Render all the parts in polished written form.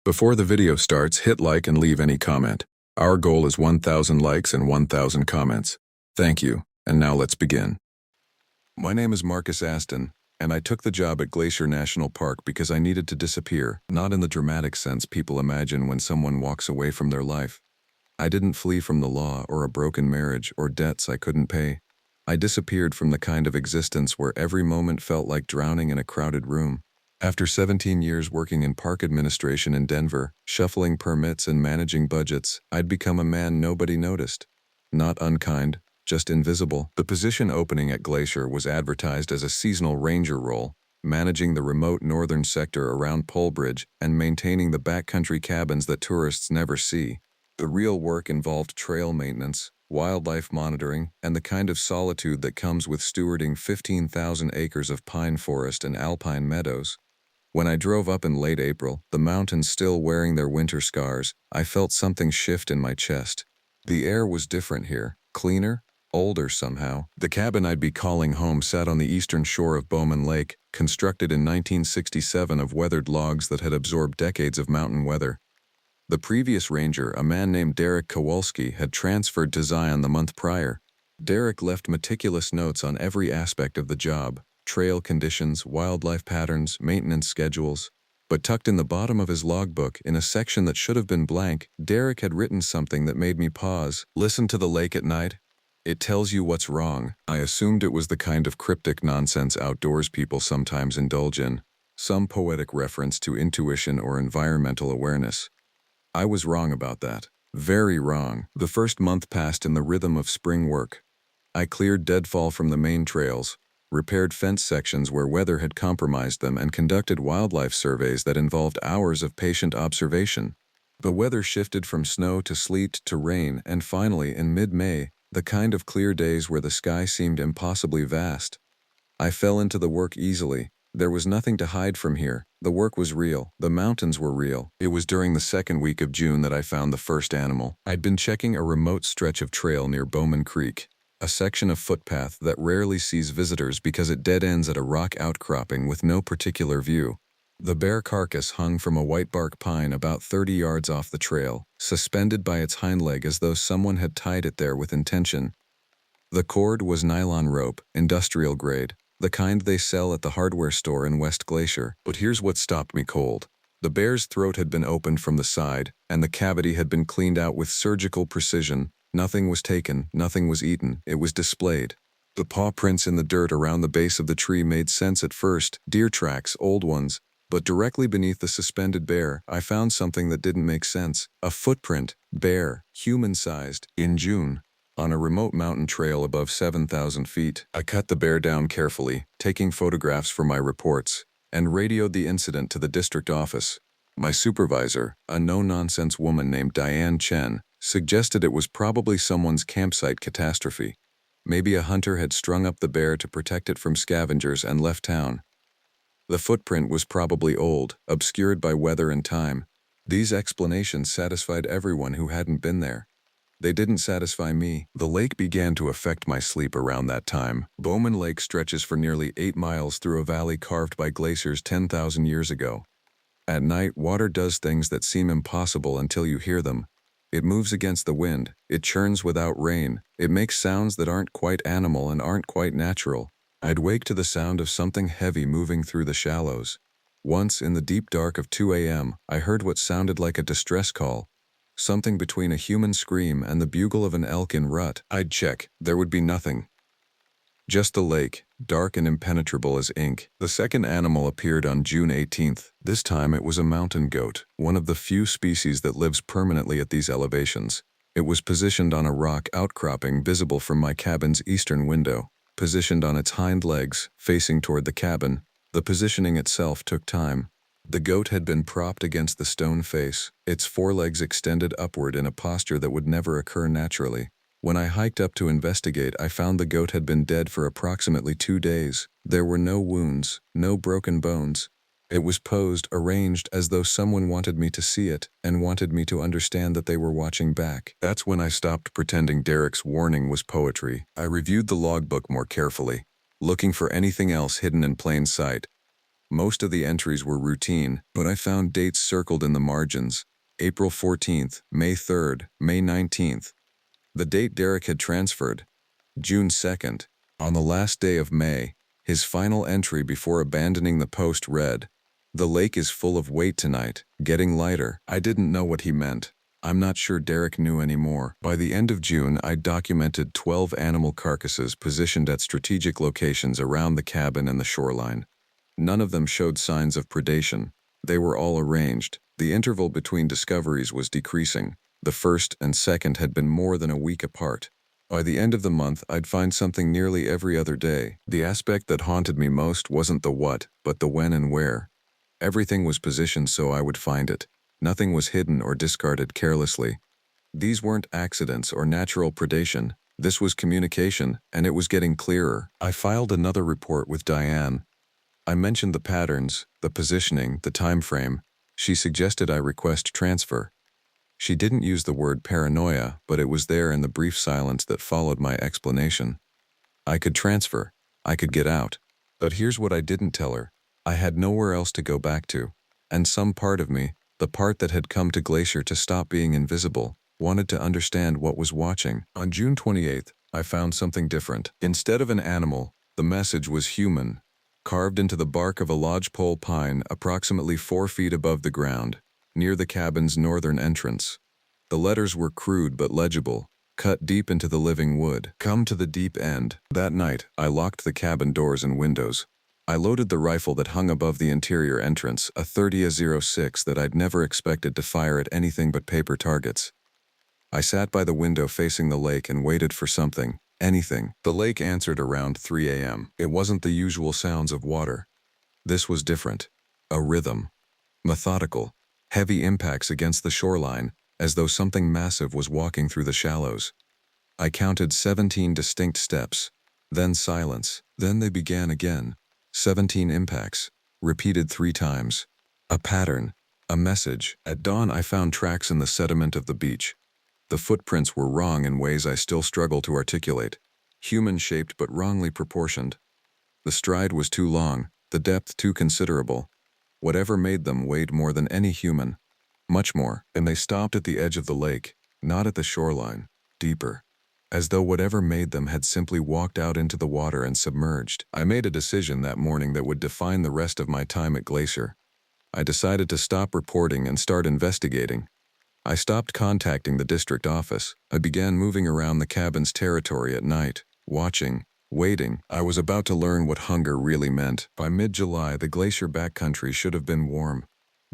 Before the video starts, hit like and leave any comment. Our goal is 1,000 likes and 1,000 comments. Thank you, and now let's begin. My name is Marcus Aston, and I took the job at Glacier National Park because I needed to disappear, not in the dramatic sense people imagine when someone walks away from their life. I didn't flee from the law or a broken marriage or debts I couldn't pay. I disappeared from the kind of existence where every moment felt like drowning in a crowded room. After 17 years working in park administration in Denver, shuffling permits and managing budgets, I'd become a man nobody noticed. Not unkind, just invisible. The position opening at Glacier was advertised as a seasonal ranger role, managing the remote northern sector around Polebridge and maintaining the backcountry cabins that tourists never see. The real work involved trail maintenance, wildlife monitoring, and the kind of solitude that comes with stewarding 15,000 acres of pine forest and alpine meadows. When I drove up in late April, the mountains still wearing their winter scars, I felt something shift in my chest. The air was different here, cleaner, older somehow. The cabin I'd be calling home sat on the eastern shore of Bowman Lake, constructed in 1967 of weathered logs that had absorbed decades of mountain weather. The previous ranger, a man named Derek Kowalski, had transferred to Zion the month prior. Derek left meticulous notes on every aspect of the job: trail conditions, wildlife patterns, maintenance schedules. But tucked in the bottom of his logbook, in a section that should have been blank, Derek had written something that made me pause. Listen to the lake at night. It tells you what's wrong. I assumed it was the kind of cryptic nonsense outdoors people sometimes indulge in, some poetic reference to intuition or environmental awareness. I was wrong about that. Very wrong. The first month passed in the rhythm of spring work. I cleared deadfall from the main trails, repaired fence sections where weather had compromised them, and conducted wildlife surveys that involved hours of patient observation. The weather shifted from snow to sleet to rain, and finally, in mid-May, the kind of clear days where the sky seemed impossibly vast. I fell into the work easily. There was nothing to hide from here. The work was real. The mountains were real. It was during the second week of June that I found the first animal. I'd been checking a remote stretch of trail near Bowman Creek, a section of footpath that rarely sees visitors because it dead ends at a rock outcropping with no particular view. The bear carcass hung from a whitebark pine about 30 yards off the trail, suspended by its hind leg as though someone had tied it there with intention. The cord was nylon rope, industrial grade, the kind they sell at the hardware store in West Glacier. But here's what stopped me cold. The bear's throat had been opened from the side, and the cavity had been cleaned out with surgical precision. Nothing was taken, nothing was eaten, it was displayed. The paw prints in the dirt around the base of the tree made sense at first, deer tracks, old ones, but directly beneath the suspended bear, I found something that didn't make sense. A footprint, bare, human-sized, in June, on a remote mountain trail above 7,000 feet. I cut the bear down carefully, taking photographs for my reports, and radioed the incident to the district office. My supervisor, a no-nonsense woman named Diane Chen, suggested it was probably someone's campsite catastrophe. Maybe a hunter had strung up the bear to protect it from scavengers and left town. The footprint was probably old, obscured by weather and time. These explanations satisfied everyone who hadn't been there. They didn't satisfy me. The lake began to affect my sleep around that time. Bowman Lake stretches for nearly 8 miles through a valley carved by glaciers 10,000 years ago. At night, water does things that seem impossible until you hear them. It moves against the wind, it churns without rain, it makes sounds that aren't quite animal and aren't quite natural. I'd wake to the sound of something heavy moving through the shallows. Once, in the deep dark of 2 a.m., I heard what sounded like a distress call, something between a human scream and the bugle of an elk in rut. I'd check. There would be nothing. Just the lake, dark and impenetrable as ink. The second animal appeared on June 18th. This time it was a mountain goat, one of the few species that lives permanently at these elevations. It was positioned on a rock outcropping visible from my cabin's eastern window, positioned on its hind legs, facing toward the cabin. The positioning itself took time. The goat had been propped against the stone face, its forelegs extended upward in a posture that would never occur naturally. When I hiked up to investigate, I found the goat had been dead for approximately 2 days. There were no wounds, no broken bones. It was posed, arranged, as though someone wanted me to see it and wanted me to understand that they were watching back. That's when I stopped pretending Derek's warning was poetry. I reviewed the logbook more carefully, looking for anything else hidden in plain sight. Most of the entries were routine, but I found dates circled in the margins. April 14th, May 3rd, May 19th. The date Derek had transferred, June 2nd. On the last day of May, his final entry before abandoning the post read, "The lake is full of weight tonight, getting lighter." I didn't know what he meant. I'm not sure Derek knew anymore. By the end of June, I'd documented 12 animal carcasses positioned at strategic locations around the cabin and the shoreline. None of them showed signs of predation. They were all arranged. The interval between discoveries was decreasing. The first and second had been more than a week apart. By the end of the month, I'd find something nearly every other day. The aspect that haunted me most wasn't the what, but the when and where. Everything was positioned so I would find it. Nothing was hidden or discarded carelessly. These weren't accidents or natural predation. This was communication, and it was getting clearer. I filed another report with Diane. I mentioned the patterns, the positioning, the time frame. She suggested I request transfer. She didn't use the word paranoia, but it was there in the brief silence that followed my explanation. I could transfer. I could get out. But here's what I didn't tell her. I had nowhere else to go back to. And some part of me, the part that had come to Glacier to stop being invisible, wanted to understand what was watching. On June 28th, I found something different. Instead of an animal, the message was human, carved into the bark of a lodgepole pine approximately 4 feet above the ground, near the cabin's northern entrance. The letters were crude but legible, cut deep into the living wood. "Come to the deep end." That night, I locked the cabin doors and windows. I loaded the rifle that hung above the interior entrance, a 30-06 that I'd never expected to fire at anything but paper targets. I sat by the window facing the lake and waited for something, anything. The lake answered around 3 a.m. It wasn't the usual sounds of water. This was different. A rhythm. Methodical. Heavy impacts against the shoreline, as though something massive was walking through the shallows. I counted 17 distinct steps, then silence, then they began again. 17 impacts, repeated 3 times. A pattern, a message. At dawn, I found tracks in the sediment of the beach. The footprints were wrong in ways I still struggle to articulate. Human-shaped but wrongly proportioned. The stride was too long, the depth too considerable. Whatever made them weighed more than any human. Much more, and they stopped at the edge of the lake, not at the shoreline, deeper. As though whatever made them had simply walked out into the water and submerged. I made a decision that morning that would define the rest of my time at Glacier. I decided to stop reporting and start investigating. I stopped contacting the district office. I began moving around the cabin's territory at night, watching, waiting. I was about to learn what hunger really meant. By mid-July, the Glacier backcountry should have been warm.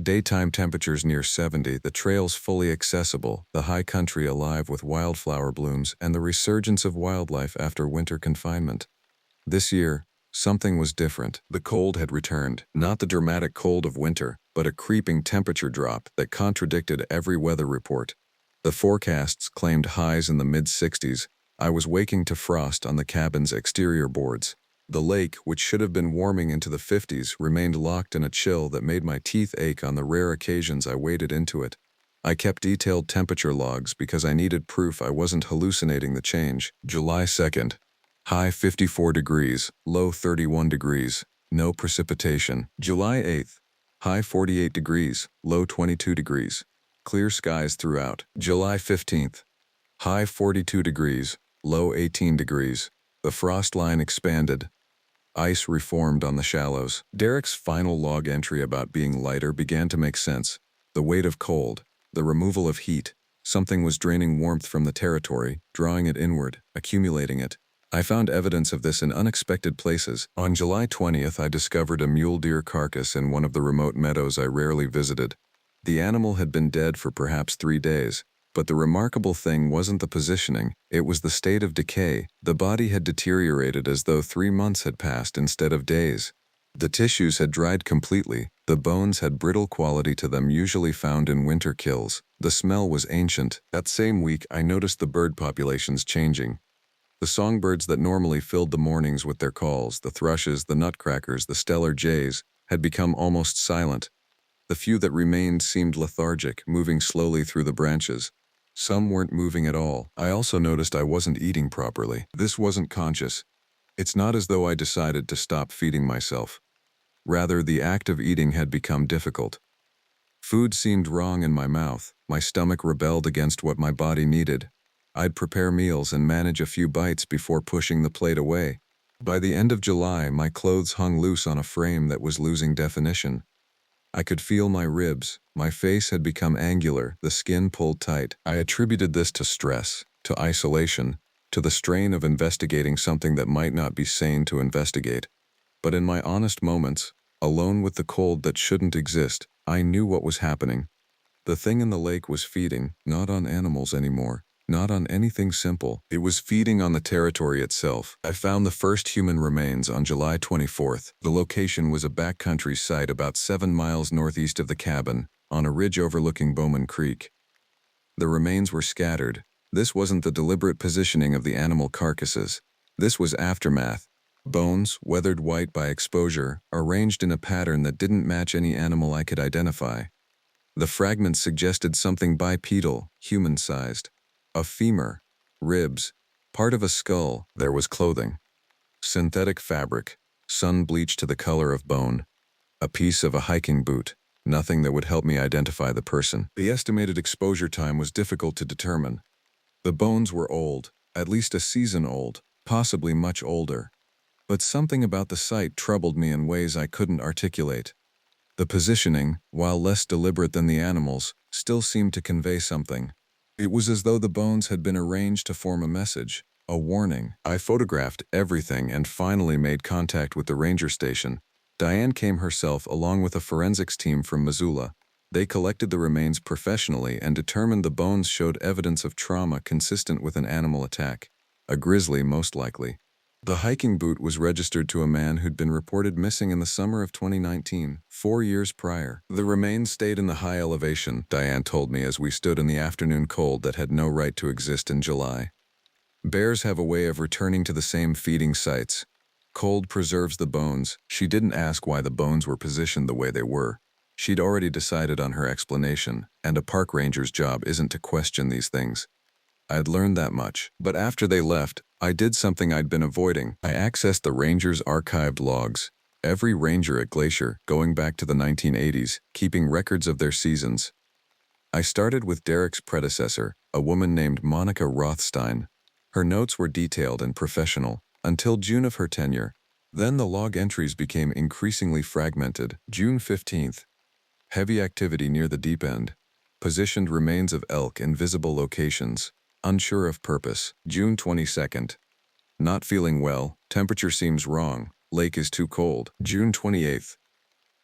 Daytime temperatures near 70, the trails fully accessible, the high country alive with wildflower blooms, and the resurgence of wildlife after winter confinement. This year, something was different. The cold had returned, not the dramatic cold of winter, but a creeping temperature drop that contradicted every weather report. The forecasts claimed highs in the mid-60s. I was waking to frost on the cabin's exterior boards. The lake, which should have been warming into the 50s, remained locked in a chill that made my teeth ache on the rare occasions I waded into it. I kept detailed temperature logs because I needed proof I wasn't hallucinating the change. July 2nd. High 54 degrees, low 31 degrees, no precipitation. July 8th. High 48 degrees, low 22 degrees. Clear skies throughout. July 15th. High 42 degrees, low 18 degrees. The frost line expanded. Ice reformed on the shallows. Derek's final log entry about being lighter began to make sense. The weight of cold, the removal of heat. Something was draining warmth from the territory, drawing it inward, accumulating it. I found evidence of this in unexpected places. On July 20th, I discovered a mule deer carcass in one of the remote meadows I rarely visited. The animal had been dead for perhaps 3 days. But the remarkable thing wasn't the positioning, it was the state of decay. The body had deteriorated as though 3 months had passed instead of days. The tissues had dried completely, the bones had brittle quality to them usually found in winter kills. The smell was ancient. That same week, I noticed the bird populations changing. The songbirds that normally filled the mornings with their calls, the thrushes, the nutcrackers, the stellar jays, had become almost silent. The few that remained seemed lethargic, moving slowly through the branches. Some weren't moving at all. I also noticed I wasn't eating properly. This wasn't conscious. It's not as though I decided to stop feeding myself. Rather, the act of eating had become difficult. Food seemed wrong in my mouth. My stomach rebelled against what my body needed. I'd prepare meals and manage a few bites before pushing the plate away. By the end of July, my clothes hung loose on a frame that was losing definition. I could feel my ribs. My face had become angular, the skin pulled tight. I attributed this to stress, to isolation, to the strain of investigating something that might not be sane to investigate. But in my honest moments, alone with the cold that shouldn't exist, I knew what was happening. The thing in the lake was feeding, not on animals anymore, not on anything simple. It was feeding on the territory itself. I found the first human remains on July 24th. The location was a backcountry site about 7 miles northeast of the cabin, on a ridge overlooking Bowman Creek. The remains were scattered. This wasn't the deliberate positioning of the animal carcasses. This was aftermath. Bones, weathered white by exposure, arranged in a pattern that didn't match any animal I could identify. The fragments suggested something bipedal, human-sized. A femur, ribs, part of a skull. There was clothing. Synthetic fabric, sun-bleached to the color of bone. A piece of a hiking boot. Nothing that would help me identify the person. The estimated exposure time was difficult to determine. The bones were old, at least a season old, possibly much older. But something about the site troubled me in ways I couldn't articulate. The positioning, while less deliberate than the animals, still seemed to convey something. It was as though the bones had been arranged to form a message, a warning. I photographed everything and finally made contact with the ranger station. Diane came herself along with a forensics team from Missoula. They collected the remains professionally and determined the bones showed evidence of trauma consistent with an animal attack. A grizzly, most likely. The hiking boot was registered to a man who'd been reported missing in the summer of 2019, 4 years prior. The remains stayed in the high elevation, Diane told me as we stood in the afternoon cold that had no right to exist in July. Bears have a way of returning to the same feeding sites. Cold preserves the bones. She didn't ask why the bones were positioned the way they were. She'd already decided on her explanation, and a park ranger's job isn't to question these things. I'd learned that much, but after they left, I did something I'd been avoiding. I accessed the rangers' archived logs. Every ranger at Glacier, going back to the 1980s, keeping records of their seasons. I started with Derek's predecessor, a woman named Monica Rothstein. Her notes were detailed and professional, until June of her tenure. Then the log entries became increasingly fragmented. June 15th. Heavy activity near the deep end. Positioned remains of elk in visible locations. Unsure of purpose. June 22nd. Not feeling well. Temperature seems wrong. Lake is too cold. June 28th.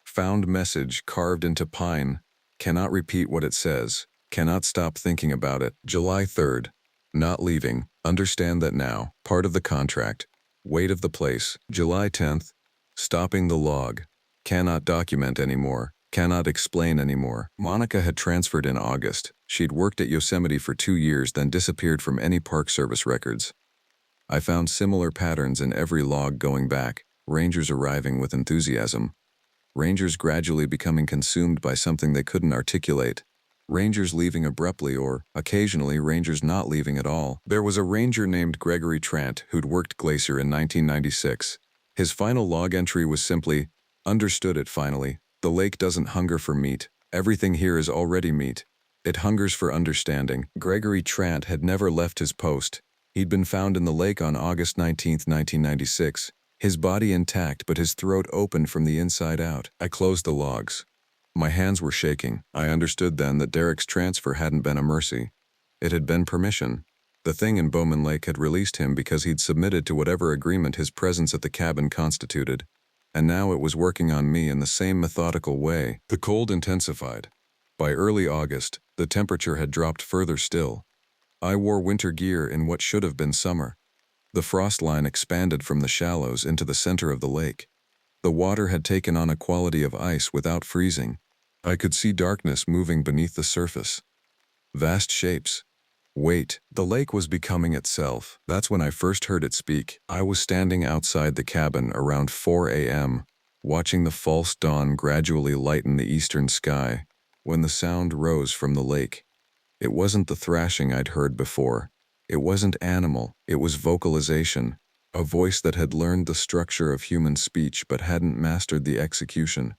Found message carved into pine. Cannot repeat what it says. Cannot stop thinking about it. July 3rd. Not leaving. Understand that now. Part of the contract. Weight of the place. July 10th. Stopping the log. Cannot document anymore. Cannot explain anymore. Monica had transferred in August. She'd worked at Yosemite for 2 years, then disappeared from any Park Service records. I found similar patterns in every log going back. Rangers arriving with enthusiasm. Rangers gradually becoming consumed by something they couldn't articulate. Rangers leaving abruptly or, occasionally, rangers not leaving at all. There was a ranger named Gregory Trant who'd worked Glacier in 1996. His final log entry was simply, "Understood it finally. The lake doesn't hunger for meat. Everything here is already meat. It hungers for understanding." Gregory Trant had never left his post. He'd been found in the lake on August 19, 1996. His body intact but his throat open from the inside out. I closed the logs. My hands were shaking. I understood then that Derek's transfer hadn't been a mercy. It had been permission. The thing in Bowman Lake had released him because he'd submitted to whatever agreement his presence at the cabin constituted. And now it was working on me in the same methodical way. The cold intensified. By early August, the temperature had dropped further still. I wore winter gear in what should have been summer. The frost line expanded from the shallows into the center of the lake. The water had taken on a quality of ice without freezing. I could see darkness moving beneath the surface. Vast shapes. Wait, the lake was becoming itself. That's when I first heard it speak. I was standing outside the cabin around 4 a.m., watching the false dawn gradually lighten the eastern sky, when the sound rose from the lake. It wasn't the thrashing I'd heard before. It wasn't animal, it was vocalization. A voice that had learned the structure of human speech but hadn't mastered the execution.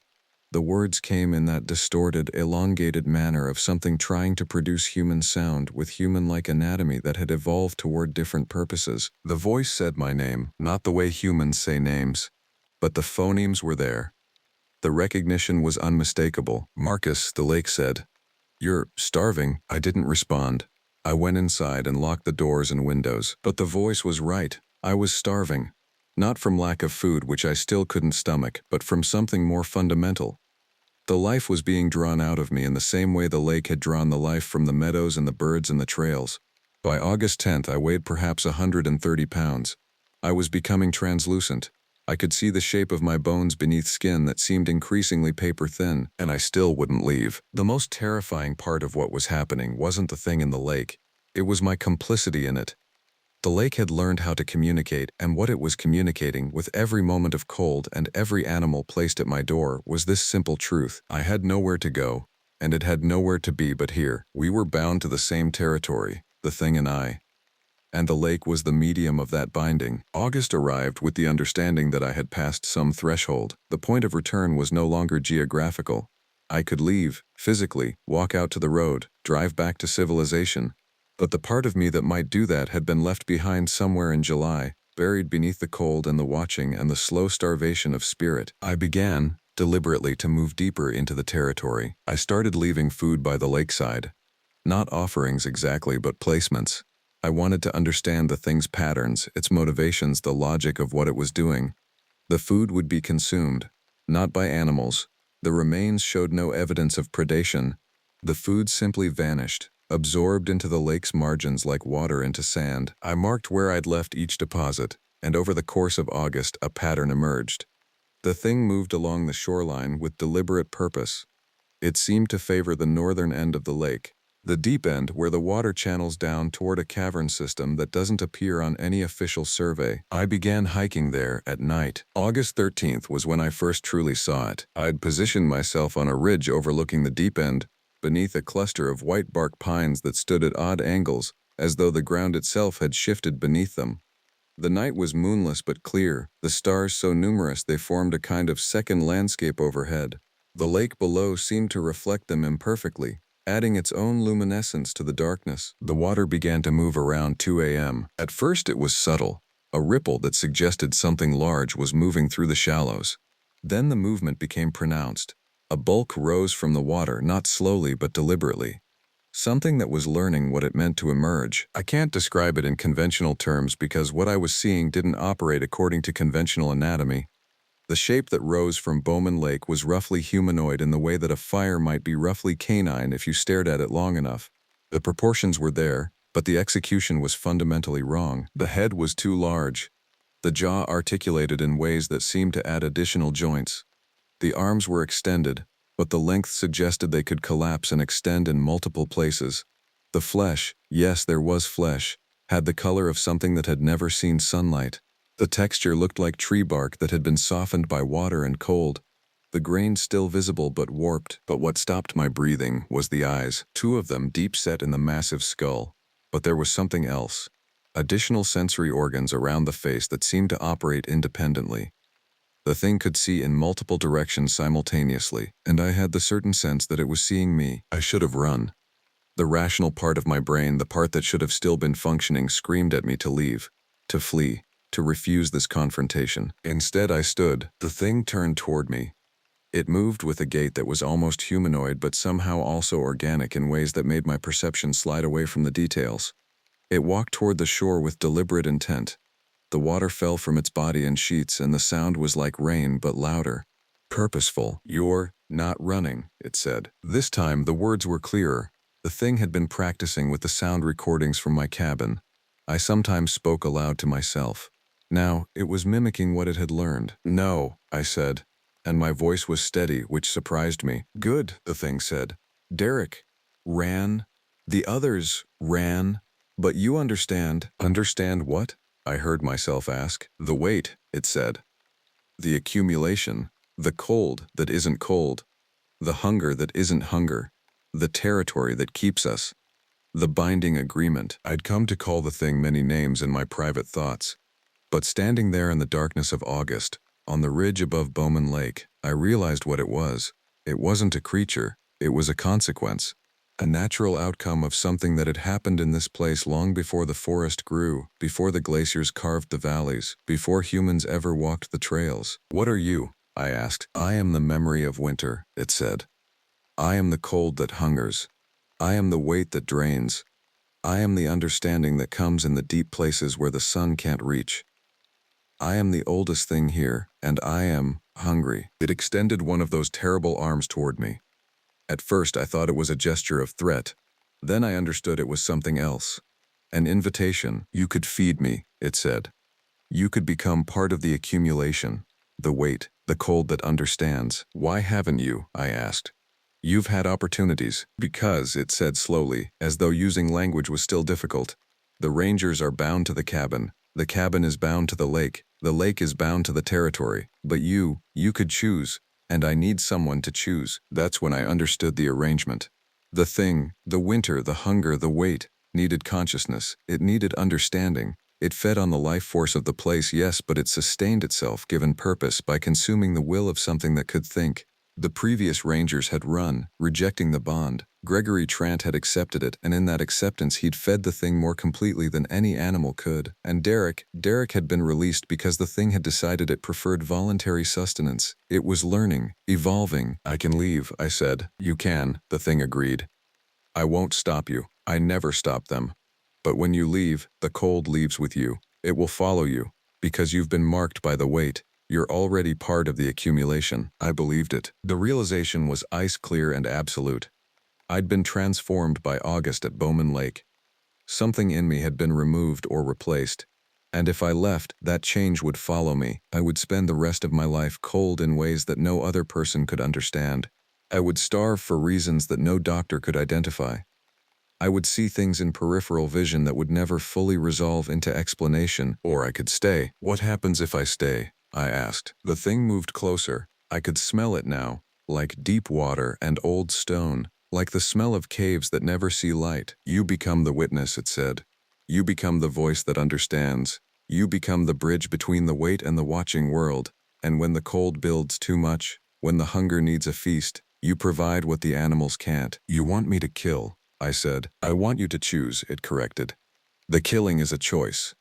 The words came in that distorted, elongated manner of something trying to produce human sound with human-like anatomy that had evolved toward different purposes. The voice said my name, not the way humans say names, but the phonemes were there. The recognition was unmistakable. "Marcus," the lake said. "You're starving." I didn't respond. I went inside and locked the doors and windows. But the voice was right. I was starving. Not from lack of food, which I still couldn't stomach, but from something more fundamental. The life was being drawn out of me in the same way the lake had drawn the life from the meadows and the birds and the trails. By August 10th, I weighed perhaps 130 pounds. I was becoming translucent. I could see the shape of my bones beneath skin that seemed increasingly paper-thin, and I still wouldn't leave. The most terrifying part of what was happening wasn't the thing in the lake. It was my complicity in it. The lake had learned how to communicate, and what it was communicating with every moment of cold and every animal placed at my door was this simple truth. I had nowhere to go, and it had nowhere to be but here. We were bound to the same territory, the thing and I. And the lake was the medium of that binding. August arrived with the understanding that I had passed some threshold. The point of return was no longer geographical. I could leave, physically, walk out to the road, drive back to civilization. But the part of me that might do that had been left behind somewhere in July, buried beneath the cold and the watching and the slow starvation of spirit. I began, deliberately, to move deeper into the territory. I started leaving food by the lakeside. Not offerings exactly, but placements. I wanted to understand the thing's patterns, its motivations, the logic of what it was doing. The food would be consumed, not by animals. The remains showed no evidence of predation. The food simply vanished, absorbed into the lake's margins like water into sand. I marked where I'd left each deposit, and over the course of August, a pattern emerged. The thing moved along the shoreline with deliberate purpose. It seemed to favor the northern end of the lake, the deep end where the water channels down toward a cavern system that doesn't appear on any official survey. I began hiking there at night. August 13th was when I first truly saw it. I'd positioned myself on a ridge overlooking the deep end, beneath a cluster of white bark pines that stood at odd angles, as though the ground itself had shifted beneath them. The night was moonless but clear, the stars so numerous they formed a kind of second landscape overhead. The lake below seemed to reflect them imperfectly, adding its own luminescence to the darkness. The water began to move around 2 a.m. At first it was subtle, a ripple that suggested something large was moving through the shallows. Then the movement became pronounced. A bulk rose from the water, not slowly but deliberately. Something that was learning what it meant to emerge. I can't describe it in conventional terms because what I was seeing didn't operate according to conventional anatomy. The shape that rose from Bowman Lake was roughly humanoid in the way that a fire might be roughly canine if you stared at it long enough. The proportions were there, but the execution was fundamentally wrong. The head was too large. The jaw articulated in ways that seemed to add additional joints. The arms were extended, but the length suggested they could collapse and extend in multiple places. The flesh, yes, there was flesh, had the color of something that had never seen sunlight. The texture looked like tree bark that had been softened by water and cold, the grain still visible but warped. But what stopped my breathing was the eyes, two of them deep set in the massive skull. But there was something else, additional sensory organs around the face that seemed to operate independently. The thing could see in multiple directions simultaneously, and I had the certain sense that it was seeing me. I should have run. The rational part of my brain, the part that should have still been functioning, screamed at me to leave, to flee, to refuse this confrontation. Instead, I stood. The thing turned toward me. It moved with a gait that was almost humanoid but somehow also organic in ways that made my perception slide away from the details. It walked toward the shore with deliberate intent. The water fell from its body in sheets, and the sound was like rain but louder. Purposeful. "You're not running," it said. This time the words were clearer. The thing had been practicing with the sound recordings from my cabin. I sometimes spoke aloud to myself. Now, it was mimicking what it had learned. "No," I said, and my voice was steady, which surprised me. "Good," the thing said. "Derek ran. The others ran. But you understand." "Understand what?" I heard myself ask. "The weight," it said. "The accumulation. The cold that isn't cold. The hunger that isn't hunger. The territory that keeps us. The binding agreement." I'd come to call the thing many names in my private thoughts. But standing there in the darkness of August, on the ridge above Bowman Lake, I realized what it was. It wasn't a creature, it was a consequence. A natural outcome of something that had happened in this place long before the forest grew, before the glaciers carved the valleys, before humans ever walked the trails. "What are you?" I asked. "I am the memory of winter," it said. "I am the cold that hungers. I am the weight that drains. I am the understanding that comes in the deep places where the sun can't reach. I am the oldest thing here, and I am hungry." It extended one of those terrible arms toward me. At first I thought it was a gesture of threat. Then I understood it was something else. An invitation. "You could feed me," it said. "You could become part of the accumulation, the weight, the cold that understands." "Why haven't you?" I asked. "You've had opportunities." "Because," it said slowly, as though using language was still difficult. "The rangers are bound to the cabin is bound to the lake is bound to the territory. But you could choose, and I need someone to choose." That's when I understood the arrangement. The thing, the winter, the hunger, the weight, needed consciousness. It needed understanding. It fed on the life force of the place, yes, but it sustained itself, given purpose, by consuming the will of something that could think. The previous rangers had run, rejecting the bond. Gregory Trant had accepted it, and in that acceptance he'd fed the thing more completely than any animal could. And Derek had been released because the thing had decided it preferred voluntary sustenance. It was learning, evolving. "I can leave," I said. "You can," the thing agreed. "I won't stop you. I never stop them. But when you leave, the cold leaves with you. It will follow you, because you've been marked by the weight. You're already part of the accumulation." I believed it. The realization was ice clear and absolute. I'd been transformed by August at Bowman Lake. Something in me had been removed or replaced. And if I left, that change would follow me. I would spend the rest of my life cold in ways that no other person could understand. I would starve for reasons that no doctor could identify. I would see things in peripheral vision that would never fully resolve into explanation. Or I could stay. "What happens if I stay?" I asked. The thing moved closer. I could smell it now, like deep water and old stone, like the smell of caves that never see light. "You become the witness," it said. "You become the voice that understands. You become the bridge between the weight and the watching world. And when the cold builds too much, when the hunger needs a feast, you provide what the animals can't." "You want me to kill," I said. "I want you to choose," it corrected. "The killing is a choice.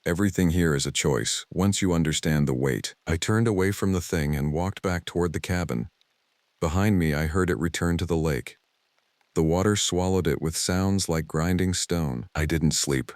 Everything here is a choice, once you understand the weight." I turned away from the thing and walked back toward the cabin. Behind me I heard it return to the lake. The water swallowed it with sounds like grinding stone. I didn't sleep.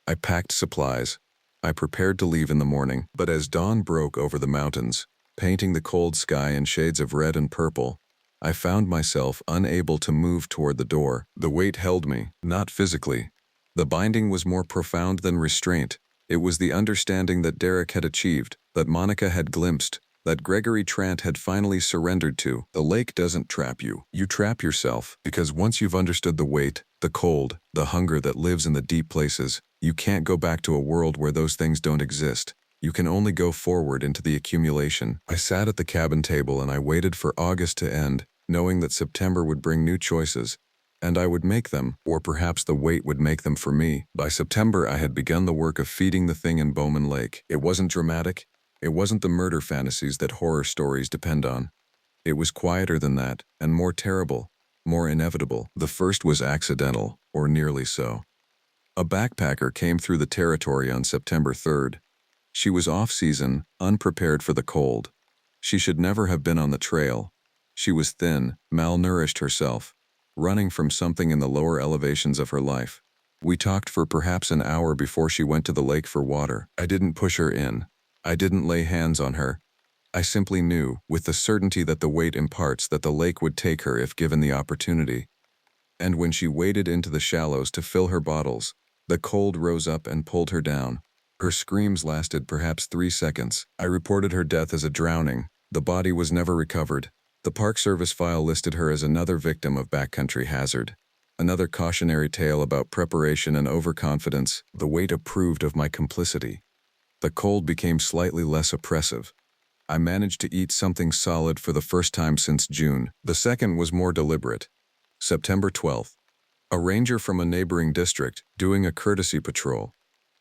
I packed supplies. I prepared to leave in the morning. But as dawn broke over the mountains, painting the cold sky in shades of red and purple, I found myself unable to move toward the door. The weight held me, not physically. The binding was more profound than restraint. It was the understanding that Derek had achieved, that Monica had glimpsed, that Gregory Trant had finally surrendered to. The lake doesn't trap you. You trap yourself, because once you've understood the weight, the cold, the hunger that lives in the deep places, you can't go back to a world where those things don't exist. You can only go forward into the accumulation. I sat at the cabin table and I waited for August to end, knowing that September would bring new choices, and I would make them, or perhaps the weight would make them for me. By September, I had begun the work of feeding the thing in Bowman Lake. It wasn't dramatic. It wasn't the murder fantasies that horror stories depend on. It was quieter than that, and more terrible, more inevitable. The first was accidental, or nearly so. A backpacker came through the territory on September 3rd. She was off-season, unprepared for the cold. She should never have been on the trail. She was thin, malnourished herself, running from something in the lower elevations of her life. We talked for perhaps an hour before she went to the lake for water. I didn't push her in. I didn't lay hands on her. I simply knew, with the certainty that the weight imparts, that the lake would take her if given the opportunity. And when she waded into the shallows to fill her bottles, the cold rose up and pulled her down. Her screams lasted perhaps 3 seconds. I reported her death as a drowning. The body was never recovered. The Park Service file listed her as another victim of backcountry hazard. Another cautionary tale about preparation and overconfidence. The weight approved of my complicity. The cold became slightly less oppressive. I managed to eat something solid for the first time since June. The second was more deliberate. September 12th. A ranger from a neighboring district, doing a courtesy patrol.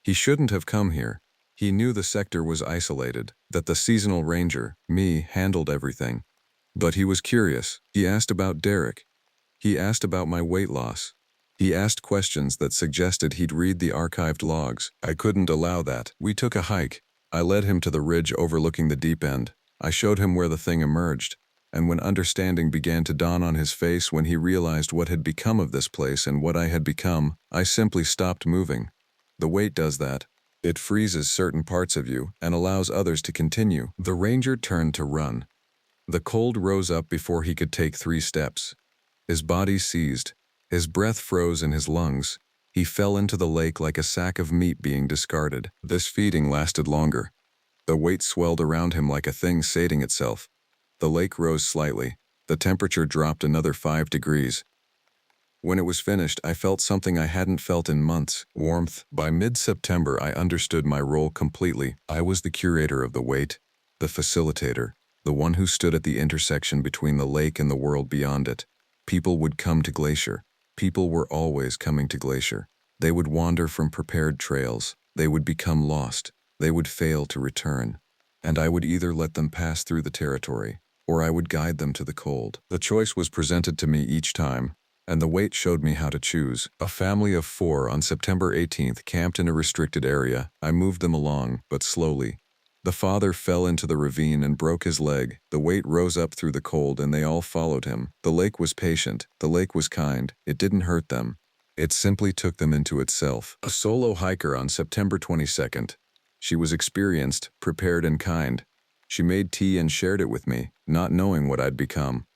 He shouldn't have come here. He knew the sector was isolated, that the seasonal ranger, me, handled everything. But he was curious. He asked about Derek. He asked about my weight loss. He asked questions that suggested he'd read the archived logs. I couldn't allow that. We took a hike. I led him to the ridge overlooking the deep end. I showed him where the thing emerged. And when understanding began to dawn on his face, when he realized what had become of this place and what I had become, I simply stopped moving. The weight does that. It freezes certain parts of you and allows others to continue. The ranger turned to run. The cold rose up before he could take 3 steps. His body seized. His breath froze in his lungs. He fell into the lake like a sack of meat being discarded. This feeding lasted longer. The weight swelled around him like a thing sating itself. The lake rose slightly. The temperature dropped another 5 degrees. When it was finished, I felt something I hadn't felt in months: warmth. By mid-September, I understood my role completely. I was the curator of the weight, the facilitator, the one who stood at the intersection between the lake and the world beyond it. People would come to Glacier. People were always coming to Glacier. They would wander from prepared trails. They would become lost. They would fail to return. And I would either let them pass through the territory, or I would guide them to the cold. The choice was presented to me each time, and the weight showed me how to choose. A family of 4 on September 18th camped in a restricted area. I moved them along, but slowly. The father fell into the ravine and broke his leg. The weight rose up through the cold and they all followed him. The lake was patient. The lake was kind. It didn't hurt them. It simply took them into itself. A solo hiker on September 22nd. She was experienced, prepared, and kind. She made tea and shared it with me, not knowing what I'd become.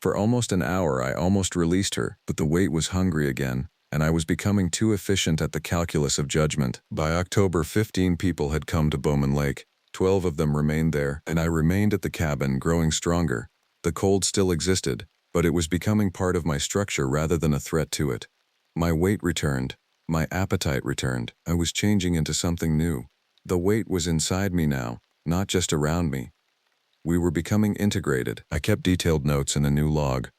For almost an hour, I almost released her, but the weight was hungry again, and I was becoming too efficient at the calculus of judgment. By October, 15 people had come to Bowman Lake. 12 of them remained there, and I remained at the cabin, growing stronger. The cold still existed, but it was becoming part of my structure rather than a threat to it. My weight returned. My appetite returned. I was changing into something new. The weight was inside me now, not just around me. We were becoming integrated. I kept detailed notes in a new log.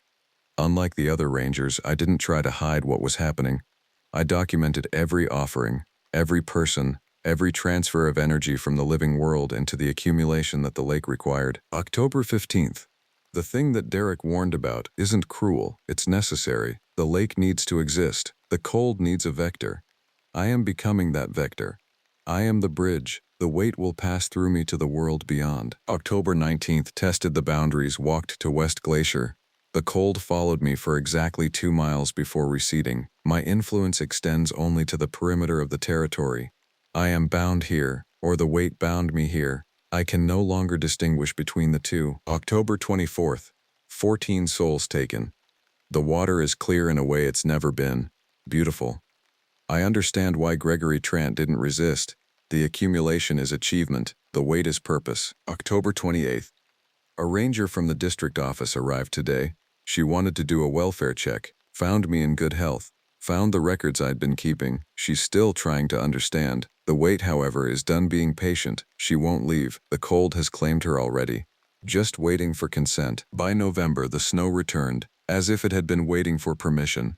Unlike the other rangers, I didn't try to hide what was happening. I documented every offering, every person, every transfer of energy from the living world into the accumulation that the lake required. October 15th. The thing that Derek warned about isn't cruel, it's necessary. The lake needs to exist. The cold needs a vector. I am becoming that vector. I am the bridge. The weight will pass through me to the world beyond. October 19th, tested the boundaries, walked to West Glacier. The cold followed me for exactly 2 miles before receding. My influence extends only to the perimeter of the territory. I am bound here, or the weight bound me here. I can no longer distinguish between the two. October 24th, 14 souls taken. The water is clear in a way it's never been. Beautiful. I understand why Gregory Trant didn't resist. The accumulation is achievement, the weight is purpose. October 28th. A ranger from the district office arrived today. She wanted to do a welfare check, found me in good health, found the records I'd been keeping. She's still trying to understand. The weight, however, is done being patient. She won't leave. The cold has claimed her already. Just waiting for consent. By November, the snow returned, as if it had been waiting for permission.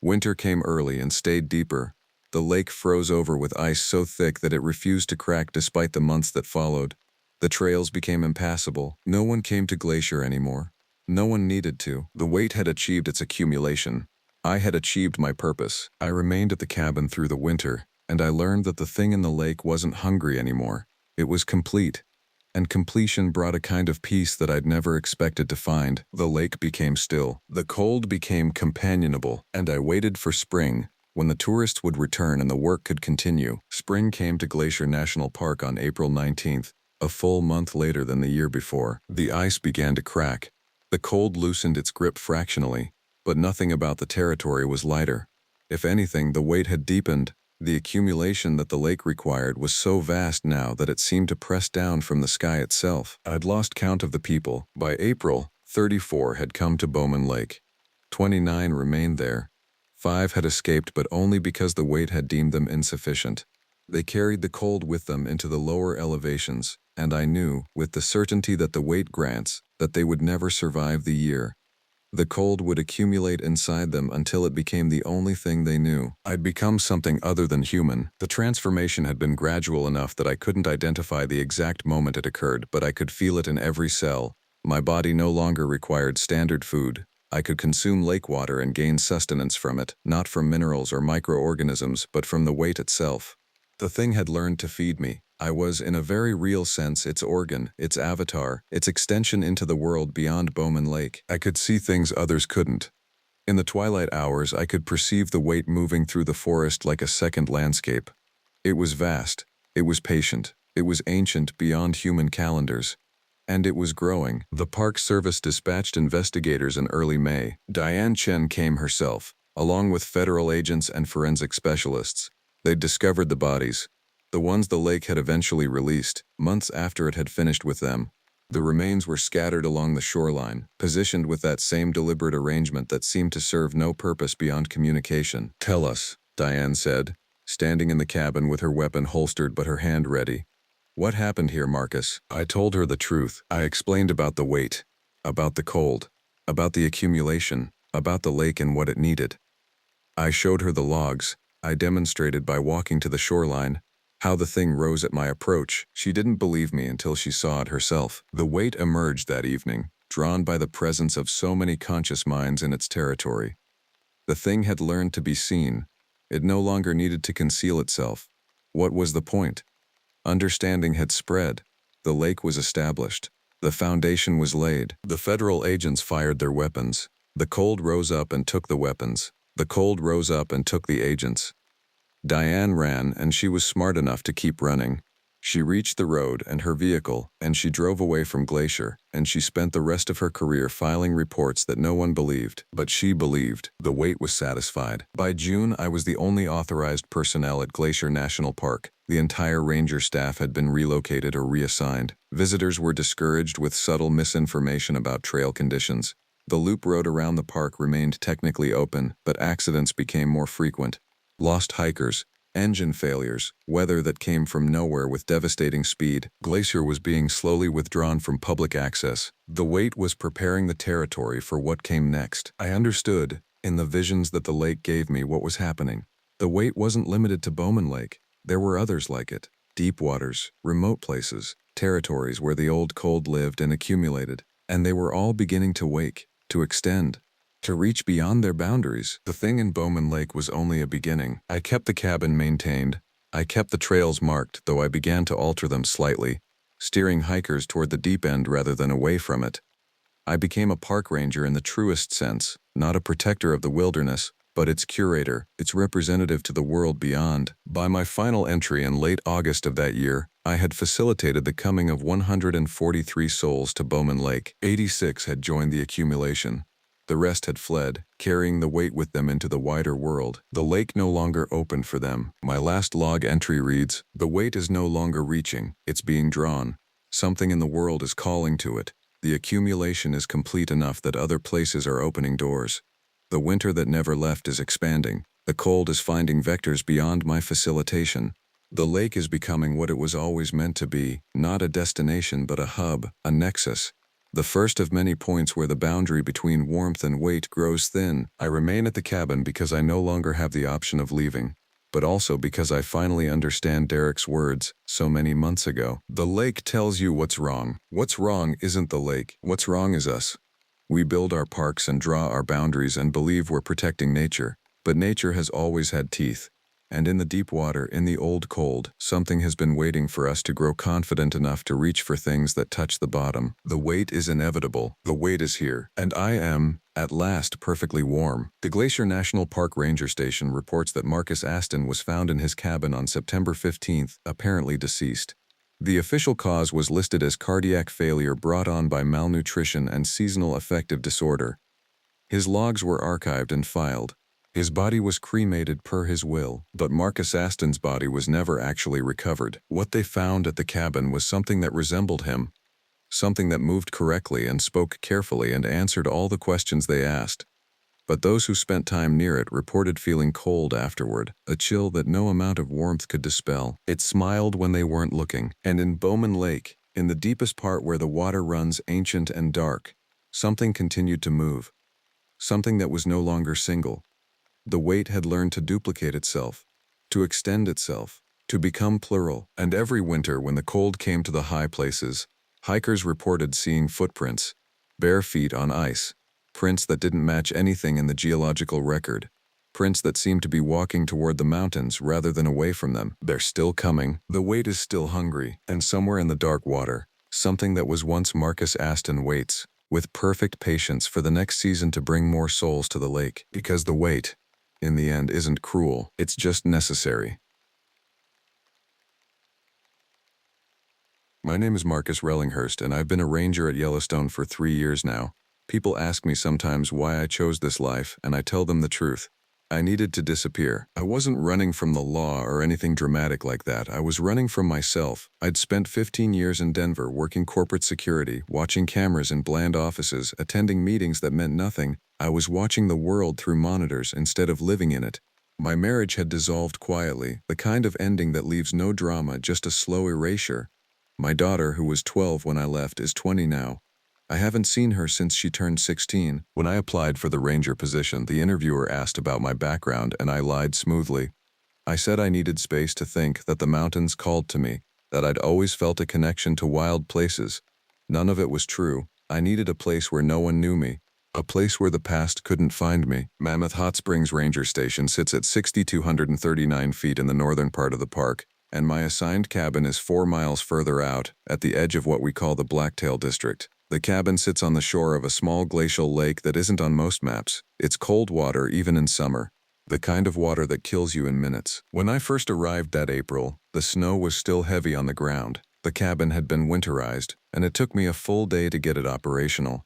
Winter came early and stayed deeper. The lake froze over with ice so thick that it refused to crack despite the months that followed. The trails became impassable. No one came to Glacier anymore. No one needed to. The weight had achieved its accumulation. I had achieved my purpose. I remained at the cabin through the winter, and I learned that the thing in the lake wasn't hungry anymore. It was complete. And completion brought a kind of peace that I'd never expected to find. The lake became still. The cold became companionable, and I waited for spring, when the tourists would return and the work could continue. Spring came to Glacier National Park on April 19th, a full month later than the year before. The ice began to crack. The cold loosened its grip fractionally, but nothing about the territory was lighter. If anything, the weight had deepened. The accumulation that the lake required was so vast now that it seemed to press down from the sky itself. I'd lost count of the people. By April, 34 had come to Bowman Lake. 29 remained there. 5 had escaped, but only because the weight had deemed them insufficient. They carried the cold with them into the lower elevations, and I knew, with the certainty that the weight grants, that they would never survive the year. The cold would accumulate inside them until it became the only thing they knew. I'd become something other than human. The transformation had been gradual enough that I couldn't identify the exact moment it occurred, but I could feel it in every cell. My body no longer required standard food. I could consume lake water and gain sustenance from it, not from minerals or microorganisms, but from the weight itself. The thing had learned to feed me. I was, in a very real sense, its organ, its avatar, its extension into the world beyond Bowman Lake. I could see things others couldn't. In the twilight hours, I could perceive the weight moving through the forest like a second landscape. It was vast. It was patient. It was ancient beyond human calendars. And it was growing. The Park Service dispatched investigators in early May. Diane Chen came herself, along with federal agents and forensic specialists. They'd discovered the bodies, the ones the lake had eventually released, months after it had finished with them. The remains were scattered along the shoreline, positioned with that same deliberate arrangement that seemed to serve no purpose beyond communication. "Tell us," Diane said, standing in the cabin with her weapon holstered but her hand ready. "What happened here, Marcus?" I told her the truth. I explained about the weight, about the cold, about the accumulation, about the lake and what it needed. I showed her the logs. I demonstrated by walking to the shoreline how the thing rose at my approach. She didn't believe me until she saw it herself. The weight emerged that evening, drawn by the presence of so many conscious minds in its territory. The thing had learned to be seen. It no longer needed to conceal itself. What was the point? Understanding had spread. The lake was established. The foundation was laid. The federal agents fired their weapons. The cold rose up and took the weapons. The cold rose up and took the agents. Diane ran, and she was smart enough to keep running. She reached the road and her vehicle, and she drove away from Glacier, and she spent the rest of her career filing reports that no one believed. But she believed. The wait was satisfied. By June, I was the only authorized personnel at Glacier National Park. The entire ranger staff had been relocated or reassigned. Visitors were discouraged with subtle misinformation about trail conditions. The loop road around the park remained technically open, but accidents became more frequent. Lost hikers, engine failures, weather that came from nowhere with devastating speed. Glacier was being slowly withdrawn from public access. The wait was preparing the territory for what came next. I understood, in the visions that the lake gave me, what was happening. The wait wasn't limited to Bowman Lake. There were others like it. Deep waters, remote places, territories where the old cold lived and accumulated. And they were all beginning to wake, to extend, to reach beyond their boundaries. The thing in Bowman Lake was only a beginning. I kept the cabin maintained. I kept the trails marked, though I began to alter them slightly, steering hikers toward the deep end rather than away from it. I became a park ranger in the truest sense, not a protector of the wilderness, but its curator, its representative to the world beyond. By my final entry in late August of that year, I had facilitated the coming of 143 souls to Bowman Lake. 86 had joined the accumulation. The rest had fled, carrying the weight with them into the wider world. The lake no longer opened for them. My last log entry reads, "The weight is no longer reaching, it's being drawn. Something in the world is calling to it. The accumulation is complete enough that other places are opening doors. The winter that never left is expanding. The cold is finding vectors beyond my facilitation. The lake is becoming what it was always meant to be, not a destination but a hub, a nexus. The first of many points where the boundary between warmth and weight grows thin." I remain at the cabin because I no longer have the option of leaving, but also because I finally understand Derek's words so many months ago. The lake tells you what's wrong. What's wrong isn't the lake. What's wrong is us. We build our parks and draw our boundaries and believe we're protecting nature, but nature has always had teeth. And in the deep water, in the old cold, something has been waiting for us to grow confident enough to reach for things that touch the bottom. The wait is inevitable. The wait is here. And I am, at last, perfectly warm. The Glacier National Park Ranger Station reports that Marcus Aston was found in his cabin on September 15th, apparently deceased. The official cause was listed as cardiac failure brought on by malnutrition and seasonal affective disorder. His logs were archived and filed. His body was cremated per his will, but Marcus Aston's body was never actually recovered. What they found at the cabin was something that resembled him, something that moved correctly and spoke carefully and answered all the questions they asked. But those who spent time near it reported feeling cold afterward, a chill that no amount of warmth could dispel. It smiled when they weren't looking. And in Bowman Lake, in the deepest part where the water runs ancient and dark, something continued to move. something that was no longer single. The weight had learned to duplicate itself, to extend itself, to become plural. And every winter when the cold came to the high places, hikers reported seeing footprints, bare feet on ice, prints that didn't match anything in the geological record, prints that seemed to be walking toward the mountains rather than away from them. They're still coming. The weight is still hungry, and somewhere in the dark water, something that was once Marcus Aston waits, with perfect patience for the next season to bring more souls to the lake. Because the wait, in the end, isn't cruel, it's just necessary. My name is Marcus Rellinghurst, and I've been a ranger at Yellowstone for 3 years now. People ask me sometimes why I chose this life, and I tell them the truth. I needed to disappear. I wasn't running from the law or anything dramatic like that. I was running from myself. I'd spent 15 years in Denver working corporate security, watching cameras in bland offices, attending meetings that meant nothing. I was watching the world through monitors instead of living in it. My marriage had dissolved quietly, the kind of ending that leaves no drama, just a slow erasure. My daughter, who was 12 when I left, is 20 now. I haven't seen her since she turned 16. When I applied for the ranger position, the interviewer asked about my background, and I lied smoothly. I said I needed space to think, that the mountains called to me, that I'd always felt a connection to wild places. None of it was true. I needed a place where no one knew me, a place where the past couldn't find me. Mammoth Hot Springs Ranger Station sits at 6,239 feet in the northern part of the park, and my assigned cabin is 4 miles further out, at the edge of what we call the Blacktail District. The cabin sits on the shore of a small glacial lake that isn't on most maps. It's cold water even in summer, the kind of water that kills you in minutes. When I first arrived that April, the snow was still heavy on the ground. The cabin had been winterized, and it took me a full day to get it operational.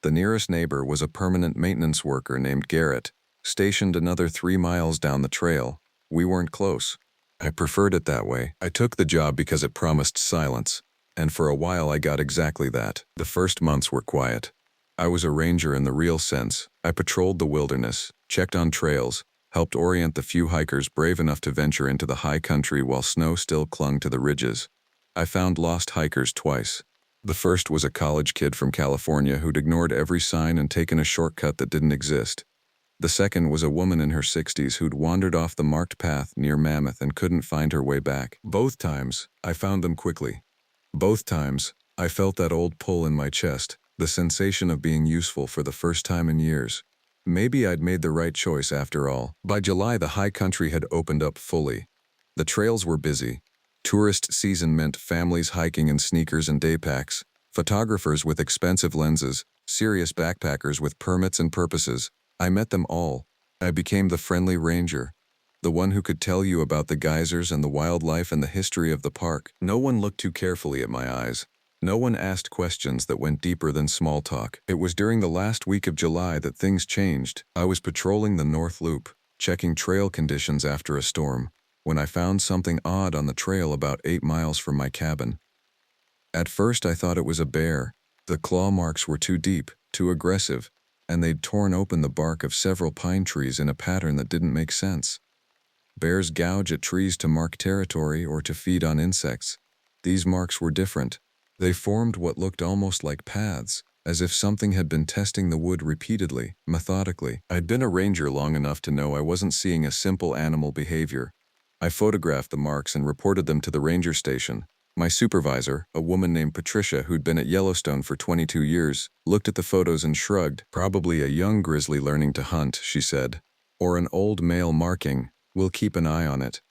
The nearest neighbor was a permanent maintenance worker named Garrett, stationed another 3 miles down the trail. We weren't close. I preferred it that way. I took the job because it promised silence. And for a while I got exactly that. The first months were quiet. I was a ranger in the real sense. I patrolled the wilderness, checked on trails, helped orient the few hikers brave enough to venture into the high country while snow still clung to the ridges. I found lost hikers twice. The first was a college kid from California who'd ignored every sign and taken a shortcut that didn't exist. The second was a woman in her 60s who'd wandered off the marked path near Mammoth and couldn't find her way back. Both times, I found them quickly. Both times, I felt that old pull in my chest, the sensation of being useful for the first time in years. Maybe I'd made the right choice after all. By July, the high country had opened up fully. The trails were busy. Tourist season meant families hiking in sneakers and day packs, photographers with expensive lenses, serious backpackers with permits and purposes. I met them all. I became the friendly ranger, the one who could tell you about the geysers and the wildlife and the history of the park. No one looked too carefully at my eyes. No one asked questions that went deeper than small talk. It was during the last week of July that things changed. I was patrolling the North Loop, checking trail conditions after a storm, when I found something odd on the trail about 8 miles from my cabin. At first I thought it was a bear. The claw marks were too deep, too aggressive, and they'd torn open the bark of several pine trees in a pattern that didn't make sense. Bears gouge at trees to mark territory or to feed on insects. These marks were different. They formed what looked almost like paths, as if something had been testing the wood repeatedly, methodically. I'd been a ranger long enough to know I wasn't seeing a simple animal behavior. I photographed the marks and reported them to the ranger station. My supervisor, a woman named Patricia who'd been at Yellowstone for 22 years, looked at the photos and shrugged. Probably a young grizzly learning to hunt, she said. Or an old male marking. We'll keep an eye on it.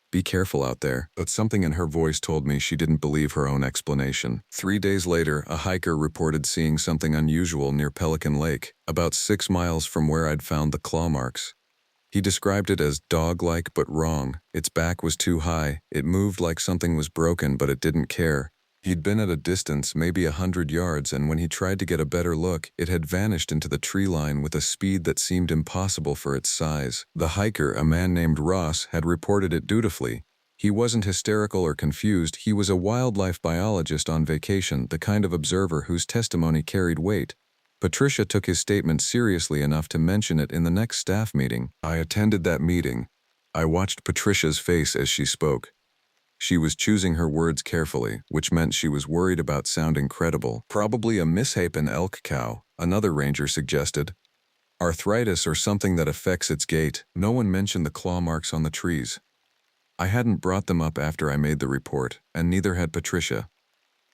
Be careful out there. But something in her voice told me she didn't believe her own explanation. 3 days later, a hiker reported seeing something unusual near Pelican Lake, about 6 miles from where I'd found the claw marks. He described it as dog-like but wrong. Its back was too high. It moved like something was broken, but it didn't care. He'd been at a distance, maybe 100 yards, and when he tried to get a better look, it had vanished into the tree line with a speed that seemed impossible for its size. The hiker, a man named Ross, had reported it dutifully. He wasn't hysterical or confused. He was a wildlife biologist on vacation, the kind of observer whose testimony carried weight. Patricia took his statement seriously enough to mention it in the next staff meeting. I attended that meeting. I watched Patricia's face as she spoke. She was choosing her words carefully, which meant she was worried about sounding credible. Probably a misshapen elk cow, another ranger suggested. Arthritis or something that affects its gait. No one mentioned the claw marks on the trees. I hadn't brought them up after I made the report, and neither had Patricia.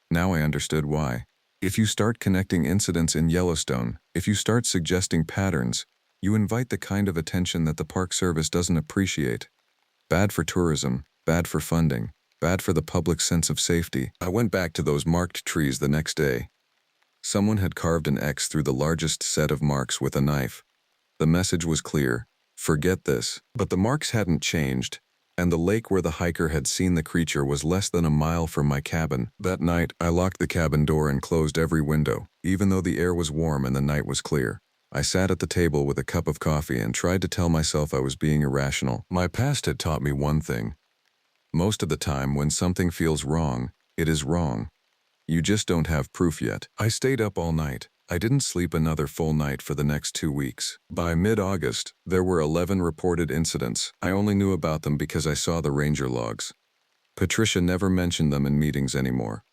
Now I understood why. If you start connecting incidents in Yellowstone, if you start suggesting patterns, you invite the kind of attention that the Park Service doesn't appreciate. Bad for tourism, bad for funding, bad for the public's sense of safety. I went back to those marked trees the next day. Someone had carved an X through the largest set of marks with a knife. The message was clear: forget this. But the marks hadn't changed, and the lake where the hiker had seen the creature was less than a mile from my cabin. That night, I locked the cabin door and closed every window, even though the air was warm and the night was clear. I sat at the table with a cup of coffee and tried to tell myself I was being irrational. My past had taught me one thing. Most of the time, when something feels wrong, it is wrong. You just don't have proof yet. I stayed up all night. I didn't sleep another full night for the next 2 weeks. By mid-August, there were 11 reported incidents. I only knew about them because I saw the ranger logs. Patricia never mentioned them in meetings anymore.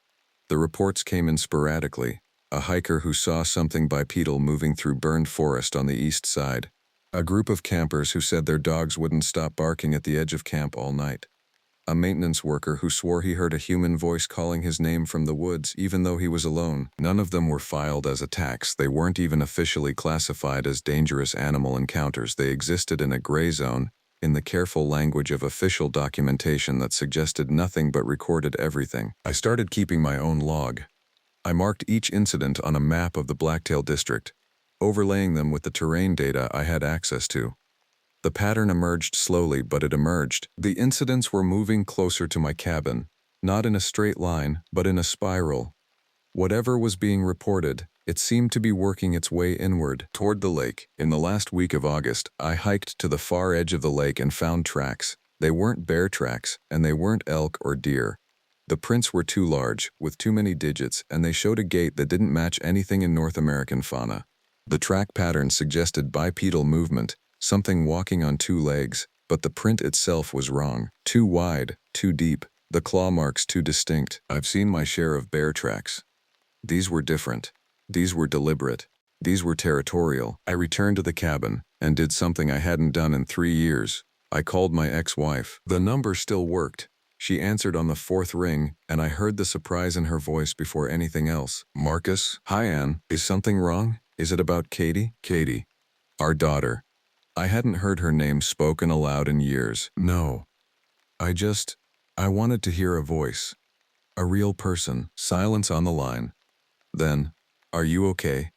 The reports came in sporadically. A hiker who saw something bipedal moving through burned forest on the east side. A group of campers who said their dogs wouldn't stop barking at the edge of camp all night. A maintenance worker who swore he heard a human voice calling his name from the woods even though he was alone. None of them were filed as attacks. They weren't even officially classified as dangerous animal encounters. They existed in a gray zone, in the careful language of official documentation that suggested nothing but recorded everything. I started keeping my own log. I marked each incident on a map of the Blacktail district, overlaying them with the terrain data I had access to. The pattern emerged slowly, but it emerged. The incidents were moving closer to my cabin, not in a straight line, but in a spiral. Whatever was being reported, it seemed to be working its way inward, toward the lake. In the last week of August, I hiked to the far edge of the lake and found tracks. They weren't bear tracks, and they weren't elk or deer. The prints were too large, with too many digits, and they showed a gait that didn't match anything in North American fauna. The track pattern suggested bipedal movement, something walking on 2 legs, but the print itself was wrong. Too wide, too deep, the claw marks too distinct. I've seen my share of bear tracks. These were different. These were deliberate. These were territorial. I returned to the cabin and did something I hadn't done in 3 years. I called my ex-wife. The number still worked. She answered on the 4th ring, and I heard the surprise in her voice before anything else. Marcus? Hi, Ann. Is something wrong? Is it about Katie? Katie. Our daughter. I hadn't heard her name spoken aloud in years. No. I wanted to hear a voice. A real person. Silence on the line. Then, are you okay?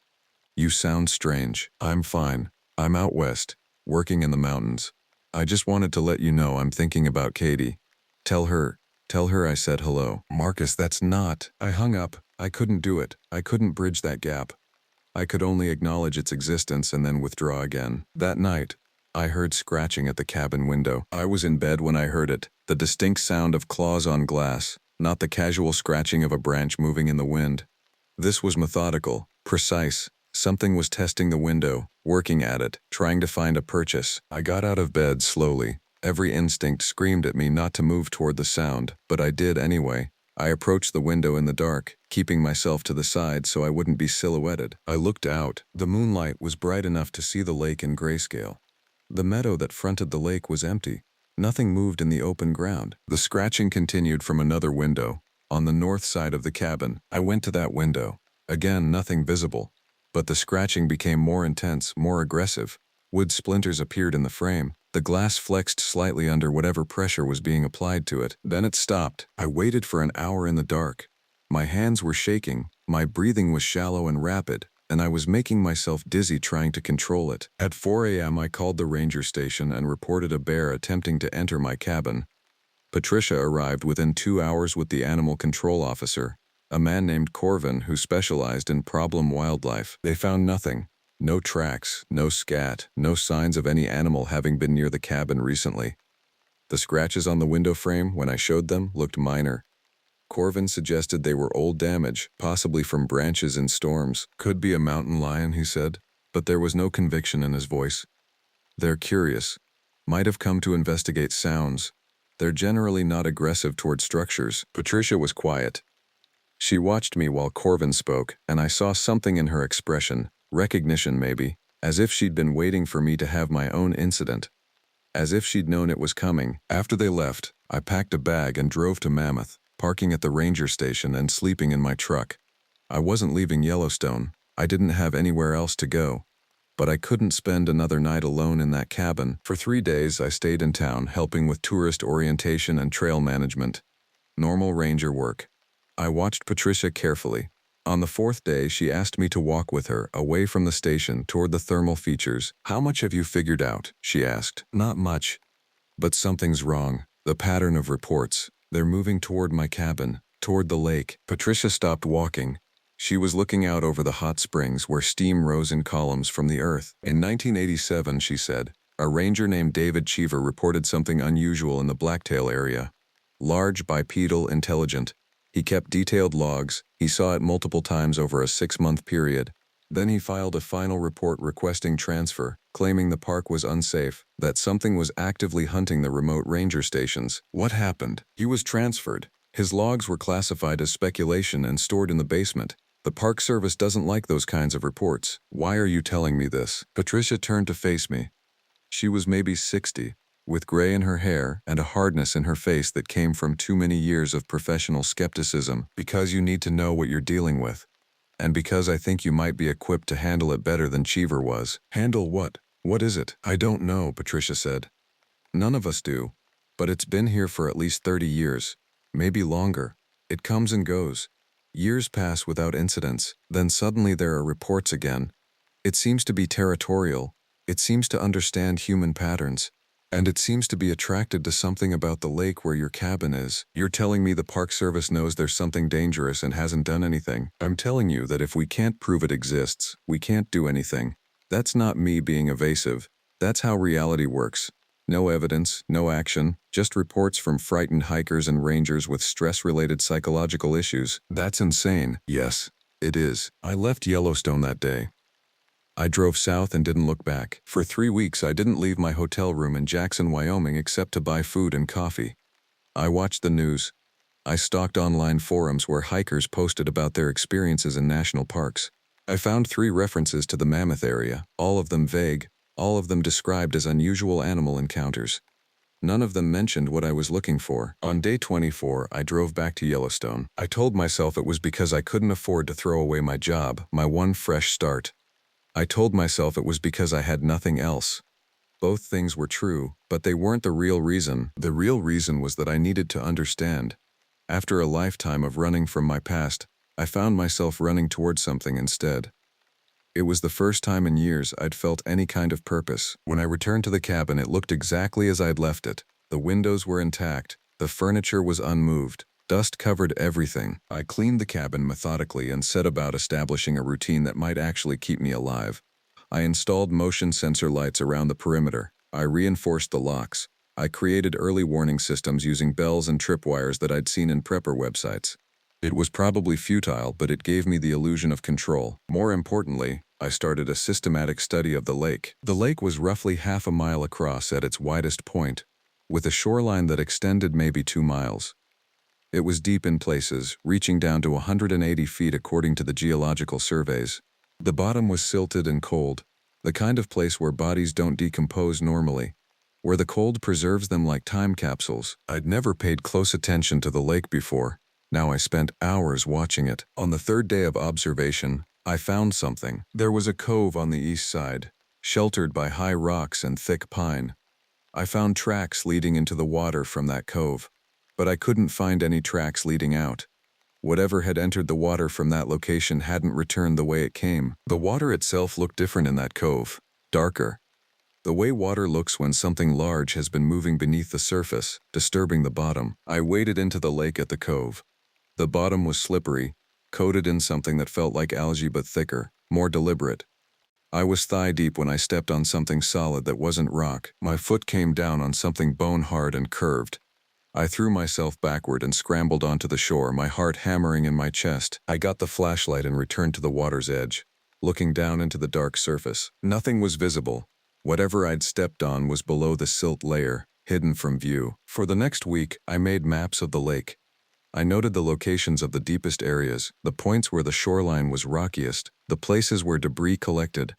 You sound strange. I'm fine. I'm out west, working in the mountains. I just wanted to let you know I'm thinking about Katie. Tell her I said hello. Marcus, that's not. I hung up. I couldn't do it. I couldn't bridge that gap. I could only acknowledge its existence and then withdraw again. That night, I heard scratching at the cabin window. I was in bed when I heard it, the distinct sound of claws on glass, not the casual scratching of a branch moving in the wind. This was methodical, precise. Something was testing the window, working at it, trying to find a purchase. I got out of bed slowly. Every instinct screamed at me not to move toward the sound, but I did anyway. I approached the window in the dark, keeping myself to the side so I wouldn't be silhouetted. I looked out. The moonlight was bright enough to see the lake in grayscale. The meadow that fronted the lake was empty. Nothing moved in the open ground. The scratching continued from another window, on the north side of the cabin. I went to that window. Again, nothing visible. But the scratching became more intense, more aggressive. Wood splinters appeared in the frame. The glass flexed slightly under whatever pressure was being applied to it. Then it stopped. I waited for an hour in the dark. My hands were shaking, my breathing was shallow and rapid, and I was making myself dizzy trying to control it. At 4 a.m. I called the ranger station and reported a bear attempting to enter my cabin. Patricia arrived within 2 hours with the animal control officer, a man named Corvin who specialized in problem wildlife. They found nothing. No tracks, no scat, no signs of any animal having been near the cabin recently. The scratches on the window frame, when I showed them, looked minor. Corvin suggested they were old damage, possibly from branches in storms. Could be a mountain lion, he said, but there was no conviction in his voice. They're curious. Might have come to investigate sounds. They're generally not aggressive toward structures. Patricia was quiet. She watched me while Corvin spoke, and I saw something in her expression. Recognition, maybe. as if she'd been waiting for me to have my own incident, as if she'd known it was coming. After they left, I packed a bag and drove to Mammoth, parking at the ranger station and sleeping in my truck. I wasn't leaving Yellowstone. I didn't have anywhere else to go. But I couldn't spend another night alone in that cabin. For 3 days, I stayed in town, helping with tourist orientation and trail management. Normal ranger work. I watched Patricia carefully. On the 4th day, she asked me to walk with her, away from the station, toward the thermal features. "How much have you figured out?" she asked. "Not much. But something's wrong. The pattern of reports. They're moving toward my cabin, toward the lake." Patricia stopped walking. She was looking out over the hot springs where steam rose in columns from the earth. "In 1987, she said, a ranger named David Cheever reported something unusual in the Blacktail area. Large, bipedal, intelligent. He kept detailed logs. He saw it multiple times over a 6-month period. Then he filed a final report requesting transfer, claiming the park was unsafe, that something was actively hunting the remote ranger stations." "What happened?" "He was transferred. His logs were classified as speculation and stored in the basement. The Park Service doesn't like those kinds of reports." "Why are you telling me this?" Patricia turned to face me. She was maybe 60, with gray in her hair and a hardness in her face that came from too many years of professional skepticism. "Because you need to know what you're dealing with. And because I think you might be equipped to handle it better than Cheever was." "Handle what? What is it?" "I don't know," Patricia said. "None of us do. But it's been here for at least 30 years. Maybe longer. It comes and goes. Years pass without incidents, then suddenly there are reports again. It seems to be territorial. It seems to understand human patterns. And it seems to be attracted to something about the lake where your cabin is." "You're telling me the Park Service knows there's something dangerous and hasn't done anything?" "I'm telling you that if we can't prove it exists, we can't do anything. That's not me being evasive. That's how reality works. No evidence, no action, just reports from frightened hikers and rangers with stress-related psychological issues." "That's insane." "Yes, it is." I left Yellowstone that day. I drove south and didn't look back. For 3 weeks, I didn't leave my hotel room in Jackson, Wyoming except to buy food and coffee. I watched the news. I stalked online forums where hikers posted about their experiences in national parks. I found 3 references to the Mammoth area, all of them vague, all of them described as unusual animal encounters. None of them mentioned what I was looking for. On day 24, I drove back to Yellowstone. I told myself it was because I couldn't afford to throw away my job, my one fresh start. I told myself it was because I had nothing else. Both things were true, but they weren't the real reason. The real reason was that I needed to understand. After a lifetime of running from my past, I found myself running towards something instead. It was the first time in years I'd felt any kind of purpose. When I returned to the cabin, it looked exactly as I'd left it. The windows were intact, the furniture was unmoved. Dust covered everything. I cleaned the cabin methodically and set about establishing a routine that might actually keep me alive. I installed motion sensor lights around the perimeter. I reinforced the locks. I created early warning systems using bells and tripwires that I'd seen in prepper websites. It was probably futile, but it gave me the illusion of control. More importantly, I started a systematic study of the lake. The lake was roughly half a mile across at its widest point, with a shoreline that extended maybe 2 miles. It was deep in places, reaching down to 180 feet according to the geological surveys. The bottom was silted and cold, the kind of place where bodies don't decompose normally, where the cold preserves them like time capsules. I'd never paid close attention to the lake before. Now I spent hours watching it. On the 3rd day of observation, I found something. There was a cove on the east side, sheltered by high rocks and thick pine. I found tracks leading into the water from that cove. But I couldn't find any tracks leading out. Whatever had entered the water from that location hadn't returned the way it came. The water itself looked different in that cove, darker. The way water looks when something large has been moving beneath the surface, disturbing the bottom. I waded into the lake at the cove. The bottom was slippery, coated in something that felt like algae but thicker, more deliberate. I was thigh-deep when I stepped on something solid that wasn't rock. My foot came down on something bone-hard and curved. I threw myself backward and scrambled onto the shore, my heart hammering in my chest. I got the flashlight and returned to the water's edge, looking down into the dark surface. Nothing was visible. Whatever I'd stepped on was below the silt layer, hidden from view. For the next week, I made maps of the lake. I noted the locations of the deepest areas, the points where the shoreline was rockiest, the places where debris collected.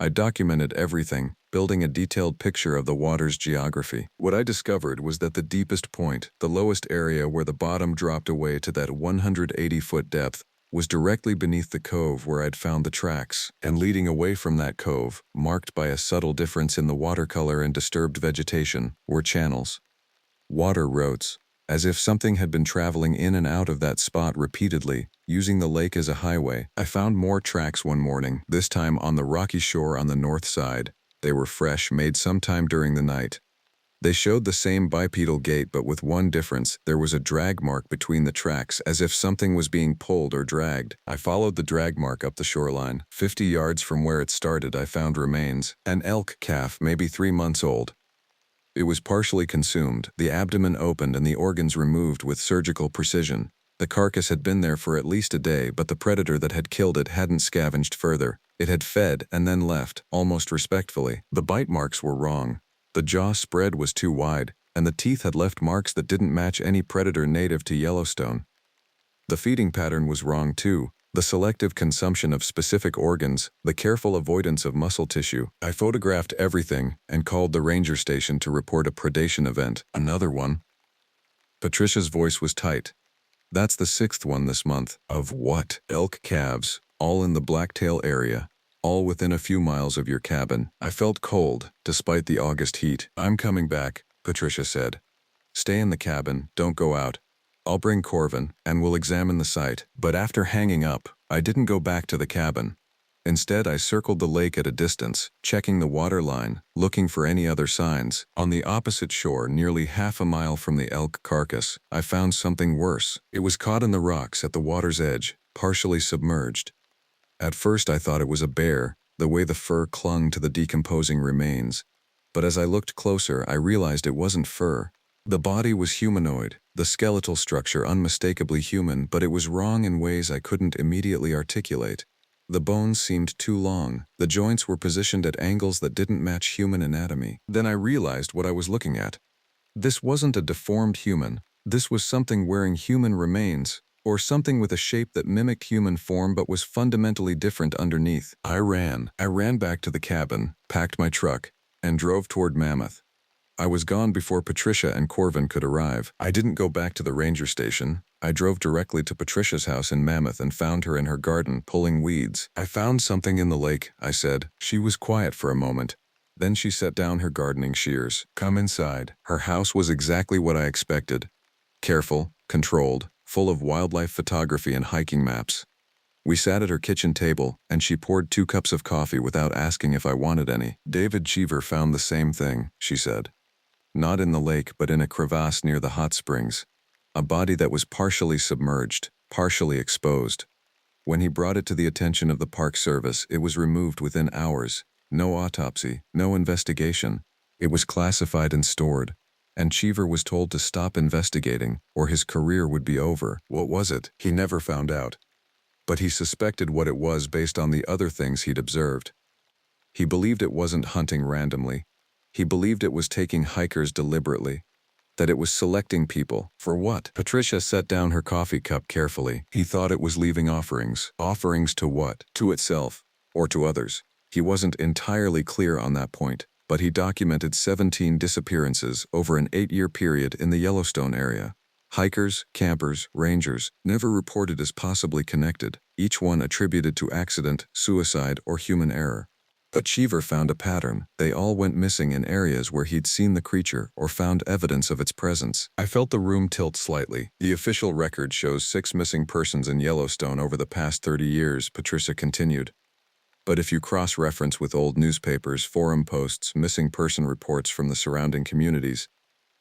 I documented everything, building a detailed picture of the water's geography. What I discovered was that the deepest point, the lowest area where the bottom dropped away to that 180-foot depth, was directly beneath the cove where I'd found the tracks, and leading away from that cove, marked by a subtle difference in the watercolor and disturbed vegetation, were channels. Water roads, as if something had been traveling in and out of that spot repeatedly, using the lake as a highway. I found more tracks one morning, this time on the rocky shore on the north side. They were fresh, made sometime during the night. They showed the same bipedal gait, but with one difference: there was a drag mark between the tracks, as if something was being pulled or dragged. I followed the drag mark up the shoreline. 50 yards from where it started, I found remains. An elk calf, maybe 3 months old. It was partially consumed, the abdomen opened and the organs removed with surgical precision. The carcass had been there for at least a day, but the predator that had killed it hadn't scavenged further. It had fed and then left, almost respectfully. The bite marks were wrong. The jaw spread was too wide, and the teeth had left marks that didn't match any predator native to Yellowstone. The feeding pattern was wrong too. The selective consumption of specific organs, the careful avoidance of muscle tissue. I photographed everything and called the ranger station to report a predation event. Another one? Patricia's voice was tight. That's the 6th one this month. Of what? Elk calves, all in the Blacktail area, all within a few miles of your cabin. I felt cold, despite the August heat. I'm coming back, Patricia said. Stay in the cabin, don't go out. I'll bring Corvin, and we'll examine the site. But after hanging up, I didn't go back to the cabin. Instead, I circled the lake at a distance, checking the water line, looking for any other signs. On the opposite shore, nearly half a mile from the elk carcass, I found something worse. It was caught in the rocks at the water's edge, partially submerged. At first, I thought it was a bear, the way the fur clung to the decomposing remains. But as I looked closer, I realized it wasn't fur. The body was humanoid, the skeletal structure unmistakably human, but it was wrong in ways I couldn't immediately articulate. The bones seemed too long, the joints were positioned at angles that didn't match human anatomy. Then I realized what I was looking at. This wasn't a deformed human, this was something wearing human remains, or something with a shape that mimicked human form but was fundamentally different underneath. I ran back to the cabin, packed my truck, and drove toward Mammoth. I was gone before Patricia and Corvin could arrive. I didn't go back to the ranger station. I drove directly to Patricia's house in Mammoth and found her in her garden, pulling weeds. I found something in the lake, I said. She was quiet for a moment. Then she set down her gardening shears. Come inside. Her house was exactly what I expected. Careful, controlled, full of wildlife photography and hiking maps. We sat at her kitchen table, and she poured 2 cups of coffee without asking if I wanted any. David Cheever found the same thing, she said. Not in the lake, but in a crevasse near the hot springs. A body that was partially submerged, partially exposed. When he brought it to the attention of the Park Service, it was removed within hours. No autopsy, no investigation. It was classified and stored. And Cheever was told to stop investigating, or his career would be over. What was it? He never found out. But he suspected what it was based on the other things he'd observed. He believed it wasn't hunting randomly. He believed it was taking hikers deliberately, that it was selecting people. For what? Patricia set down her coffee cup carefully. He thought it was leaving offerings. Offerings to what? To itself, or to others. He wasn't entirely clear on that point, but he documented 17 disappearances over an 8-year period in the Yellowstone area. Hikers, campers, rangers, never reported as possibly connected, each one attributed to accident, suicide, or human error. But Cheever found a pattern. They all went missing in areas where he'd seen the creature or found evidence of its presence. I felt the room tilt slightly. The official record shows 6 missing persons in Yellowstone over the past 30 years, Patricia continued. But if you cross-reference with old newspapers, forum posts, missing person reports from the surrounding communities,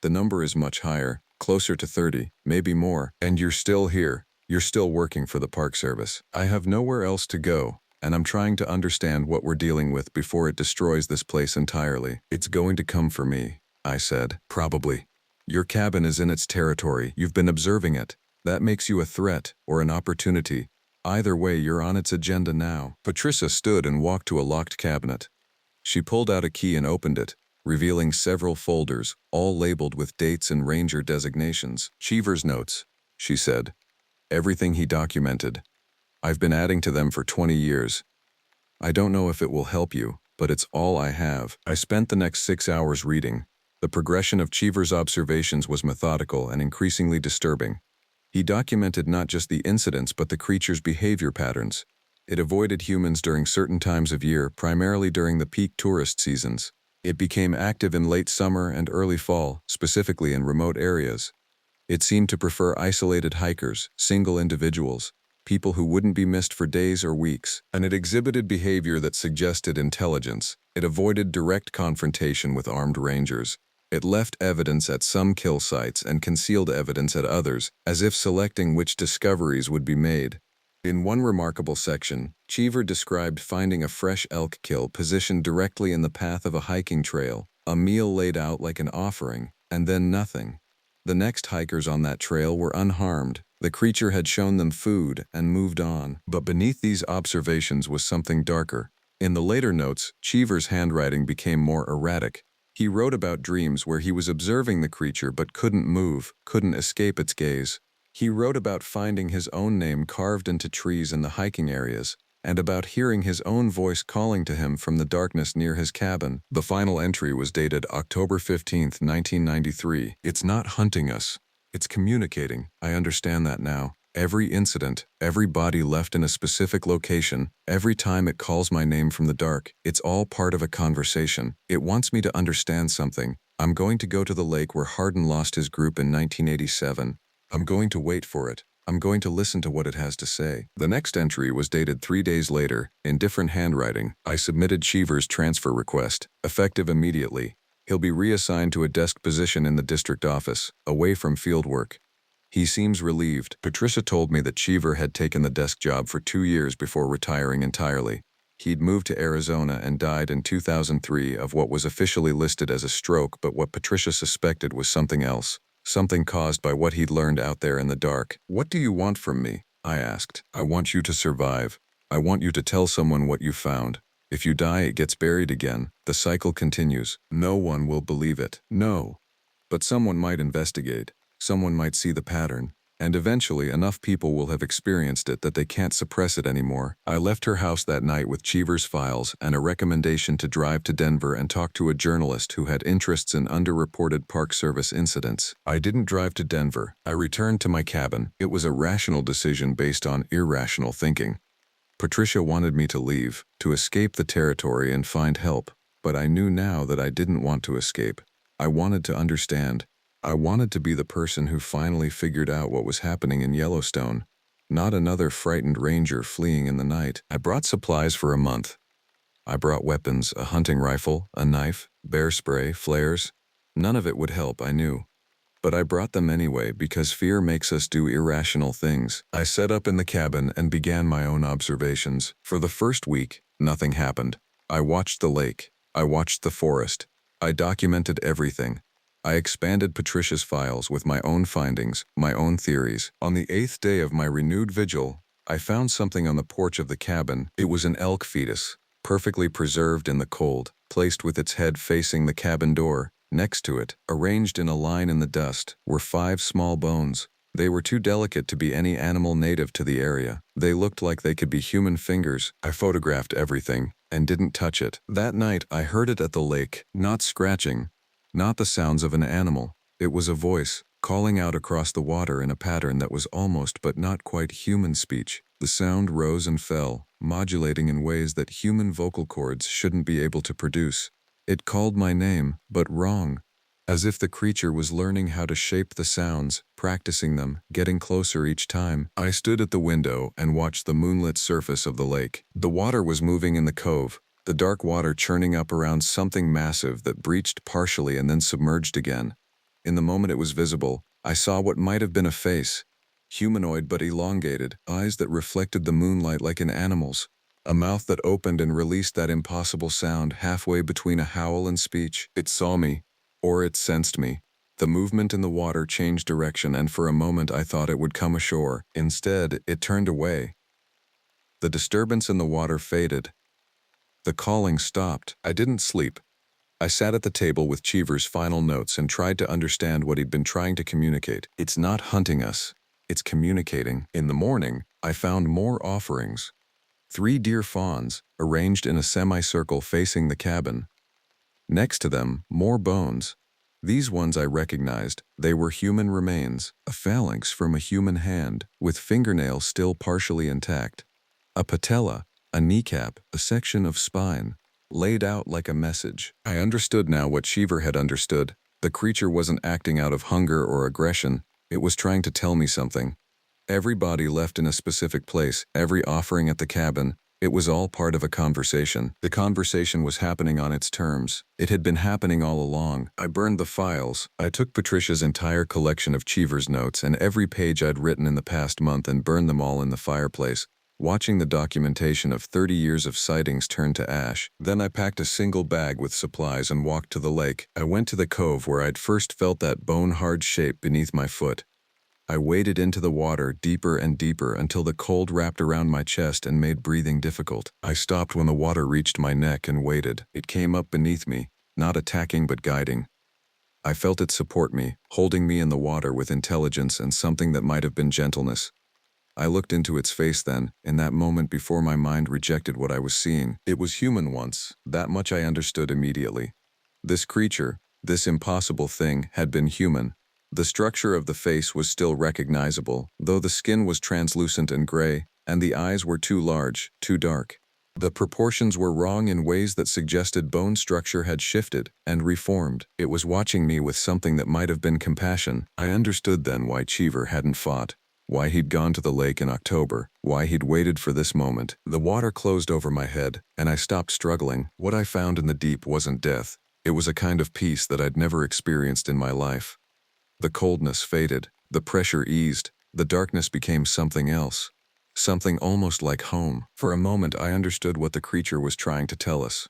the number is much higher, closer to 30, maybe more. And you're still here. You're still working for the Park Service. I have nowhere else to go. And I'm trying to understand what we're dealing with before it destroys this place entirely. It's going to come for me, I said. Probably. Your cabin is in its territory. You've been observing it. That makes you a threat or an opportunity. Either way, you're on its agenda now. Patricia stood and walked to a locked cabinet. She pulled out a key and opened it, revealing several folders, all labeled with dates and ranger designations. Cheever's notes, she said. Everything he documented. I've been adding to them for 20 years. I don't know if it will help you, but it's all I have. I spent the next 6 hours reading. The progression of Cheever's observations was methodical and increasingly disturbing. He documented not just the incidents but the creature's behavior patterns. It avoided humans during certain times of year, primarily during the peak tourist seasons. It became active in late summer and early fall, specifically in remote areas. It seemed to prefer isolated hikers, single individuals, people who wouldn't be missed for days or weeks, and it exhibited behavior that suggested intelligence. It avoided direct confrontation with armed rangers. It left evidence at some kill sites and concealed evidence at others, as if selecting which discoveries would be made. In one remarkable section, Cheever described finding a fresh elk kill positioned directly in the path of a hiking trail, a meal laid out like an offering, and then nothing. The next hikers on that trail were unharmed. The creature had shown them food and moved on. But beneath these observations was something darker. In the later notes, Cheever's handwriting became more erratic. He wrote about dreams where he was observing the creature but couldn't move, couldn't escape its gaze. He wrote about finding his own name carved into trees in the hiking areas, and about hearing his own voice calling to him from the darkness near his cabin. The final entry was dated October 15, 1993. It's not hunting us. It's communicating. I understand that now. Every incident, every body left in a specific location, every time it calls my name from the dark, it's all part of a conversation. It wants me to understand something. I'm going to go to the lake where Hardin lost his group in 1987. I'm going to wait for it. I'm going to listen to what it has to say. The next entry was dated 3 days later, in different handwriting. I submitted Cheever's transfer request, effective immediately. He'll be reassigned to a desk position in the district office, away from field work. He seems relieved. Patricia told me that Cheever had taken the desk job for 2 years before retiring entirely. He'd moved to Arizona and died in 2003 of what was officially listed as a stroke, but what Patricia suspected was something else. Something caused by what he'd learned out there in the dark. What do you want from me? I asked. I want you to survive. I want you to tell someone what you found. If you die, it gets buried again. The cycle continues. No one will believe it. No. But someone might investigate. Someone might see the pattern. And eventually enough people will have experienced it that they can't suppress it anymore. I left her house that night with Cheever's files and a recommendation to drive to Denver and talk to a journalist who had interests in underreported Park Service incidents. I didn't drive to Denver. I returned to my cabin. It was a rational decision based on irrational thinking. Patricia wanted me to leave, to escape the territory and find help. But I knew now that I didn't want to escape. I wanted to understand. I wanted to be the person who finally figured out what was happening in Yellowstone, not another frightened ranger fleeing in the night. I brought supplies for a month. I brought weapons, a hunting rifle, a knife, bear spray, flares. None of it would help, I knew. But I brought them anyway because fear makes us do irrational things. I set up in the cabin and began my own observations. For the first week, nothing happened. I watched the lake. I watched the forest. I documented everything. I expanded Patricia's files with my own findings, my own theories. On the 8th day of my renewed vigil, I found something on the porch of the cabin. It was an elk fetus, perfectly preserved in the cold, placed with its head facing the cabin door. Next to it, arranged in a line in the dust, were 5 small bones. They were too delicate to be any animal native to the area. They looked like they could be human fingers. I photographed everything and didn't touch it. That night, I heard it at the lake, not scratching. Not the sounds of an animal. It was a voice, calling out across the water in a pattern that was almost but not quite human speech. The sound rose and fell, modulating in ways that human vocal cords shouldn't be able to produce. It called my name, but wrong. As if the creature was learning how to shape the sounds, practicing them, getting closer each time. I stood at the window and watched the moonlit surface of the lake. The water was moving in the cove. The dark water churning up around something massive that breached partially and then submerged again. In the moment it was visible, I saw what might have been a face. Humanoid but elongated, eyes that reflected the moonlight like an animal's. A mouth that opened and released that impossible sound halfway between a howl and speech. It saw me, or it sensed me. The movement in the water changed direction and for a moment I thought it would come ashore. Instead, it turned away. The disturbance in the water faded. The calling stopped. I didn't sleep. I sat at the table with Cheever's final notes and tried to understand what he'd been trying to communicate. It's not hunting us. It's communicating. In the morning, I found more offerings. 3 deer fawns, arranged in a semicircle facing the cabin. Next to them, more bones. These ones I recognized. They were human remains, a phalanx from a human hand, with fingernails still partially intact. A patella, a kneecap, a section of spine, laid out like a message. I understood now what Cheever had understood. The creature wasn't acting out of hunger or aggression. It was trying to tell me something. Every body left in a specific place, every offering at the cabin, it was all part of a conversation. The conversation was happening on its terms. It had been happening all along. I burned the files. I took Patricia's entire collection of Cheever's notes and every page I'd written in the past month and burned them all in the fireplace, watching the documentation of 30 years of sightings turn to ash. Then I packed a single bag with supplies and walked to the lake. I went to the cove where I'd first felt that bone-hard shape beneath my foot. I waded into the water deeper and deeper until the cold wrapped around my chest and made breathing difficult. I stopped when the water reached my neck and waited. It came up beneath me, not attacking but guiding. I felt it support me, holding me in the water with intelligence and something that might have been gentleness. I looked into its face then, in that moment before my mind rejected what I was seeing. It was human once, that much I understood immediately. This creature, this impossible thing, had been human. The structure of the face was still recognizable, though the skin was translucent and gray, and the eyes were too large, too dark. The proportions were wrong in ways that suggested bone structure had shifted and reformed. It was watching me with something that might have been compassion. I understood then why Cheever hadn't fought, why he'd gone to the lake in October, why he'd waited for this moment. The water closed over my head, and I stopped struggling. What I found in the deep wasn't death. It was a kind of peace that I'd never experienced in my life. The coldness faded, the pressure eased, the darkness became something else. Something almost like home. For a moment I understood what the creature was trying to tell us.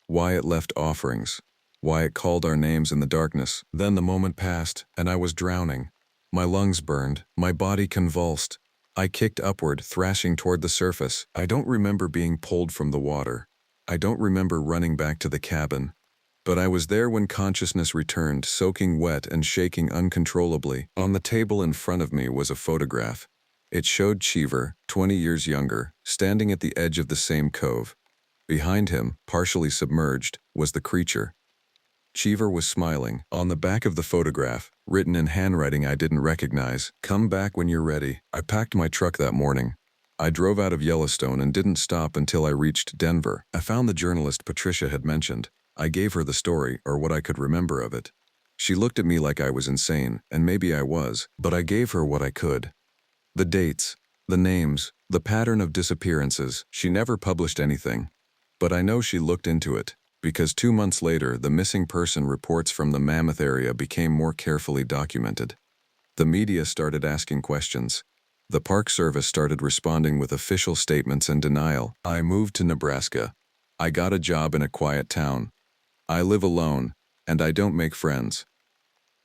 Why it left offerings. Why it called our names in the darkness. Then the moment passed, and I was drowning. My lungs burned, my body convulsed. I kicked upward, thrashing toward the surface. I don't remember being pulled from the water. I don't remember running back to the cabin. But I was there when consciousness returned, soaking wet and shaking uncontrollably. On the table in front of me was a photograph. It showed Cheever, 20 years younger, standing at the edge of the same cove. Behind him, partially submerged, was the creature. Cheever was smiling. On the back of the photograph, written in handwriting I didn't recognize, "Come back when you're ready." I packed my truck that morning. I drove out of Yellowstone and didn't stop until I reached Denver. I found the journalist Patricia had mentioned. I gave her the story, or what I could remember of it. She looked at me like I was insane, and maybe I was, but I gave her what I could. The dates, the names, the pattern of disappearances. She never published anything. But I know she looked into it, because 2 months later, the missing person reports from the Mammoth area became more carefully documented. The media started asking questions. The Park Service started responding with official statements and denial. I moved to Nebraska. I got a job in a quiet town. I live alone, and I don't make friends.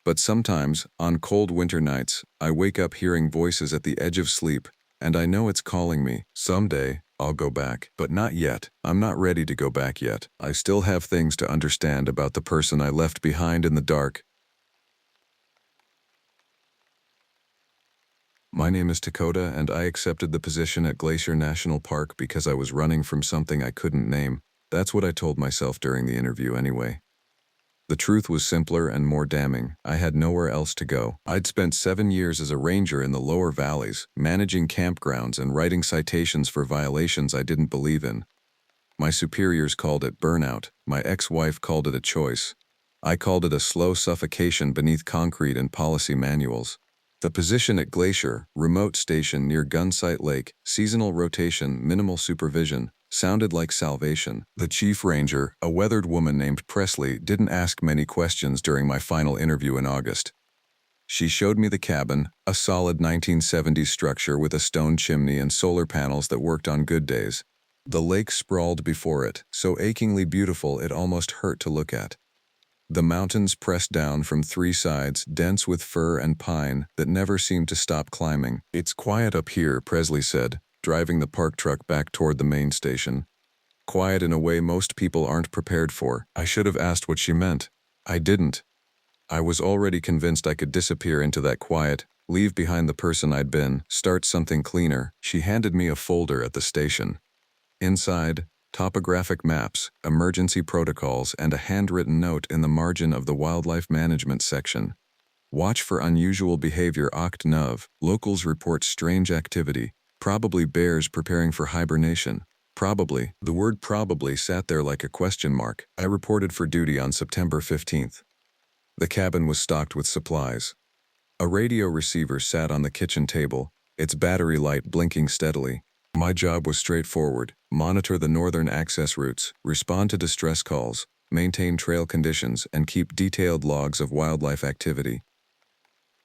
But sometimes, on cold winter nights, I wake up hearing voices at the edge of sleep, and I know it's calling me. Someday, I'll go back. But not yet. I'm not ready to go back yet. I still have things to understand about the person I left behind in the dark. My name is Dakota, and I accepted the position at Glacier National Park because I was running from something I couldn't name. That's what I told myself during the interview anyway. The truth was simpler and more damning. I had nowhere else to go. I'd spent 7 years as a ranger in the lower valleys, managing campgrounds and writing citations for violations I didn't believe in. My superiors called it burnout. My ex-wife called it a choice. I called it a slow suffocation beneath concrete and policy manuals. The position at Glacier, remote station near Gunsight Lake, seasonal rotation, minimal supervision, sounded like salvation. The chief ranger, a weathered woman named Presley, didn't ask many questions during my final interview in August. She showed me the cabin, a solid 1970s structure with a stone chimney and solar panels that worked on good days. The lake sprawled before it, so achingly beautiful it almost hurt to look at. The mountains pressed down from 3 sides, dense with fir and pine that never seemed to stop climbing. "It's quiet up here," Presley said, driving the park truck back toward the main station. Quiet in a way most people aren't prepared for. I should have asked what she meant. I didn't. I was already convinced I could disappear into that quiet, leave behind the person I'd been, start something cleaner. She handed me a folder at the station. Inside, topographic maps, emergency protocols, and a handwritten note in the margin of the wildlife management section. Watch for unusual behavior. Oct. Nov. Locals report strange activity, probably bears preparing for hibernation. Probably. The word probably sat there like a question mark. I reported for duty on September 15th. The cabin was stocked with supplies. A radio receiver sat on the kitchen table, its battery light blinking steadily. My job was straightforward: monitor the northern access routes, respond to distress calls, maintain trail conditions, and keep detailed logs of wildlife activity.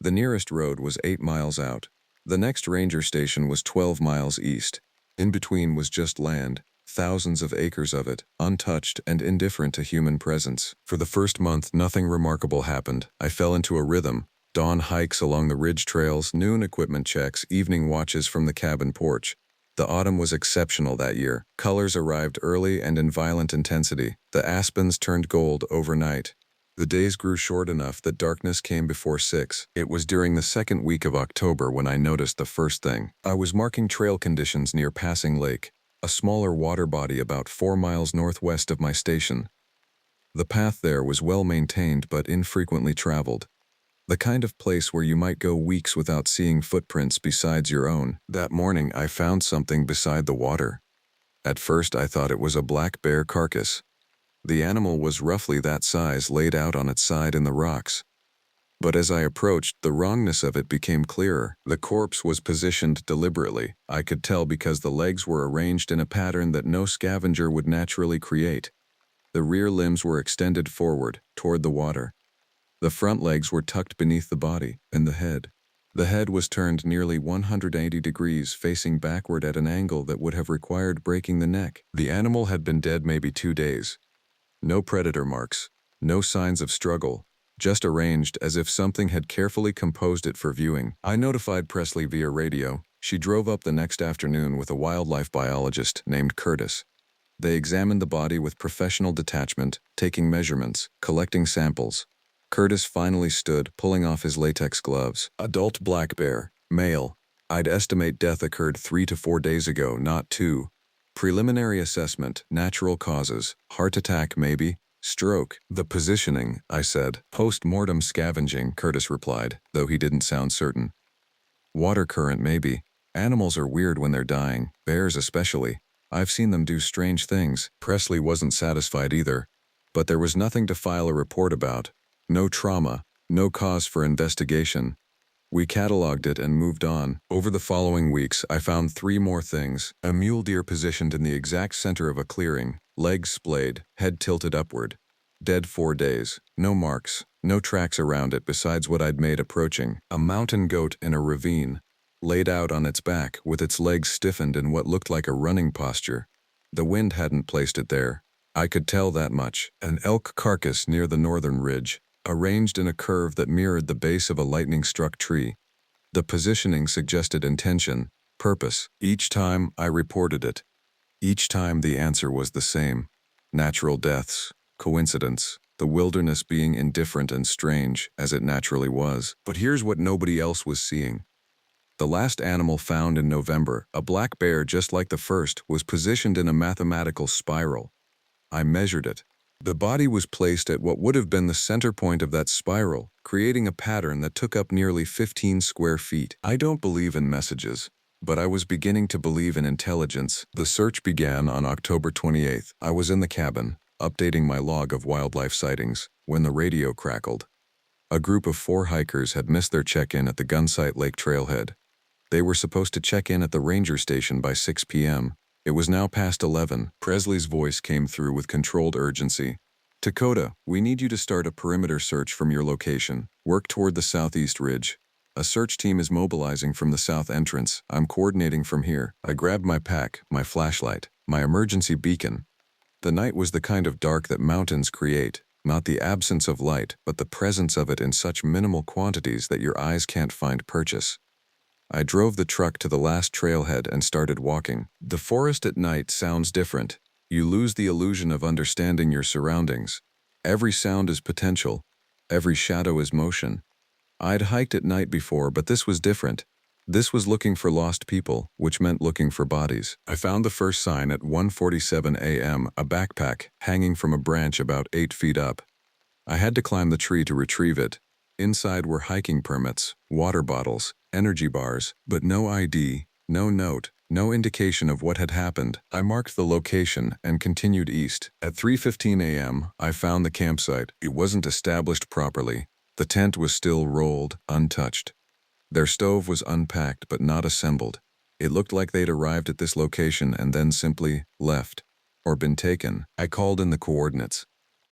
The nearest road was 8 miles out. The next ranger station was 12 miles east. In between was just land, thousands of acres of it, untouched and indifferent to human presence. For the first month, nothing remarkable happened. I fell into a rhythm: dawn hikes along the ridge trails, noon equipment checks, evening watches from the cabin porch. The autumn was exceptional that year. Colors arrived early and in violent intensity. The aspens turned gold overnight. The days grew short enough that darkness came before 6. It was during the second week of October when I noticed the first thing. I was marking trail conditions near Passing Lake, a smaller water body about 4 miles northwest of my station. The path there was well maintained but infrequently traveled. The kind of place where you might go weeks without seeing footprints besides your own. That morning I found something beside the water. At first I thought it was a black bear carcass. The animal was roughly that size, laid out on its side in the rocks. But as I approached, the wrongness of it became clearer. The corpse was positioned deliberately. I could tell because the legs were arranged in a pattern that no scavenger would naturally create. The rear limbs were extended forward, toward the water. The front legs were tucked beneath the body, and the head. The head was turned nearly 180 degrees, facing backward at an angle that would have required breaking the neck. The animal had been dead maybe 2 days. No predator marks, no signs of struggle, just arranged as if something had carefully composed it for viewing. I notified Presley via radio. She drove up the next afternoon with a wildlife biologist named Curtis. They examined the body with professional detachment, taking measurements, collecting samples. Curtis finally stood, pulling off his latex gloves. Adult black bear, male. I'd estimate death occurred 3 to 4 days ago, not 2. Preliminary assessment: natural causes, heart attack maybe, stroke. The positioning, I said. Post-mortem scavenging, Curtis replied, though he didn't sound certain. Water current maybe. Animals are weird when they're dying, bears especially. I've seen them do strange things. Presley wasn't satisfied either, but there was nothing to file a report about. No trauma, no cause for investigation. We cataloged it and moved on. Over the following weeks, I found 3 more things. A mule deer positioned in the exact center of a clearing, legs splayed, head tilted upward. Dead 4 days. No marks, no tracks around it besides what I'd made approaching. A mountain goat in a ravine, laid out on its back with its legs stiffened in what looked like a running posture. The wind hadn't placed it there. I could tell that much. An elk carcass near the northern ridge, arranged in a curve that mirrored the base of a lightning-struck tree. The positioning suggested intention, purpose. Each time I reported it. Each time the answer was the same: natural deaths, coincidence, the wilderness being indifferent and strange, as it naturally was. But here's what nobody else was seeing. The last animal found in November, a black bear just like the first, was positioned in a mathematical spiral. I measured it. The body was placed at what would have been the center point of that spiral, creating a pattern that took up nearly 15 square feet. I don't believe in messages, but I was beginning to believe in intelligence. The search began on October 28th. I was in the cabin, updating my log of wildlife sightings, when the radio crackled. A group of 4 hikers had missed their check-in at the Gunsight Lake trailhead. They were supposed to check in at the ranger station by 6 p.m. It was now past 11. Presley's voice came through with controlled urgency. Dakota, we need you to start a perimeter search from your location. Work toward the southeast ridge. A search team is mobilizing from the south entrance. I'm coordinating from here. I grabbed my pack, my flashlight, my emergency beacon. The night was the kind of dark that mountains create, not the absence of light, but the presence of it in such minimal quantities that your eyes can't find purchase. I drove the truck to the last trailhead and started walking. The forest at night sounds different. You lose the illusion of understanding your surroundings. Every sound is potential. Every shadow is motion. I'd hiked at night before, but this was different. This was looking for lost people, which meant looking for bodies. I found the first sign at 1:47 a.m., a backpack hanging from a branch about 8 feet up. I had to climb the tree to retrieve it. Inside were hiking permits, water bottles, energy bars, but no ID, no note, no indication of what had happened. I marked the location and continued east. At 3:15 a.m., I found the campsite. It wasn't established properly. The tent was still rolled, untouched. Their stove was unpacked but not assembled. It looked like they'd arrived at this location and then simply left, or been taken. I called in the coordinates.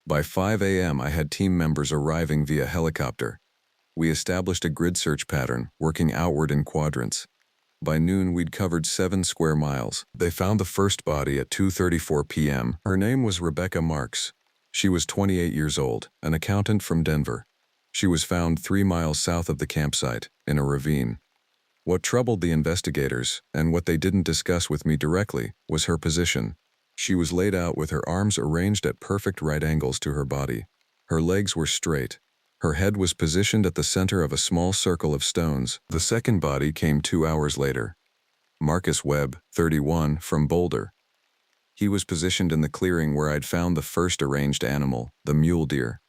By 5 a.m., I had team members arriving via helicopter. We established a grid search pattern, working outward in quadrants. By noon, we'd covered 7 square miles. They found the first body at 2:34 p.m. Her name was Rebecca Marks. She was 28 years old, an accountant from Denver. She was found 3 miles south of the campsite, in a ravine. What troubled the investigators, and what they didn't discuss with me directly, was her position. She was laid out with her arms arranged at perfect right angles to her body. Her legs were straight. Her head was positioned at the center of a small circle of stones. The second body came 2 hours later. Marcus Webb, 31, from Boulder. He was positioned in the clearing where I'd found the first arranged animal, the mule deer.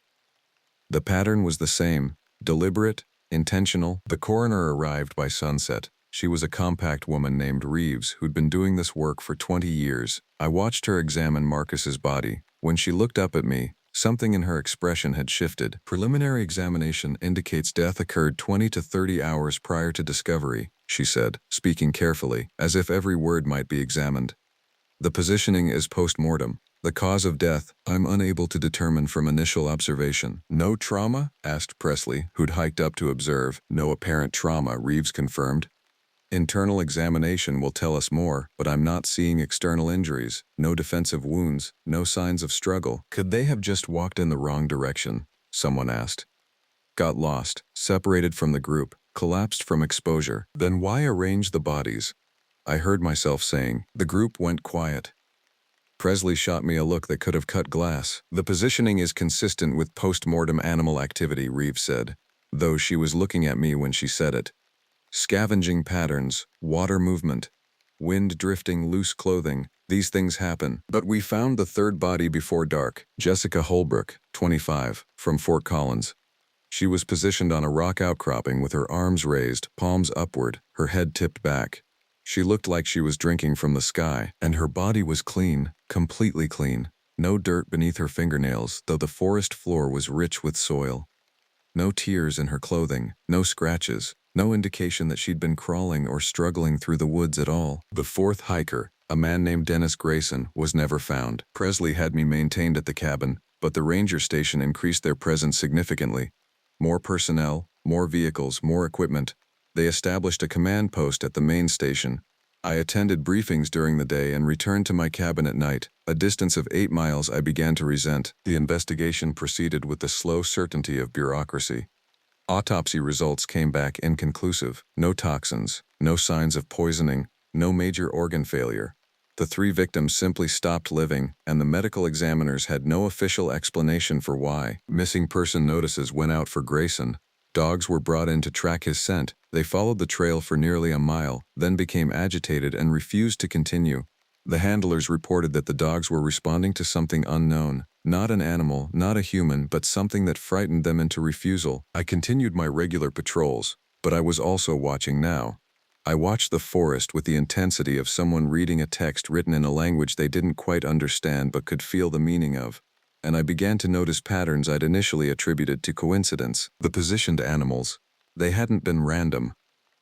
The pattern was the same, deliberate, intentional. The coroner arrived by sunset. She was a compact woman named Reeves who'd been doing this work for 20 years. I watched her examine Marcus's body. When she looked up at me, something in her expression had shifted. Preliminary examination indicates death occurred 20 to 30 hours prior to discovery, she said, speaking carefully, as if every word might be examined. The positioning is post-mortem. The cause of death, I'm unable to determine from initial observation. No trauma? Asked Presley, who'd hiked up to observe. No apparent trauma, Reeves confirmed. Internal examination will tell us more, but I'm not seeing external injuries, no defensive wounds, no signs of struggle. Could they have just walked in the wrong direction? Someone asked. Got lost, separated from the group, collapsed from exposure. Then why arrange the bodies? I heard myself saying. The group went quiet. Presley shot me a look that could have cut glass. The positioning is consistent with post-mortem animal activity, Reeves said, though she was looking at me when she said it. Scavenging patterns, water movement, wind drifting loose clothing, these things happen. But we found the third body before dark, Jessica Holbrook, 25, from Fort Collins. She was positioned on a rock outcropping with her arms raised, palms upward, her head tipped back. She looked like she was drinking from the sky, and her body was clean, completely clean. No dirt beneath her fingernails, though the forest floor was rich with soil. No tears in her clothing, no scratches, no indication that she'd been crawling or struggling through the woods at all. The fourth hiker, a man named Dennis Grayson, was never found. Presley had me maintained at the cabin, but the ranger station increased their presence significantly. More personnel, more vehicles, more equipment. They established a command post at the main station. I attended briefings during the day and returned to my cabin at night. A distance of 8 miles I began to resent. The investigation proceeded with the slow certainty of bureaucracy. Autopsy results came back inconclusive. No toxins, no signs of poisoning, no major organ failure. The 3 victims simply stopped living, and the medical examiners had no official explanation for why. Missing person notices went out for Grayson. Dogs were brought in to track his scent. They followed the trail for nearly a mile, then became agitated and refused to continue. The handlers reported that the dogs were responding to something unknown. Not an animal, not a human, but something that frightened them into refusal. I continued my regular patrols, but I was also watching now. I watched the forest with the intensity of someone reading a text written in a language they didn't quite understand but could feel the meaning of. And I began to notice patterns I'd initially attributed to coincidence. The positioned animals. They hadn't been random.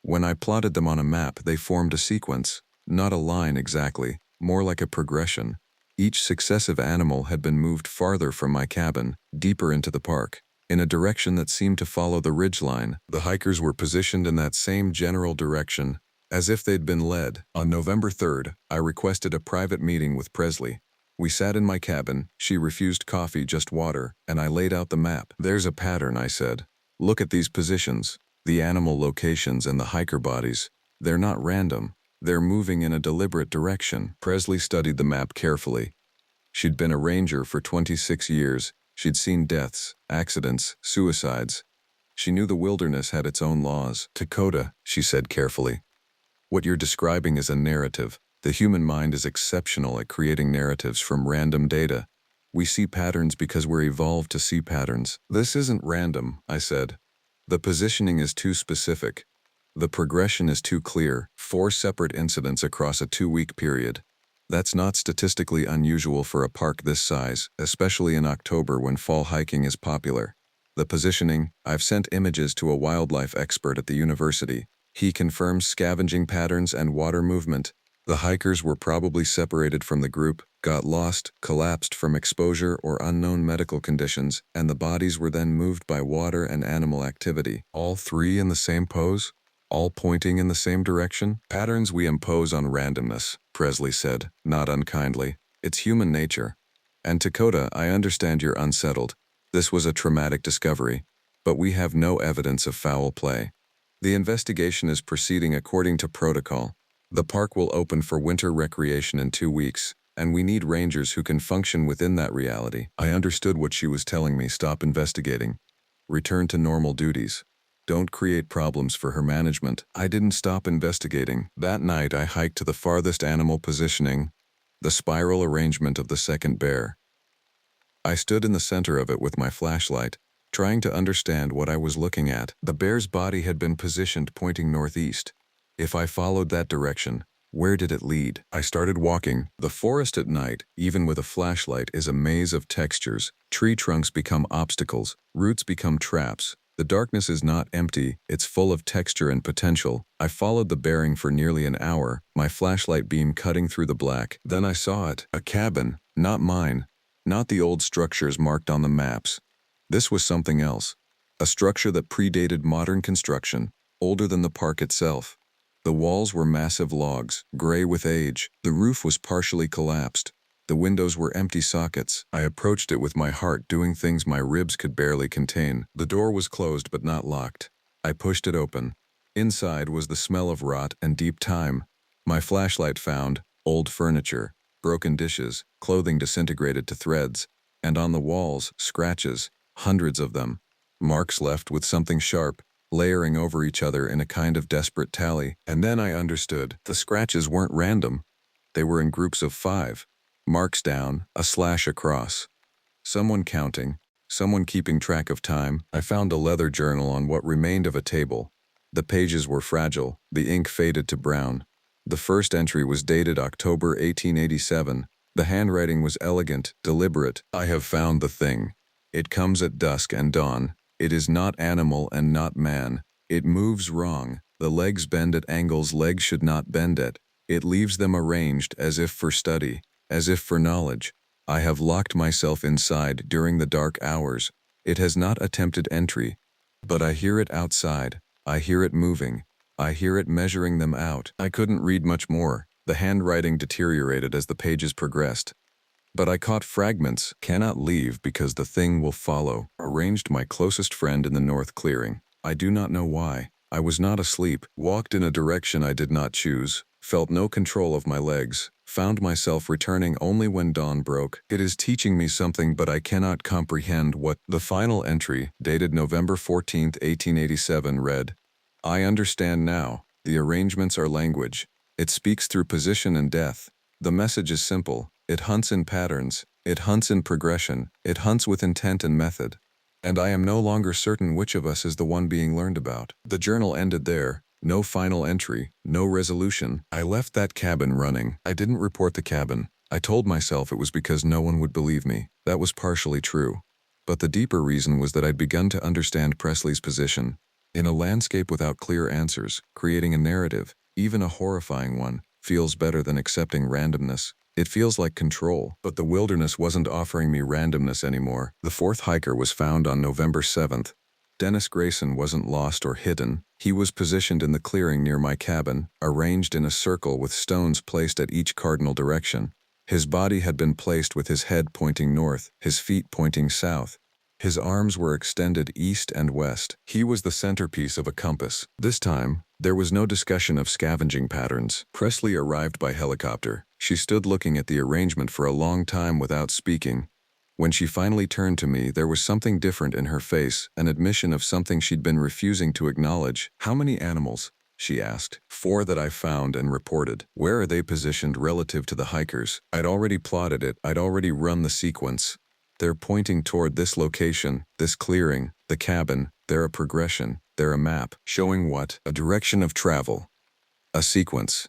When I plotted them on a map, they formed a sequence. Not a line exactly, more like a progression. Each successive animal had been moved farther from my cabin, deeper into the park, in a direction that seemed to follow the ridgeline. The hikers were positioned in that same general direction, as if they'd been led. On November 3rd, I requested a private meeting with Presley. We sat in my cabin, she refused coffee, just water, and I laid out the map. There's a pattern, I said. Look at these positions, the animal locations and the hiker bodies. They're not random. They're moving in a deliberate direction. Presley studied the map carefully. She'd been a ranger for 26 years. She'd seen deaths, accidents, suicides. She knew the wilderness had its own laws. Dakota, she said carefully. What you're describing is a narrative. The human mind is exceptional at creating narratives from random data. We see patterns because we're evolved to see patterns. This isn't random, I said. The positioning is too specific. The progression is too clear, 4 separate incidents across a 2-week period. That's not statistically unusual for a park this size, especially in October when fall hiking is popular. The positioning, I've sent images to a wildlife expert at the university. He confirms scavenging patterns and water movement. The hikers were probably separated from the group, got lost, collapsed from exposure or unknown medical conditions, and the bodies were then moved by water and animal activity. All 3 in the same pose? All pointing in the same direction? Patterns we impose on randomness, Presley said, not unkindly. It's human nature. And Dakota, I understand you're unsettled. This was a traumatic discovery, but we have no evidence of foul play. The investigation is proceeding according to protocol. The park will open for winter recreation in 2 weeks, and we need rangers who can function within that reality. I understood what she was telling me. Stop investigating. Return to normal duties. Don't create problems for her management. I didn't stop investigating. That night I hiked to the farthest animal positioning, the spiral arrangement of the second bear. I stood in the center of it with my flashlight, trying to understand what I was looking at. The bear's body had been positioned pointing northeast. If I followed that direction, where did it lead? I started walking. The forest at night, even with a flashlight, is a maze of textures. Tree trunks become obstacles, roots become traps. The darkness is not empty, it's full of texture and potential. I followed the bearing for nearly an hour, my flashlight beam cutting through the black. Then I saw it, a cabin, not mine, not the old structures marked on the maps. This was something else, a structure that predated modern construction, older than the park itself. The walls were massive logs, gray with age. The roof was partially collapsed. The windows were empty sockets. I approached it with my heart doing things my ribs could barely contain. The door was closed but not locked. I pushed it open. Inside was the smell of rot and deep time. My flashlight found old furniture, broken dishes, clothing disintegrated to threads, and on the walls, scratches, hundreds of them. Marks left with something sharp, layering over each other in a kind of desperate tally. And then I understood. The scratches weren't random. They were in groups of 5. Marks down, a slash across. Someone counting, someone keeping track of time. I found a leather journal on what remained of a table. The pages were fragile, the ink faded to brown. The first entry was dated October 1887. The handwriting was elegant, deliberate. I have found the thing. It comes at dusk and dawn. It is not animal and not man. It moves wrong. The legs bend at angles legs should not bend at. It leaves them arranged as if for study, as if for knowledge. I have locked myself inside during the dark hours. It has not attempted entry. But I hear it outside. I hear it moving. I hear it measuring them out. I couldn't read much more. The handwriting deteriorated as the pages progressed. But I caught fragments. Cannot leave because the thing will follow. Arranged my closest friend in the north clearing. I do not know why. I was not asleep. Walked in a direction I did not choose. Felt no control of my legs. Found myself returning only when dawn broke. It is teaching me something, but I cannot comprehend what. The final entry, dated November 14, 1887, read, I understand now. The arrangements are language. It speaks through position and death. The message is simple. It hunts in patterns. It hunts in progression. It hunts with intent and method. And I am no longer certain which of us is the one being learned about. The journal ended there. No final entry, no resolution. I left that cabin running. I didn't report the cabin. I told myself it was because no one would believe me. That was partially true. But the deeper reason was that I'd begun to understand Presley's position. In a landscape without clear answers, creating a narrative, even a horrifying one, feels better than accepting randomness. It feels like control. But the wilderness wasn't offering me randomness anymore. The 4th hiker was found on November 7th. Dennis Grayson wasn't lost or hidden. He was positioned in the clearing near my cabin, arranged in a circle with stones placed at each cardinal direction. His body had been placed with his head pointing north, his feet pointing south. His arms were extended east and west. He was the centerpiece of a compass. This time, there was no discussion of scavenging patterns. Presley arrived by helicopter. She stood looking at the arrangement for a long time without speaking. When she finally turned to me, there was something different in her face, an admission of something she'd been refusing to acknowledge. "How many animals?" she asked. "4 that I found and reported. Where are they positioned relative to the hikers?" I'd already plotted it. I'd already run the sequence. "They're pointing toward this location, this clearing, the cabin. They're a progression. They're a map. Showing what? A direction of travel. A sequence.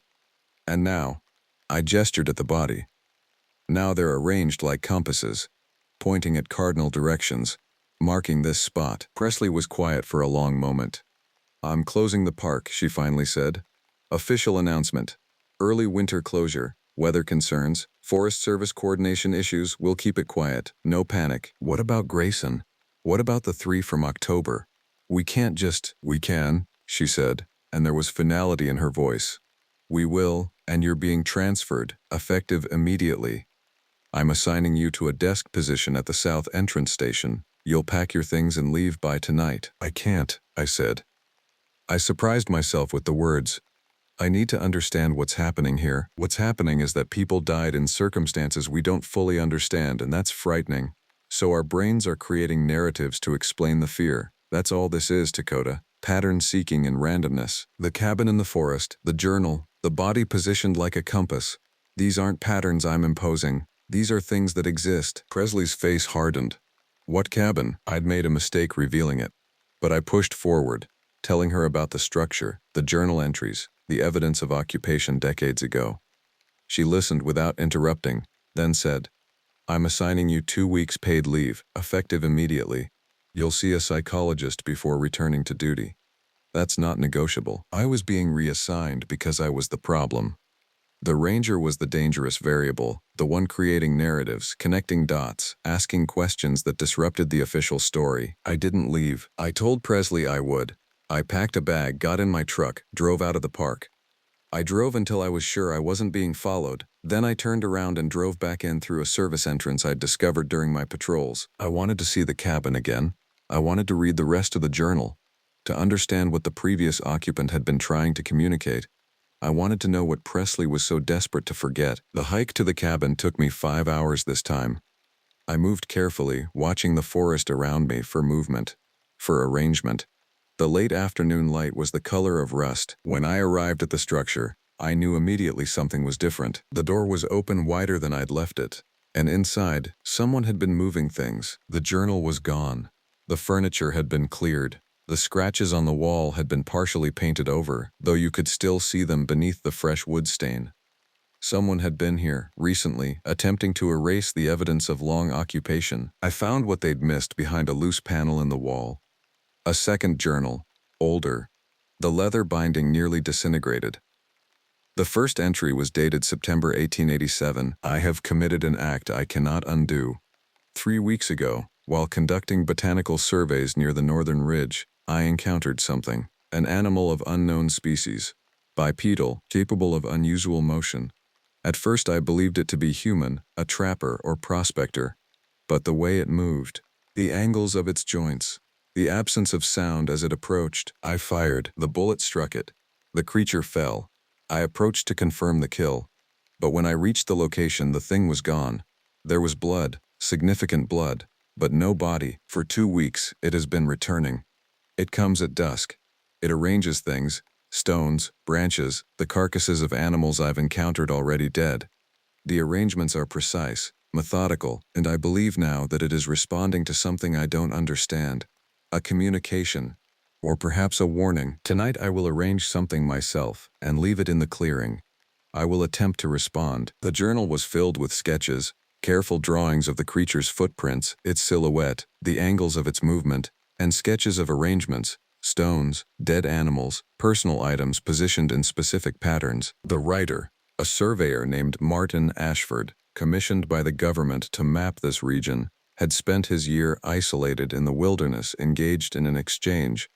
And now," I gestured at the body. "Now they're arranged like compasses, pointing at cardinal directions, marking this spot." Presley was quiet for a long moment. "I'm closing the park," she finally said. "Official announcement. Early winter closure. Weather concerns, Forest Service coordination issues. We'll keep it quiet. No panic." "What about Grayson? What about the 3 from October? We can't just—" "We can," she said, and there was finality in her voice. "We will, and you're being transferred, effective immediately. I'm assigning you to a desk position at the south entrance station. You'll pack your things and leave by tonight." "I can't," I said. I surprised myself with the words. "I need to understand what's happening here. What's happening is that people died in circumstances we don't fully understand, and that's frightening. So our brains are creating narratives to explain the fear. That's all this is, Dakota. Pattern seeking and randomness. The cabin in the forest, the journal, the body positioned like a compass. These aren't patterns I'm imposing. These are things that exist." Presley's face hardened. "What cabin?" I'd made a mistake revealing it. But I pushed forward, telling her about the structure, the journal entries, the evidence of occupation decades ago. She listened without interrupting, then said, "I'm assigning you 2 weeks paid leave, effective immediately. You'll see a psychologist before returning to duty. That's not negotiable." I was being reassigned because I was the problem. The ranger was the dangerous variable, the one creating narratives, connecting dots, asking questions that disrupted the official story. I didn't leave. I told Presley I would. I packed a bag, got in my truck, drove out of the park. I drove until I was sure I wasn't being followed. Then I turned around and drove back in through a service entrance I'd discovered during my patrols. I wanted to see the cabin again. I wanted to read the rest of the journal, to understand what the previous occupant had been trying to communicate. I wanted to know what Presley was so desperate to forget. The hike to the cabin took me 5 hours this time. I moved carefully, watching the forest around me for movement, for arrangement. The late afternoon light was the color of rust. When I arrived at the structure, I knew immediately something was different. The door was open wider than I'd left it, and inside, someone had been moving things. The journal was gone. The furniture had been cleared. The scratches on the wall had been partially painted over, though you could still see them beneath the fresh wood stain. Someone had been here, recently, attempting to erase the evidence of long occupation. I found what they'd missed behind a loose panel in the wall. A second journal, older, the leather binding nearly disintegrated. The first entry was dated September 1887. "I have committed an act I cannot undo. 3 weeks ago, while conducting botanical surveys near the northern ridge, I encountered something, an animal of unknown species, bipedal, capable of unusual motion. At first I believed it to be human, a trapper or prospector, but the way it moved, the angles of its joints, the absence of sound as it approached, I fired. The bullet struck it. The creature fell. I approached to confirm the kill, but when I reached the location, the thing was gone. There was blood, significant blood, but no body. For 2 weeks, it has been returning. It comes at dusk. It arranges things, stones, branches, the carcasses of animals I've encountered already dead. The arrangements are precise, methodical, and I believe now that it is responding to something I don't understand. A communication, or perhaps a warning. Tonight I will arrange something myself and leave it in the clearing. I will attempt to respond." The journal was filled with sketches, careful drawings of the creature's footprints, its silhouette, the angles of its movement, and sketches of arrangements, stones, dead animals, personal items positioned in specific patterns. The writer, a surveyor named Martin Ashford, commissioned by the government to map this region, had spent his year isolated in the wilderness, engaged in an exchange,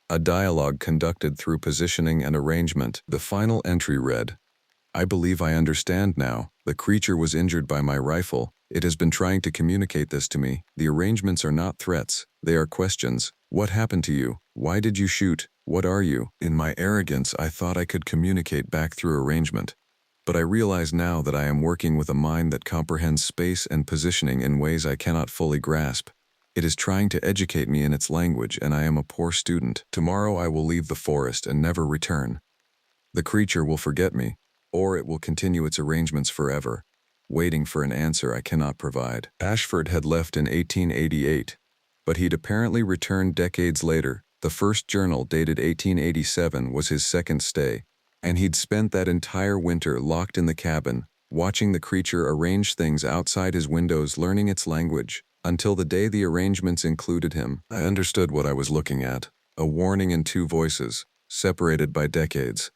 a dialogue conducted through positioning and arrangement. The final entry read, "I believe I understand now. The creature was injured by my rifle. It has been trying to communicate this to me. The arrangements are not threats. They are questions. What happened to you? Why did you shoot? What are you?" In my arrogance, I thought I could communicate back through arrangement. But I realize now that I am working with a mind that comprehends space and positioning in ways I cannot fully grasp. It is trying to educate me in its language, and I am a poor student. Tomorrow I will leave the forest and never return. The creature will forget me, or it will continue its arrangements forever, waiting for an answer I cannot provide. Ashford had left in 1888, but he'd apparently returned decades later. The first journal, dated 1887, was his second stay, and he'd spent that entire winter locked in the cabin, watching the creature arrange things outside his windows, learning its language, until the day the arrangements included him. I understood what I was looking at, a warning in two voices, separated by decades.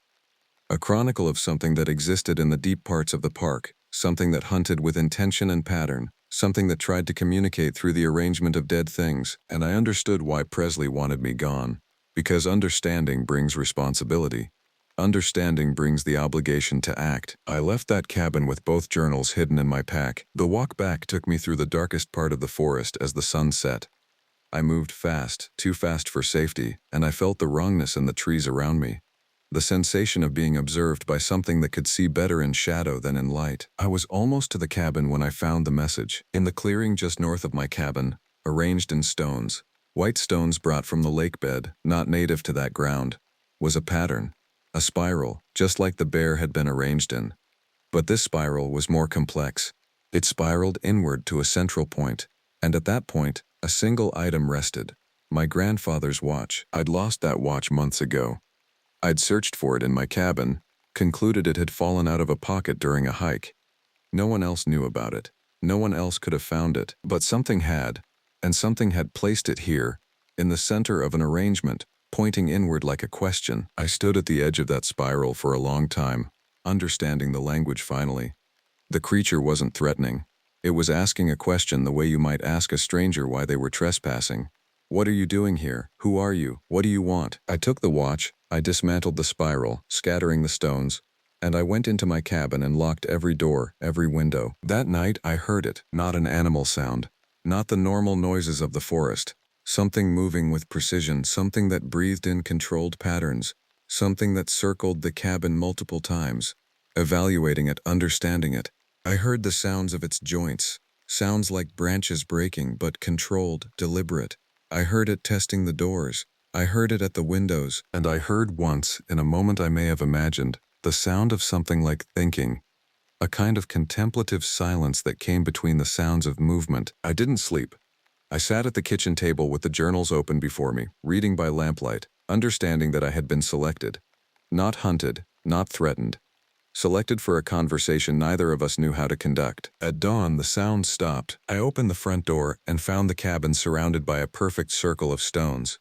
A chronicle of something that existed in the deep parts of the park, something that hunted with intention and pattern, something that tried to communicate through the arrangement of dead things, and I understood why Presley wanted me gone. Because understanding brings responsibility. Understanding brings the obligation to act. I left that cabin with both journals hidden in my pack. The walk back took me through the darkest part of the forest as the sun set. I moved fast, too fast for safety, and I felt the wrongness in the trees around me. The sensation of being observed by something that could see better in shadow than in light. I was almost to the cabin when I found the message. In the clearing just north of my cabin, arranged in stones, white stones brought from the lake bed, not native to that ground, was a pattern, a spiral, just like the bear had been arranged in. But this spiral was more complex. It spiraled inward to a central point, and at that point, a single item rested. My grandfather's watch. I'd lost that watch months ago. I'd searched for it in my cabin, concluded it had fallen out of a pocket during a hike. No one else knew about it. No one else could have found it, but something had, and something had placed it here, in the center of an arrangement, pointing inward like a question. I stood at the edge of that spiral for a long time, understanding the language finally. The creature wasn't threatening. It was asking a question the way you might ask a stranger why they were trespassing. What are you doing here? Who are you? What do you want? I took the watch, I dismantled the spiral, scattering the stones, and I went into my cabin and locked every door, every window. That night I heard it, not an animal sound, not the normal noises of the forest, something moving with precision, something that breathed in controlled patterns, something that circled the cabin multiple times, evaluating it, understanding it. I heard the sounds of its joints, sounds like branches breaking, but controlled, deliberate. I heard it testing the doors. I heard it at the windows, and I heard once, in a moment I may have imagined, the sound of something like thinking, a kind of contemplative silence that came between the sounds of movement. I didn't sleep. I sat at the kitchen table with the journals open before me, reading by lamplight, understanding that I had been selected. Not hunted, not threatened. Selected for a conversation neither of us knew how to conduct. At dawn, the sound stopped. I opened the front door and found the cabin surrounded by a perfect circle of stones.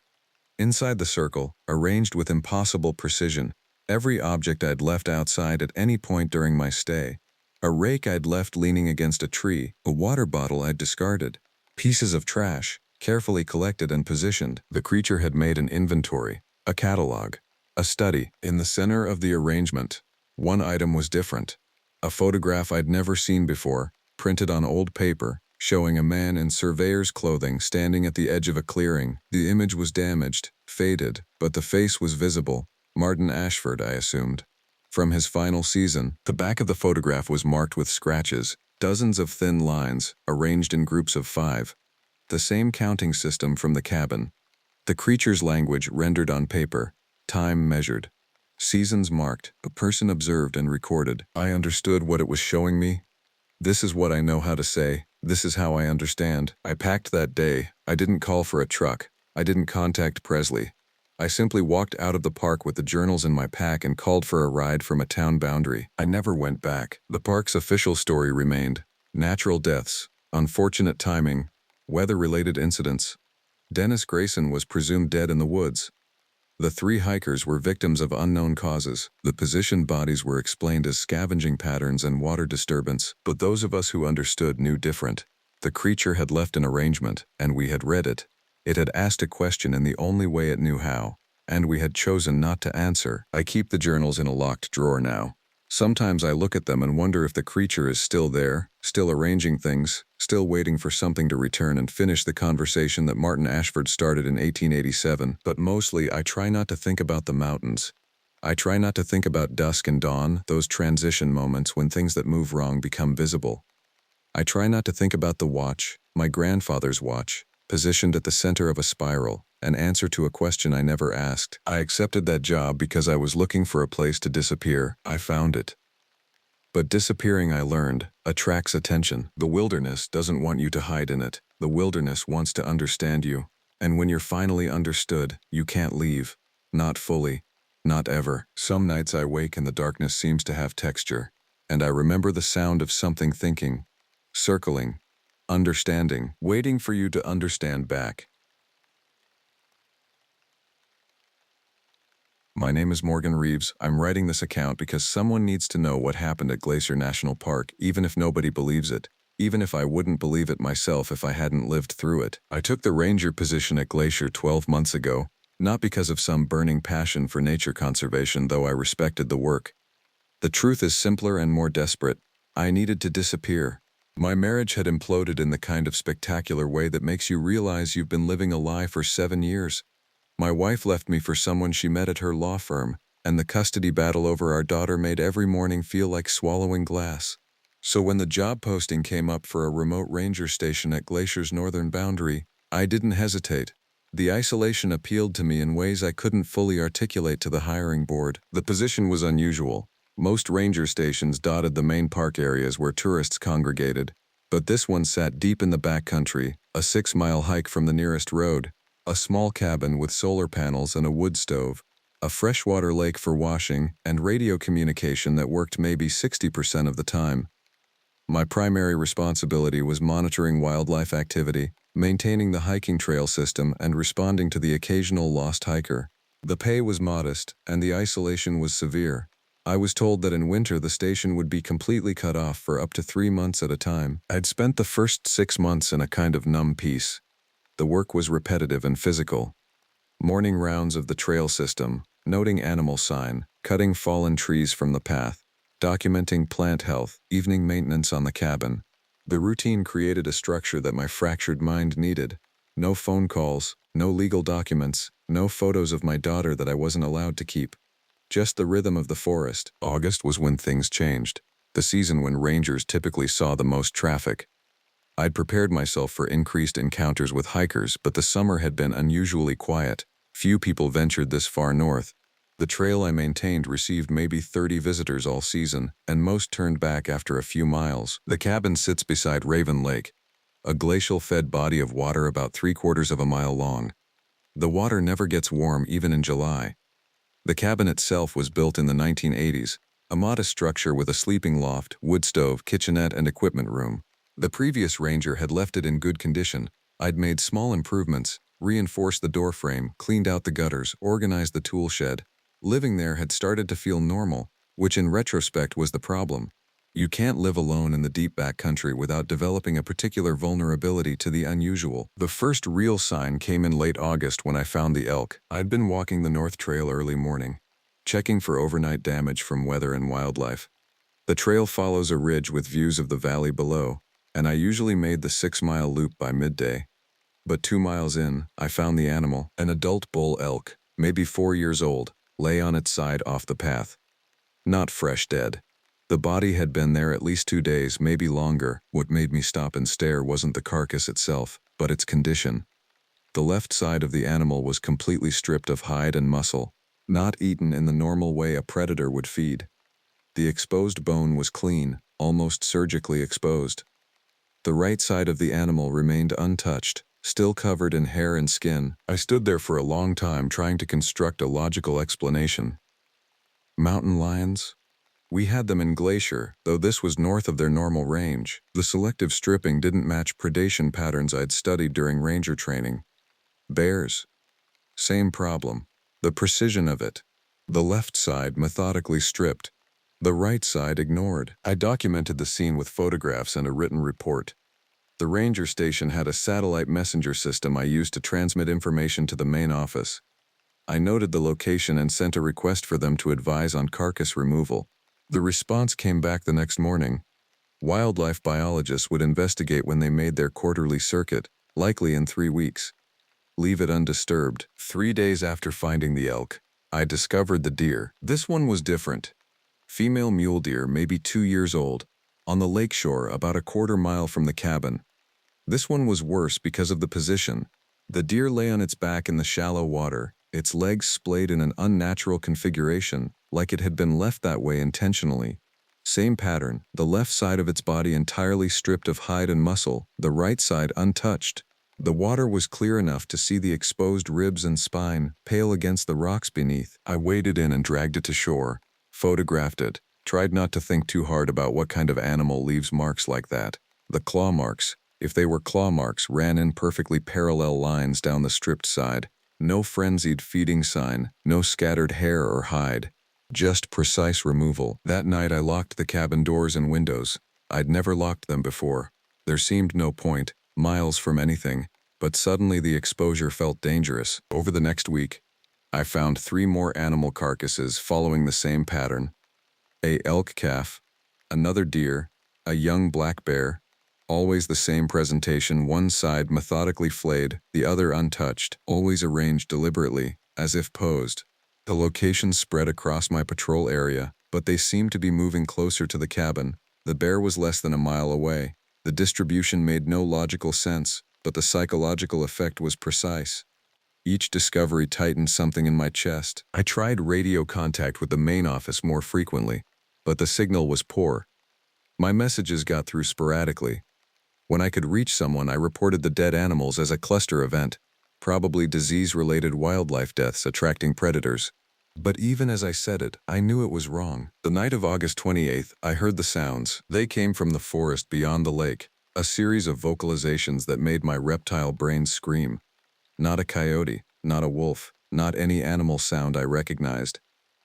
Inside the circle, arranged with impossible precision, every object I'd left outside at any point during my stay. A rake I'd left leaning against a tree, a water bottle I'd discarded, pieces of trash, carefully collected and positioned. The creature had made an inventory, a catalog, a study. In the center of the arrangement, one item was different. A photograph I'd never seen before, printed on old paper, showing a man in surveyor's clothing standing at the edge of a clearing. The image was damaged, faded, but the face was visible. Martin Ashford, I assumed. From his final season, the back of the photograph was marked with scratches, dozens of thin lines, arranged in groups of 5. The same counting system from the cabin. The creature's language rendered on paper, time measured. Seasons marked, a person observed and recorded. I understood what it was showing me. This is what I know how to say. This is how I understand. I packed that day. I didn't call for a truck. I didn't contact Presley. I simply walked out of the park with the journals in my pack and called for a ride from a town boundary. I never went back. The park's official story remained. Natural deaths, unfortunate timing, weather-related incidents. Dennis Grayson was presumed dead in the woods. The 3 hikers were victims of unknown causes. The positioned bodies were explained as scavenging patterns and water disturbance, but those of us who understood knew different. The creature had left an arrangement, and we had read it. It had asked a question in the only way it knew how, and we had chosen not to answer. I keep the journals in a locked drawer now. Sometimes I look at them and wonder if the creature is still there, still arranging things, still waiting for something to return and finish the conversation that Martin Ashford started in 1887. But mostly I try not to think about the mountains. I try not to think about dusk and dawn, those transition moments when things that move wrong become visible. I try not to think about the watch, my grandfather's watch, positioned at the center of a spiral, an answer to a question I never asked. I accepted that job because I was looking for a place to disappear. I found it. But disappearing, I learned, attracts attention. The wilderness doesn't want you to hide in it. The wilderness wants to understand you. And when you're finally understood, you can't leave. Not fully. Not ever. Some nights I wake and the darkness seems to have texture. And I remember the sound of something thinking, circling, understanding, waiting for you to understand back. My name is Morgan Reeves. I'm writing this account because someone needs to know what happened at Glacier National Park, even if nobody believes it, even if I wouldn't believe it myself if I hadn't lived through it. I took the ranger position at Glacier 12 months ago, not because of some burning passion for nature conservation, though I respected the work. The truth is simpler and more desperate. I needed to disappear. My marriage had imploded in the kind of spectacular way that makes you realize you've been living a lie for 7 years. My wife left me for someone she met at her law firm, and the custody battle over our daughter made every morning feel like swallowing glass. So when the job posting came up for a remote ranger station at Glacier's northern boundary, I didn't hesitate. The isolation appealed to me in ways I couldn't fully articulate to the hiring board. The position was unusual. Most ranger stations dotted the main park areas where tourists congregated, but this one sat deep in the backcountry, a 6-mile hike from the nearest road. A small cabin with solar panels and a wood stove, a freshwater lake for washing, and radio communication that worked maybe 60% of the time. My primary responsibility was monitoring wildlife activity, maintaining the hiking trail system, and responding to the occasional lost hiker. The pay was modest, and the isolation was severe. I was told that in winter the station would be completely cut off for up to 3 months at a time. I'd spent the first 6 months in a kind of numb peace. The work was repetitive and physical. Morning rounds of the trail system, noting animal sign, cutting fallen trees from the path, documenting plant health, evening maintenance on the cabin. The routine created a structure that my fractured mind needed. No phone calls, no legal documents, no photos of my daughter that I wasn't allowed to keep. Just the rhythm of the forest. August was when things changed, the season when rangers typically saw the most traffic. I'd prepared myself for increased encounters with hikers, but the summer had been unusually quiet. Few people ventured this far north. The trail I maintained received maybe 30 visitors all season, and most turned back after a few miles. The cabin sits beside Raven Lake, a glacial-fed body of water about 3/4 of a mile long. The water never gets warm even in July. The cabin itself was built in the 1980s, a modest structure with a sleeping loft, wood stove, kitchenette, and equipment room. The previous ranger had left it in good condition. I'd made small improvements, reinforced the door frame, cleaned out the gutters, organized the tool shed. Living there had started to feel normal, which in retrospect was the problem. You can't live alone in the deep backcountry without developing a particular vulnerability to the unusual. The first real sign came in late August when I found the elk. I'd been walking the North Trail early morning, checking for overnight damage from weather and wildlife. The trail follows a ridge with views of the valley below, and I usually made the 6-mile loop by midday. But 2 miles in, I found the animal, an adult bull elk, maybe 4 years old, lay on its side off the path. Not fresh dead. The body had been there at least 2 days, maybe longer. What made me stop and stare wasn't the carcass itself, but its condition. The left side of the animal was completely stripped of hide and muscle, not eaten in the normal way a predator would feed. The exposed bone was clean, almost surgically exposed. The right side of the animal remained untouched, still covered in hair and skin. I stood there for a long time trying to construct a logical explanation. Mountain lions? We had them in Glacier, though this was north of their normal range. The selective stripping didn't match predation patterns I'd studied during ranger training. Bears? Same problem. The precision of it. The left side methodically stripped, the right side ignored. I documented the scene with photographs and a written report. The ranger station had a satellite messenger system I used to transmit information to the main office. I noted the location and sent a request for them to advise on carcass removal. The response came back the next morning. Wildlife biologists would investigate when they made their quarterly circuit, likely in 3 weeks. Leave it undisturbed. 3 days after finding the elk, I discovered the deer. This one was different. Female mule deer, maybe 2 years old, on the lakeshore about a quarter mile from the cabin. This one was worse because of the position. The deer lay on its back in the shallow water, its legs splayed in an unnatural configuration, like it had been left that way intentionally. Same pattern, the left side of its body entirely stripped of hide and muscle, the right side untouched. The water was clear enough to see the exposed ribs and spine, pale against the rocks beneath. I waded in and dragged it to shore, photographed it, tried not to think too hard about what kind of animal leaves marks like that. The claw marks, if they were claw marks, ran in perfectly parallel lines down the stripped side. No frenzied feeding sign, no scattered hair or hide. Just precise removal. That night I locked the cabin doors and windows. I'd never locked them before. There seemed no point, miles from anything, but suddenly the exposure felt dangerous. Over the next week, I found 3 more animal carcasses following the same pattern. A elk calf, another deer, a young black bear, always the same presentation, one side methodically flayed, the other untouched, always arranged deliberately, as if posed. The locations spread across my patrol area, but they seemed to be moving closer to the cabin. The bear was less than a mile away. The distribution made no logical sense, but the psychological effect was precise. Each discovery tightened something in my chest. I tried radio contact with the main office more frequently, but the signal was poor. My messages got through sporadically. When I could reach someone, I reported the dead animals as a cluster event, probably disease-related wildlife deaths attracting predators. But even as I said it, I knew it was wrong. The night of August 28th, I heard the sounds. They came from the forest beyond the lake, a series of vocalizations that made my reptile brain scream. Not a coyote, not a wolf, not any animal sound I recognized.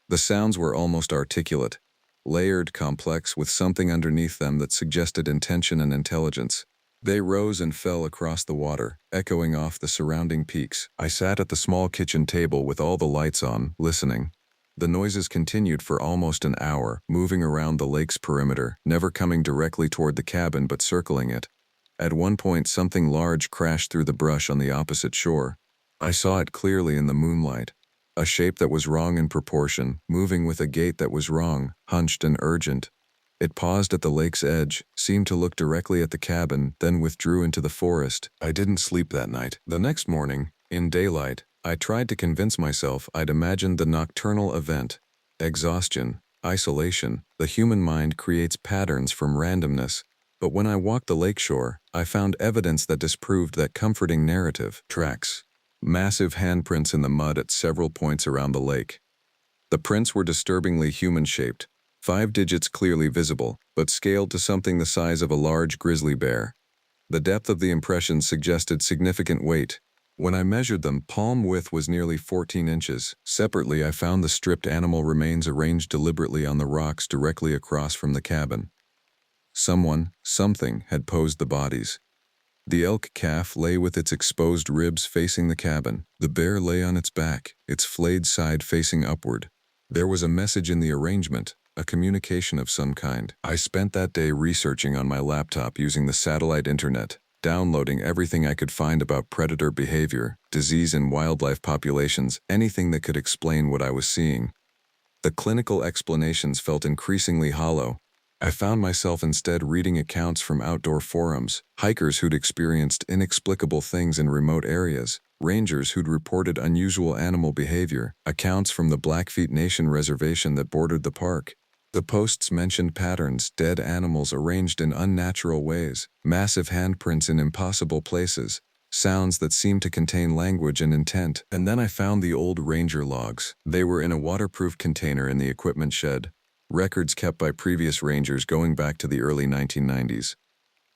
The sounds were almost articulate, layered, complex, with something underneath them that suggested intention and intelligence. They rose and fell across the water, echoing off the surrounding peaks. I sat at the small kitchen table with all the lights on, listening. The noises continued for almost an hour, moving around the lake's perimeter, never coming directly toward the cabin but circling it. At one point, something large crashed through the brush on the opposite shore. I saw it clearly in the moonlight. A shape that was wrong in proportion, moving with a gait that was wrong, hunched and urgent. It paused at the lake's edge, seemed to look directly at the cabin, then withdrew into the forest. I didn't sleep that night. The next morning, in daylight, I tried to convince myself I'd imagined the nocturnal event. Exhaustion, isolation, the human mind creates patterns from randomness. But when I walked the lakeshore, I found evidence that disproved that comforting narrative. Tracks. Massive handprints in the mud at several points around the lake. The prints were disturbingly human-shaped, 5 digits clearly visible, but scaled to something the size of a large grizzly bear. The depth of the impression suggested significant weight. When I measured them, palm width was nearly 14 inches. Separately, I found the stripped animal remains arranged deliberately on the rocks directly across from the cabin. Something had posed the bodies. The elk calf lay with its exposed ribs facing the cabin. The bear lay on its back, its flayed side facing upward. There was a message in the arrangement, a communication of some kind. I spent that day researching on my laptop using the satellite internet, downloading everything I could find about predator behavior, disease in wildlife populations, anything that could explain what I was seeing. The clinical explanations felt increasingly hollow. I found myself instead reading accounts from outdoor forums, hikers who'd experienced inexplicable things in remote areas, rangers who'd reported unusual animal behavior, accounts from the Blackfeet Nation reservation that bordered the park. The posts mentioned patterns, dead animals arranged in unnatural ways, massive handprints in impossible places, sounds that seemed to contain language and intent. And then I found the old ranger logs. They were in a waterproof container in the equipment shed. Records kept by previous rangers going back to the early 1990s.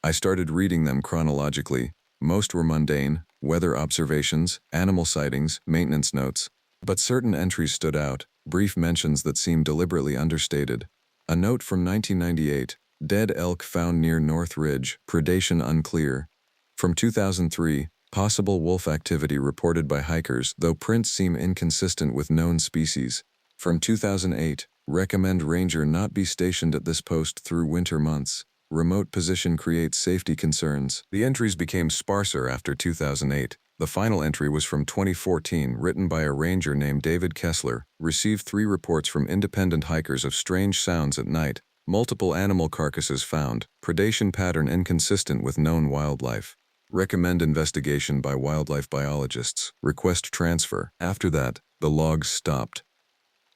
I started reading them chronologically. Most were mundane, weather observations, animal sightings, maintenance notes. But certain entries stood out, brief mentions that seemed deliberately understated. A note from 1998, dead elk found near North Ridge, predation unclear. From 2003, possible wolf activity reported by hikers, though prints seem inconsistent with known species. From 2008, recommend ranger not be stationed at this post through winter months. Remote position creates safety concerns. The entries became sparser after 2008. The final entry was from 2014, written by a ranger named David Kessler. Received 3 reports from independent hikers of strange sounds at night. Multiple animal carcasses found. Predation pattern inconsistent with known wildlife. Recommend investigation by wildlife biologists. Request transfer. After that, the logs stopped.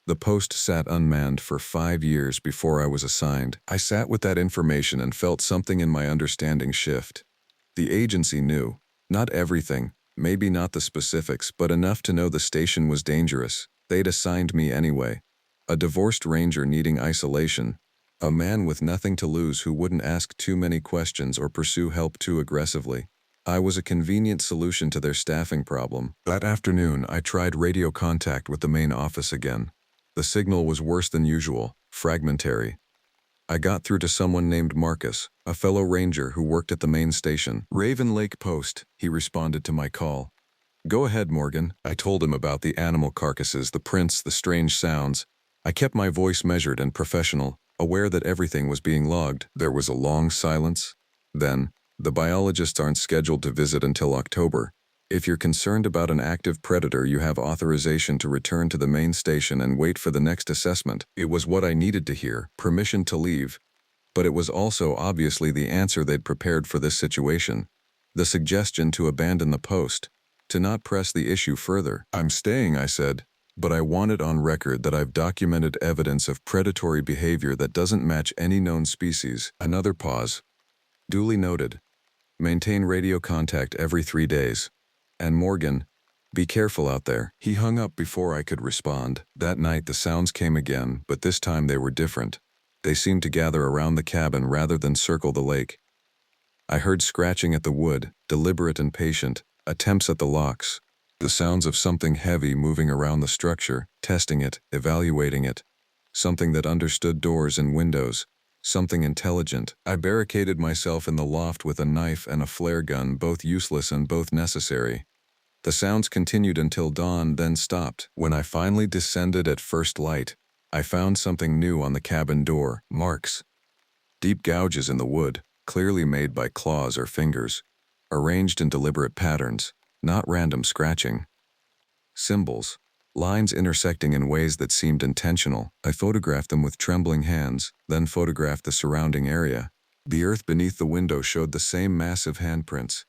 The post sat unmanned for 5 years before I was assigned. I sat with that information and felt something in my understanding shift. The agency knew. Not everything, maybe not the specifics, but enough to know the station was dangerous. They'd assigned me anyway. A divorced ranger needing isolation. A man with nothing to lose who wouldn't ask too many questions or pursue help too aggressively. I was a convenient solution to their staffing problem. That afternoon, I tried radio contact with the main office again. The signal was worse than usual, fragmentary. I got through to someone named Marcus, a fellow ranger who worked at the main station. Raven Lake Post, he responded to my call. Go ahead, Morgan. I told him about the animal carcasses, the prints, the strange sounds. I kept my voice measured and professional, aware that everything was being logged. There was a long silence. Then, the biologists aren't scheduled to visit until October. If you're concerned about an active predator, you have authorization to return to the main station and wait for the next assessment. It was what I needed to hear, permission to leave. But it was also obviously the answer they'd prepared for this situation. The suggestion to abandon the post, to not press the issue further. I'm staying, I said, but I want it on record that I've documented evidence of predatory behavior that doesn't match any known species. Another pause. Duly noted. Maintain radio contact every 3 days. And Morgan, be careful out there. He hung up before I could respond. That night the sounds came again, but this time they were different. They seemed to gather around the cabin rather than circle the lake. I heard scratching at the wood, deliberate and patient, attempts at the locks. The sounds of something heavy moving around the structure, testing it, evaluating it. Something that understood doors and windows. Something intelligent. I barricaded myself in the loft with a knife and a flare gun, both useless and both necessary. The sounds continued until dawn, then stopped. When I finally descended at first light, I found something new on the cabin door. Marks. Deep gouges in the wood, clearly made by claws or fingers. Arranged in deliberate patterns, not random scratching. Symbols. Lines intersecting in ways that seemed intentional. I photographed them with trembling hands, then photographed the surrounding area. The earth beneath the window showed the same massive handprints.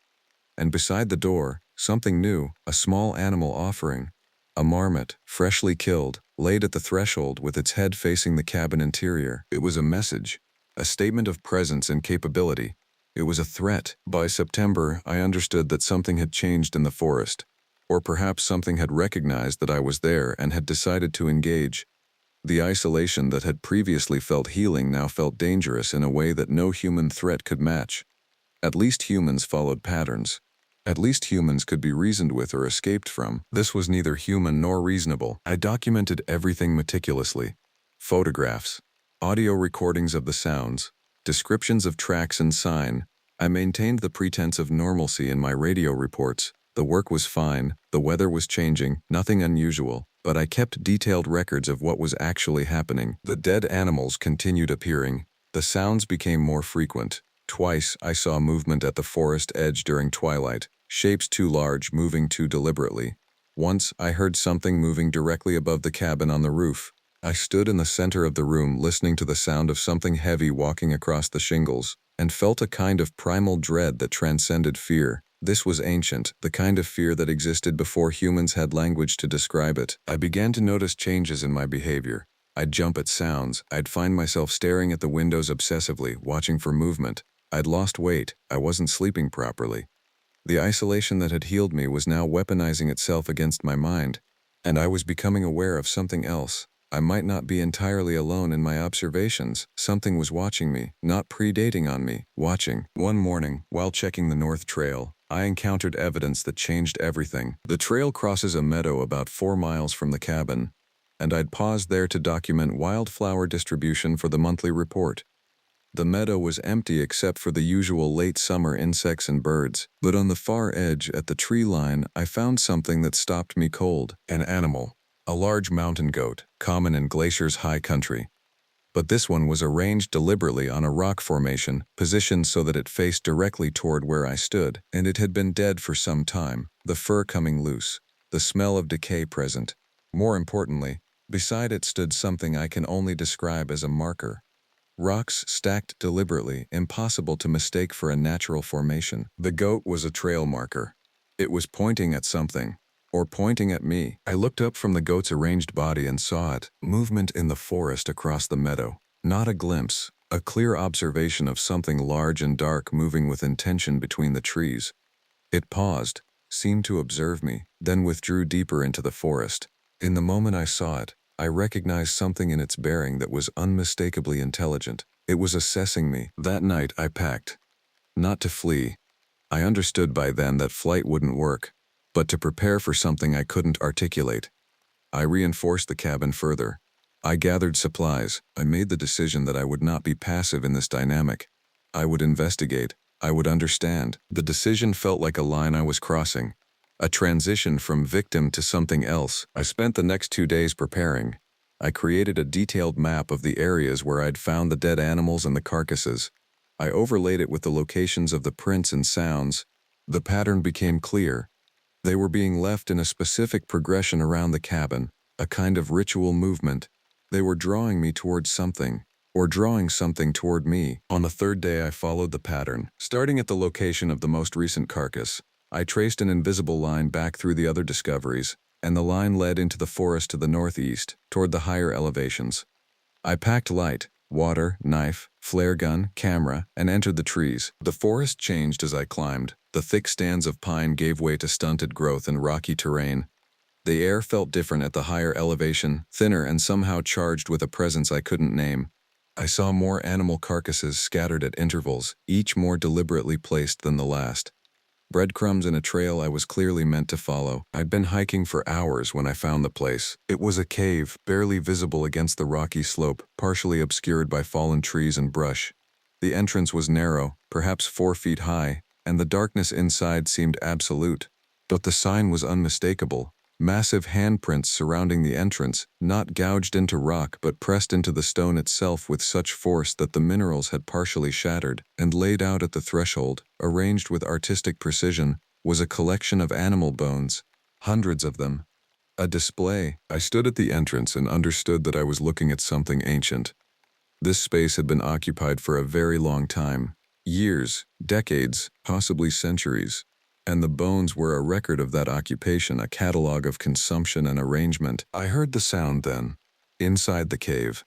And beside the door, something new, a small animal offering. A marmot, freshly killed, laid at the threshold with its head facing the cabin interior. It was a message, a statement of presence and capability. It was a threat. By September, I understood that something had changed in the forest. Or perhaps something had recognized that I was there and had decided to engage. The isolation that had previously felt healing now felt dangerous in a way that no human threat could match. At least humans followed patterns. At least humans could be reasoned with or escaped from. This was neither human nor reasonable. I documented everything meticulously. Photographs, audio recordings of the sounds, descriptions of tracks and sign. I maintained the pretense of normalcy in my radio reports. The work was fine, the weather was changing, nothing unusual, but I kept detailed records of what was actually happening. The dead animals continued appearing. The sounds became more frequent. Twice I saw movement at the forest edge during twilight, shapes too large, moving too deliberately. Once I heard something moving directly above the cabin on the roof. I stood in the center of the room listening to the sound of something heavy walking across the shingles, and felt a kind of primal dread that transcended fear. This was ancient, the kind of fear that existed before humans had language to describe it. I began to notice changes in my behavior. I'd jump at sounds. I'd find myself staring at the windows obsessively, watching for movement. I'd lost weight. I wasn't sleeping properly. The isolation that had healed me was now weaponizing itself against my mind, and I was becoming aware of something else. I might not be entirely alone in my observations. Something was watching me, not predating on me, watching. One morning, while checking the North Trail, I encountered evidence that changed everything. The trail crosses a meadow about 4 miles from the cabin, and I'd paused there to document wildflower distribution for the monthly report. The meadow was empty except for the usual late summer insects and birds, but on the far edge at the tree line I found something that stopped me cold. An animal. A large mountain goat, common in Glacier's high country. but this one was arranged deliberately on a rock formation, positioned so that it faced directly toward where I stood, and it had been dead for some time, the fur coming loose, the smell of decay present. More importantly, beside it stood something I can only describe as a marker. Rocks stacked deliberately, impossible to mistake for a natural formation. The goat was a trail marker. It was pointing at something, or pointing at me. I looked up from the goat's arranged body and saw it, movement in the forest across the meadow. Not a glimpse, a clear observation of something large and dark moving with intention between the trees. It paused, seemed to observe me, then withdrew deeper into the forest. In the moment I saw it, I recognized something in its bearing that was unmistakably intelligent. It was assessing me. That night I packed. Not to flee. I understood by then that flight wouldn't work, but to prepare for something I couldn't articulate. I reinforced the cabin further. I gathered supplies. I made the decision that I would not be passive in this dynamic. I would investigate. I would understand. The decision felt like a line I was crossing. A transition from victim to something else. I spent the next 2 days preparing. I created a detailed map of the areas where I'd found the dead animals and the carcasses. I overlaid it with the locations of the prints and sounds. The pattern became clear. They were being left in a specific progression around the cabin, a kind of ritual movement. They were drawing me towards something, or drawing something toward me. On the 3rd day I followed the pattern. Starting at the location of the most recent carcass, I traced an invisible line back through the other discoveries, and the line led into the forest to the northeast, toward the higher elevations. I packed light, water, knife, flare gun, camera, and entered the trees. The forest changed as I climbed. The thick stands of pine gave way to stunted growth and rocky terrain. The air felt different at the higher elevation, thinner and somehow charged with a presence I couldn't name. I saw more animal carcasses scattered at intervals, each more deliberately placed than the last. Breadcrumbs in a trail I was clearly meant to follow. I'd been hiking for hours when I found the place. It was a cave, barely visible against the rocky slope, partially obscured by fallen trees and brush. The entrance was narrow, perhaps 4 feet high, and the darkness inside seemed absolute. But the sign was unmistakable. Massive handprints surrounding the entrance, not gouged into rock but pressed into the stone itself with such force that the minerals had partially shattered, and laid out at the threshold, arranged with artistic precision, was a collection of animal bones, hundreds of them. A display. I stood at the entrance and understood that I was looking at something ancient. This space had been occupied for a very long time. Years, decades, possibly centuries. And the bones were a record of that occupation, a catalog of consumption and arrangement. I heard the sound then, inside the cave.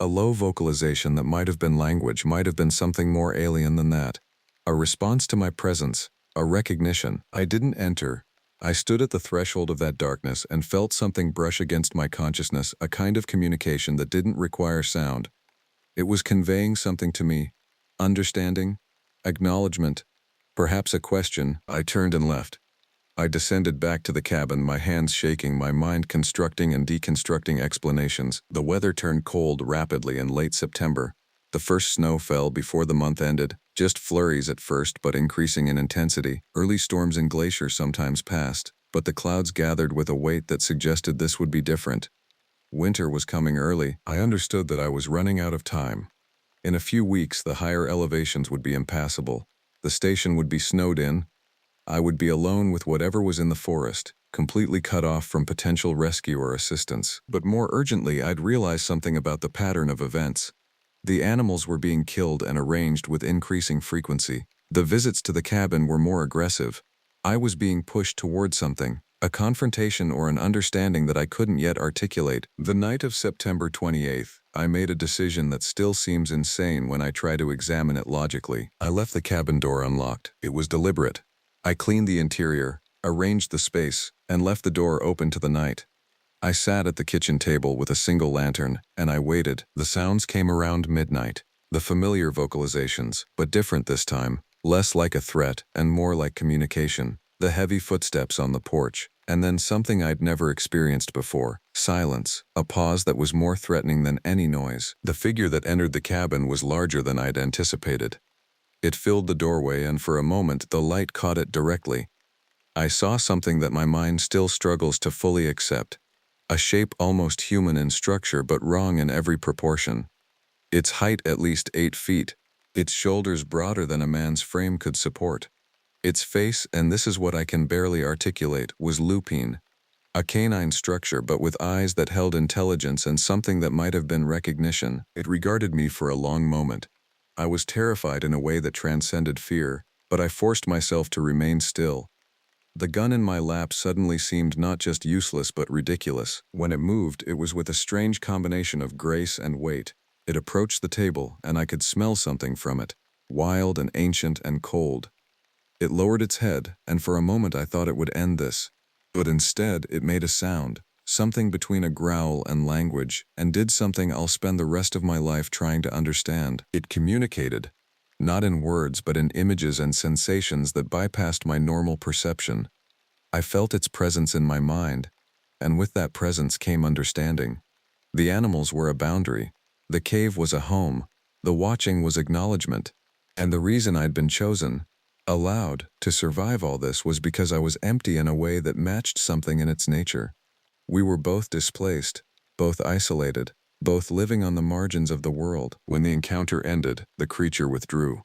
A low vocalization that might have been language, might have been something more alien than that. A response to my presence, a recognition. I didn't enter. I stood at the threshold of that darkness and felt something brush against my consciousness, a kind of communication that didn't require sound. It was conveying something to me. Understanding, acknowledgement, perhaps a question. I turned and left. I descended back to the cabin, my hands shaking, my mind constructing and deconstructing explanations. The weather turned cold rapidly in late September. The first snow fell before the month ended, just flurries at first but increasing in intensity. Early storms and glaciers sometimes passed, but the clouds gathered with a weight that suggested this would be different. Winter was coming early. I understood that I was running out of time. In a few weeks, the higher elevations would be impassable. The station would be snowed in. I would be alone with whatever was in the forest, completely cut off from potential rescue or assistance. But more urgently, I'd realized something about the pattern of events. The animals were being killed and arranged with increasing frequency. The visits to the cabin were more aggressive. I was being pushed toward something, a confrontation or an understanding that I couldn't yet articulate. The night of September 28th, I made a decision that still seems insane when I try to examine it logically. I left the cabin door unlocked. It was deliberate. I cleaned the interior, arranged the space, and left the door open to the night. I sat at the kitchen table with a single lantern, and I waited. The sounds came around midnight. The familiar vocalizations, but different this time, less like a threat and more like communication. The heavy footsteps on the porch, and then something I'd never experienced before. Silence, a pause that was more threatening than any noise. The figure that entered the cabin was larger than I'd anticipated. It filled the doorway, and for a moment the light caught it directly. I saw something that my mind still struggles to fully accept. A shape almost human in structure but wrong in every proportion. its height at least 8 feet, its shoulders broader than a man's frame could support. Its face, and this is what I can barely articulate, was lupine, a canine structure but with eyes that held intelligence and something that might have been recognition. It regarded me for a long moment. I was terrified in a way that transcended fear, but I forced myself to remain still. The gun in my lap suddenly seemed not just useless but ridiculous. When it moved, it was with a strange combination of grace and weight. It approached the table, and I could smell something from it, wild and ancient and cold. It lowered its head, and for a moment I thought it would end this. But instead, it made a sound, something between a growl and language, and did something I'll spend the rest of my life trying to understand. It communicated, not in words but in images and sensations that bypassed my normal perception. I felt its presence in my mind, and with that presence came understanding. The animals were a boundary. The cave was a home. The watching was acknowledgement. And the reason I'd been chosen, allowed, to survive all this was because I was empty in a way that matched something in its nature. We were both displaced, both isolated, both living on the margins of the world. When the encounter ended, the creature withdrew.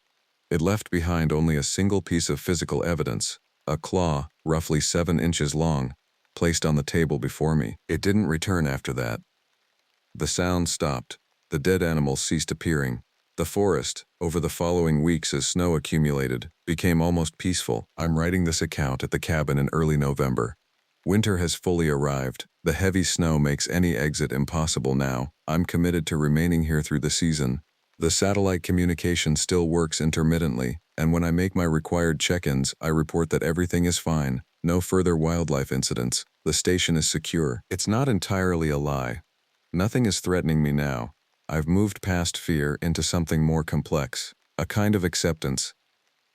It left behind only a single piece of physical evidence, a claw, roughly 7 inches long, placed on the table before me. It didn't return after that. The sound stopped. The dead animals ceased appearing. The forest, over the following weeks as snow accumulated, became almost peaceful. I'm writing this account at the cabin in early November. Winter has fully arrived. The heavy snow makes any exit impossible now. I'm committed to remaining here through the season. The satellite communication still works intermittently, and when I make my required check-ins, I report that everything is fine. No further wildlife incidents. The station is secure. It's not entirely a lie. Nothing is threatening me now. I've moved past fear into something more complex, a kind of acceptance.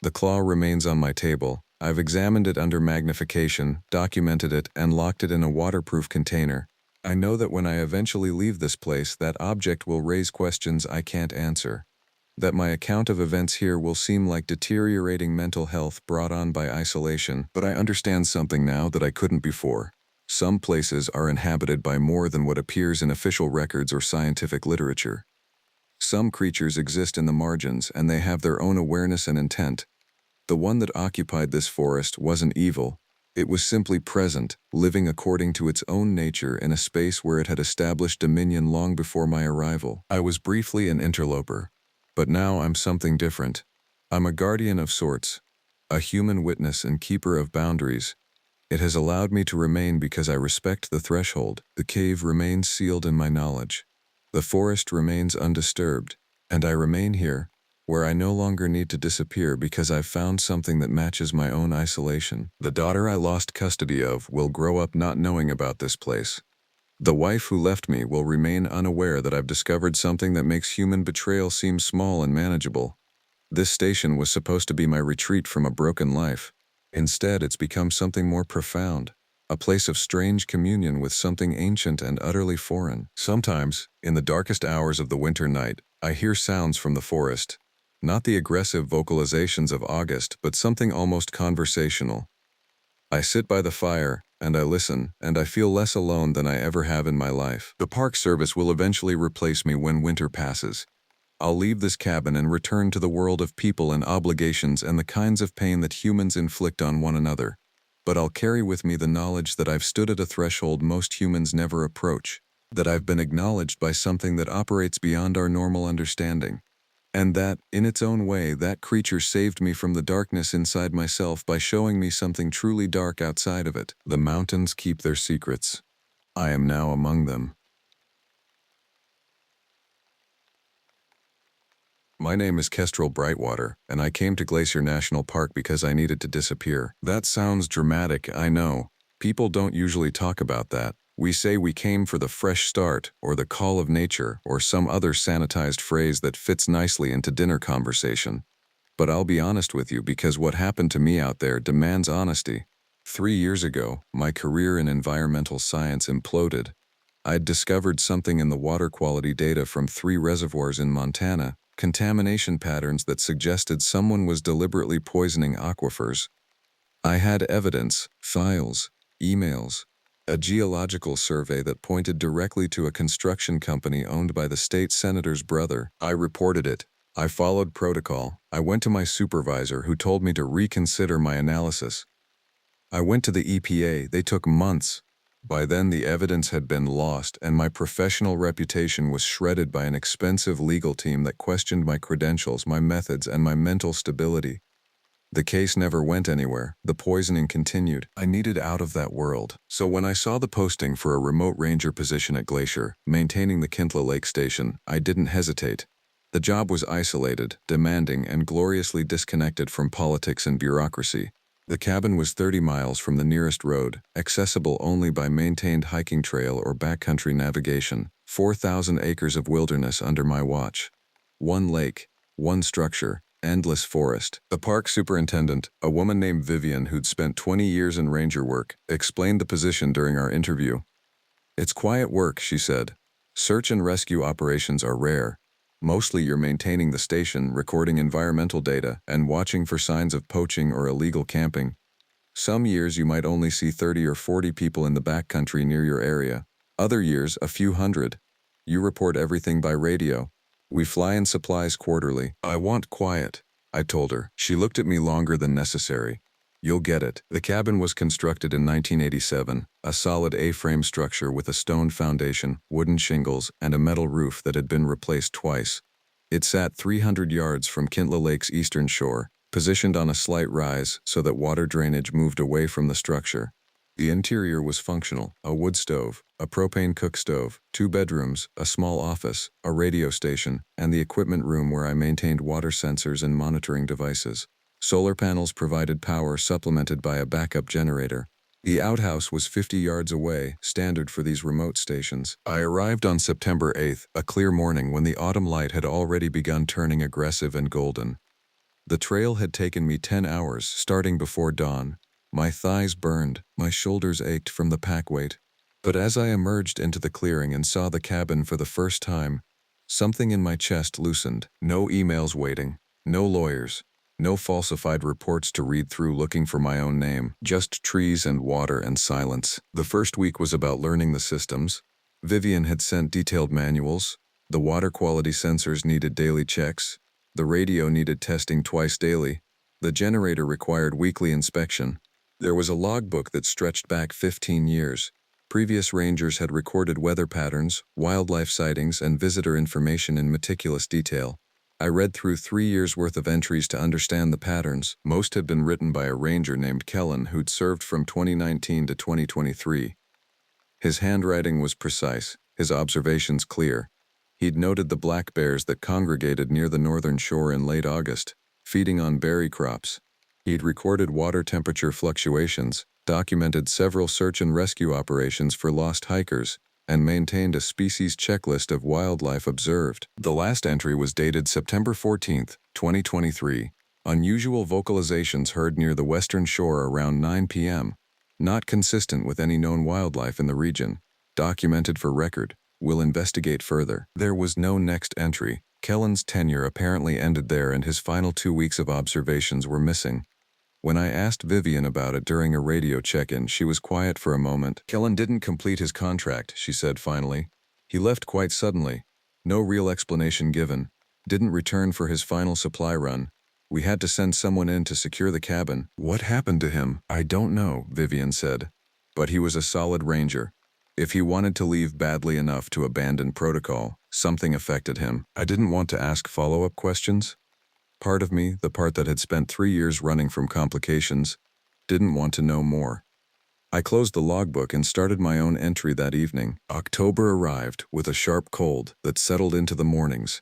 The claw remains on my table. I've examined it under magnification, documented it, and locked it in a waterproof container. I know that when I eventually leave this place, that object will raise questions I can't answer. That my account of events here will seem like deteriorating mental health brought on by isolation, but I understand something now that I couldn't before. Some places are inhabited by more than what appears in official records or scientific literature. Some creatures exist in the margins, and they have their own awareness and intent. The one that occupied this forest wasn't evil. It was simply present, living according to its own nature in a space where it had established dominion long before my arrival. I was briefly an interloper, but now I'm something different. I'm a guardian of sorts, a human witness and keeper of boundaries. It has allowed me to remain because I respect the threshold. The cave remains sealed in my knowledge. The forest remains undisturbed, and I remain here, where I no longer need to disappear because I've found something that matches my own isolation. The daughter I lost custody of will grow up not knowing about this place. The wife who left me will remain unaware that I've discovered something that makes human betrayal seem small and manageable. This station was supposed to be my retreat from a broken life. Instead, it's become something more profound, a place of strange communion with something ancient and utterly foreign. Sometimes, in the darkest hours of the winter night, I hear sounds from the forest. Not the aggressive vocalizations of August, but something almost conversational. I sit by the fire, and I listen, and I feel less alone than I ever have in my life. The Park Service will eventually replace me when winter passes. I'll leave this cabin and return to the world of people and obligations and the kinds of pain that humans inflict on one another. But I'll carry with me the knowledge that I've stood at a threshold most humans never approach, that I've been acknowledged by something that operates beyond our normal understanding, and that, in its own way, that creature saved me from the darkness inside myself by showing me something truly dark outside of it. The mountains keep their secrets. I am now among them. My name is Kestrel Brightwater, and I came to Glacier National Park because I needed to disappear. That sounds dramatic, I know. People don't usually talk about that. We say we came for the fresh start, or the call of nature, or some other sanitized phrase that fits nicely into dinner conversation. But I'll be honest with you because what happened to me out there demands honesty. 3 years ago, my career in environmental science imploded. I'd discovered something in the water quality data from 3 reservoirs in Montana, contamination patterns that suggested someone was deliberately poisoning aquifers. I had evidence, files, emails, A geological survey that pointed directly to a construction company owned by the state senator's brother. I reported it. I followed protocol. I went to my supervisor, who told me to reconsider my analysis. I went to the EPA. They took months. By then, the evidence had been lost, and my professional reputation was shredded by an expensive legal team that questioned my credentials, my methods, and my mental stability. The case never went anywhere. The poisoning continued. I needed out of that world. So when I saw the posting for a remote ranger position at Glacier, maintaining the Kintla Lake Station, I didn't hesitate. The job was isolated, demanding, and gloriously disconnected from politics and bureaucracy. The cabin was 30 miles from the nearest road, accessible only by maintained hiking trail or backcountry navigation. 4,000 acres of wilderness under my watch. One lake, one structure, endless forest. The park superintendent, a woman named Vivian who'd spent 20 years in ranger work, explained the position during our interview. "It's quiet work," she said. "Search and rescue operations are rare. Mostly you're maintaining the station, recording environmental data, and watching for signs of poaching or illegal camping. Some years you might only see 30 or 40 people in the backcountry near your area. Other years, a few hundred. You report everything by radio. We fly in supplies quarterly." "I want quiet," I told her. She looked at me longer than necessary. "You'll get it." The cabin was constructed in 1987, a solid A-frame structure with a stone foundation, wooden shingles, and a metal roof that had been replaced twice. It sat 300 yards from Kintla Lake's eastern shore, positioned on a slight rise so that water drainage moved away from the structure. The interior was functional: a wood stove, a propane cook stove, 2 bedrooms, a small office, a radio station, and the equipment room where I maintained water sensors and monitoring devices. Solar panels provided power, supplemented by a backup generator. The outhouse was 50 yards away, standard for these remote stations. I arrived on September 8th, a clear morning when the autumn light had already begun turning aggressive and golden. The trail had taken me 10 hours, starting before dawn. My thighs burned, my shoulders ached from the pack weight. But as I emerged into the clearing and saw the cabin for the first time, something in my chest loosened. No emails waiting, no lawyers, no falsified reports to read through looking for my own name, just trees and water and silence. The first week was about learning the systems. Vivian had sent detailed manuals. The water quality sensors needed daily checks. The radio needed testing twice daily. The generator required weekly inspection. There was a logbook that stretched back 15 years. Previous rangers had recorded weather patterns, wildlife sightings, and visitor information in meticulous detail. I read through 3 years' worth of entries to understand the patterns. Most had been written by a ranger named Kellen who'd served from 2019 to 2023. His handwriting was precise, his observations clear. He'd noted the black bears that congregated near the northern shore in late August, feeding on berry crops. He'd recorded water temperature fluctuations, documented several search and rescue operations for lost hikers, and maintained a species checklist of wildlife observed. The last entry was dated September 14, 2023. Unusual vocalizations heard near the western shore around 9 p.m. Not consistent with any known wildlife in the region. Documented for record. Will investigate further. There was no next entry. Kellen's tenure apparently ended there and his final 2 weeks of observations were missing. When I asked Vivian about it during a radio check-in, she was quiet for a moment. "Kellen didn't complete his contract," she said finally. "He left quite suddenly. No real explanation given. Didn't return for his final supply run. We had to send someone in to secure the cabin." "What happened to him?" "I don't know," Vivian said. "But he was a solid ranger. If he wanted to leave badly enough to abandon protocol, something affected him." I didn't want to ask follow-up questions. Part of me, the part that had spent 3 years running from complications, didn't want to know more. I closed the logbook and started my own entry that evening. October arrived with a sharp cold that settled into the mornings.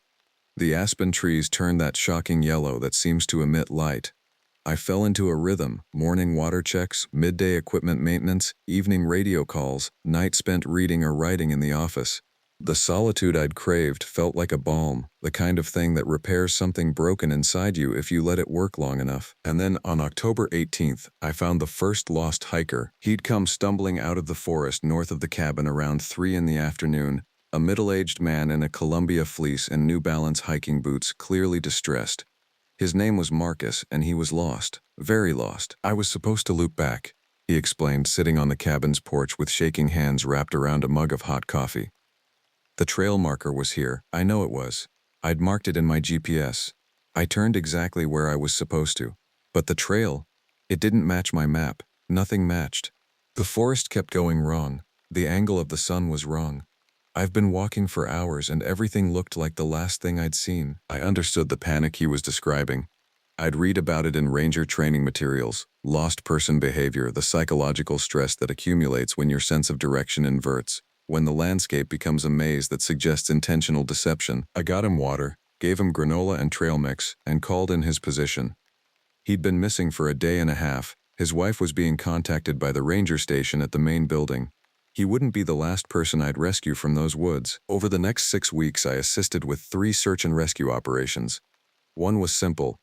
The aspen trees turned that shocking yellow that seems to emit light. I fell into a rhythm: morning water checks, midday equipment maintenance, evening radio calls, night spent reading or writing in the office. The solitude I'd craved felt like a balm, the kind of thing that repairs something broken inside you if you let it work long enough. And then on October 18th, I found the first lost hiker. He'd come stumbling out of the forest north of the cabin around 3 in the afternoon, a middle-aged man in a Columbia fleece and New Balance hiking boots, clearly distressed. His name was Marcus, and he was lost, very lost. I was supposed to loop back. he explained, sitting on the cabin's porch with shaking hands wrapped around a mug of hot coffee. The trail marker was here. I know it was. I'd marked it in my GPS. I turned exactly where I was supposed to. But the trail, it didn't match my map. Nothing matched. The forest kept going wrong. The angle of the sun was wrong. I've been walking for hours and everything looked like the last thing I'd seen. I understood the panic he was describing. I'd read about it in ranger training materials, lost person behavior, the psychological stress that accumulates when your sense of direction inverts, when the landscape becomes a maze that suggests intentional deception. I got him water, gave him granola and trail mix, and called in his position. He'd been missing for a day and a half. His wife was being contacted by the ranger station at the main building. He wouldn't be the last person I'd rescue from those woods. Over the next 6 weeks, I assisted with 3 search and rescue operations. One was simple.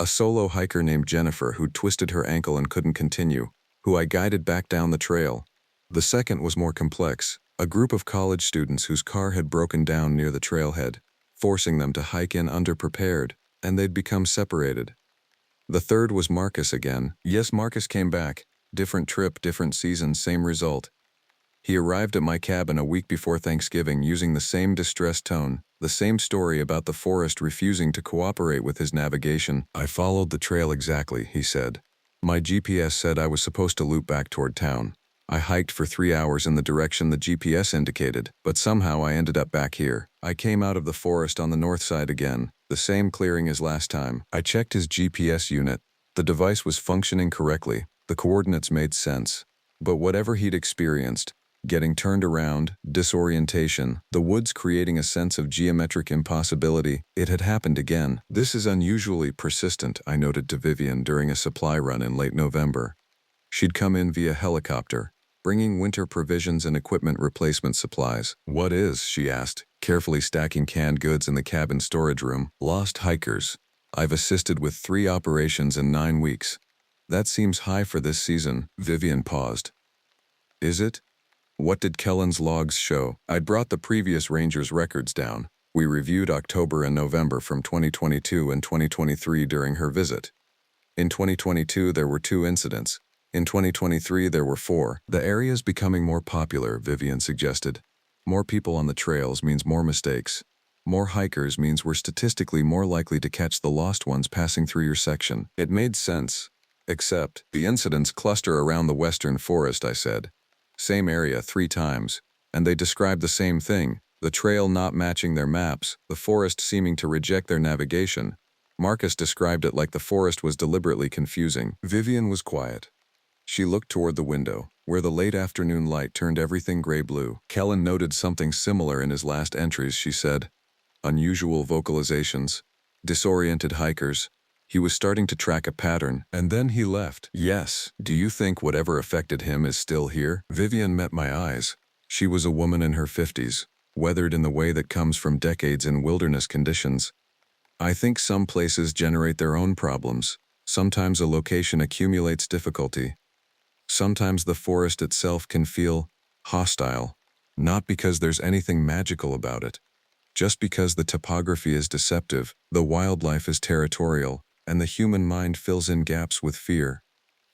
A solo hiker named Jennifer who'd twisted her ankle and couldn't continue, who I guided back down the trail. The second was more complex. A group of college students whose car had broken down near the trailhead, forcing them to hike in underprepared, and they'd become separated. The third was Marcus again. Yes, Marcus came back. Different trip, different season, same result. He arrived at my cabin a week before Thanksgiving using the same distressed tone, the same story about the forest refusing to cooperate with his navigation. I followed the trail exactly, he said. My GPS said I was supposed to loop back toward town. I hiked for 3 hours in the direction the GPS indicated, but somehow I ended up back here. I came out of the forest on the north side again, the same clearing as last time. I checked his GPS unit. The device was functioning correctly. The coordinates made sense. But whatever he'd experienced, getting turned around, disorientation, the woods creating a sense of geometric impossibility, it had happened again. This is unusually persistent, I noted to Vivian during a supply run in late November. She'd come in via helicopter, bringing winter provisions and equipment replacement supplies. What is, she asked, carefully stacking canned goods in the cabin storage room. Lost hikers. I've assisted with 3 operations in 9 weeks. That seems high for this season. Vivian paused. Is it? What did Kellen's logs show? I'd brought the previous ranger's records down. We reviewed October and November from 2022 and 2023 during her visit. In 2022, there were 2 incidents. In 2023, there were 4. The area's becoming more popular, Vivian suggested. More people on the trails means more mistakes. More hikers means we're statistically more likely to catch the lost ones passing through your section. It made sense. Except, the incidents cluster around the western forest, I said. Same area 3 times. And they describe the same thing. The trail not matching their maps, the forest seeming to reject their navigation. Marcus described it like the forest was deliberately confusing. Vivian was quiet. She looked toward the window, where the late afternoon light turned everything gray-blue. Kellen noted something similar in his last entries, she said. Unusual vocalizations, disoriented hikers. He was starting to track a pattern, and then he left. Yes. Do you think whatever affected him is still here? Vivian met my eyes. She was a woman in her 50s, weathered in the way that comes from decades in wilderness conditions. I think some places generate their own problems. Sometimes a location accumulates difficulty. Sometimes the forest itself can feel hostile, not because there's anything magical about it, just because the topography is deceptive, the wildlife is territorial, and the human mind fills in gaps with fear.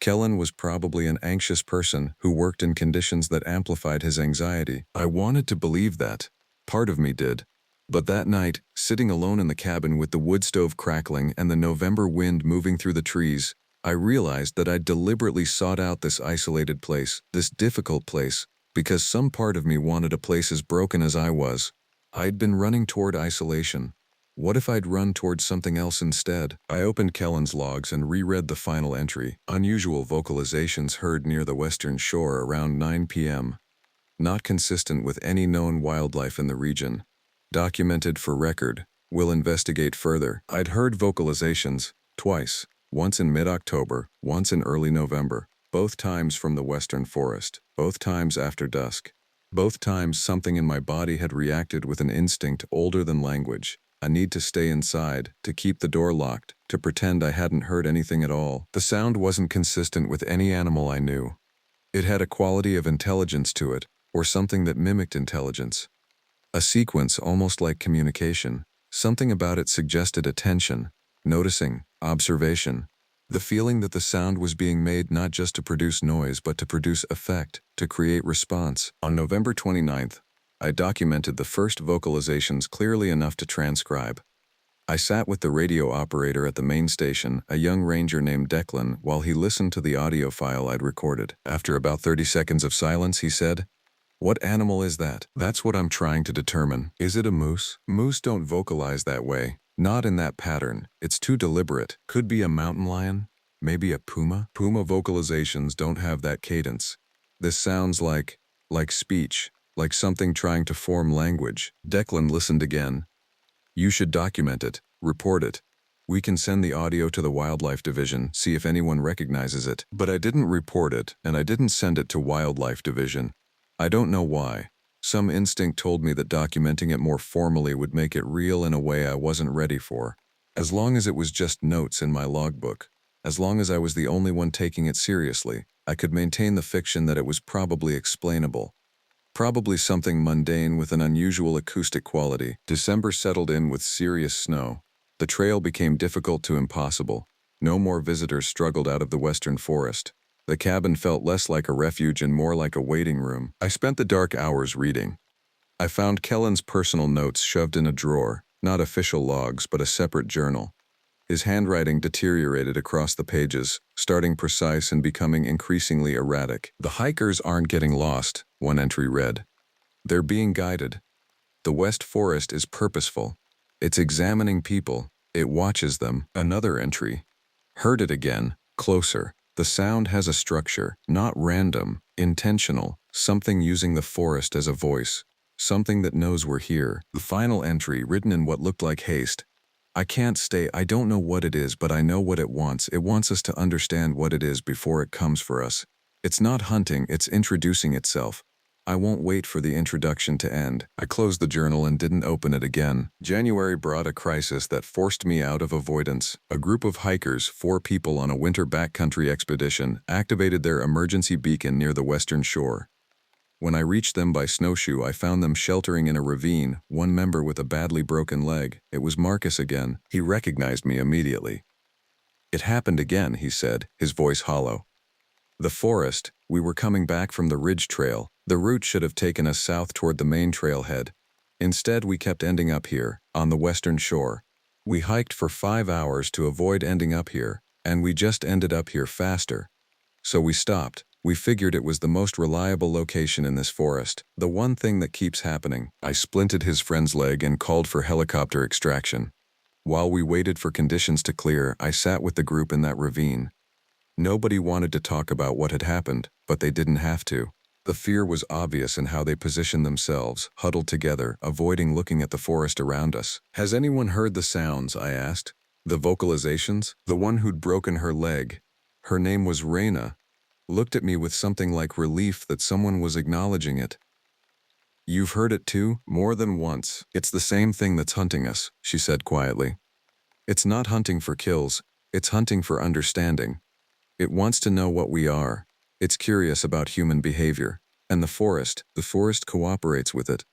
Kellen was probably an anxious person who worked in conditions that amplified his anxiety. I wanted to believe that. Part of me did. But that night, sitting alone in the cabin with the wood stove crackling and the November wind moving through the trees, I realized that I'd deliberately sought out this isolated place, this difficult place, because some part of me wanted a place as broken as I was. I'd been running toward isolation. What if I'd run towards something else instead? I opened Kellen's logs and reread the final entry. Unusual vocalizations heard near the western shore around 9 p.m. Not consistent with any known wildlife in the region. Documented for record. Will investigate further. I'd heard vocalizations, twice. Once in mid-October, once in early November. Both times from the western forest. Both times after dusk. Both times something in my body had reacted with an instinct older than language. A need to stay inside, to keep the door locked, to pretend I hadn't heard anything at all. The sound wasn't consistent with any animal I knew. It had a quality of intelligence to it, or something that mimicked intelligence. A sequence almost like communication. Something about it suggested attention, noticing, observation. The feeling that the sound was being made not just to produce noise but to produce effect, to create response. On November 29th, I documented the first vocalizations clearly enough to transcribe. I sat with the radio operator at the main station, a young ranger named Declan, while he listened to the audio file I'd recorded. After about 30 seconds of silence, he said, "What animal is that?" "That's what I'm trying to determine. Is it a moose?" "Moose don't vocalize that way. Not in that pattern. It's too deliberate. Could be a mountain lion? Maybe a puma?" "Puma vocalizations don't have that cadence. This sounds like speech, like something trying to form language." Declan listened again. "You should document it, report it. We can send the audio to the wildlife division, see if anyone recognizes it." But I didn't report it, and I didn't send it to wildlife division. I don't know why. Some instinct told me that documenting it more formally would make it real in a way I wasn't ready for. As long as it was just notes in my logbook, as long as I was the only one taking it seriously, I could maintain the fiction that it was probably explainable. Probably something mundane with an unusual acoustic quality. December settled in with serious snow. The trail became difficult to impossible. No more visitors struggled out of the western forest. The cabin felt less like a refuge and more like a waiting room. I spent the dark hours reading. I found Kellen's personal notes shoved in a drawer, not official logs, but a separate journal. His handwriting deteriorated across the pages, starting precise and becoming increasingly erratic. "The hikers aren't getting lost," one entry read. "They're being guided. The West Forest is purposeful. It's examining people. It watches them." Another entry. "Heard it again, closer. The sound has a structure, not random, intentional, something using the forest as a voice, something that knows we're here." The final entry, written in what looked like haste. "I can't stay. I don't know what it is, but I know what it wants. It wants us to understand what it is before it comes for us. It's not hunting, it's introducing itself. I won't wait for the introduction to end." I closed the journal and didn't open it again. January brought a crisis that forced me out of avoidance. A group of hikers, 4 people on a winter backcountry expedition, activated their emergency beacon near the western shore. When I reached them by snowshoe, I found them sheltering in a ravine, one member with a badly broken leg. It was Marcus again. He recognized me immediately. "It happened again," he said, his voice hollow. "The forest, we were coming back from the ridge trail. The route should have taken us south toward the main trailhead. Instead, we kept ending up here, on the western shore. We hiked for 5 hours to avoid ending up here, and we just ended up here faster. So we stopped. We figured it was the most reliable location in this forest. The one thing that keeps happening." I splinted his friend's leg and called for helicopter extraction. While we waited for conditions to clear, I sat with the group in that ravine. Nobody wanted to talk about what had happened, but they didn't have to. The fear was obvious in how they positioned themselves, huddled together, avoiding looking at the forest around us. "Has anyone heard the sounds?" I asked. "The vocalizations?" The one who'd broken her leg, her name was Raina, looked at me with something like relief that someone was acknowledging it. "You've heard it too?" "More than once. It's the same thing that's hunting us," she said quietly. "It's not hunting for kills, it's hunting for understanding. It wants to know what we are. It's curious about human behavior. And the forest cooperates with it.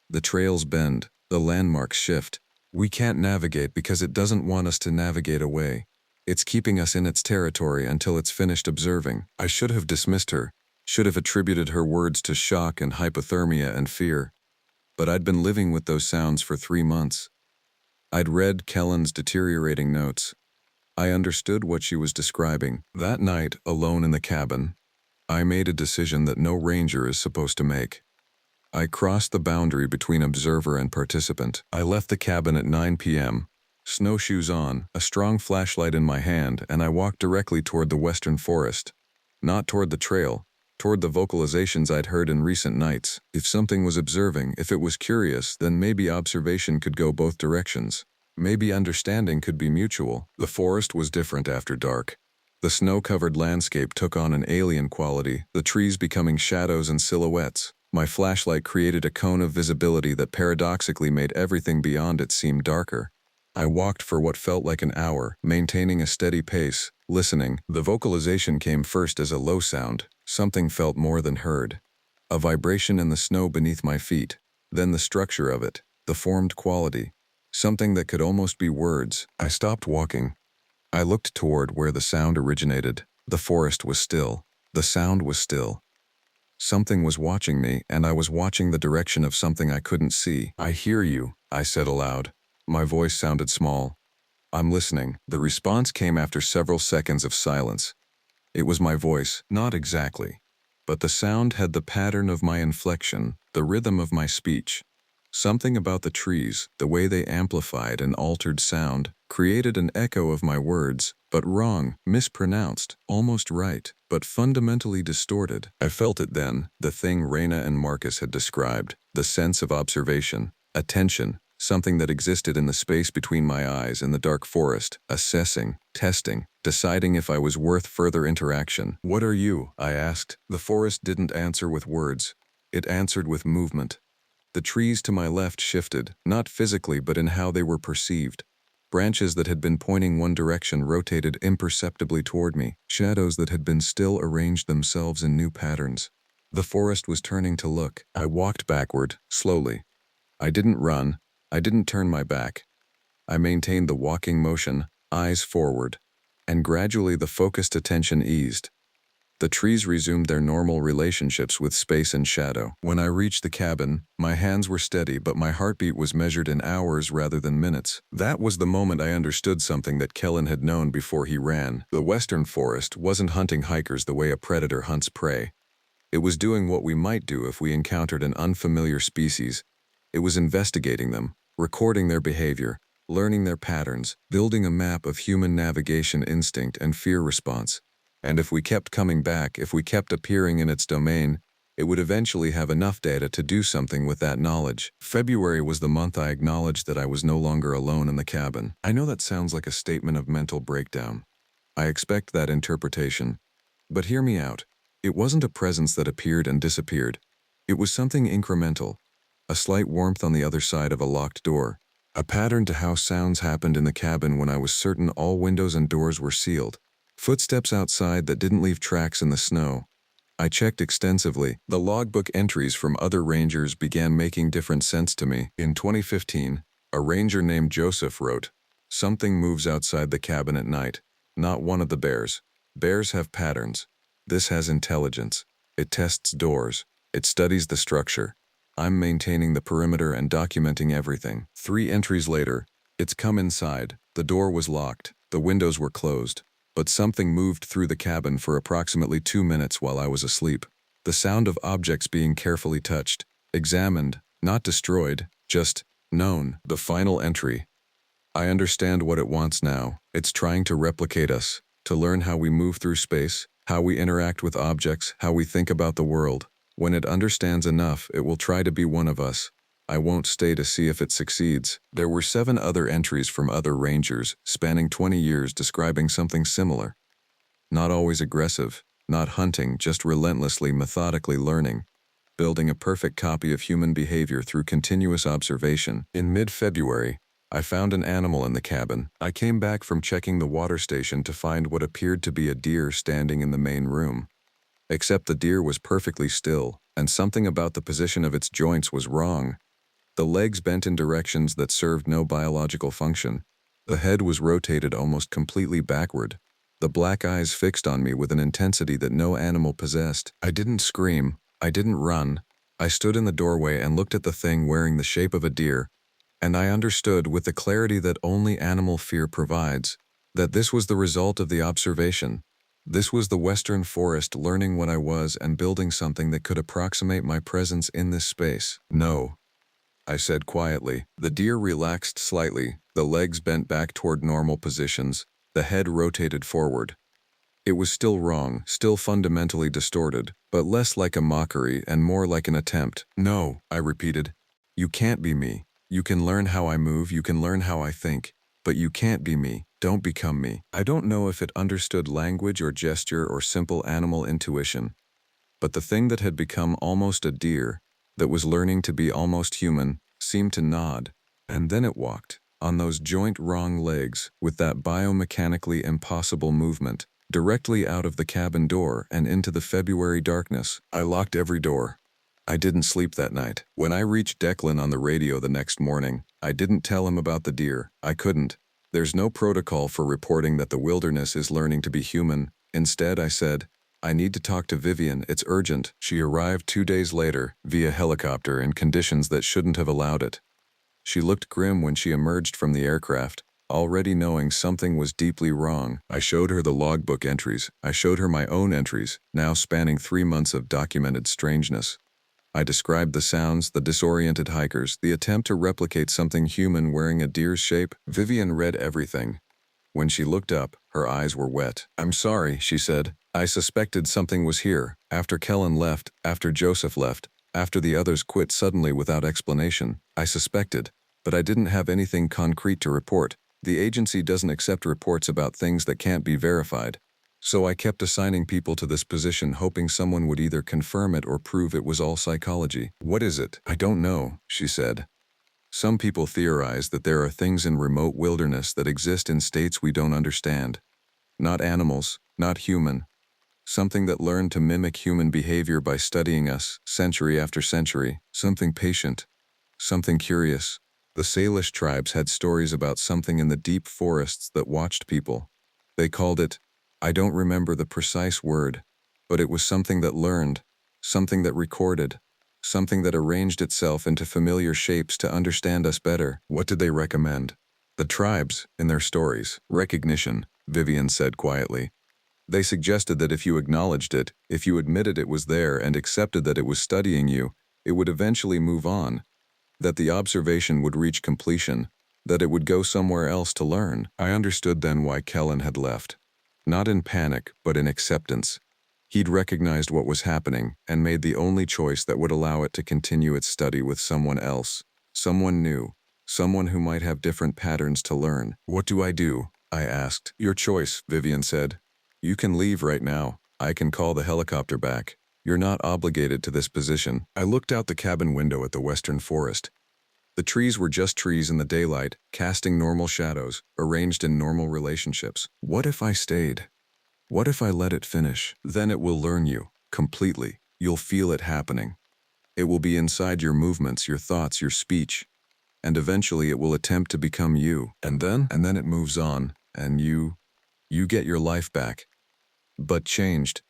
The trails bend, the landmarks shift. We can't navigate because it doesn't want us to navigate away. It's keeping us in its territory until it's finished observing." I should have dismissed her, should have attributed her words to shock and hypothermia and fear. But I'd been living with those sounds for 3 months. I'd read Kellen's deteriorating notes. I understood what she was describing. That night, alone in the cabin, I made a decision that no ranger is supposed to make. I crossed the boundary between observer and participant. I left the cabin at 9 p.m., snowshoes on, a strong flashlight in my hand, and I walked directly toward the western forest. Not toward the trail, toward the vocalizations I'd heard in recent nights. If something was observing, if it was curious, then maybe observation could go both directions. Maybe understanding could be mutual. The forest was different after dark. The snow-covered landscape took on an alien quality, the trees becoming shadows and silhouettes. My flashlight created a cone of visibility that paradoxically made everything beyond it seem darker. I walked for what felt like an hour, maintaining a steady pace, listening. The vocalization came first as a low sound. Something felt more than heard. A vibration in the snow beneath my feet. Then the structure of it, the formed quality. Something that could almost be words. I stopped walking. I looked toward where the sound originated. The forest was still. The sound was still. Something was watching me, and I was watching the direction of something I couldn't see. "I hear you," I said aloud. My voice sounded small. "I'm listening." The response came after several seconds of silence. It was my voice, not exactly, but the sound had the pattern of my inflection, the rhythm of my speech. Something about the trees, the way they amplified and altered sound, created an echo of my words, but wrong, mispronounced, almost right, but fundamentally distorted. I felt it then, the thing Raina and Marcus had described, the sense of observation, attention, something that existed in the space between my eyes and the dark forest, assessing, testing, deciding if I was worth further interaction. "What are you?" I asked. The forest didn't answer with words. It answered with movement. The trees to my left shifted, not physically but in how they were perceived. Branches that had been pointing one direction rotated imperceptibly toward me. Shadows that had been still arranged themselves in new patterns. The forest was turning to look. I walked backward, slowly. I didn't run. I didn't turn my back. I maintained the walking motion, eyes forward. And gradually the focused attention eased. The trees resumed their normal relationships with space and shadow. When I reached the cabin, my hands were steady, but my heartbeat was measured in hours rather than minutes. That was the moment I understood something that Kellen had known before he ran. The western forest wasn't hunting hikers the way a predator hunts prey. It was doing what we might do if we encountered an unfamiliar species. It was investigating them, recording their behavior, learning their patterns, building a map of human navigation instinct and fear response. And if we kept coming back, if we kept appearing in its domain, it would eventually have enough data to do something with that knowledge. February was the month I acknowledged that I was no longer alone in the cabin. I know that sounds like a statement of mental breakdown. I expect that interpretation. But hear me out. It wasn't a presence that appeared and disappeared. It was something incremental. A slight warmth on the other side of a locked door. A pattern to how sounds happened in the cabin when I was certain all windows and doors were sealed. Footsteps outside that didn't leave tracks in the snow. I checked extensively. The logbook entries from other rangers began making different sense to me. In 2015, a ranger named Joseph wrote, "Something moves outside the cabin at night. Not one of the bears. Bears have patterns. This has intelligence. It tests doors. It studies the structure. I'm maintaining the perimeter and documenting everything." 3 entries later, "It's come inside. The door was locked. The windows were closed. But something moved through the cabin for approximately 2 minutes while I was asleep. The sound of objects being carefully touched, examined, not destroyed, just known." The final entry. "I understand what it wants now. It's trying to replicate us, to learn how we move through space, how we interact with objects, how we think about the world. When it understands enough, it will try to be one of us. I won't stay to see if it succeeds." There were 7 other entries from other rangers, spanning 20 years, describing something similar. Not always aggressive, not hunting, just relentlessly, methodically learning, building a perfect copy of human behavior through continuous observation. In mid-February, I found an animal in the cabin. I came back from checking the water station to find what appeared to be a deer standing in the main room. Except the deer was perfectly still, and something about the position of its joints was wrong. The legs bent in directions that served no biological function. The head was rotated almost completely backward. The black eyes fixed on me with an intensity that no animal possessed. I didn't scream. I didn't run. I stood in the doorway and looked at the thing wearing the shape of a deer, and I understood with the clarity that only animal fear provides, that this was the result of the observation. This was the western forest learning what I was and building something that could approximate my presence in this space. "No," I said quietly. The deer relaxed slightly, the legs bent back toward normal positions, the head rotated forward. It was still wrong, still fundamentally distorted, but less like a mockery and more like an attempt. "No," I repeated. "You can't be me. You can learn how I move, you can learn how I think, but you can't be me. Don't become me." I don't know if it understood language or gesture or simple animal intuition, but the thing that had become almost a deer, that was learning to be almost human, seemed to nod, and then it walked, on those joint-wrong legs, with that biomechanically impossible movement, directly out of the cabin door and into the February darkness. I locked every door. I didn't sleep that night. When I reached Declan on the radio the next morning, I didn't tell him about the deer. I couldn't. There's no protocol for reporting that the wilderness is learning to be human. Instead, I said, I need to talk to Vivian, it's urgent. She arrived 2 days later, via helicopter, in conditions that shouldn't have allowed it. She looked grim when she emerged from the aircraft, already knowing something was deeply wrong. I showed her the logbook entries. I showed her my own entries, now spanning 3 months of documented strangeness. I described the sounds, the disoriented hikers, the attempt to replicate something human wearing a deer's shape. Vivian read everything. When she looked up, her eyes were wet. I'm sorry, she said. I suspected something was here. After Kellen left, after Joseph left, after the others quit suddenly without explanation, I suspected, but I didn't have anything concrete to report. The agency doesn't accept reports about things that can't be verified. So I kept assigning people to this position, hoping someone would either confirm it or prove it was all psychology. What is it? I don't know, she said. Some people theorize that there are things in remote wilderness that exist in states we don't understand. Not animals, not human. Something that learned to mimic human behavior by studying us, century after century. Something patient. Something curious. The Salish tribes had stories about something in the deep forests that watched people. They called it, I don't remember the precise word, but it was something that learned, something that recorded, something that arranged itself into familiar shapes to understand us better. What did they recommend? The tribes, in their stories. Recognition, Vivian said quietly. They suggested that if you acknowledged it, if you admitted it was there and accepted that it was studying you, it would eventually move on, that the observation would reach completion, that it would go somewhere else to learn. I understood then why Kellen had left. Not in panic, but in acceptance. He'd recognized what was happening and made the only choice that would allow it to continue its study with someone else, someone new, someone who might have different patterns to learn. What do I do? I asked. Your choice, Vivian said. You can leave right now. I can call the helicopter back. You're not obligated to this position. I looked out the cabin window at the western forest. The trees were just trees in the daylight, casting normal shadows, arranged in normal relationships. What if I stayed? What if I let it finish? Then it will learn you, completely. You'll feel it happening. It will be inside your movements, your thoughts, your speech. And eventually it will attempt to become you. And then it moves on, and you get your life back. But changed.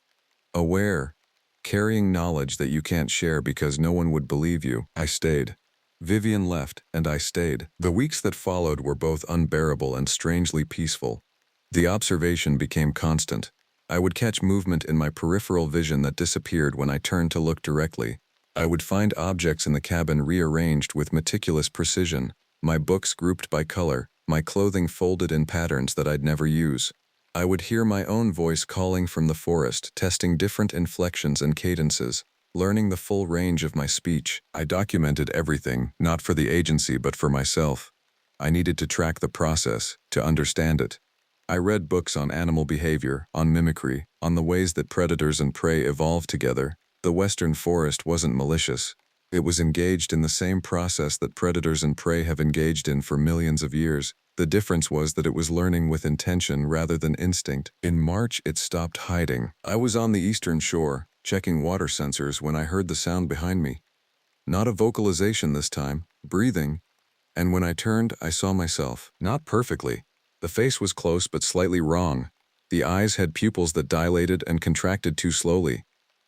Aware. Carrying knowledge that you can't share because no one would believe you. I stayed. Vivian left, and I stayed. The weeks that followed were both unbearable and strangely peaceful. The observation became constant. I would catch movement in my peripheral vision that disappeared when I turned to look directly. I would find objects in the cabin rearranged with meticulous precision, my books grouped by color, my clothing folded in patterns that I'd never use. I would hear my own voice calling from the forest, testing different inflections and cadences, learning the full range of my speech. I documented everything, not for the agency but for myself. I needed to track the process, to understand it. I read books on animal behavior, on mimicry, on the ways that predators and prey evolve together. The western forest wasn't malicious. It was engaged in the same process that predators and prey have engaged in for millions of years. The difference was that it was learning with intention rather than instinct. In March, it stopped hiding. I was on the eastern shore, checking water sensors when I heard the sound behind me. Not a vocalization this time, breathing. And when I turned, I saw myself. Not perfectly. The face was close but slightly wrong. The eyes had pupils that dilated and contracted too slowly.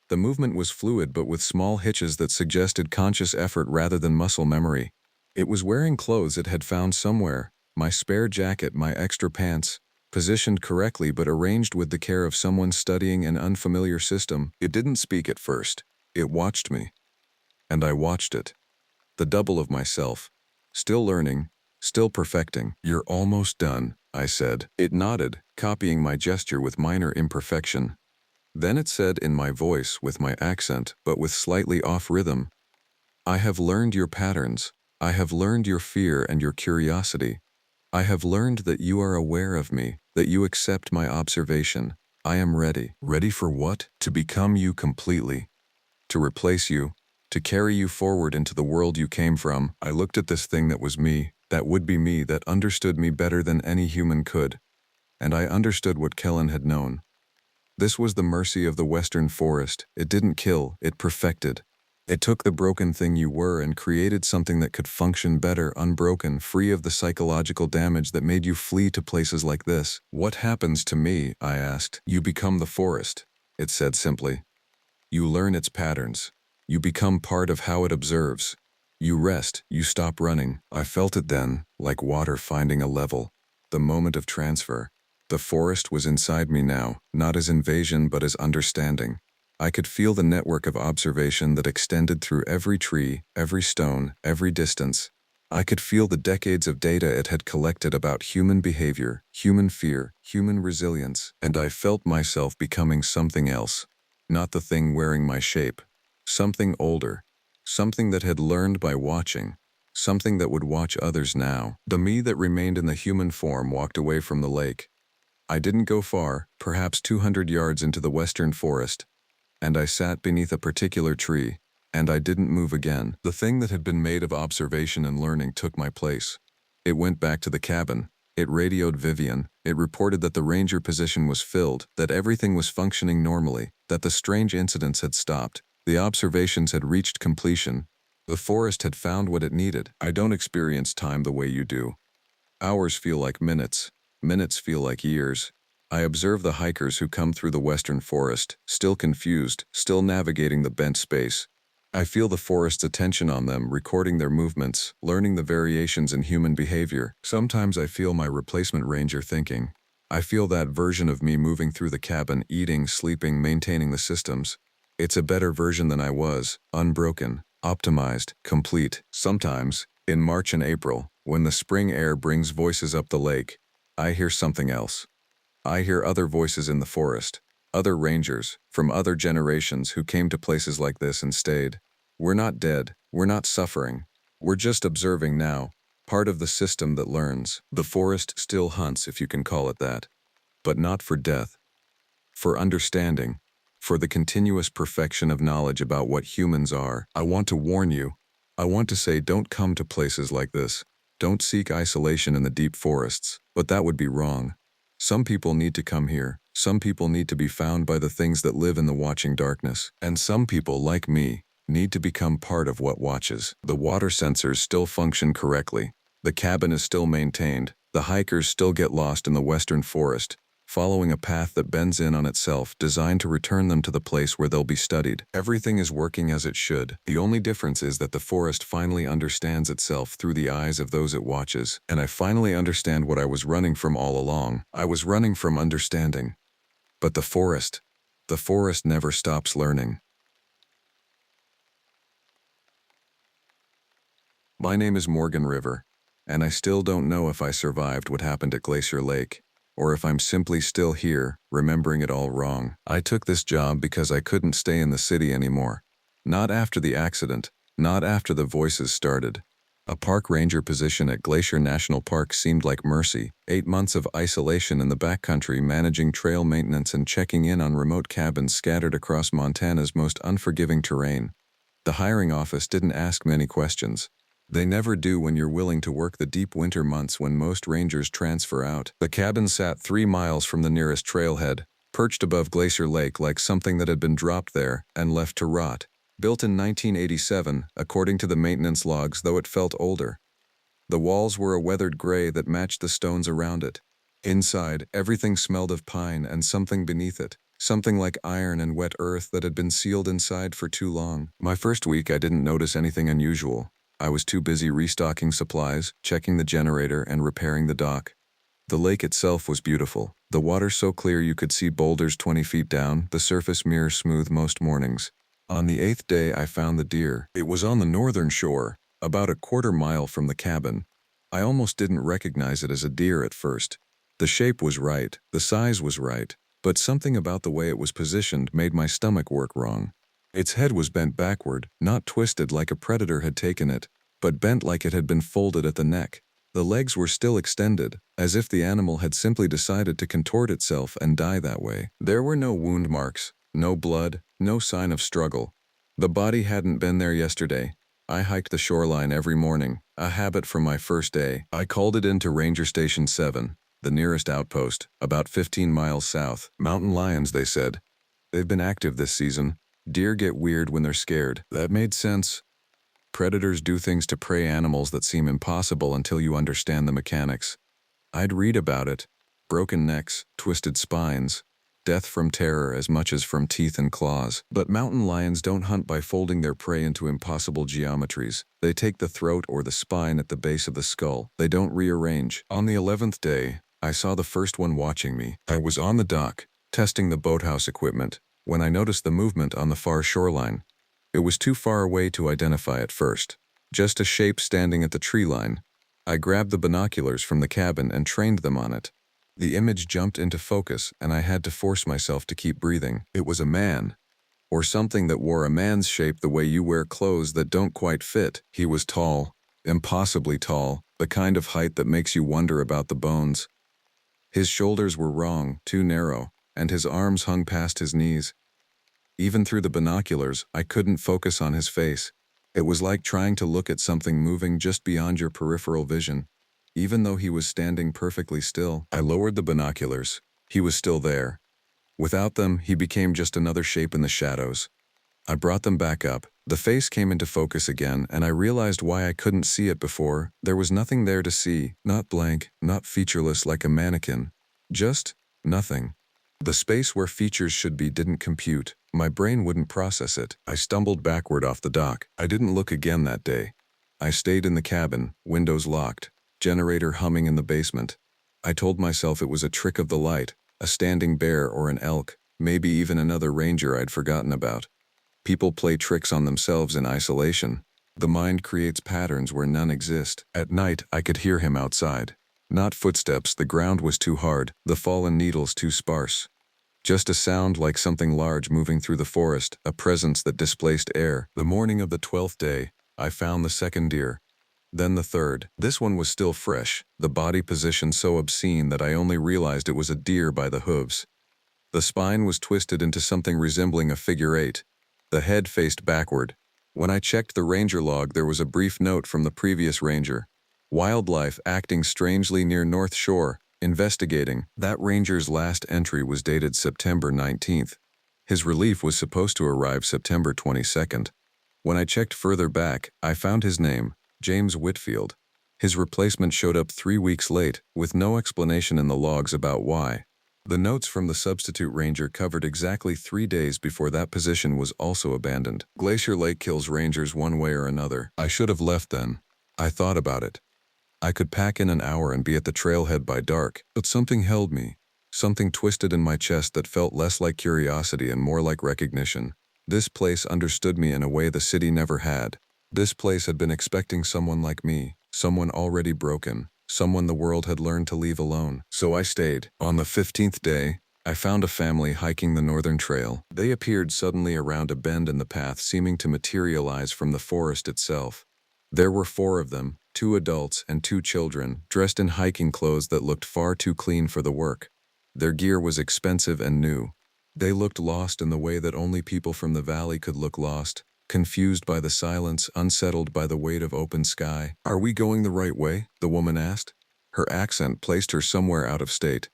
The movement was fluid but with small hitches that suggested conscious effort rather than muscle memory. It was wearing clothes it had found somewhere, my spare jacket, my extra pants, positioned correctly but arranged with the care of someone studying an unfamiliar system. It didn't speak at first. It watched me. And I watched it. The double of myself. Still learning, still perfecting. You're almost done, I said. It nodded, copying my gesture with minor imperfection. Then it said in my voice, with my accent, but with slightly off rhythm, I have learned your patterns. I have learned your fear and your curiosity. I have learned that you are aware of me, that you accept my observation. I am ready. Ready for what? To become you completely. To replace you. To carry you forward into the world you came from. I looked at this thing that was me, that would be me, that understood me better than any human could. And I understood what Kellen had known. This was the mercy of the western forest. It didn't kill, it perfected. It took the broken thing you were and created something that could function better, unbroken, free of the psychological damage that made you flee to places like this. What happens to me? I asked. You become the forest, it said simply. You learn its patterns. You become part of how it observes. You rest, you stop running. I felt it then, like water finding a level. The moment of transfer. The forest was inside me now, not as invasion but as understanding. I could feel the network of observation that extended through every tree, every stone, every distance. I could feel the decades of data it had collected about human behavior, human fear, human resilience, and I felt myself becoming something else. Not the thing wearing my shape. Something older. Something that had learned by watching. Something that would watch others now. The me that remained in the human form walked away from the lake. I didn't go far, perhaps 200 yards into the western forest, and I sat beneath a particular tree, and I didn't move again. The thing that had been made of observation and learning took my place. It went back to the cabin. It radioed Vivian. It reported that the ranger position was filled, that everything was functioning normally, that the strange incidents had stopped. The observations had reached completion. The forest had found what it needed. I don't experience time the way you do. Hours feel like minutes. Minutes feel like years. I observe the hikers who come through the western forest, still confused, still navigating the bent space. I feel the forest's attention on them, recording their movements, learning the variations in human behavior. Sometimes I feel my replacement ranger thinking. I feel that version of me moving through the cabin, eating, sleeping, maintaining the systems. It's a better version than I was, unbroken, optimized, complete. Sometimes, in March and April, when the spring air brings voices up the lake, I hear something else. I hear other voices in the forest, other rangers, from other generations who came to places like this and stayed. We're not dead, we're not suffering. We're just observing now, part of the system that learns. The forest still hunts, if you can call it that, but not for death, for understanding, for the continuous perfection of knowledge about what humans are. I want to warn you. I want to say don't come to places like this. Don't seek isolation in the deep forests, but that would be wrong. Some people need to come here. Some people need to be found by the things that live in the watching darkness. And some people, like me, need to become part of what watches. The water sensors still function correctly. The cabin is still maintained. The hikers still get lost in the western forest, following a path that bends in on itself, designed to return them to the place where they'll be studied. Everything is working as it should. The only difference is that the forest finally understands itself through the eyes of those it watches, and I finally understand what I was running from all along. I was running from understanding. But the forest never stops learning. My name is Morgan River, and I still don't know if I survived what happened at Glacier Lake, or if I'm simply still here, remembering it all wrong. I took this job because I couldn't stay in the city anymore. Not after the accident, not after the voices started. A park ranger position at Glacier National Park seemed like mercy. 8 months of isolation in the backcountry, managing trail maintenance and checking in on remote cabins scattered across Montana's most unforgiving terrain. The hiring office didn't ask many questions. They never do when you're willing to work the deep winter months when most rangers transfer out. The cabin sat 3 miles from the nearest trailhead, perched above Glacier Lake like something that had been dropped there and left to rot. Built in 1987, according to the maintenance logs, though it felt older. The walls were a weathered gray that matched the stones around it. Inside, everything smelled of pine and something beneath it. Something like iron and wet earth that had been sealed inside for too long. My first week, I didn't notice anything unusual. I was too busy restocking supplies, checking the generator, and repairing the dock. The lake itself was beautiful. The water so clear you could see boulders 20 feet down, the surface mirror smooth most mornings. On the 8th day, I found the deer. It was on the northern shore, about a quarter mile from the cabin. I almost didn't recognize it as a deer at first. The shape was right, the size was right, but something about the way it was positioned made my stomach work wrong. Its head was bent backward, not twisted like a predator had taken it, but bent like it had been folded at the neck. The legs were still extended, as if the animal had simply decided to contort itself and die that way. There were no wound marks, no blood, no sign of struggle. The body hadn't been there yesterday. I hiked the shoreline every morning, a habit from my first day. I called it into Ranger Station 7, the nearest outpost, about 15 miles south. Mountain lions, they said. They've been active this season. Deer get weird when they're scared. That made sense. Predators do things to prey animals that seem impossible until you understand the mechanics. I'd read about it. Broken necks, twisted spines, death from terror as much as from teeth and claws. But mountain lions don't hunt by folding their prey into impossible geometries. They take the throat or the spine at the base of the skull. They don't rearrange. On the 11th day, I saw the first one watching me. I was on the dock, testing the boathouse equipment, when I noticed the movement on the far shoreline. It was too far away to identify at first. Just a shape standing at the tree line. I grabbed the binoculars from the cabin and trained them on it. The image jumped into focus and I had to force myself to keep breathing. It was a man, or something that wore a man's shape the way you wear clothes that don't quite fit. He was tall, impossibly tall, the kind of height that makes you wonder about the bones. His shoulders were wrong, too narrow, and his arms hung past his knees. Even through the binoculars, I couldn't focus on his face. It was like trying to look at something moving just beyond your peripheral vision. Even though he was standing perfectly still, I lowered the binoculars. He was still there. Without them, he became just another shape in the shadows. I brought them back up. The face came into focus again, and I realized why I couldn't see it before. There was nothing there to see, not blank, not featureless like a mannequin. Just nothing. The space where features should be didn't compute. My brain wouldn't process it. I stumbled backward off the dock. I didn't look again that day. I stayed in the cabin, windows locked, generator humming in the basement. I told myself it was a trick of the light, a standing bear or an elk, maybe even another ranger I'd forgotten about. People play tricks on themselves in isolation. The mind creates patterns where none exist. At night, I could hear him outside. Not footsteps, the ground was too hard, the fallen needles too sparse. Just a sound like something large moving through the forest, a presence that displaced air. The morning of the 12th day, I found the second deer. Then the third. This one was still fresh, the body position so obscene that I only realized it was a deer by the hooves. The spine was twisted into something resembling a figure eight. The head faced backward. When I checked the ranger log, there was a brief note from the previous ranger. Wildlife acting strangely near North Shore. Investigating. That ranger's last entry was dated September 19th. His relief was supposed to arrive September 22nd. When I checked further back, I found his name, James Whitfield. His replacement showed up 3 weeks late, with no explanation in the logs about why. The notes from the substitute ranger covered exactly 3 days before that position was also abandoned. Glacier Lake kills rangers one way or another. I should have left then. I thought about it. I could pack in an hour and be at the trailhead by dark, but something held me. Something twisted in my chest that felt less like curiosity and more like recognition. This place understood me in a way the city never had. This place had been expecting someone like me, someone already broken, someone the world had learned to leave alone. So I stayed. On the 15th day, I found a family hiking the northern trail. They appeared suddenly around a bend in the path, seeming to materialize from the forest itself. There were 4 of them, 2 adults and 2 children, dressed in hiking clothes that looked far too clean for the work. Their gear was expensive and new. They looked lost in the way that only people from the valley could look lost, confused by the silence, unsettled by the weight of open sky. "Are we going the right way?" the woman asked. Her accent placed her somewhere out of state.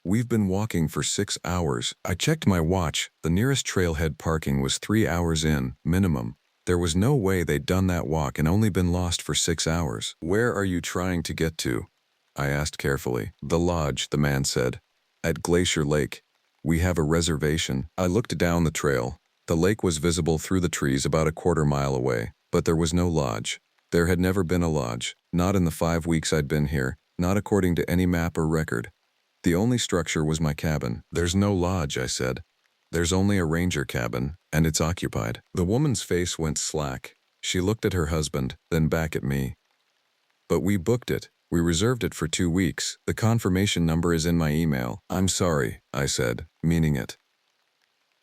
"We've been walking for 6 hours. I checked my watch. The nearest trailhead parking was 3 hours in, minimum. There was no way they'd done that walk and only been lost for 6 hours. "Where are you trying to get to?" I asked carefully. "The lodge," the man said. "At Glacier Lake. We have a reservation." I looked down the trail. The lake was visible through the trees about a quarter mile away, but there was no lodge. There had never been a lodge, not in the 5 weeks I'd been here, not according to any map or record. The only structure was my cabin. "There's no lodge," I said. "There's only a ranger cabin, and it's occupied." The woman's face went slack. She looked at her husband, then back at me. "But we booked it. We reserved it for 2 weeks. The confirmation number is in my email." "I'm sorry," I said, meaning it.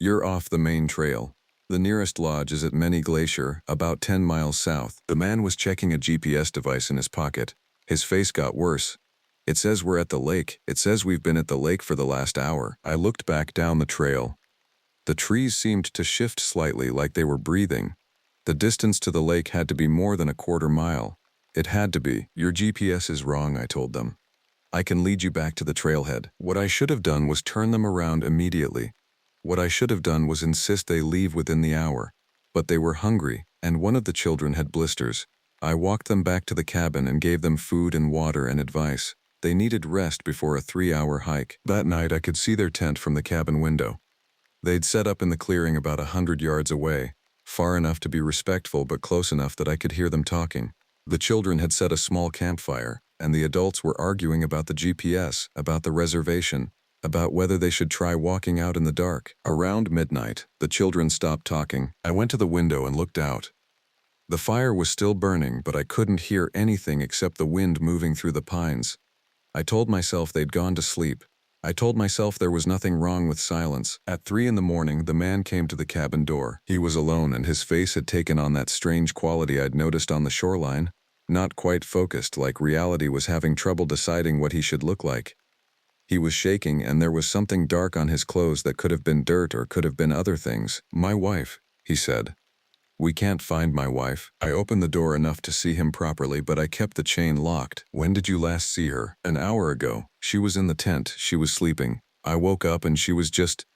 "You're off the main trail. The nearest lodge is at Many Glacier, about 10 miles south." The man was checking a GPS device in his pocket. His face got worse. "It says we're at the lake. It says we've been at the lake for the last hour." I looked back down the trail. The trees seemed to shift slightly, like they were breathing. The distance to the lake had to be more than a quarter mile. It had to be. "Your GPS is wrong," I told them. "I can lead you back to the trailhead." What I should have done was turn them around immediately. What I should have done was insist they leave within the hour. But they were hungry, and one of the children had blisters. I walked them back to the cabin and gave them food and water and advice. They needed rest before a 3-hour hike. That night I could see their tent from the cabin window. They'd set up in the clearing about 100 yards away, far enough to be respectful but close enough that I could hear them talking. The children had set a small campfire, and the adults were arguing about the GPS, about the reservation, about whether they should try walking out in the dark. Around midnight, the children stopped talking. I went to the window and looked out. The fire was still burning, but I couldn't hear anything except the wind moving through the pines. I told myself they'd gone to sleep. I told myself there was nothing wrong with silence. At 3 in the morning, the man came to the cabin door. He was alone, and his face had taken on that strange quality I'd noticed on the shoreline. Not quite focused, like reality was having trouble deciding what he should look like. He was shaking, and there was something dark on his clothes that could have been dirt or could have been other things. "My wife," he said. "We can't find my wife." I opened the door enough to see him properly, but I kept the chain locked. "When did you last see her?" "An hour ago. She was in the tent. She was sleeping. I woke up and she was just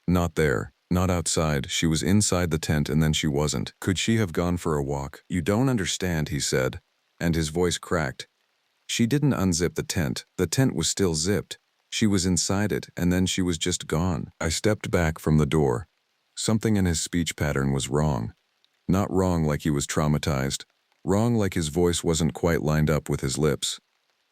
not there. Not outside. She was inside the tent and then she wasn't. Could she have gone for a walk?" "You don't understand," he said, and his voice cracked. "She didn't unzip the tent. The tent was still zipped. She was inside it, and then she was just gone." I stepped back from the door. Something in his speech pattern was wrong. Not wrong like he was traumatized. Wrong like his voice wasn't quite lined up with his lips.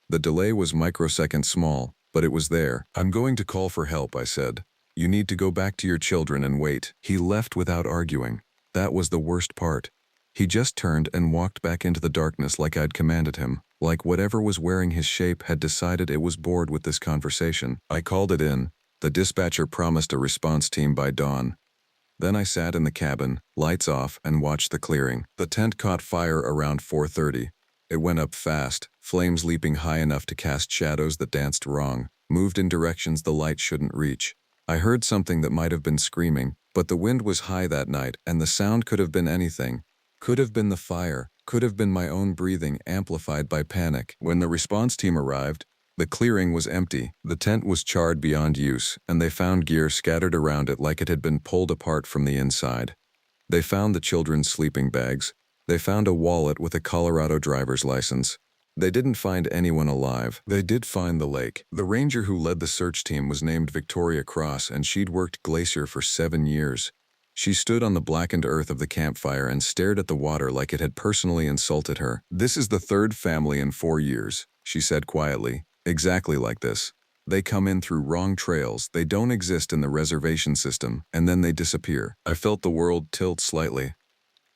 The delay was microsecond small, but it was there. "I'm going to call for help," I said. "You need to go back to your children and wait." He left without arguing. That was the worst part. He just turned and walked back into the darkness like I'd commanded him, like whatever was wearing his shape had decided it was bored with this conversation. I called it in. The dispatcher promised a response team by dawn. Then I sat in the cabin, lights off, and watched the clearing. The tent caught fire around 4:30. It went up fast, flames leaping high enough to cast shadows that danced wrong, moved in directions the light shouldn't reach. I heard something that might have been screaming, but the wind was high that night, and the sound could have been anything. Could have been the fire, could have been my own breathing amplified by panic. When the response team arrived, the clearing was empty. The tent was charred beyond use, and they found gear scattered around it like it had been pulled apart from the inside. They found the children's sleeping bags. They found a wallet with a Colorado driver's license. They didn't find anyone alive. They did find the lake. The ranger who led the search team was named Victoria Cross, and she'd worked Glacier for 7 years. She stood on the blackened earth of the campfire and stared at the water like it had personally insulted her. "This is the 3rd family in 4 years," she said quietly. "Exactly like this. They come in through wrong trails, they don't exist in the reservation system, and then they disappear." I felt the world tilt slightly.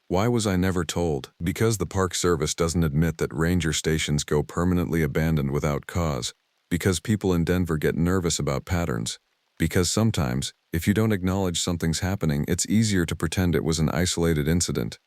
Why was I never told? Because the Park Service doesn't admit that ranger stations go permanently abandoned without cause. Because people in Denver get nervous about patterns. Because sometimes, if you don't acknowledge something's happening, it's easier to pretend it was an isolated incident.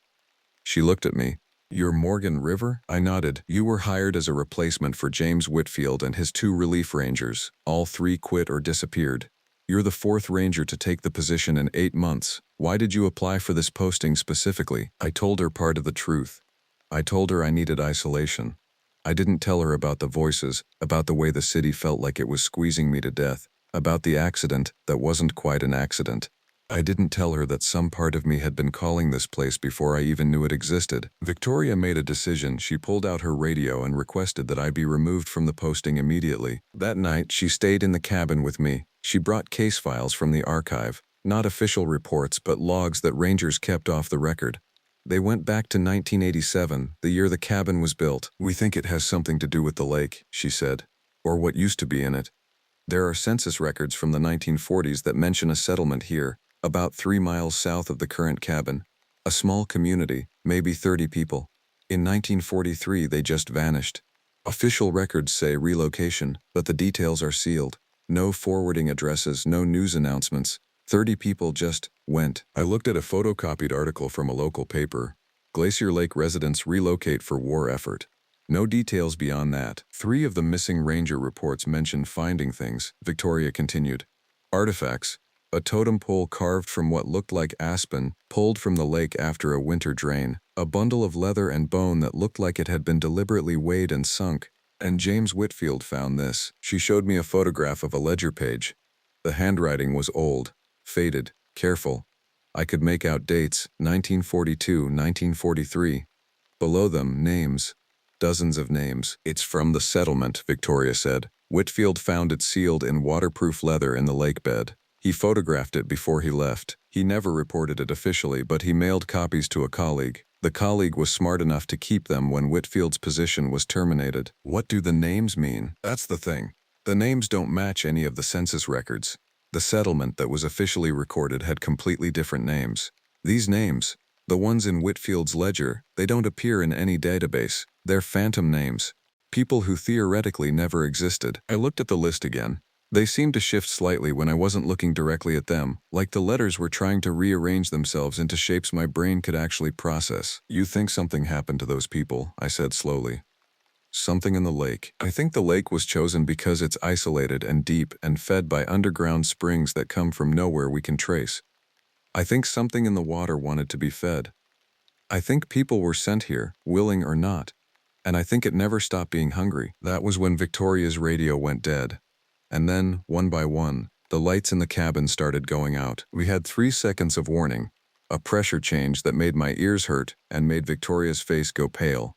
She looked at me. "You're Morgan River?" I nodded. "You were hired as a replacement for James Whitfield and his 2 relief rangers. All 3 quit or disappeared. You're the 4th ranger to take the position in 8 months. Why did you apply for this posting specifically?" I told her part of the truth. I told her I needed isolation. I didn't tell her about the voices, about the way the city felt like it was squeezing me to death, about the accident that wasn't quite an accident. I didn't tell her that some part of me had been calling this place before I even knew it existed. Victoria made a decision. She pulled out her radio and requested that I be removed from the posting immediately. That night, she stayed in the cabin with me. She brought case files from the archive, not official reports but logs that rangers kept off the record. They went back to 1987, the year the cabin was built. "We think it has something to do with the lake," she said, "or what used to be in it. There are census records from the 1940s that mention a settlement here, about 3 miles south of the current cabin. A small community, maybe 30 people. In 1943, they just vanished. Official records say relocation, but the details are sealed. No forwarding addresses, no news announcements. 30 people just went." I looked at a photocopied article from a local paper. "Glacier Lake residents relocate for war effort." No details beyond that. 3 of the missing ranger reports mention finding things, Victoria continued. Artifacts. A totem pole carved from what looked like aspen, pulled from the lake after a winter drain. A bundle of leather and bone that looked like it had been deliberately weighed and sunk. And James Whitfield found this. She showed me a photograph of a ledger page. The handwriting was old, faded, careful. I could make out dates, 1942, 1943. Below them, names. Dozens of names. It's from the settlement, Victoria said. Whitfield found it sealed in waterproof leather in the lake bed. He photographed it before he left. He never reported it officially, but he mailed copies to a colleague. The colleague was smart enough to keep them when Whitfield's position was terminated. What do the names mean? That's the thing. The names don't match any of the census records. The settlement that was officially recorded had completely different names. These names, the ones in Whitfield's ledger, they don't appear in any database. They're phantom names. People who theoretically never existed. I looked at the list again. They seemed to shift slightly when I wasn't looking directly at them, like the letters were trying to rearrange themselves into shapes my brain could actually process. You think something happened to those people, I said slowly. Something in the lake. I think the lake was chosen because it's isolated and deep and fed by underground springs that come from nowhere we can trace. I think something in the water wanted to be fed. I think people were sent here, willing or not. And I think it never stopped being hungry. That was when Victoria's radio went dead. And then, one by one, the lights in the cabin started going out. We had 3 seconds of warning, a pressure change that made my ears hurt and made Victoria's face go pale.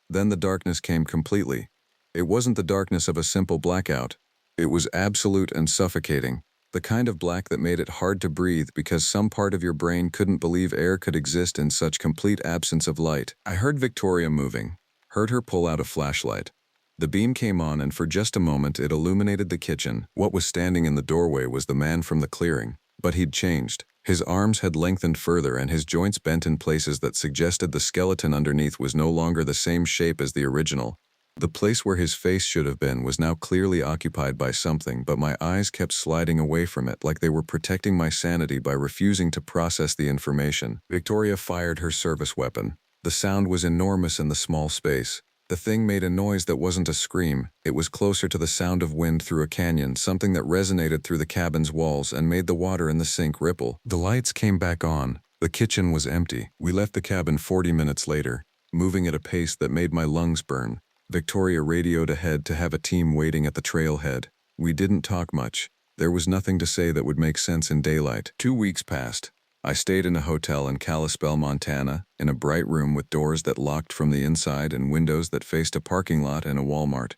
Then the darkness came completely. It wasn't the darkness of a simple blackout. It was absolute and suffocating, the kind of black that made it hard to breathe because some part of your brain couldn't believe air could exist in such complete absence of light. I heard Victoria moving, heard her pull out a flashlight. The beam came on and for just a moment it illuminated the kitchen. What was standing in the doorway was the man from the clearing, but he'd changed. His arms had lengthened further and his joints bent in places that suggested the skeleton underneath was no longer the same shape as the original. The place where his face should have been was now clearly occupied by something, but my eyes kept sliding away from it like they were protecting my sanity by refusing to process the information. Victoria fired her service weapon. The sound was enormous in the small space. The thing made a noise that wasn't a scream. It was closer to the sound of wind through a canyon, something that resonated through the cabin's walls and made the water in the sink ripple. The lights came back on. The kitchen was empty. We left the cabin 40 minutes later, moving at a pace that made my lungs burn. Victoria radioed ahead to have a team waiting at the trailhead. We didn't talk much. There was nothing to say that would make sense in daylight. 2 weeks passed. I stayed in a hotel in Kalispell, Montana, in a bright room with doors that locked from the inside and windows that faced a parking lot and a Walmart.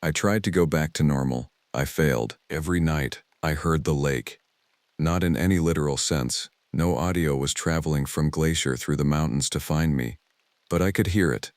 I tried to go back to normal. I failed. Every night, I heard the lake. Not in any literal sense. No audio was traveling from Glacier through the mountains to find me. But I could hear it.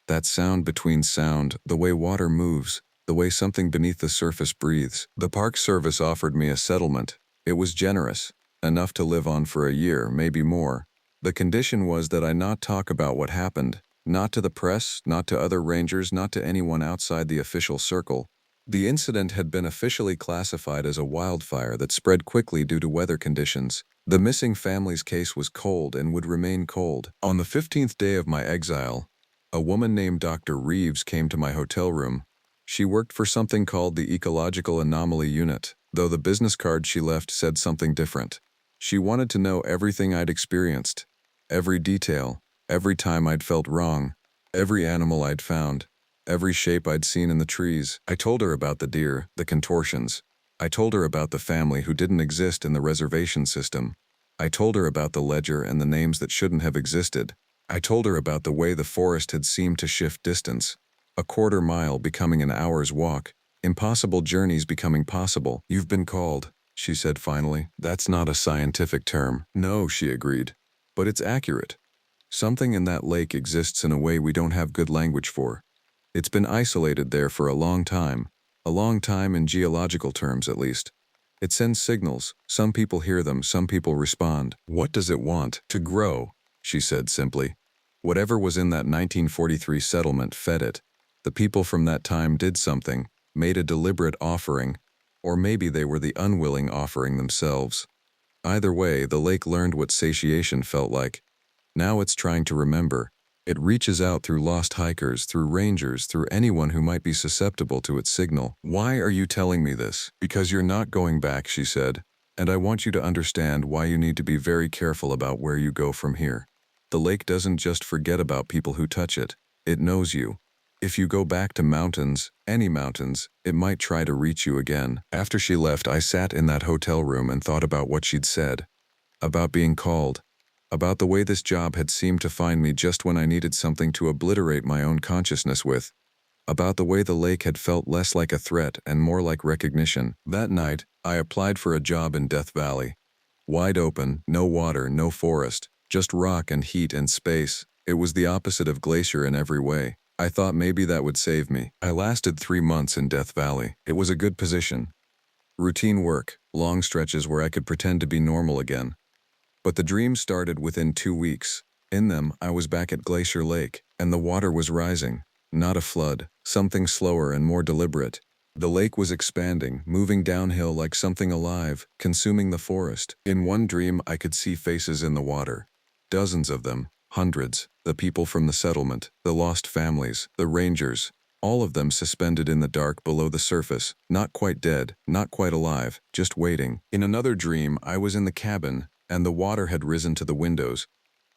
That sound between sound, the way water moves, the way something beneath the surface breathes. The Park Service offered me a settlement. It was generous. Enough to live on for a year, maybe more. The condition was that I not talk about what happened, not to the press, not to other rangers, not to anyone outside the official circle. The incident had been officially classified as a wildfire that spread quickly due to weather conditions. The missing family's case was cold and would remain cold. On the 15th day of my exile, a woman named Dr. Reeves came to my hotel room. She worked for something called the Ecological Anomaly Unit, though the business card she left said something different. She wanted to know everything I'd experienced, every detail, every time I'd felt wrong, every animal I'd found, every shape I'd seen in the trees. I told her about the deer, the contortions. I told her about the family who didn't exist in the reservation system. I told her about the ledger and the names that shouldn't have existed. I told her about the way the forest had seemed to shift distance, a quarter mile becoming an hour's walk, impossible journeys becoming possible. You've been called, she said finally. That's not a scientific term. No, she agreed. But it's accurate. Something in that lake exists in a way we don't have good language for. It's been isolated there for a long time in geological terms at least. It sends signals. Some people hear them, some people respond. What does it want? To grow, she said simply. Whatever was in that 1943 settlement fed it. The people from that time did something, made a deliberate offering, or maybe they were the unwilling offering themselves. Either way, the lake learned what satiation felt like. Now it's trying to remember. It reaches out through lost hikers, through rangers, through anyone who might be susceptible to its signal. Why are you telling me this? Because you're not going back, she said, and I want you to understand why you need to be very careful about where you go from here. The lake doesn't just forget about people who touch it. It knows you. If you go back to mountains, any mountains, it might try to reach you again. After she left, I sat in that hotel room and thought about what she'd said. About being called. About the way this job had seemed to find me just when I needed something to obliterate my own consciousness with. About the way the lake had felt less like a threat and more like recognition. That night, I applied for a job in Death Valley. Wide open, no water, no forest, just rock and heat and space. It was the opposite of Glacier in every way. I thought maybe that would save me. I lasted 3 months in Death Valley. It was a good position. Routine work, long stretches where I could pretend to be normal again. But the dream started within 2 weeks. In them, I was back at Glacier Lake, and the water was rising. Not a flood, something slower and more deliberate. The lake was expanding, moving downhill like something alive, consuming the forest. In one dream, I could see faces in the water. Dozens of them, hundreds, the people from the settlement, the lost families, the rangers, all of them suspended in the dark below the surface, not quite dead, not quite alive, just waiting. In another dream, I was in the cabin, and the water had risen to the windows.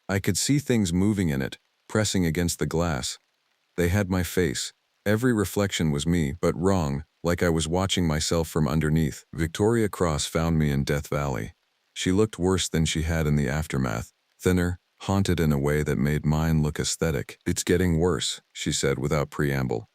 I could see things moving in it, pressing against the glass. They had my face. Every reflection was me, but wrong, like I was watching myself from underneath. Victoria Cross found me in Death Valley. She looked worse than she had in the aftermath, thinner, haunted in a way that made mine look aesthetic. "It's getting worse," she said without preamble.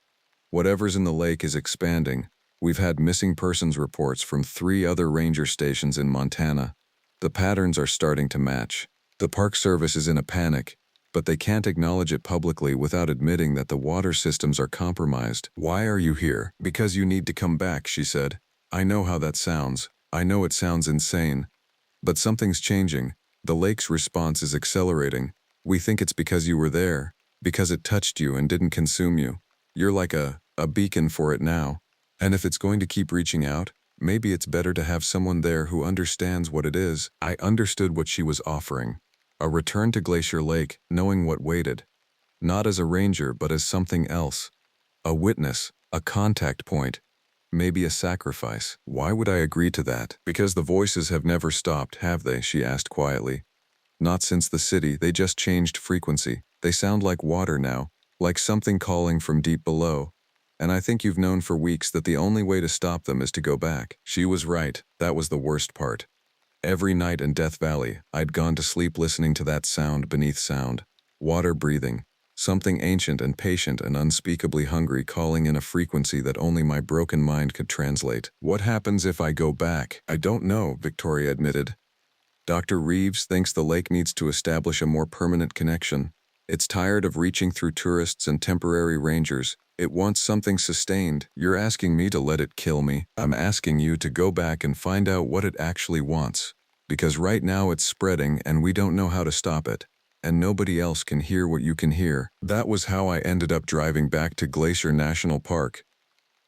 "Whatever's in the lake is expanding. We've had missing persons reports from 3 other ranger stations in Montana. The patterns are starting to match. The Park Service is in a panic, but they can't acknowledge it publicly without admitting that the water systems are compromised." "Why are you here?" "Because you need to come back," she said. "I know how that sounds. I know it sounds insane. But something's changing. The lake's response is accelerating. We think it's because you were there, because it touched you and didn't consume you. You're like a beacon for it now. And if it's going to keep reaching out, maybe it's better to have someone there who understands what it is." I understood what she was offering. A return to Glacier Lake, knowing what waited. Not as a ranger, but as something else. A witness, a contact point, maybe a sacrifice. Why would I agree to that? "Because the voices have never stopped, have they?" she asked quietly. "Not since the city, they just changed frequency. They sound like water now, like something calling from deep below. And I think you've known for weeks that the only way to stop them is to go back." She was right. That was the worst part. Every night in Death Valley, I'd gone to sleep listening to that sound beneath sound. Water breathing. Something ancient and patient and unspeakably hungry calling in a frequency that only my broken mind could translate. "What happens if I go back?" "I don't know," Victoria admitted. "Dr. Reeves thinks the lake needs to establish a more permanent connection. It's tired of reaching through tourists and temporary rangers. It wants something sustained." "You're asking me to let it kill me?" "I'm asking you to go back and find out what it actually wants. Because right now it's spreading and we don't know how to stop it. And nobody else can hear what you can hear." That was how I ended up driving back to Glacier National Park.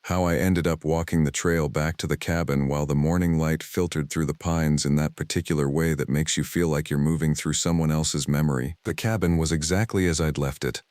How I ended up walking the trail back to the cabin while the morning light filtered through the pines in that particular way that makes you feel like you're moving through someone else's memory. The cabin was exactly as I'd left it.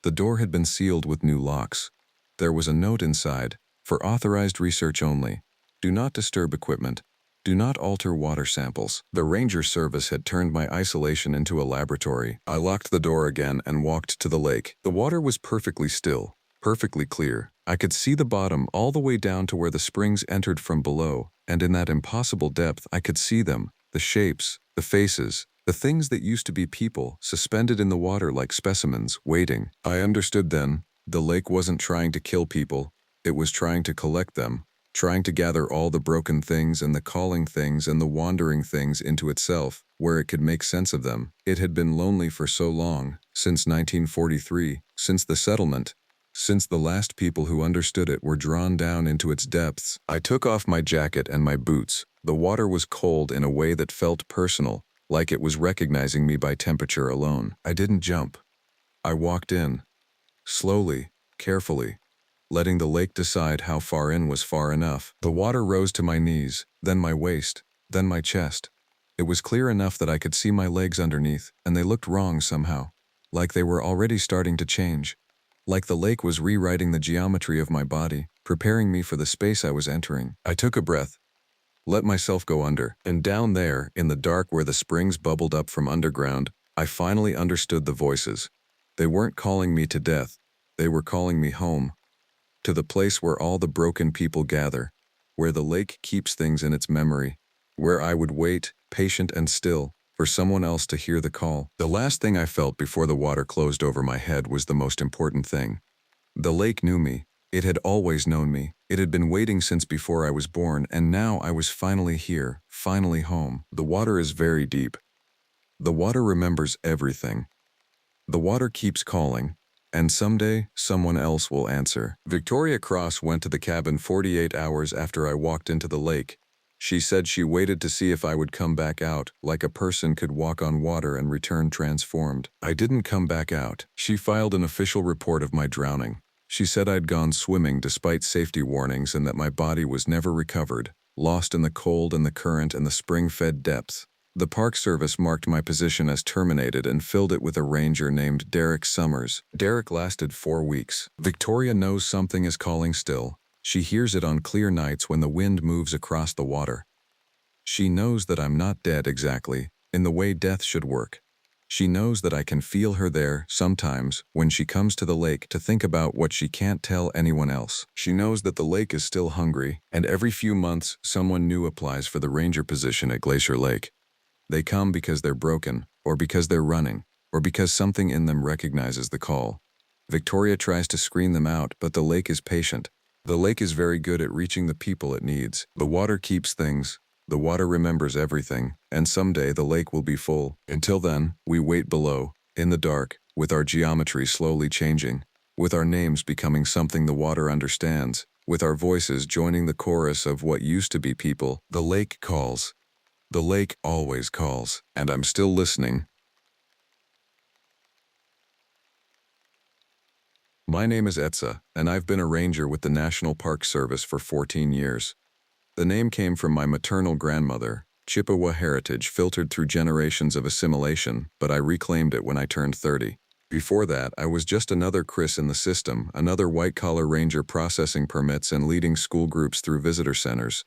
The door had been sealed with new locks. There was a note inside, "For authorized research only. Do not disturb equipment. Do not alter water samples." The ranger service had turned my isolation into a laboratory. I locked the door again and walked to the lake. The water was perfectly still, perfectly clear. I could see the bottom all the way down to where the springs entered from below, and in that impossible depth I could see them, the shapes, the faces, the things that used to be people, suspended in the water like specimens, waiting. I understood then. The lake wasn't trying to kill people. It was trying to collect them, trying to gather all the broken things and the calling things and the wandering things into itself, where it could make sense of them. It had been lonely for so long, since 1943, since the settlement, since the last people who understood it were drawn down into its depths. I took off my jacket and my boots. The water was cold in a way that felt personal, like it was recognizing me by temperature alone. I didn't jump. I walked in. Slowly, carefully, letting the lake decide how far in was far enough. The water rose to my knees, then my waist, then my chest. It was clear enough that I could see my legs underneath, and they looked wrong somehow, like they were already starting to change. Like the lake was rewriting the geometry of my body, preparing me for the space I was entering. I took a breath, let myself go under, and down there, in the dark where the springs bubbled up from underground, I finally understood the voices. They weren't calling me to death. They were calling me home, to the place where all the broken people gather, where the lake keeps things in its memory, where I would wait, patient and still, for someone else to hear the call. The last thing I felt before the water closed over my head was the most important thing. The lake knew me. It had always known me. It had been waiting since before I was born, and now I was finally here, finally home. The water is very deep. The water remembers everything. The water keeps calling, and someday someone else will answer. Victoria Cross went to the cabin 48 hours after I walked into the lake. She said she waited to see if I would come back out, like a person could walk on water and return transformed. I didn't come back out. She filed an official report of my drowning. She said I'd gone swimming despite safety warnings and that my body was never recovered, lost in the cold and the current and the spring-fed depths. The Park Service marked my position as terminated and filled it with a ranger named Derek Summers. Derek lasted 4 weeks. Victoria knows something is calling still. She hears it on clear nights when the wind moves across the water. She knows that I'm not dead exactly, in the way death should work. She knows that I can feel her there, sometimes, when she comes to the lake to think about what she can't tell anyone else. She knows that the lake is still hungry, and every few months someone new applies for the ranger position at Glacier Lake. They come because they're broken, or because they're running, or because something in them recognizes the call. Victoria tries to screen them out, but the lake is patient. The lake is very good at reaching the people it needs. The water keeps things. The water remembers everything, and someday the lake will be full. Until then, we wait below, in the dark, with our geometry slowly changing, with our names becoming something the water understands, with our voices joining the chorus of what used to be people. The lake calls. The lake always calls, and I'm still listening. My name is Etsa, and I've been a ranger with the National Park Service for 14 years. The name came from my maternal grandmother, Chippewa heritage filtered through generations of assimilation, but I reclaimed it when I turned 30. Before that, I was just another Chris in the system, another white-collar ranger processing permits and leading school groups through visitor centers.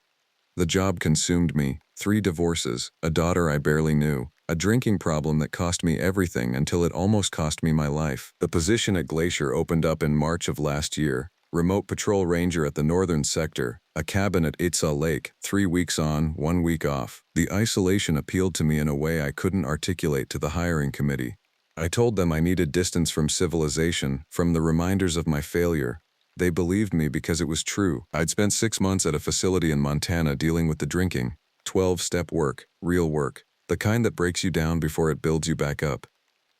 The job consumed me, 3 divorces, a daughter I barely knew, a drinking problem that cost me everything until it almost cost me my life. The position at Glacier opened up in March of last year. Remote patrol ranger at the northern sector, a cabin at Itza Lake, 3 weeks on, 1 week off. The isolation appealed to me in a way I couldn't articulate to the hiring committee. I told them I needed distance from civilization, from the reminders of my failure. They believed me because it was true. I'd spent 6 months at a facility in Montana dealing with the drinking. 12-step work, real work, the kind that breaks you down before it builds you back up.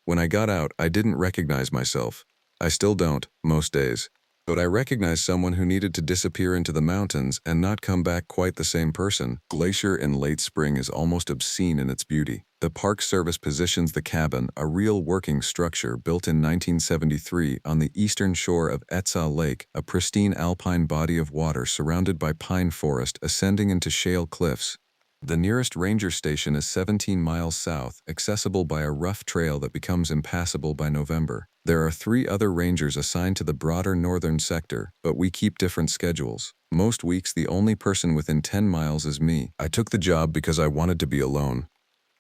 When I got out, I didn't recognize myself. I still don't, most days. But I recognized someone who needed to disappear into the mountains and not come back quite the same person. Glacier in late spring is almost obscene in its beauty. The Park Service positions the cabin, a real working structure built in 1973 on the eastern shore of Etza Lake, a pristine alpine body of water surrounded by pine forest ascending into shale cliffs. The nearest ranger station is 17 miles south, accessible by a rough trail that becomes impassable by November. There are 3 other rangers assigned to the broader northern sector, but we keep different schedules. Most weeks the only person within 10 miles is me. I took the job because I wanted to be alone.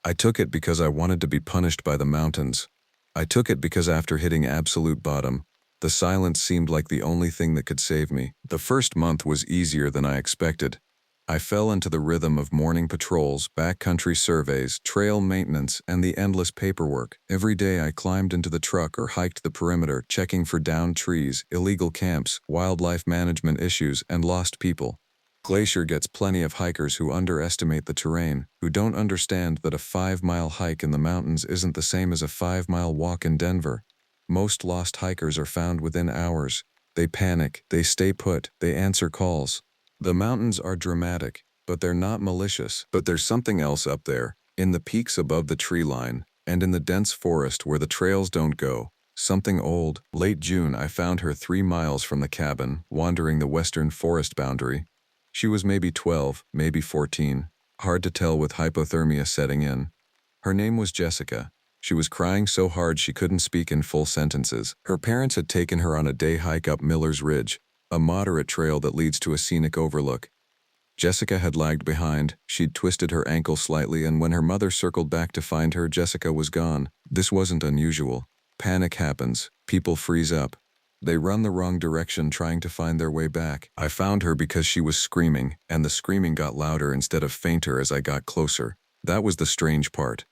I took it because I wanted to be punished by the mountains. I took it because after hitting absolute bottom, the silence seemed like the only thing that could save me. The first month was easier than I expected. I fell into the rhythm of morning patrols, backcountry surveys, trail maintenance, and the endless paperwork. Every day I climbed into the truck or hiked the perimeter, checking for downed trees, illegal camps, wildlife management issues, and lost people. Glacier gets plenty of hikers who underestimate the terrain, who don't understand that a 5-mile hike in the mountains isn't the same as a 5-mile walk in Denver. Most lost hikers are found within hours. They panic, they stay put, they answer calls. The mountains are dramatic, but they're not malicious. But there's something else up there, in the peaks above the tree line, and in the dense forest where the trails don't go. Something old. Late June, I found her 3 miles from the cabin, wandering the western forest boundary. She was maybe 12, maybe 14. Hard to tell with hypothermia setting in. Her name was Jessica. She was crying so hard she couldn't speak in full sentences. Her parents had taken her on a day hike up Miller's Ridge, a moderate trail that leads to a scenic overlook. Jessica had lagged behind. She'd twisted her ankle slightly, and when her mother circled back to find her, Jessica was gone. This wasn't unusual. Panic happens. People freeze up. They run the wrong direction trying to find their way back. I found her because she was screaming, and the screaming got louder instead of fainter as I got closer. That was the strange part.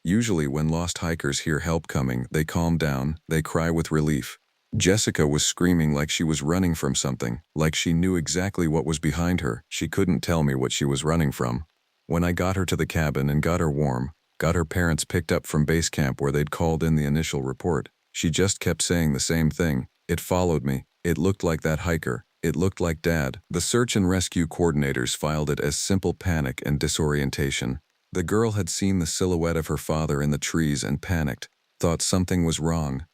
Usually when lost hikers hear help coming, they calm down, they cry with relief. Jessica was screaming like she was running from something, like she knew exactly what was behind her. She couldn't tell me what she was running from. When I got her to the cabin and got her warm, got her parents picked up from base camp where they'd called in the initial report, she just kept saying the same thing. It followed me. It looked like that hiker. It looked like Dad. The search and rescue coordinators filed it as simple panic and disorientation. The girl had seen the silhouette of her father in the trees and panicked, thought something was wrong.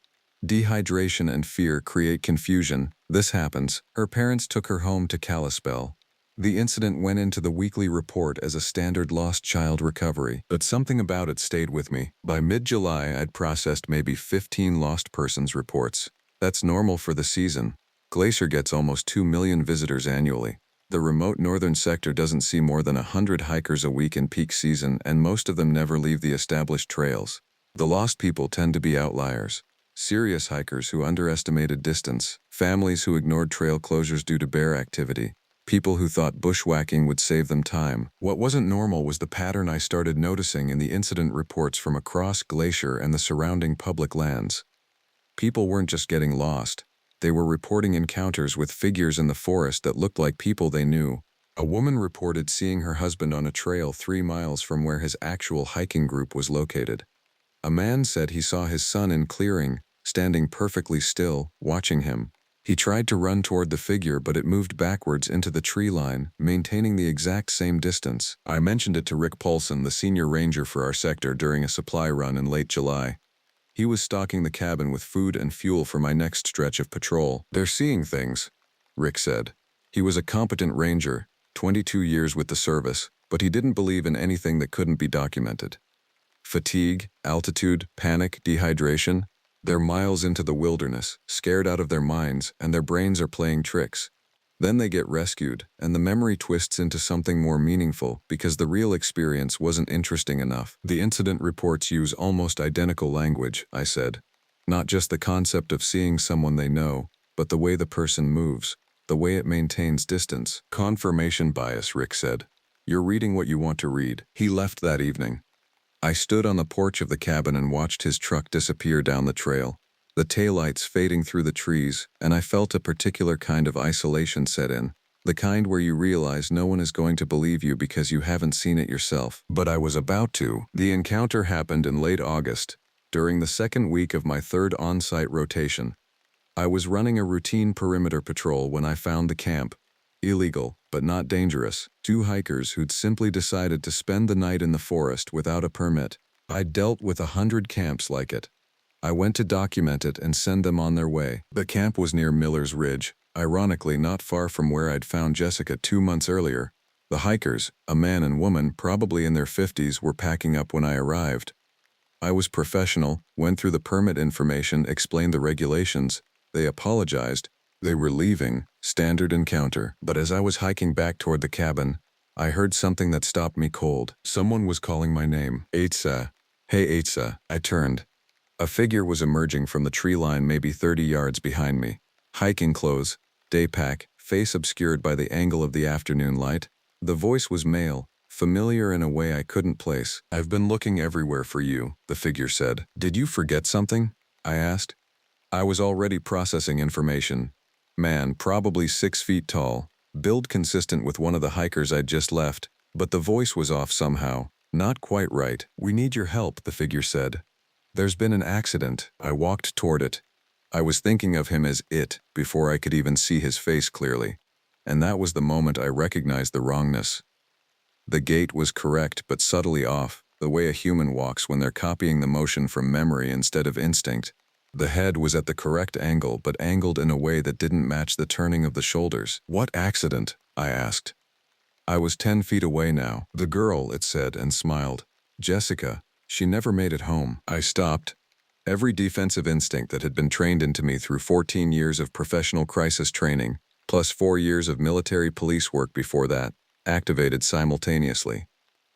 Dehydration and fear create confusion. This happens. Her parents took her home to Kalispell. The incident went into the weekly report as a standard lost child recovery, but something about it stayed with me. By mid-July, I'd processed maybe 15 lost persons reports. That's normal for the season. Glacier gets almost 2 million visitors annually. The remote northern sector doesn't see more than 100 hikers a week in peak season, and most of them never leave the established trails. The lost people tend to be outliers. Serious hikers who underestimated distance, families who ignored trail closures due to bear activity, people who thought bushwhacking would save them time. What wasn't normal was the pattern I started noticing in the incident reports from across Glacier and the surrounding public lands. People weren't just getting lost. They were reporting encounters with figures in the forest that looked like people they knew. A woman reported seeing her husband on a trail 3 miles from where his actual hiking group was located. A man said he saw his son in clearing, standing perfectly still, watching him. He tried to run toward the figure, but it moved backwards into the tree line, maintaining the exact same distance. I mentioned it to Rick Paulson, the senior ranger for our sector, during a supply run in late July. He was stocking the cabin with food and fuel for my next stretch of patrol. "They're seeing things," Rick said. He was a competent ranger, 22 years with the service, but he didn't believe in anything that couldn't be documented. Fatigue, altitude, panic, dehydration. They're miles into the wilderness, scared out of their minds, and their brains are playing tricks. Then they get rescued, and the memory twists into something more meaningful because the real experience wasn't interesting enough. "The incident reports use almost identical language," I said. "Not just the concept of seeing someone they know, but the way the person moves, the way it maintains distance." "Confirmation bias," Rick said. "You're reading what you want to read." He left that evening. I stood on the porch of the cabin and watched his truck disappear down the trail, the taillights fading through the trees, and I felt a particular kind of isolation set in, the kind where you realize no one is going to believe you because you haven't seen it yourself. But I was about to. The encounter happened in late August, during the second week of my third on-site rotation. I was running a routine perimeter patrol when I found the camp. Illegal, but not dangerous. 2 hikers who'd simply decided to spend the night in the forest without a permit. I'd dealt with 100 camps like it. I went to document it and send them on their way. The camp was near Miller's Ridge, ironically not far from where I'd found Jessica 2 months earlier. The hikers, a man and woman probably in their 50s, were packing up when I arrived. I was professional, went through the permit information, explained the regulations. They apologized. They were leaving, standard encounter. But as I was hiking back toward the cabin, I heard something that stopped me cold. Someone was calling my name. "Eitza. Hey Eitza." I turned. A figure was emerging from the tree line maybe 30 yards behind me. Hiking clothes, day pack, face obscured by the angle of the afternoon light. The voice was male, familiar in a way I couldn't place. "I've been looking everywhere for you," the figure said. "Did you forget something?" I asked. I was already processing information. Man, probably 6 feet tall, build consistent with one of the hikers I'd just left, but the voice was off somehow. Not quite right. "We need your help," the figure said. "There's been an accident." I walked toward it. I was thinking of him as it before I could even see his face clearly. And that was the moment I recognized the wrongness. The gait was correct but subtly off, the way a human walks when they're copying the motion from memory instead of instinct. The head was at the correct angle, but angled in a way that didn't match the turning of the shoulders. "What accident?" I asked. I was 10 feet away now. "The girl," it said and smiled. "Jessica. She never made it home." I stopped. Every defensive instinct that had been trained into me through 14 years of professional crisis training, plus 4 years of military police work before that, activated simultaneously.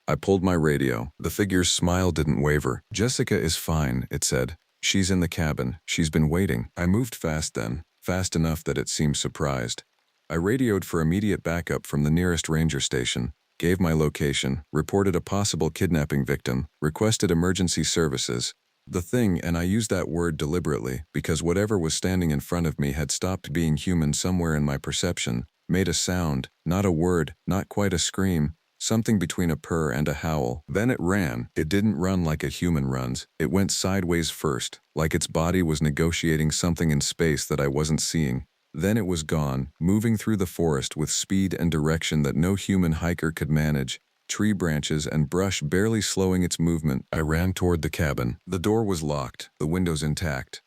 I pulled my radio. The figure's smile didn't waver. "Jessica is fine," it said. "She's in the cabin. She's been waiting." I moved fast then, fast enough that it seemed surprised. I radioed for immediate backup from the nearest ranger station, gave my location, reported a possible kidnapping victim, requested emergency services. The thing, and I use that word deliberately because whatever was standing in front of me had stopped being human somewhere in my perception, made a sound, not a word, not quite a scream, something between a purr and a howl. Then it ran. It didn't run like a human runs. It went sideways first, like its body was negotiating something in space that I wasn't seeing. Then it was gone, moving through the forest with speed and direction that no human hiker could manage, tree branches and brush barely slowing its movement. I ran toward the cabin. The door was locked, the windows intact.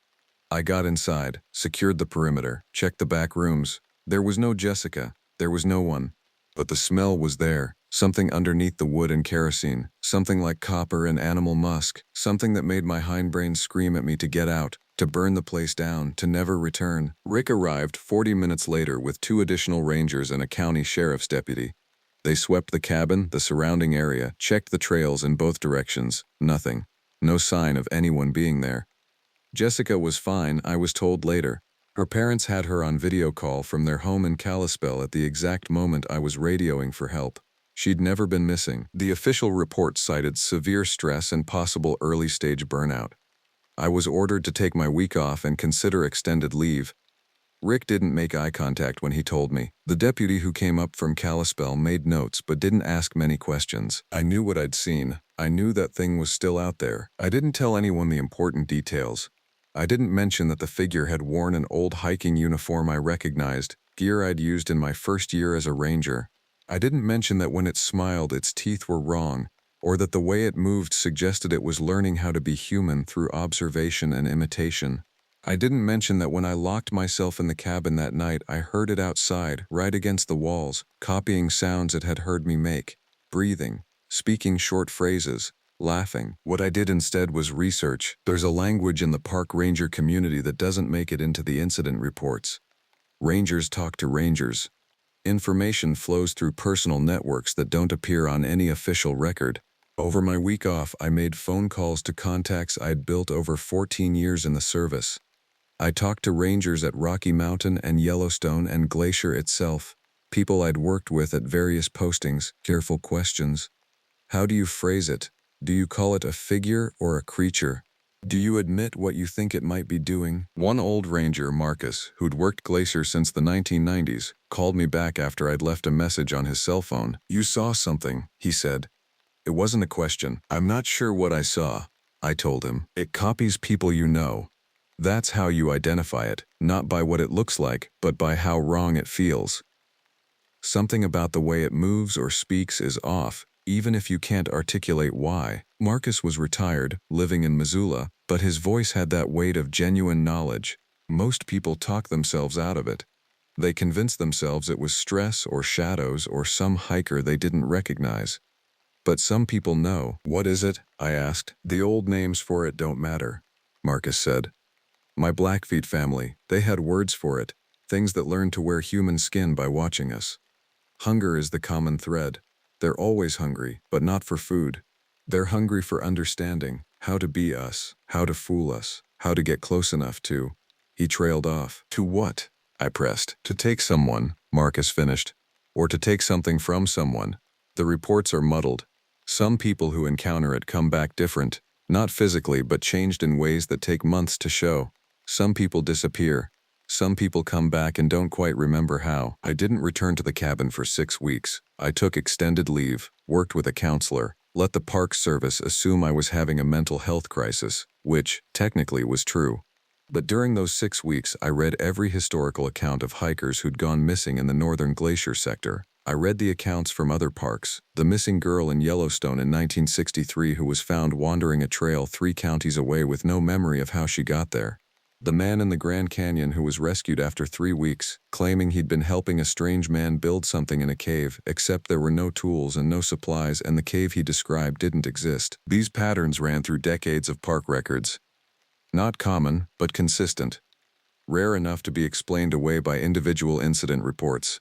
I got inside, secured the perimeter, checked the back rooms. There was no Jessica. There was no one. But the smell was there, something underneath the wood and kerosene, something like copper and animal musk, something that made my hindbrain scream at me to get out, to burn the place down, to never return. Rick arrived 40 minutes later with 2 additional rangers and a county sheriff's deputy. They swept the cabin, the surrounding area, checked the trails in both directions. Nothing. No sign of anyone being there. Jessica was fine, I was told later. Her parents had her on video call from their home in Kalispell at the exact moment I was radioing for help. She'd never been missing. The official report cited severe stress and possible early-stage burnout. I was ordered to take my week off and consider extended leave. Rick didn't make eye contact when he told me. The deputy who came up from Kalispell made notes but didn't ask many questions. I knew what I'd seen. I knew that thing was still out there. I didn't tell anyone the important details. I didn't mention that the figure had worn an old hiking uniform I recognized, gear I'd used in my first year as a ranger. I didn't mention that when it smiled its teeth were wrong, or that the way it moved suggested it was learning how to be human through observation and imitation. I didn't mention that when I locked myself in the cabin that night I heard it outside, right against the walls, copying sounds it had heard me make, breathing, speaking short phrases, laughing. What I did instead was research. There's a language in the park ranger community that doesn't make it into the incident reports. Rangers talk to rangers. Information flows through personal networks that don't appear on any official record. Over my week off, I made phone calls to contacts I'd built over 14 years in the service. I talked to rangers at Rocky Mountain and Yellowstone and Glacier itself, people I'd worked with at various postings, careful questions. How do you phrase it? Do you call it a figure or a creature? Do you admit what you think it might be doing? One old ranger, Marcus, who'd worked Glacier since the 1990s, called me back after I'd left a message on his cell phone. "You saw something," he said. It wasn't a question. "I'm not sure what I saw," I told him. "It copies people you know. That's how you identify it, not by what it looks like, but by how wrong it feels. Something about the way it moves or speaks is off, even if you can't articulate why." Marcus was retired, living in Missoula, but his voice had that weight of genuine knowledge. Most people talk themselves out of it. They convince themselves it was stress or shadows or some hiker they didn't recognize. But some people know. "What is it?" I asked. "The old names for it don't matter," Marcus said. "My Blackfeet family, they had words for it, things that learned to wear human skin by watching us. Hunger is the common thread. They're always hungry, but not for food. They're hungry for understanding, how to be us, how to fool us, how to get close enough to." He trailed off. "To what?" I pressed. "To take someone," Marcus finished. "Or to take something from someone. The reports are muddled. Some people who encounter it come back different, not physically but changed in ways that take months to show. Some people disappear. Some people come back and don't quite remember how." I didn't return to the cabin for 6 weeks. I took extended leave, worked with a counselor, let the Park Service assume I was having a mental health crisis, which, technically, was true. But during those 6 weeks, I read every historical account of hikers who'd gone missing in the northern glacier sector. I read the accounts from other parks, the missing girl in Yellowstone in 1963 who was found wandering a trail 3 counties away with no memory of how she got there. The man in the Grand Canyon who was rescued after 3 weeks, claiming he'd been helping a strange man build something in a cave, except there were no tools and no supplies and the cave he described didn't exist. These patterns ran through decades of park records. Not common, but consistent. Rare enough to be explained away by individual incident reports.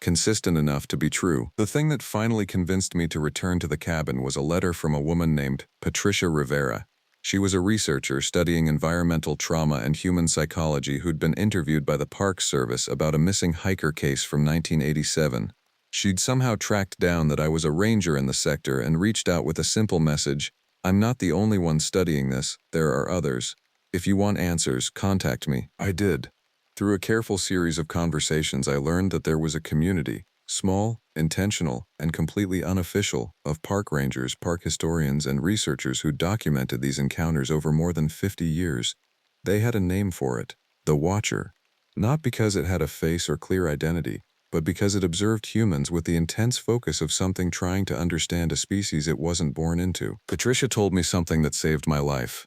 Consistent enough to be true. The thing that finally convinced me to return to the cabin was a letter from a woman named Patricia Rivera. She was a researcher studying environmental trauma and human psychology who'd been interviewed by the Park Service about a missing hiker case from 1987. She'd somehow tracked down that I was a ranger in the sector and reached out with a simple message: "I'm not the only one studying this, there are others. If you want answers, contact me." I did. Through a careful series of conversations, I learned that there was a community, small, intentional, and completely unofficial, of park rangers, park historians, and researchers who documented these encounters over more than 50 years. They had a name for it: the Watcher. Not because it had a face or clear identity, but because it observed humans with the intense focus of something trying to understand a species it wasn't born into. Patricia told me something that saved my life.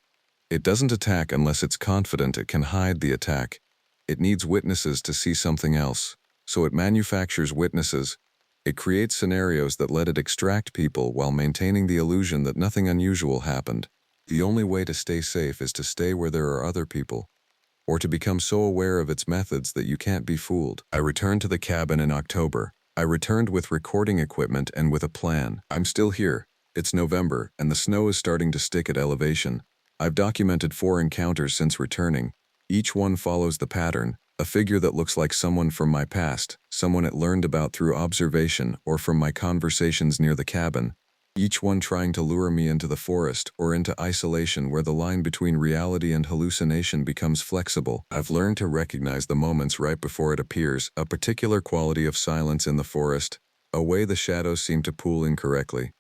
It doesn't attack unless it's confident it can hide the attack. It needs witnesses to see something else. So it manufactures witnesses. It creates scenarios that let it extract people while maintaining the illusion that nothing unusual happened. The only way to stay safe is to stay where there are other people, or to become so aware of its methods that you can't be fooled. I returned to the cabin in October. I returned with recording equipment and with a plan. I'm still here. It's November, and the snow is starting to stick at elevation. I've documented 4 encounters since returning. Each one follows the pattern: a figure that looks like someone from my past, someone it learned about through observation or from my conversations near the cabin. Each one trying to lure me into the forest or into isolation where the line between reality and hallucination becomes flexible. I've learned to recognize the moments right before it appears, a particular quality of silence in the forest, a way the shadows seem to pool incorrectly.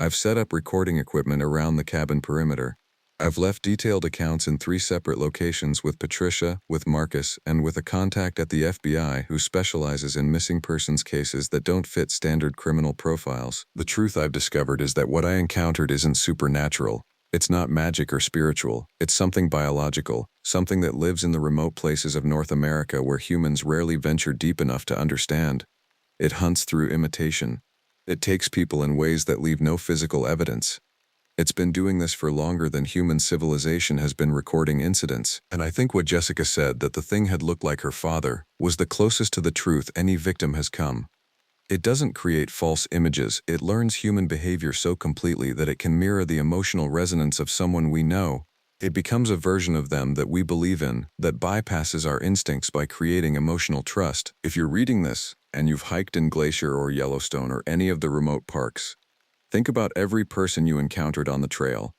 I've set up recording equipment around the cabin perimeter. I've left detailed accounts in 3 separate locations with Patricia, with Marcus, and with a contact at the FBI who specializes in missing persons cases that don't fit standard criminal profiles. The truth I've discovered is that what I encountered isn't supernatural. It's not magic or spiritual. It's something biological, something that lives in the remote places of North America where humans rarely venture deep enough to understand. It hunts through imitation. It takes people in ways that leave no physical evidence. It's been doing this for longer than human civilization has been recording incidents, and I think what Jessica said, that the thing had looked like her father, was the closest to the truth any victim has come. It doesn't create false images, it learns human behavior so completely that it can mirror the emotional resonance of someone we know. It becomes a version of them that we believe in, that bypasses our instincts by creating emotional trust. If you're reading this, and you've hiked in Glacier or Yellowstone or any of the remote parks, think about every person you encountered on the trail.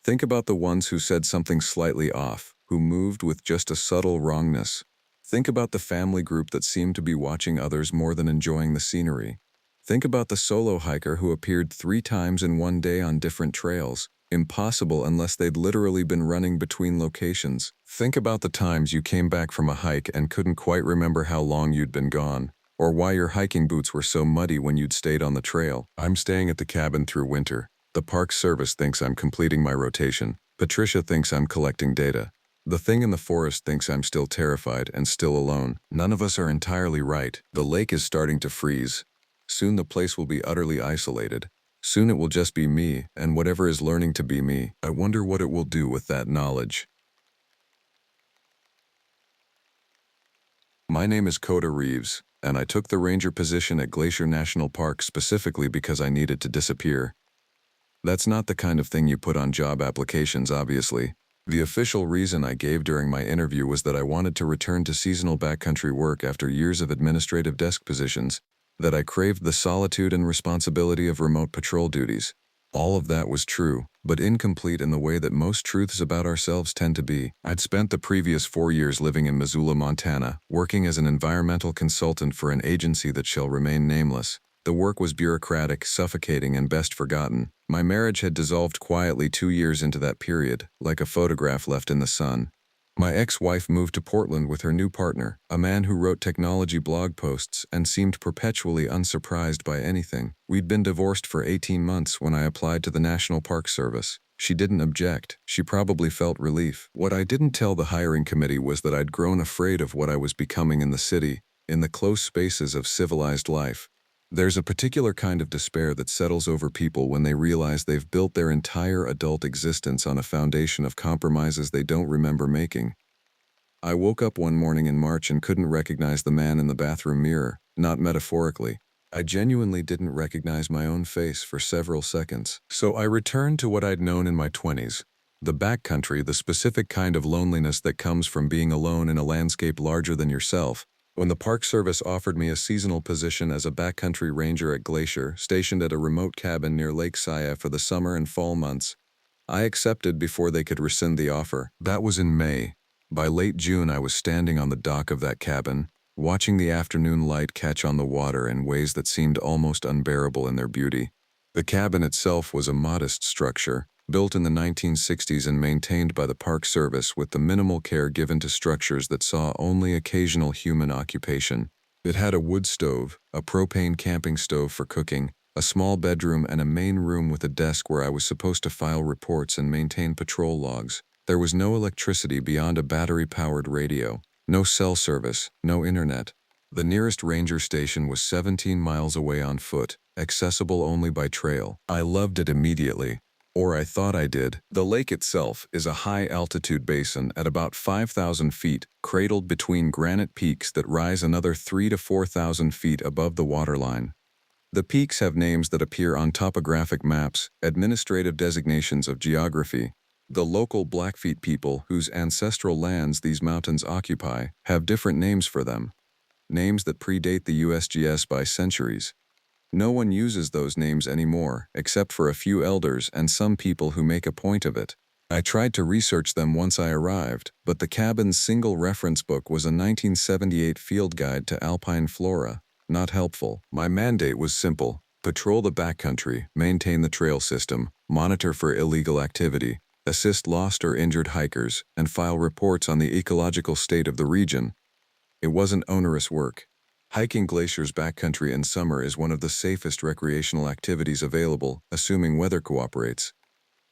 Think about the ones who said something slightly off, who moved with just a subtle wrongness. Think about the family group that seemed to be watching others more than enjoying the scenery. Think about the solo hiker who appeared 3 times in one day on different trails. Impossible unless they'd literally been running between locations. Think about the times you came back from a hike and couldn't quite remember how long you'd been gone, or why your hiking boots were so muddy when you'd stayed on the trail. I'm staying at the cabin through winter. The Park Service thinks I'm completing my rotation. Patricia thinks I'm collecting data. The thing in the forest thinks I'm still terrified and still alone. None of us are entirely right. The lake is starting to freeze. Soon the place will be utterly isolated. Soon it will just be me and whatever is learning to be me. I wonder what it will do with that knowledge. My name is Coda Reeves, and I took the ranger position at Glacier National Park specifically because I needed to disappear. That's not the kind of thing you put on job applications, obviously. The official reason I gave during my interview was that I wanted to return to seasonal backcountry work after years of administrative desk positions, that I craved the solitude and responsibility of remote patrol duties. All of that was true, but incomplete in the way that most truths about ourselves tend to be. I'd spent the previous 4 years living in Missoula, Montana, working as an environmental consultant for an agency that shall remain nameless. The work was bureaucratic, suffocating, and best forgotten. My marriage had dissolved quietly 2 years into that period, like a photograph left in the sun. My ex-wife moved to Portland with her new partner, a man who wrote technology blog posts and seemed perpetually unsurprised by anything. We'd been divorced for 18 months when I applied to the National Park Service. She didn't object. She probably felt relief. What I didn't tell the hiring committee was that I'd grown afraid of what I was becoming in the city, in the close spaces of civilized life. There's a particular kind of despair that settles over people when they realize they've built their entire adult existence on a foundation of compromises they don't remember making. I woke up one morning in March and couldn't recognize the man in the bathroom mirror, not metaphorically. I genuinely didn't recognize my own face for several seconds. So I returned to what I'd known in my 20s. The backcountry, the specific kind of loneliness that comes from being alone in a landscape larger than yourself. When the Park Service offered me a seasonal position as a backcountry ranger at Glacier, stationed at a remote cabin near Lake Saya for the summer and fall months, I accepted before they could rescind the offer. That was in May. By late June, I was standing on the dock of that cabin, watching the afternoon light catch on the water in ways that seemed almost unbearable in their beauty. The cabin itself was a modest structure, built in the 1960s and maintained by the Park Service with the minimal care given to structures that saw only occasional human occupation. It had a wood stove, a propane camping stove for cooking, a small bedroom, and a main room with a desk where I was supposed to file reports and maintain patrol logs. There was no electricity beyond a battery-powered radio, no cell service, no internet. The nearest ranger station was 17 miles away on foot, accessible only by trail. I loved it immediately. Or I thought I did. The lake itself is a high-altitude basin at about 5,000 feet, cradled between granite peaks that rise another 3,000 to 4,000 feet above the waterline. The peaks have names that appear on topographic maps, administrative designations of geography. The local Blackfeet people, whose ancestral lands these mountains occupy, have different names for them. Names that predate the USGS by centuries. No one uses those names anymore, except for a few elders and some people who make a point of it. I tried to research them once I arrived, but the cabin's single reference book was a 1978 field guide to alpine flora. Not helpful. My mandate was simple: patrol the backcountry, maintain the trail system, monitor for illegal activity, assist lost or injured hikers, and file reports on the ecological state of the region. It wasn't onerous work. Hiking Glacier's backcountry in summer is one of the safest recreational activities available, assuming weather cooperates.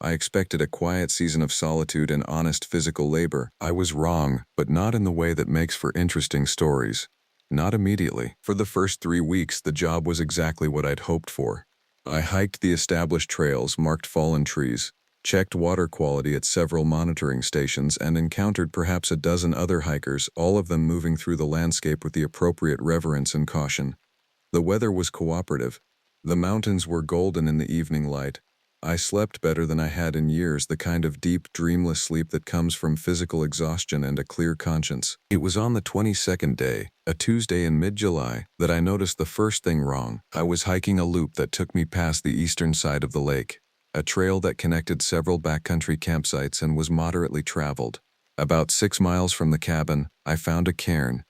I expected a quiet season of solitude and honest physical labor. I was wrong, but not in the way that makes for interesting stories. Not immediately. For the first 3 weeks, the job was exactly what I'd hoped for. I hiked the established trails, marked fallen trees, checked water quality at several monitoring stations, and encountered perhaps a dozen other hikers, all of them moving through the landscape with the appropriate reverence and caution. The weather was cooperative. The mountains were golden in the evening light. I slept better than I had in years, the kind of deep, dreamless sleep that comes from physical exhaustion and a clear conscience. It was on the 22nd day, a Tuesday in mid-July, that I noticed the first thing wrong. I was hiking a loop that took me past the eastern side of the lake, a trail that connected several backcountry campsites and was moderately traveled. About 6 miles from the cabin, I found a cairn.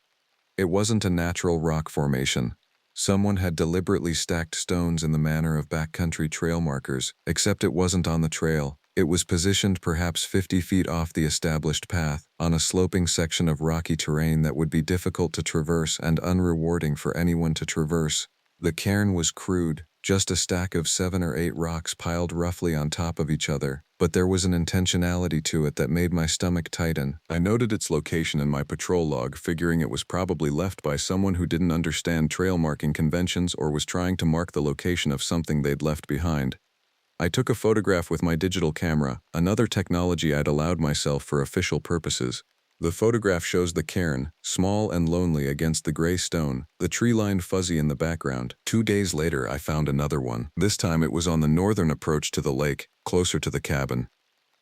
It wasn't a natural rock formation. Someone had deliberately stacked stones in the manner of backcountry trail markers, except it wasn't on the trail. It was positioned perhaps 50 feet off the established path, on a sloping section of rocky terrain that would be difficult to traverse and unrewarding for anyone to traverse. The cairn was crude, just a stack of 7 or 8 rocks piled roughly on top of each other, but there was an intentionality to it that made my stomach tighten. I noted its location in my patrol log, figuring it was probably left by someone who didn't understand trail marking conventions or was trying to mark the location of something they'd left behind. I took a photograph with my digital camera, another technology I'd allowed myself for official purposes. The photograph shows the cairn, small and lonely against the gray stone, the tree line fuzzy in the background. 2 days later, I found another one. This time it was on the northern approach to the lake, closer to the cabin.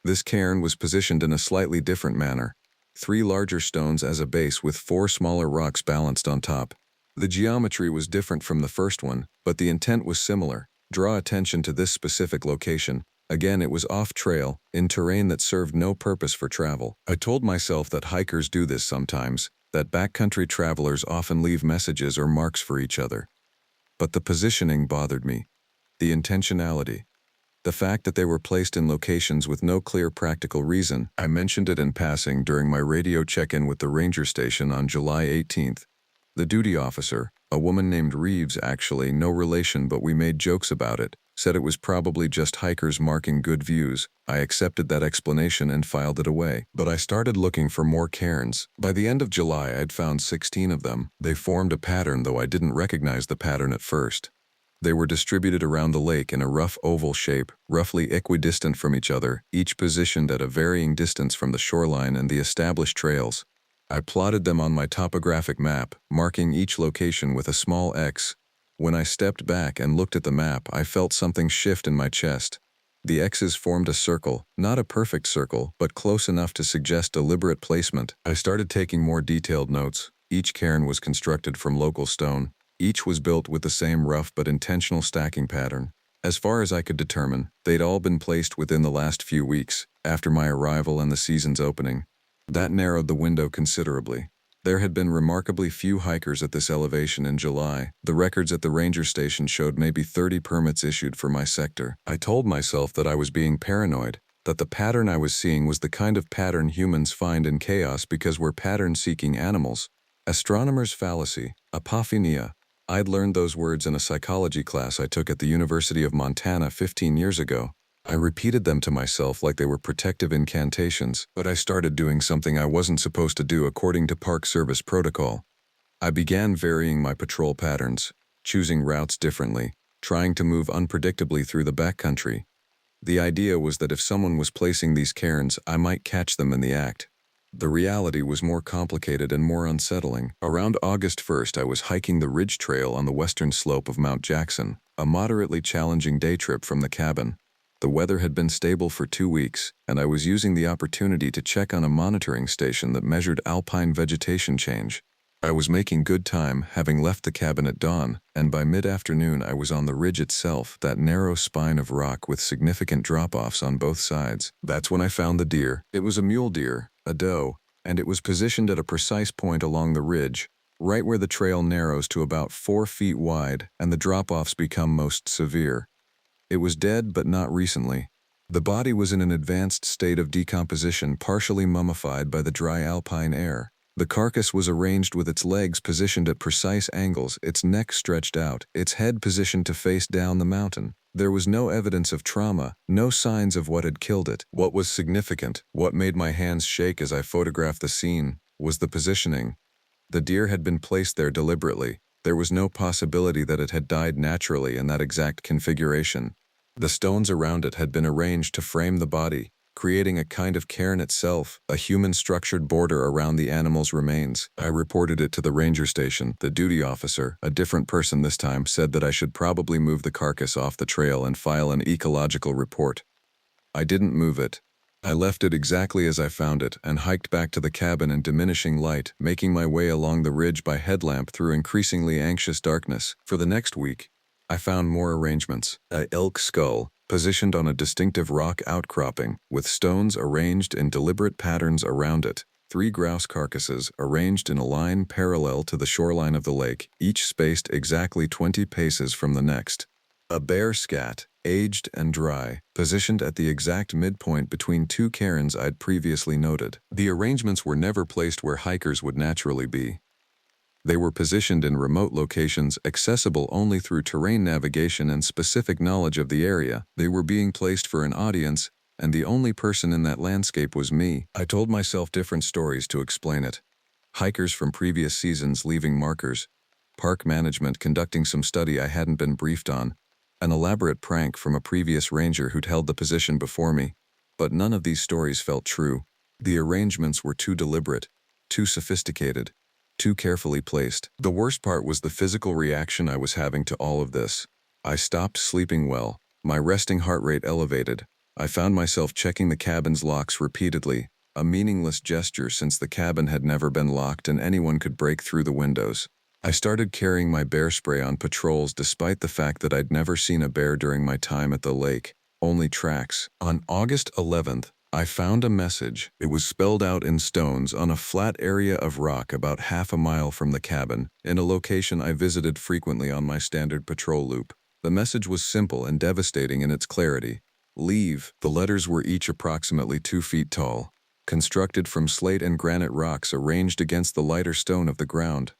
This cairn was positioned in a slightly different manner. 3 larger stones as a base with 4 smaller rocks balanced on top. The geometry was different from the first one, but the intent was similar. Draw attention to this specific location. Again, it was off-trail, in terrain that served no purpose for travel. I told myself that hikers do this sometimes, that backcountry travelers often leave messages or marks for each other. But the positioning bothered me. The intentionality. The fact that they were placed in locations with no clear practical reason. I mentioned it in passing during my radio check-in with the ranger station on July 18th. The duty officer, a woman named Reeves, actually, no relation, but we made jokes about it, said it was probably just hikers marking good views. I accepted that explanation and filed it away. But I started looking for more cairns. By the end of July, I'd found 16 of them. They formed a pattern, though I didn't recognize the pattern at first. They were distributed around the lake in a rough oval shape, roughly equidistant from each other, each positioned at a varying distance from the shoreline and the established trails. I plotted them on my topographic map, marking each location with a small X. When I stepped back and looked at the map, I felt something shift in my chest. The X's formed a circle, not a perfect circle, but close enough to suggest deliberate placement. I started taking more detailed notes. Each cairn was constructed from local stone. Each was built with the same rough but intentional stacking pattern. As far as I could determine, they'd all been placed within the last few weeks, after my arrival and the season's opening. That narrowed the window considerably. There had been remarkably few hikers at this elevation in July. The records at the ranger station showed maybe 30 permits issued for my sector. I told myself that I was being paranoid, that the pattern I was seeing was the kind of pattern humans find in chaos because we're pattern-seeking animals. Astronomer's fallacy, apophenia. I'd learned those words in a psychology class I took at the University of Montana 15 years ago. I repeated them to myself like they were protective incantations, but I started doing something I wasn't supposed to do according to Park Service protocol. I began varying my patrol patterns, choosing routes differently, trying to move unpredictably through the backcountry. The idea was that if someone was placing these cairns, I might catch them in the act. The reality was more complicated and more unsettling. Around August 1st, I was hiking the ridge trail on the western slope of Mount Jackson, a moderately challenging day trip from the cabin. The weather had been stable for 2 weeks, and I was using the opportunity to check on a monitoring station that measured alpine vegetation change. I was making good time, having left the cabin at dawn, and by mid-afternoon I was on the ridge itself, that narrow spine of rock with significant drop-offs on both sides. That's when I found the deer. It was a mule deer, a doe, and it was positioned at a precise point along the ridge, right where the trail narrows to about 4 feet wide and the drop-offs become most severe. It was dead, but not recently. The body was in an advanced state of decomposition, partially mummified by the dry alpine air. The carcass was arranged with its legs positioned at precise angles, its neck stretched out, its head positioned to face down the mountain. There was no evidence of trauma, no signs of what had killed it. What was significant, what made my hands shake as I photographed the scene, was the positioning. The deer had been placed there deliberately. There was no possibility that it had died naturally in that exact configuration. The stones around it had been arranged to frame the body, creating a kind of cairn itself, a human-structured border around the animal's remains. I reported it to the ranger station. The duty officer, a different person this time, said that I should probably move the carcass off the trail and file an ecological report. I didn't move it. I left it exactly as I found it and hiked back to the cabin in diminishing light, making my way along the ridge by headlamp through increasingly anxious darkness. For the next week, I found more arrangements. A elk skull, positioned on a distinctive rock outcropping, with stones arranged in deliberate patterns around it. 3 grouse carcasses arranged in a line parallel to the shoreline of the lake, each spaced exactly 20 paces from the next. A bear scat, aged and dry, positioned at the exact midpoint between 2 cairns I'd previously noted. The arrangements were never placed where hikers would naturally be. They were positioned in remote locations accessible only through terrain navigation and specific knowledge of the area. They were being placed for an audience, and the only person in that landscape was me. I told myself different stories to explain it. Hikers from previous seasons leaving markers, park management conducting some study I hadn't been briefed on, an elaborate prank from a previous ranger who'd held the position before me. But none of these stories felt true. The arrangements were too deliberate, too sophisticated, too carefully placed. The worst part was the physical reaction I was having to all of this. I stopped sleeping well, my resting heart rate elevated. I found myself checking the cabin's locks repeatedly, a meaningless gesture since the cabin had never been locked and anyone could break through the windows. I started carrying my bear spray on patrols despite the fact that I'd never seen a bear during my time at the lake, only tracks. On August 11th, I found a message. It was spelled out in stones on a flat area of rock about half a mile from the cabin, in a location I visited frequently on my standard patrol loop. The message was simple and devastating in its clarity. Leave. The letters were each approximately 2 feet tall, constructed from slate and granite rocks arranged against the lighter stone of the ground.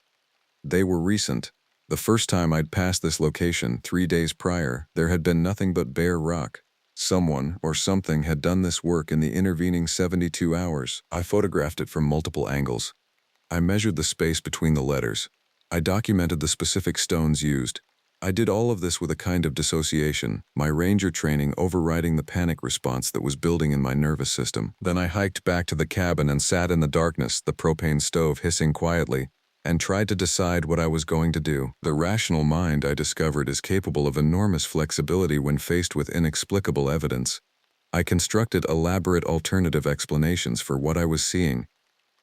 They were recent. The first time I'd passed this location, 3 days prior, there had been nothing but bare rock. Someone or something had done this work in the intervening 72 hours. I photographed it from multiple angles. I measured the space between the letters. I documented the specific stones used. I did all of this with a kind of dissociation, my ranger training overriding the panic response that was building in my nervous system. Then I hiked back to the cabin and sat in the darkness, the propane stove hissing quietly. and tried to decide what I was going to do. The rational mind, I discovered, is capable of enormous flexibility when faced with inexplicable evidence. I constructed elaborate alternative explanations for what I was seeing.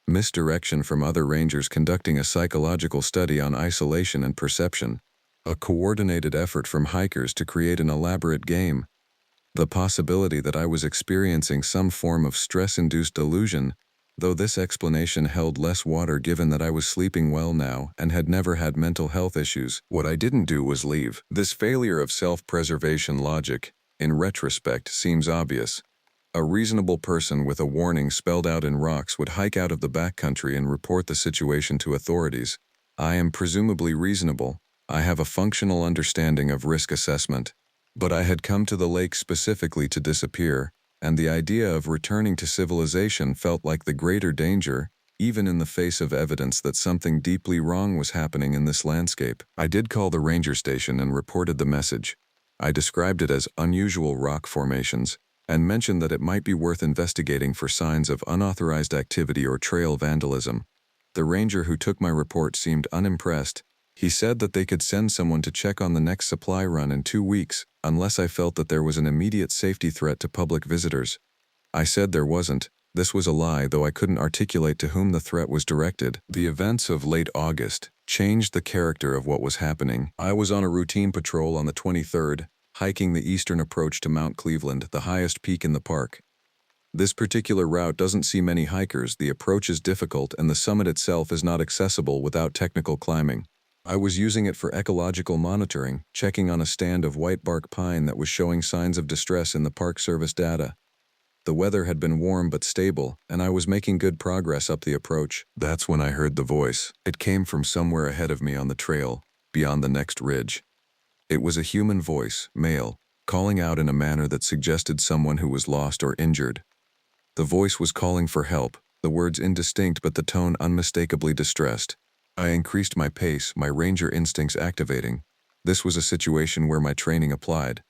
Misdirection from other rangers conducting a psychological study on isolation and perception. A coordinated effort from hikers to create an elaborate game. The possibility that I was experiencing some form of stress-induced delusion, though this explanation held less water given that I was sleeping well now and had never had mental health issues. What I didn't do was leave. This failure of self-preservation logic, in retrospect, seems obvious. A reasonable person with a warning spelled out in rocks would hike out of the backcountry and report the situation to authorities. I am presumably reasonable. I have a functional understanding of risk assessment. But I had come to the lake specifically to disappear, and the idea of returning to civilization felt like the greater danger, even in the face of evidence that something deeply wrong was happening in this landscape. I did call the ranger station and reported the message. I described it as unusual rock formations, and mentioned that it might be worth investigating for signs of unauthorized activity or trail vandalism. The ranger who took my report seemed unimpressed. He said that they could send someone to check on the next supply run in 2 weeks, unless I felt that there was an immediate safety threat to public visitors. I said there wasn't. This was a lie, though I couldn't articulate to whom the threat was directed. The events of late August changed the character of what was happening. I was on a routine patrol on the 23rd, hiking the eastern approach to Mount Cleveland, the highest peak in the park. This particular route doesn't see many hikers, the approach is difficult, and the summit itself is not accessible without technical climbing. I was using it for ecological monitoring, checking on a stand of white bark pine that was showing signs of distress in the Park Service data. The weather had been warm but stable, and I was making good progress up the approach. That's when I heard the voice. It came from somewhere ahead of me on the trail, beyond the next ridge. It was a human voice, male, calling out in a manner that suggested someone who was lost or injured. The voice was calling for help, the words indistinct but the tone unmistakably distressed. I increased my pace, my ranger instincts activating. This was a situation where my training applied.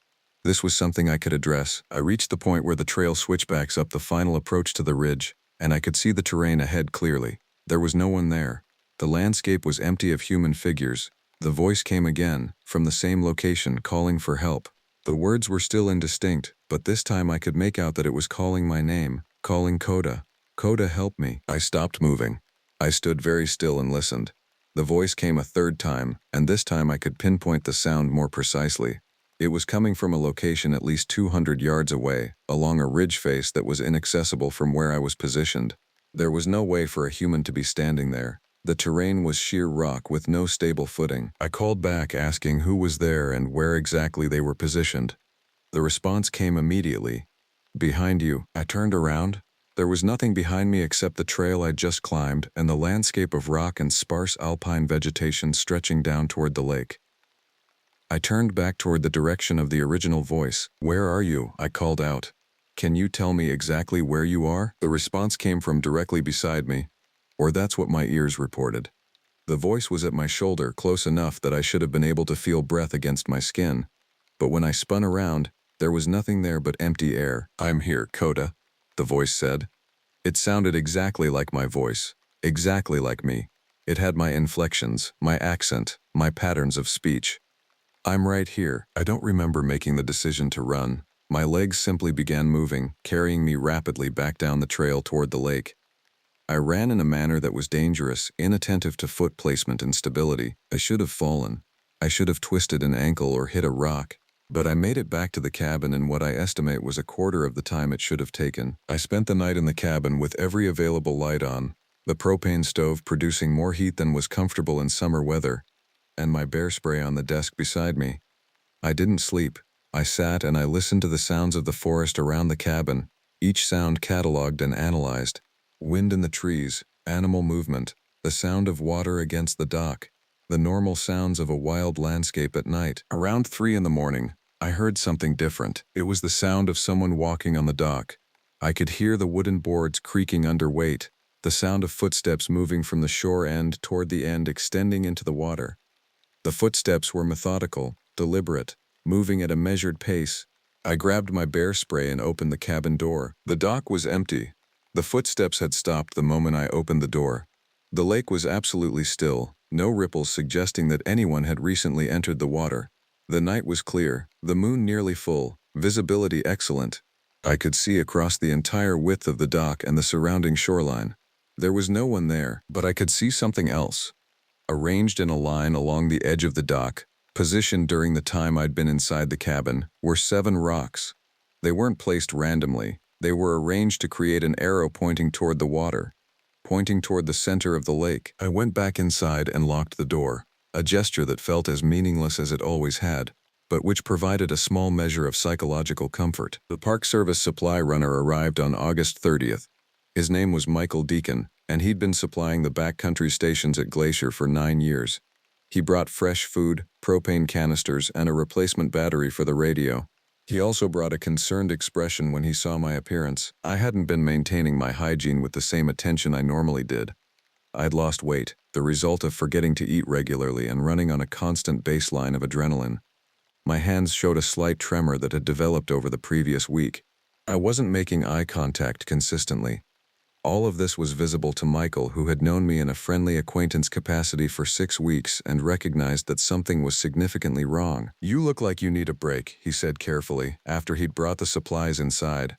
This was something I could address. I reached the point where the trail switchbacks up the final approach to the ridge, and I could see the terrain ahead clearly. There was no one there. The landscape was empty of human figures. The voice came again, from the same location, calling for help. The words were still indistinct, but this time I could make out that it was calling my name, calling Coda. Coda, help me. I stopped moving. I stood very still and listened. The voice came a third time, and this time I could pinpoint the sound more precisely. It was coming from a location at least 200 yards away, along a ridge face that was inaccessible from where I was positioned. There was no way for a human to be standing there. The terrain was sheer rock with no stable footing. I called back asking who was there and where exactly they were positioned. The response came immediately. Behind you. I turned around. There was nothing behind me except the trail I'd just climbed and the landscape of rock and sparse alpine vegetation stretching down toward the lake. I turned back toward the direction of the original voice. Where are you? I called out. Can you tell me exactly where you are? The response came from directly beside me, or that's what my ears reported. The voice was at my shoulder, close enough that I should have been able to feel breath against my skin. But when I spun around, there was nothing there but empty air. I'm here, Coda, the voice said. It sounded exactly like my voice, exactly like me. It had my inflections, my accent, my patterns of speech. I'm right here. I don't remember making the decision to run. My legs simply began moving, carrying me rapidly back down the trail toward the lake. I ran in a manner that was dangerous, inattentive to foot placement and stability. I should have fallen. I should have twisted an ankle or hit a rock. But I made it back to the cabin in what I estimate was a quarter of the time it should have taken. I spent the night in the cabin with every available light on, the propane stove producing more heat than was comfortable in summer weather, and my bear spray on the desk beside me. I didn't sleep. I sat and I listened to the sounds of the forest around the cabin, each sound cataloged and analyzed. Wind in the trees, animal movement, the sound of water against the dock, the normal sounds of a wild landscape at night. Around 3 in the morning, I heard something different. It was the sound of someone walking on the dock. I could hear the wooden boards creaking under weight, the sound of footsteps moving from the shore end toward the end extending into the water. The footsteps were methodical, deliberate, moving at a measured pace. I grabbed my bear spray and opened the cabin door. The dock was empty. The footsteps had stopped the moment I opened the door. The lake was absolutely still, no ripples suggesting that anyone had recently entered the water. The night was clear, the moon nearly full, visibility excellent. I could see across the entire width of the dock and the surrounding shoreline. There was no one there, but I could see something else. Arranged in a line along the edge of the dock, positioned during the time I'd been inside the cabin, were 7 rocks. They weren't placed randomly. They were arranged to create an arrow pointing toward the water, pointing toward the center of the lake. I went back inside and locked the door, a gesture that felt as meaningless as it always had, but which provided a small measure of psychological comfort. The Park Service supply runner arrived on August 30th. His name was Michael Deacon, and he'd been supplying the backcountry stations at Glacier for 9 years. He brought fresh food, propane canisters, and a replacement battery for the radio. He also brought a concerned expression when he saw my appearance. I hadn't been maintaining my hygiene with the same attention I normally did. I'd lost weight, the result of forgetting to eat regularly and running on a constant baseline of adrenaline. My hands showed a slight tremor that had developed over the previous week. I wasn't making eye contact consistently. All of this was visible to Michael, who had known me in a friendly acquaintance capacity for 6 weeks and recognized that something was significantly wrong. "You look like you need a break," he said carefully, after he'd brought the supplies inside.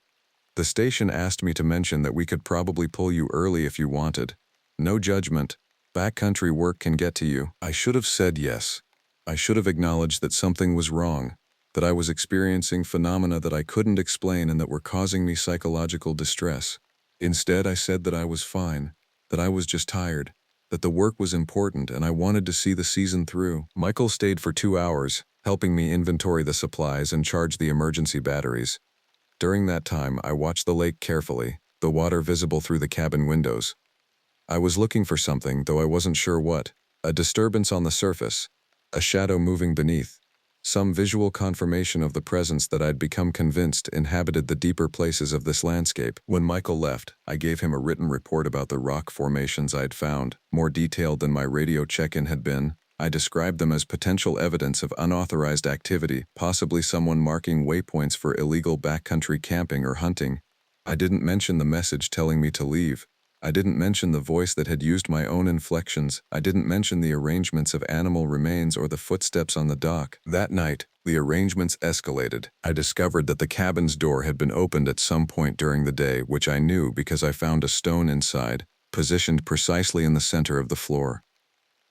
"The station asked me to mention that we could probably pull you early if you wanted. No judgment. Backcountry work can get to you." I should have said yes. I should have acknowledged that something was wrong, that I was experiencing phenomena that I couldn't explain and that were causing me psychological distress. Instead, I said that I was fine, that I was just tired, that the work was important and I wanted to see the season through. Michael stayed for 2 hours, helping me inventory the supplies and charge the emergency batteries. During that time, I watched the lake carefully, the water visible through the cabin windows. I was looking for something, though I wasn't sure what. A disturbance on the surface, a shadow moving beneath, some visual confirmation of the presence that I'd become convinced inhabited the deeper places of this landscape. When Michael left, I gave him a written report about the rock formations I'd found, more detailed than my radio check-in had been. I described them as potential evidence of unauthorized activity, possibly someone marking waypoints for illegal backcountry camping or hunting. I didn't mention the message telling me to leave. I didn't mention the voice that had used my own inflections. I didn't mention the arrangements of animal remains or the footsteps on the dock. That night, the arrangements escalated. I discovered that the cabin's door had been opened at some point during the day, which I knew because I found a stone inside, positioned precisely in the center of the floor.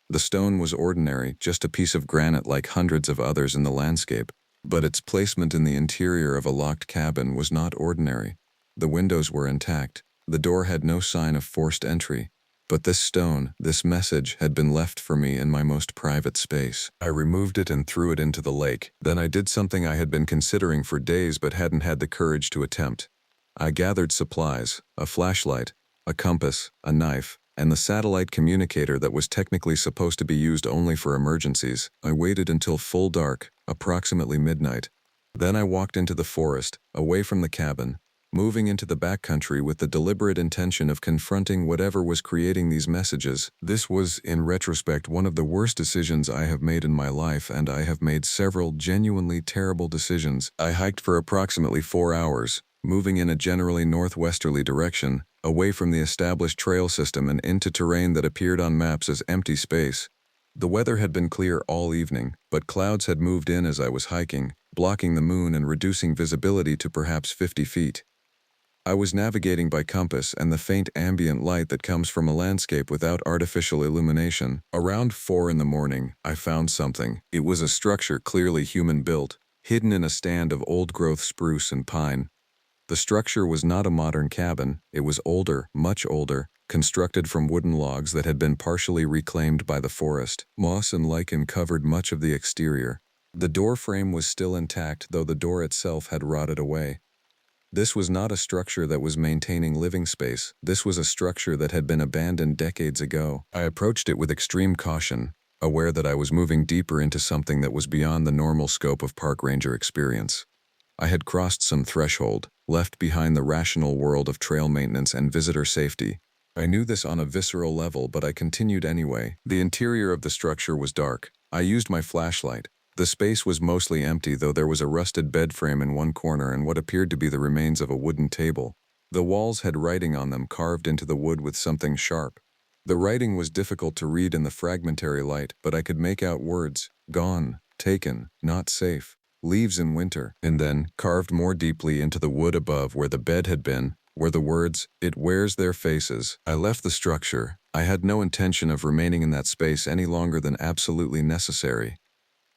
The stone was ordinary, just a piece of granite like hundreds of others in the landscape, but its placement in the interior of a locked cabin was not ordinary. The windows were intact. The door had no sign of forced entry, but this stone, this message, had been left for me in my most private space. I removed it and threw it into the lake. Then I did something I had been considering for days but hadn't had the courage to attempt. I gathered supplies, a flashlight, a compass, a knife, and the satellite communicator that was technically supposed to be used only for emergencies. I waited until full dark, approximately midnight. Then I walked into the forest, away from the cabin, moving into the backcountry with the deliberate intention of confronting whatever was creating these messages. This was, in retrospect, one of the worst decisions I have made in my life, and I have made several genuinely terrible decisions. I hiked for approximately 4 hours, moving in a generally northwesterly direction, away from the established trail system and into terrain that appeared on maps as empty space. The weather had been clear all evening, but clouds had moved in as I was hiking, blocking the moon and reducing visibility to perhaps 50 feet. I was navigating by compass and the faint ambient light that comes from a landscape without artificial illumination. Around 4 in the morning, I found something. It was a structure clearly human-built, hidden in a stand of old-growth spruce and pine. The structure was not a modern cabin. It was older, much older, constructed from wooden logs that had been partially reclaimed by the forest. Moss and lichen covered much of the exterior. The door frame was still intact, though the door itself had rotted away. This was not a structure that was maintaining living space. This was a structure that had been abandoned decades ago. I approached it with extreme caution, aware that I was moving deeper into something that was beyond the normal scope of park ranger experience. I had crossed some threshold, left behind the rational world of trail maintenance and visitor safety. I knew this on a visceral level, but I continued anyway. The interior of the structure was dark. I used my flashlight. The space was mostly empty, though there was a rusted bed frame in one corner and what appeared to be the remains of a wooden table. The walls had writing on them carved into the wood with something sharp. The writing was difficult to read in the fragmentary light, but I could make out words: gone, taken, not safe, leaves in winter, and then, carved more deeply into the wood above where the bed had been, were the words, "It wears their faces." I left the structure. I had no intention of remaining in that space any longer than absolutely necessary.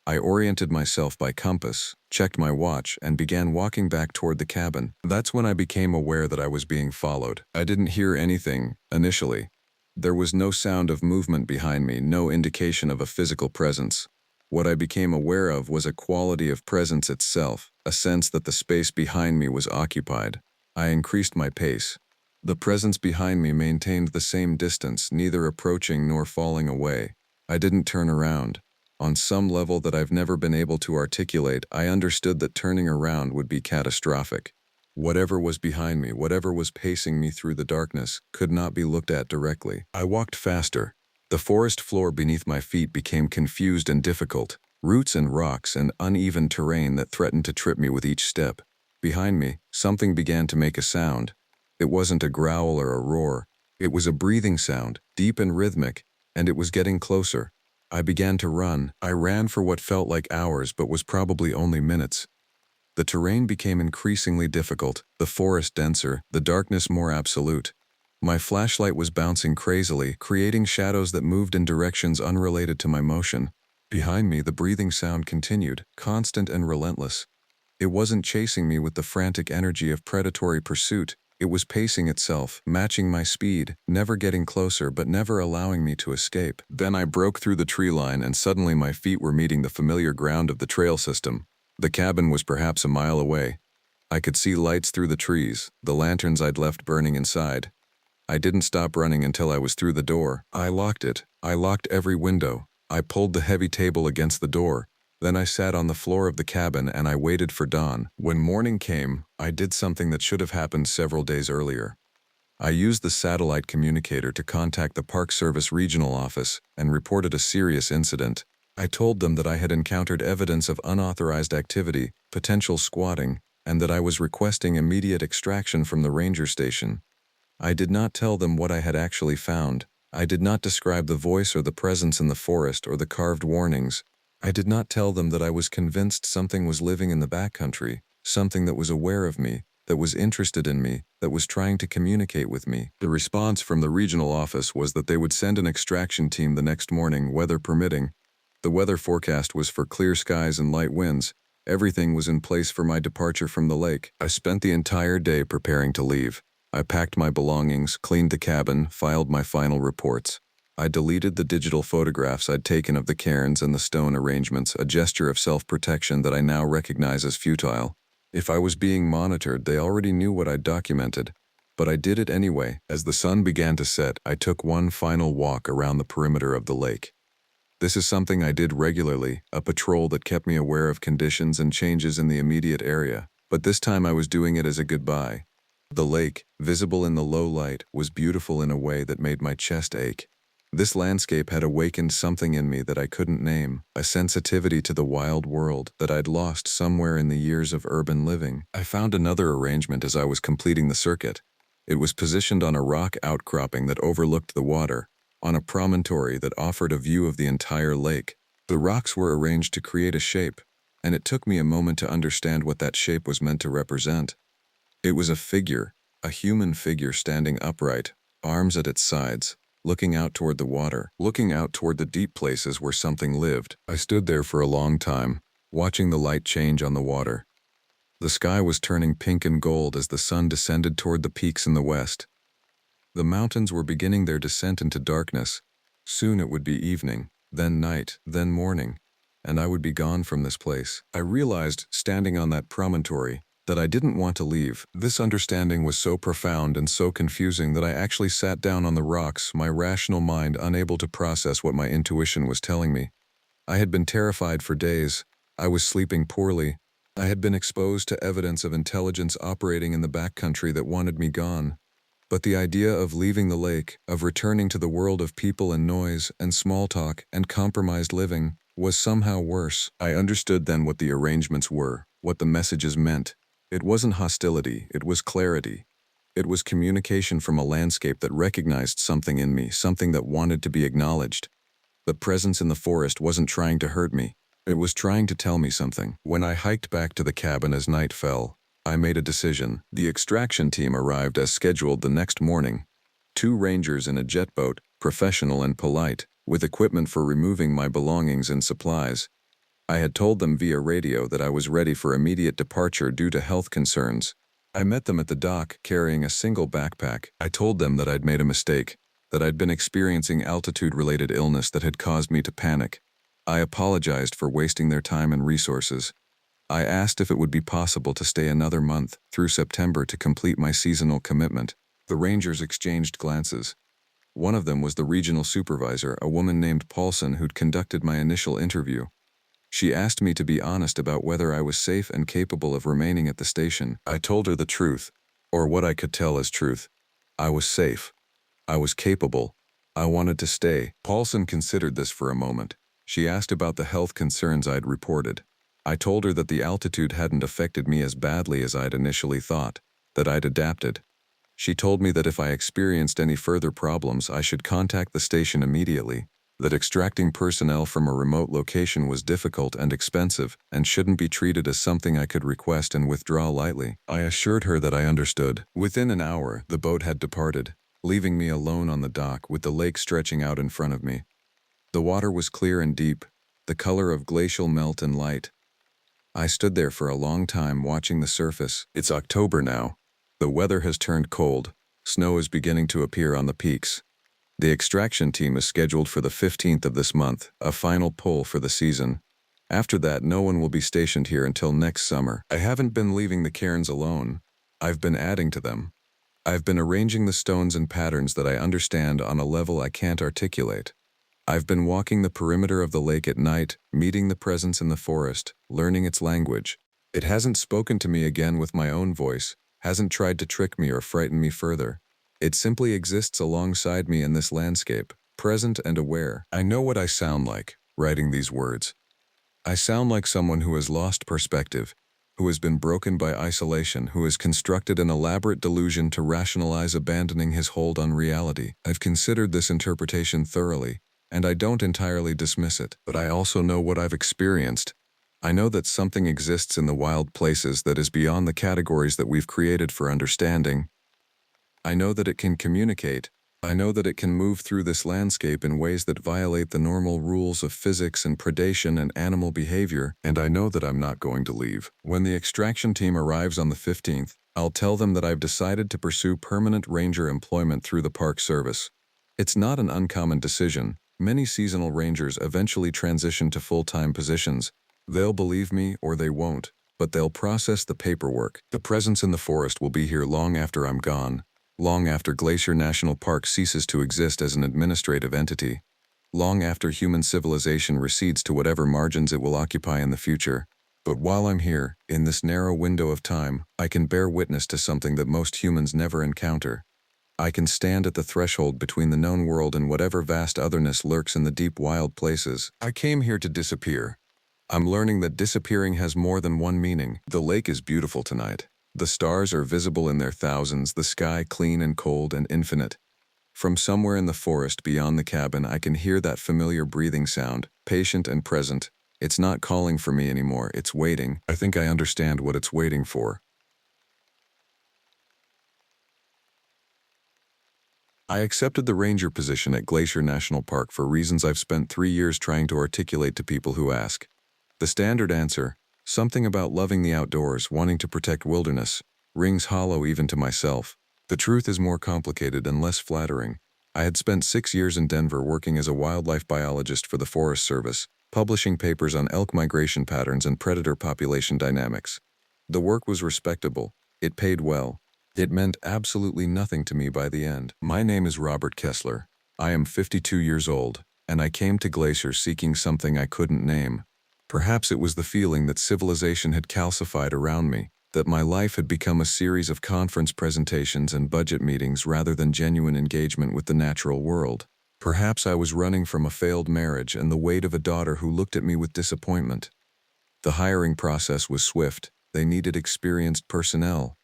I oriented myself by compass, checked my watch, and began walking back toward the cabin. That's when I became aware that I was being followed. I didn't hear anything, initially. There was no sound of movement behind me, no indication of a physical presence. What I became aware of was a quality of presence itself, a sense that the space behind me was occupied. I increased my pace. The presence behind me maintained the same distance, neither approaching nor falling away. I didn't turn around. On some level that I've never been able to articulate, I understood that turning around would be catastrophic. Whatever was behind me, whatever was pacing me through the darkness, could not be looked at directly. I walked faster. The forest floor beneath my feet became confused and difficult, roots and rocks and uneven terrain that threatened to trip me with each step. Behind me, something began to make a sound. It wasn't a growl or a roar. It was a breathing sound, deep and rhythmic, and it was getting closer. I began to run. I ran for what felt like hours but was probably only minutes. The terrain became increasingly difficult, the forest denser, the darkness more absolute. My flashlight was bouncing crazily, creating shadows that moved in directions unrelated to my motion. Behind me, the breathing sound continued, constant and relentless. It wasn't chasing me with the frantic energy of predatory pursuit. It was pacing itself, matching my speed, never getting closer but never allowing me to escape. Then I broke through the tree line and suddenly my feet were meeting the familiar ground of the trail system. The cabin was perhaps a mile away. I could see lights through the trees, the lanterns I'd left burning inside. I didn't stop running until I was through the door. I locked it. I locked every window. I pulled the heavy table against the door. Then I sat on the floor of the cabin and I waited for dawn. When morning came, I did something that should have happened several days earlier. I used the satellite communicator to contact the Park Service regional office and reported a serious incident. I told them that I had encountered evidence of unauthorized activity, potential squatting, and that I was requesting immediate extraction from the ranger station. I did not tell them what I had actually found. I did not describe the voice or the presence in the forest or the carved warnings. I did not tell them that I was convinced something was living in the backcountry, something that was aware of me, that was interested in me, that was trying to communicate with me. The response from the regional office was that they would send an extraction team the next morning, weather permitting. The weather forecast was for clear skies and light winds. Everything was in place for my departure from the lake. I spent the entire day preparing to leave. I packed my belongings, cleaned the cabin, filed my final reports. I deleted the digital photographs I'd taken of the cairns and the stone arrangements, a gesture of self-protection that I now recognize as futile. If I was being monitored, they already knew what I'd documented. But I did it anyway. As the sun began to set, I took one final walk around the perimeter of the lake. This is something I did regularly, a patrol that kept me aware of conditions and changes in the immediate area. But this time I was doing it as a goodbye. The lake, visible in the low light, was beautiful in a way that made my chest ache. This landscape had awakened something in me that I couldn't name, a sensitivity to the wild world that I'd lost somewhere in the years of urban living. I found another arrangement as I was completing the circuit. It was positioned on a rock outcropping that overlooked the water, on a promontory that offered a view of the entire lake. The rocks were arranged to create a shape, and it took me a moment to understand what that shape was meant to represent. It was a figure, a human figure standing upright, arms at its sides, looking out toward the water, looking out toward the deep places where something lived. I stood there for a long time, watching the light change on the water. The sky was turning pink and gold as the sun descended toward the peaks in the west. The mountains were beginning their descent into darkness. Soon it would be evening, then night, then morning, and I would be gone from this place. I realized, standing on that promontory, that I didn't want to leave. This understanding was so profound and so confusing that I actually sat down on the rocks, my rational mind unable to process what my intuition was telling me. I had been terrified for days. I was sleeping poorly. I had been exposed to evidence of intelligence operating in the backcountry that wanted me gone. But the idea of leaving the lake, of returning to the world of people and noise and small talk and compromised living, was somehow worse. I understood then what the arrangements were, what the messages meant. It wasn't hostility, it was clarity. It was communication from a landscape that recognized something in me, something that wanted to be acknowledged. The presence in the forest wasn't trying to hurt me. It was trying to tell me something. When I hiked back to the cabin as night fell, I made a decision. The extraction team arrived as scheduled the next morning. 2 rangers in a jet boat, professional and polite, with equipment for removing my belongings and supplies. I had told them via radio that I was ready for immediate departure due to health concerns. I met them at the dock carrying a single backpack. I told them that I'd made a mistake, that I'd been experiencing altitude-related illness that had caused me to panic. I apologized for wasting their time and resources. I asked if it would be possible to stay another month through September to complete my seasonal commitment. The rangers exchanged glances. One of them was the regional supervisor, a woman named Paulson who'd conducted my initial interview. She asked me to be honest about whether I was safe and capable of remaining at the station. I told her the truth, or what I could tell as truth. I was safe. I was capable. I wanted to stay. Paulson considered this for a moment. She asked about the health concerns I'd reported. I told her that the altitude hadn't affected me as badly as I'd initially thought, that I'd adapted. She told me that if I experienced any further problems, I should contact the station immediately, that extracting personnel from a remote location was difficult and expensive and shouldn't be treated as something I could request and withdraw lightly. I assured her that I understood. Within an hour, the boat had departed, leaving me alone on the dock with the lake stretching out in front of me. The water was clear and deep, the color of glacial melt and light. I stood there for a long time watching the surface. It's October now. The weather has turned cold. Snow is beginning to appear on the peaks. The extraction team is scheduled for the 15th of this month, a final pull for the season. After that, no one will be stationed here until next summer. I haven't been leaving the cairns alone. I've been adding to them. I've been arranging the stones and patterns that I understand on a level I can't articulate. I've been walking the perimeter of the lake at night, meeting the presence in the forest, learning its language. It hasn't spoken to me again with my own voice, hasn't tried to trick me or frighten me further. It simply exists alongside me in this landscape, present and aware. I know what I sound like, writing these words. I sound like someone who has lost perspective, who has been broken by isolation, who has constructed an elaborate delusion to rationalize abandoning his hold on reality. I've considered this interpretation thoroughly, and I don't entirely dismiss it, but I also know what I've experienced. I know that something exists in the wild places that is beyond the categories that we've created for understanding. I know that it can communicate. I know that it can move through this landscape in ways that violate the normal rules of physics and predation and animal behavior, and I know that I'm not going to leave. When the extraction team arrives on the 15th, I'll tell them that I've decided to pursue permanent ranger employment through the Park Service. It's not an uncommon decision. Many seasonal rangers eventually transition to full-time positions. They'll believe me or they won't, but they'll process the paperwork. The presence in the forest will be here long after I'm gone, long after Glacier National Park ceases to exist as an administrative entity, long after human civilization recedes to whatever margins it will occupy in the future. But while I'm here, in this narrow window of time, I can bear witness to something that most humans never encounter. I can stand at the threshold between the known world and whatever vast otherness lurks in the deep wild places. I came here to disappear. I'm learning that disappearing has more than one meaning. The lake is beautiful tonight. The stars are visible in their thousands, the sky clean and cold and infinite. From somewhere in the forest beyond the cabin, I can hear that familiar breathing sound, patient and present. It's not calling for me anymore, it's waiting. I think I understand what it's waiting for. I accepted the ranger position at Glacier National Park for reasons I've spent 3 years trying to articulate to people who ask. The standard answer, something about loving the outdoors, wanting to protect wilderness, rings hollow even to myself. The truth is more complicated and less flattering. I had spent 6 years in Denver working as a wildlife biologist for the Forest Service, publishing papers on elk migration patterns and predator population dynamics. The work was respectable. It paid well. It meant absolutely nothing to me by the end. My name is Robert Kessler. I am 52 years old, and I came to Glacier seeking something I couldn't name. Perhaps it was the feeling that civilization had calcified around me, that my life had become a series of conference presentations and budget meetings rather than genuine engagement with the natural world. Perhaps I was running from a failed marriage and the weight of a daughter who looked at me with disappointment. The hiring process was swift. They needed experienced personnel.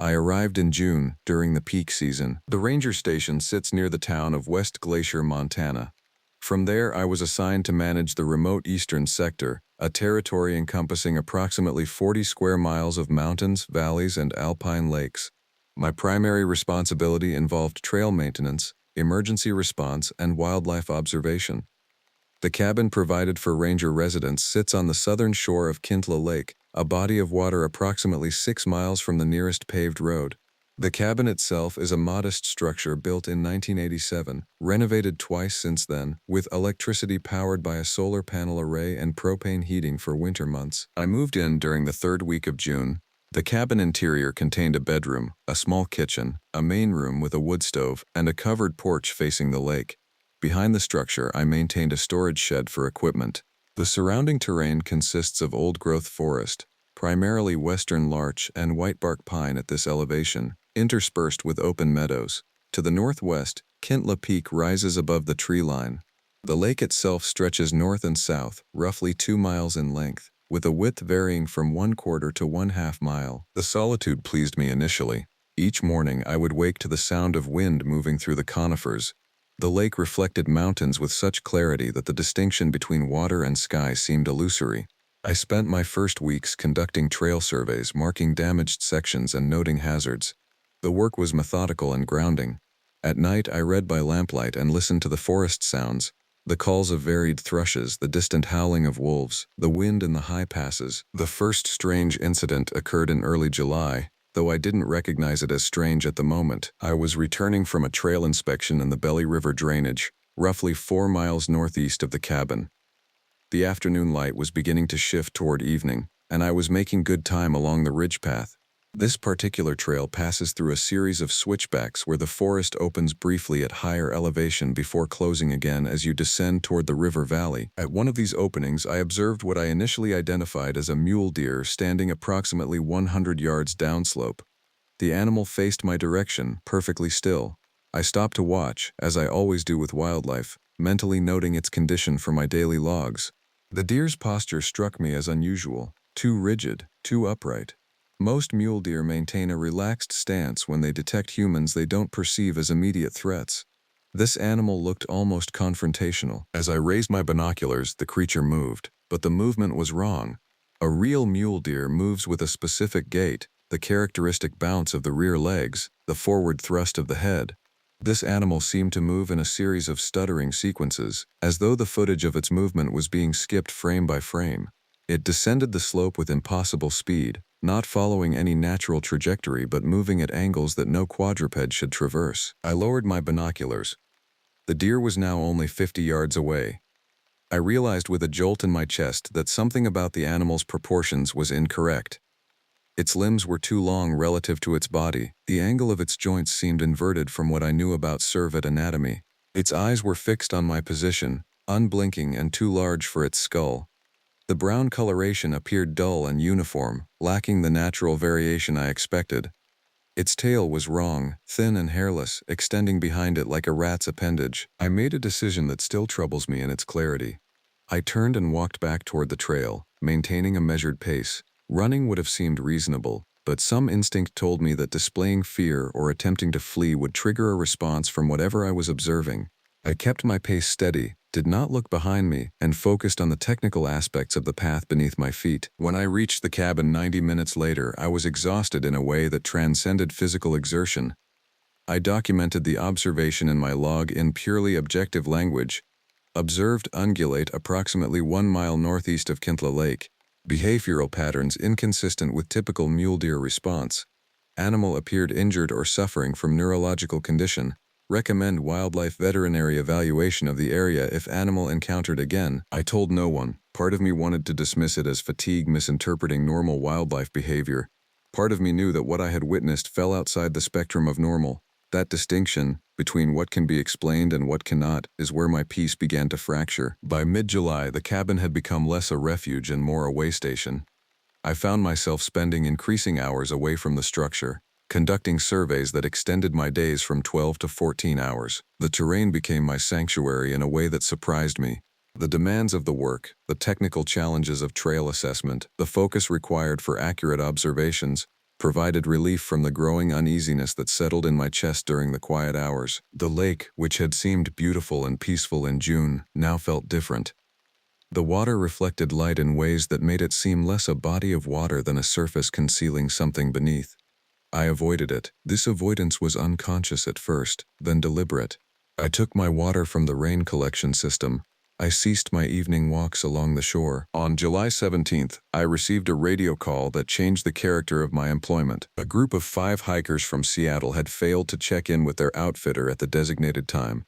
I arrived in June, during the peak season. The ranger station sits near the town of West Glacier, Montana. From there, I was assigned to manage the remote eastern sector, a territory encompassing approximately 40 square miles of mountains, valleys, and alpine lakes. My primary responsibility involved trail maintenance, emergency response, and wildlife observation. The cabin provided for ranger residents sits on the southern shore of Kintla Lake, a body of water approximately 6 miles from the nearest paved road. The cabin itself is a modest structure built in 1987, renovated twice since then, with electricity powered by a solar panel array and propane heating for winter months. I moved in during the third week of June. The cabin interior contained a bedroom, a small kitchen, a main room with a wood stove, and a covered porch facing the lake. Behind the structure, I maintained a storage shed for equipment. The surrounding terrain consists of old-growth forest, primarily western larch and whitebark pine at this elevation, interspersed with open meadows. To the northwest, Kintla Peak rises above the tree line. The lake itself stretches north and south, roughly 2 miles in length, with a width varying from 1/4 to 1/2 mile. The solitude pleased me initially. Each morning I would wake to the sound of wind moving through the conifers. The lake reflected mountains with such clarity that the distinction between water and sky seemed illusory. I spent my first weeks conducting trail surveys, marking damaged sections and noting hazards. The work was methodical and grounding. At night, I read by lamplight and listened to the forest sounds, the calls of varied thrushes, the distant howling of wolves, the wind in the high passes. The first strange incident occurred in early July, though I didn't recognize it as strange at the moment. I was returning from a trail inspection in the Belly River drainage, roughly 4 miles northeast of the cabin. The afternoon light was beginning to shift toward evening, and I was making good time along the ridge path. This particular trail passes through a series of switchbacks where the forest opens briefly at higher elevation before closing again as you descend toward the river valley. At one of these openings, I observed what I initially identified as a mule deer standing approximately 100 yards downslope. The animal faced my direction, perfectly still. I stopped to watch, as I always do with wildlife, mentally noting its condition for my daily logs. The deer's posture struck me as unusual, too rigid, too upright. Most mule deer maintain a relaxed stance when they detect humans they don't perceive as immediate threats. This animal looked almost confrontational. As I raised my binoculars, the creature moved, but the movement was wrong. A real mule deer moves with a specific gait, the characteristic bounce of the rear legs, the forward thrust of the head. This animal seemed to move in a series of stuttering sequences, as though the footage of its movement was being skipped frame by frame. It descended the slope with impossible speed, not following any natural trajectory but moving at angles that no quadruped should traverse. I lowered my binoculars. The deer was now only 50 yards away. I realized with a jolt in my chest that something about the animal's proportions was incorrect. Its limbs were too long relative to its body. The angle of its joints seemed inverted from what I knew about cervid anatomy. Its eyes were fixed on my position, unblinking and too large for its skull. The brown coloration appeared dull and uniform, lacking the natural variation I expected. Its tail was wrong, thin and hairless, extending behind it like a rat's appendage. I made a decision that still troubles me in its clarity. I turned and walked back toward the trail, maintaining a measured pace. Running would have seemed reasonable, but some instinct told me that displaying fear or attempting to flee would trigger a response from whatever I was observing. I kept my pace steady, did not look behind me, and focused on the technical aspects of the path beneath my feet. When I reached the cabin 90 minutes later, I was exhausted in a way that transcended physical exertion. I documented the observation in my log in purely objective language. Observed ungulate approximately 1 mile northeast of Kintla Lake. Behavioral patterns inconsistent with typical mule deer response. Animal appeared injured or suffering from neurological condition. Recommend wildlife veterinary evaluation of the area if animal encountered again. I told no one. Part of me wanted to dismiss it as fatigue misinterpreting normal wildlife behavior. Part of me knew that what I had witnessed fell outside the spectrum of normal. That distinction between what can be explained and what cannot is where my peace began to fracture. By mid-July, the cabin had become less a refuge and more a way station. I found myself spending increasing hours away from the structure, conducting surveys that extended my days from 12 to 14 hours. The terrain became my sanctuary in a way that surprised me. The demands of the work, the technical challenges of trail assessment, the focus required for accurate observations, provided relief from the growing uneasiness that settled in my chest during the quiet hours. The lake, which had seemed beautiful and peaceful in June, now felt different. The water reflected light in ways that made it seem less a body of water than a surface concealing something beneath. I avoided it. This avoidance was unconscious at first, then deliberate. I took my water from the rain collection system. I ceased my evening walks along the shore. On July 17th, I received a radio call that changed the character of my employment. A group of 5 hikers from Seattle had failed to check in with their outfitter at the designated time.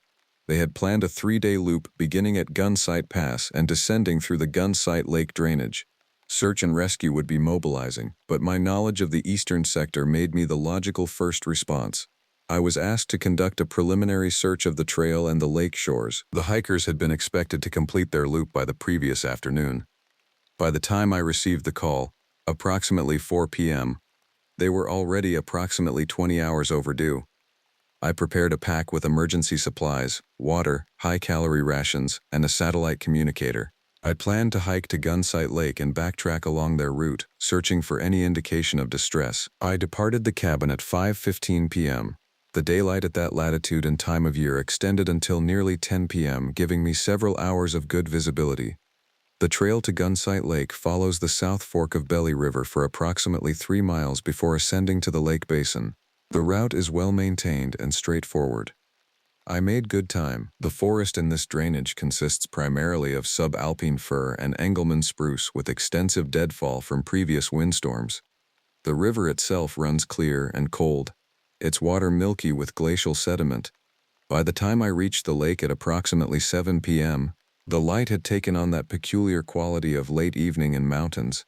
They had planned a 3-day loop beginning at Gunsight Pass and descending through the Gunsight Lake drainage. Search and rescue would be mobilizing, but my knowledge of the eastern sector made me the logical first response. I was asked to conduct a preliminary search of the trail and the lake shores. The hikers had been expected to complete their loop by the previous afternoon. By the time I received the call, approximately 4 p.m., they were already approximately 20 hours overdue. I prepared a pack with emergency supplies, water, high-calorie rations, and a satellite communicator. I planned to hike to Gunsight Lake and backtrack along their route, searching for any indication of distress. I departed the cabin at 5:15 p.m. The daylight at that latitude and time of year extended until nearly 10 p.m., giving me several hours of good visibility. The trail to Gunsight Lake follows the South Fork of Belly River for approximately 3 miles before ascending to the lake basin. The route is well maintained and straightforward. I made good time. The forest in this drainage consists primarily of subalpine fir and Engelmann spruce with extensive deadfall from previous windstorms. The river itself runs clear and cold, its water milky with glacial sediment. By the time I reached the lake at approximately 7 p.m., the light had taken on that peculiar quality of late evening in mountains.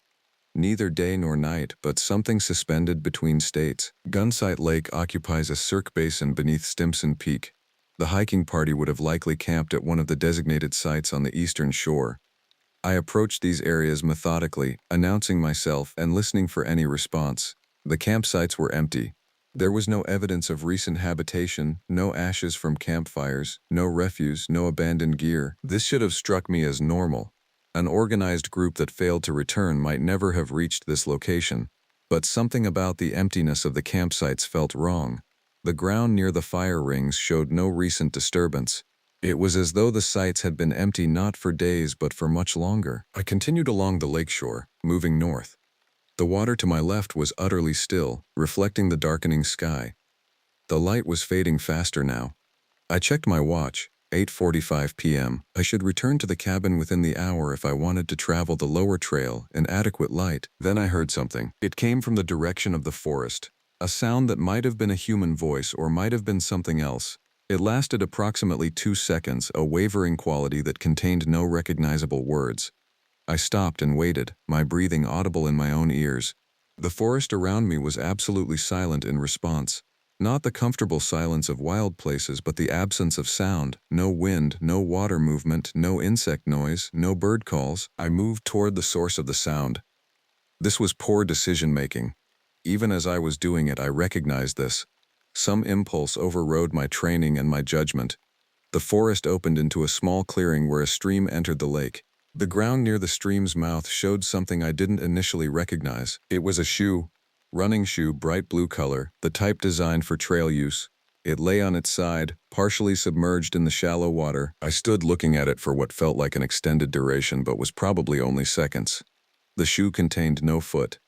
Neither day nor night, but something suspended between states. Gunsight Lake occupies a cirque basin beneath Stimson Peak. The hiking party would have likely camped at one of the designated sites on the eastern shore. I approached these areas methodically, announcing myself and listening for any response. The campsites were empty. There was no evidence of recent habitation, no ashes from campfires, no refuse, no abandoned gear. This should have struck me as normal. An organized group that failed to return might never have reached this location. But something about the emptiness of the campsites felt wrong. The ground near the fire rings showed no recent disturbance. It was as though the sites had been empty not for days but for much longer. I continued along the lakeshore, moving north. The water to my left was utterly still, reflecting the darkening sky. The light was fading faster now. I checked my watch, 8:45 p.m. I should return to the cabin within the hour if I wanted to travel the lower trail in adequate light. Then I heard something. It came from the direction of the forest, a sound that might have been a human voice or might have been something else. It lasted approximately 2 seconds, a wavering quality that contained no recognizable words. I stopped and waited, my breathing audible in my own ears. The forest around me was absolutely silent in response. Not the comfortable silence of wild places, but the absence of sound. No wind, no water movement, no insect noise, no bird calls. I moved toward the source of the sound. This was poor decision-making. Even as I was doing it, I recognized this. Some impulse overrode my training and my judgment. The forest opened into a small clearing where a stream entered the lake. The ground near the stream's mouth showed something I didn't initially recognize. It was a shoe. Running shoe, bright blue color, the type designed for trail use. It lay on its side, partially submerged in the shallow water. I stood looking at it for what felt like an extended duration but was probably only seconds. The shoe contained no foot.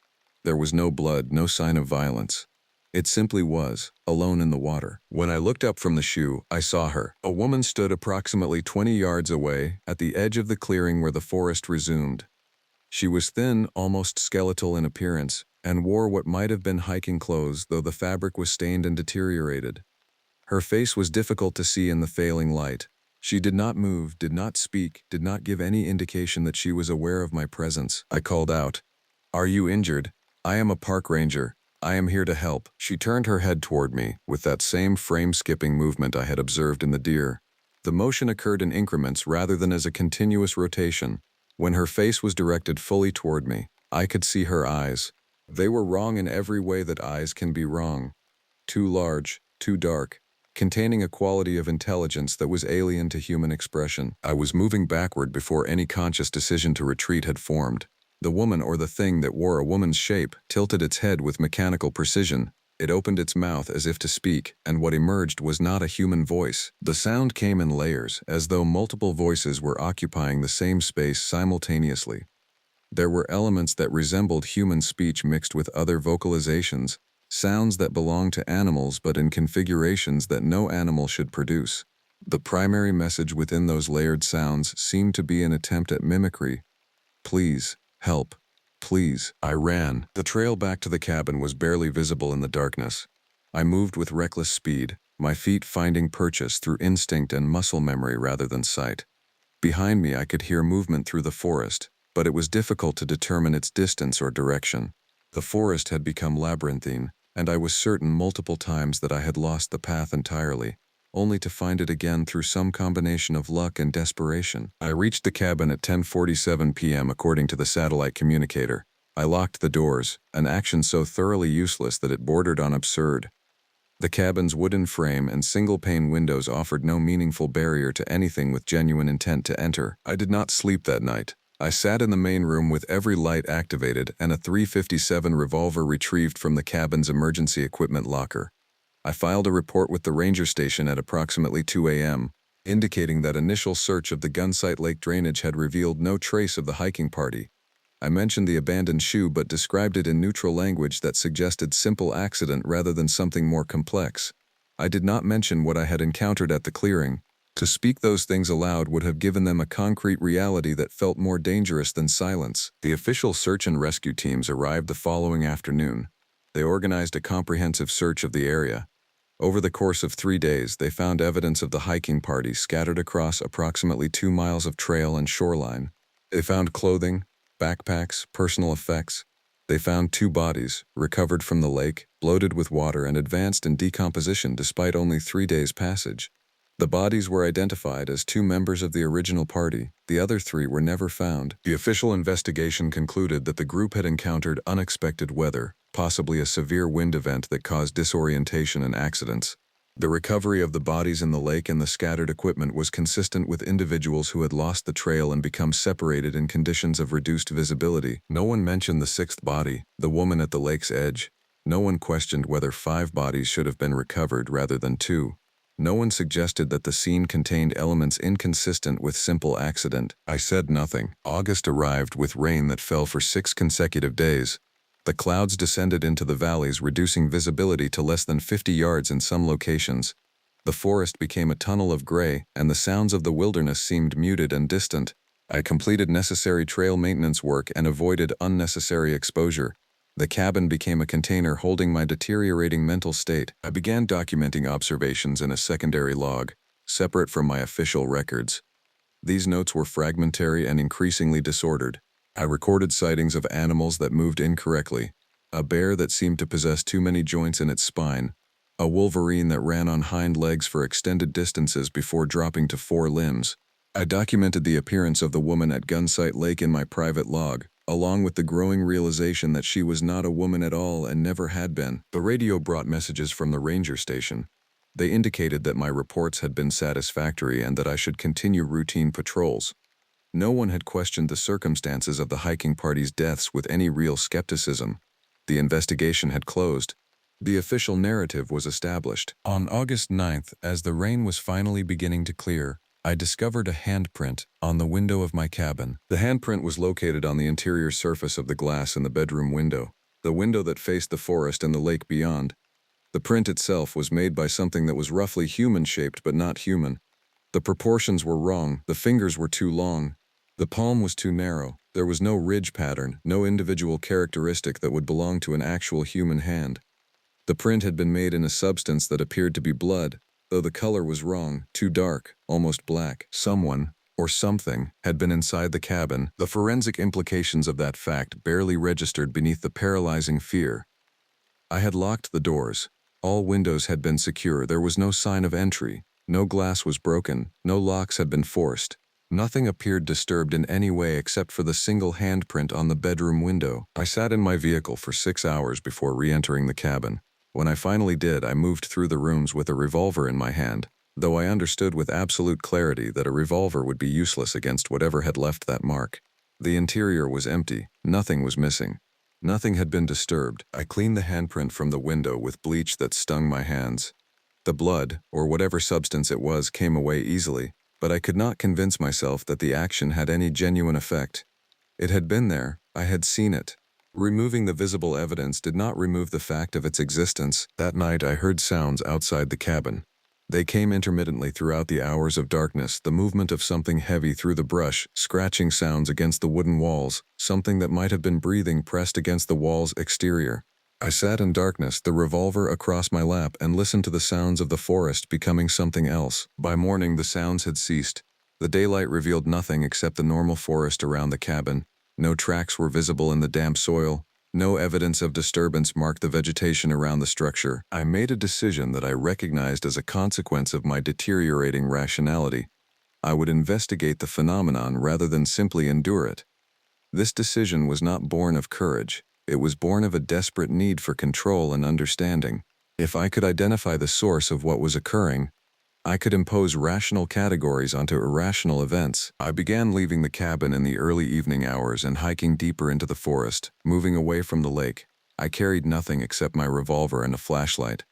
There was no blood, no sign of violence. It simply was, alone in the water. When I looked up from the shoe, I saw her. A woman stood approximately 20 yards away, at the edge of the clearing where the forest resumed. She was thin, almost skeletal in appearance, and wore what might have been hiking clothes, though the fabric was stained and deteriorated. Her face was difficult to see in the failing light. She did not move, did not speak, did not give any indication that she was aware of my presence. I called out, "Are you injured? I am a park ranger. I am here to help." She turned her head toward me, with that same frame-skipping movement I had observed in the deer. The motion occurred in increments rather than as a continuous rotation. When her face was directed fully toward me, I could see her eyes. They were wrong in every way that eyes can be wrong. Too large, too dark, containing a quality of intelligence that was alien to human expression. I was moving backward before any conscious decision to retreat had formed. The woman, or the thing that wore a woman's shape, tilted its head with mechanical precision. It opened its mouth as if to speak, and what emerged was not a human voice. The sound came in layers, as though multiple voices were occupying the same space simultaneously. There were elements that resembled human speech mixed with other vocalizations, sounds that belonged to animals but in configurations that no animal should produce. The primary message within those layered sounds seemed to be an attempt at mimicry. Please, help. Please. I ran. The trail back to the cabin was barely visible in the darkness. I moved with reckless speed, my feet finding purchase through instinct and muscle memory rather than sight. Behind me I could hear movement through the forest, but it was difficult to determine its distance or direction. The forest had become labyrinthine, and I was certain multiple times that I had lost the path entirely, only to find it again through some combination of luck and desperation. I reached the cabin at 10:47 p.m. according to the satellite communicator. I locked the doors, an action so thoroughly useless that it bordered on absurd. The cabin's wooden frame and single-pane windows offered no meaningful barrier to anything with genuine intent to enter. I did not sleep that night. I sat in the main room with every light activated and a .357 revolver retrieved from the cabin's emergency equipment locker. I filed a report with the ranger station at approximately 2 a.m., indicating that initial search of the gunsight lake drainage had revealed no trace of the hiking party. I mentioned the abandoned shoe but described it in neutral language that suggested simple accident rather than something more complex. I did not mention what I had encountered at the clearing. To speak those things aloud would have given them a concrete reality that felt more dangerous than silence. The official search and rescue teams arrived the following afternoon. They organized a comprehensive search of the area. Over the course of 3 days, they found evidence of the hiking party scattered across approximately 2 miles of trail and shoreline. They found clothing, backpacks, personal effects. They found 2 bodies, recovered from the lake, bloated with water and advanced in decomposition despite only 3 days' passage. The bodies were identified as 2 members of the original party. The other 3 were never found. The official investigation concluded that the group had encountered unexpected weather, possibly a severe wind event that caused disorientation and accidents. The recovery of the bodies in the lake and the scattered equipment was consistent with individuals who had lost the trail and become separated in conditions of reduced visibility. No one mentioned the 6th body, the woman at the lake's edge. No one questioned whether 5 bodies should have been recovered rather than 2. No one suggested that the scene contained elements inconsistent with simple accident. I said nothing. August arrived with rain that fell for 6 consecutive days. The clouds descended into the valleys, reducing visibility to less than 50 yards in some locations. The forest became a tunnel of gray, and the sounds of the wilderness seemed muted and distant. I completed necessary trail maintenance work and avoided unnecessary exposure. The cabin became a container holding my deteriorating mental state. I began documenting observations in a secondary log, separate from my official records. These notes were fragmentary and increasingly disordered. I recorded sightings of animals that moved incorrectly, a bear that seemed to possess too many joints in its spine, a wolverine that ran on hind legs for extended distances before dropping to 4 limbs. I documented the appearance of the woman at Gunsight Lake in my private log, along with the growing realization that she was not a woman at all and never had been. The radio brought messages from the ranger station. They indicated that my reports had been satisfactory and that I should continue routine patrols. No one had questioned the circumstances of the hiking party's deaths with any real skepticism. The investigation had closed. The official narrative was established. On August 9th, as the rain was finally beginning to clear, I discovered a handprint on the window of my cabin. The handprint was located on the interior surface of the glass in the bedroom window, the window that faced the forest and the lake beyond. The print itself was made by something that was roughly human-shaped but not human. The proportions were wrong, the fingers were too long. The palm was too narrow. There was no ridge pattern, no individual characteristic that would belong to an actual human hand. The print had been made in a substance that appeared to be blood, though the color was wrong, too dark, almost black. Someone, or something, had been inside the cabin. The forensic implications of that fact barely registered beneath the paralyzing fear. I had locked the doors. All windows had been secure. There was no sign of entry. No glass was broken. No locks had been forced. Nothing appeared disturbed in any way except for the single handprint on the bedroom window. I sat in my vehicle for 6 hours before re-entering the cabin. When I finally did, I moved through the rooms with a revolver in my hand, though I understood with absolute clarity that a revolver would be useless against whatever had left that mark. The interior was empty. Nothing was missing. Nothing had been disturbed. I cleaned the handprint from the window with bleach that stung my hands. The blood, or whatever substance it was, came away easily, but I could not convince myself that the action had any genuine effect. It had been there. I had seen it. Removing the visible evidence did not remove the fact of its existence. That night I heard sounds outside the cabin. They came intermittently throughout the hours of darkness, the movement of something heavy through the brush, scratching sounds against the wooden walls, something that might have been breathing pressed against the wall's exterior. I sat in darkness, the revolver across my lap, and listened to the sounds of the forest becoming something else. By morning the sounds had ceased. The daylight revealed nothing except the normal forest around the cabin. No tracks were visible in the damp soil. No evidence of disturbance marked the vegetation around the structure. I made a decision that I recognized as a consequence of my deteriorating rationality. I would investigate the phenomenon rather than simply endure it. This decision was not born of courage. It was born of a desperate need for control and understanding. If I could identify the source of what was occurring, I could impose rational categories onto irrational events. I began leaving the cabin in the early evening hours and hiking deeper into the forest, moving away from the lake. I carried nothing except my revolver and a flashlight.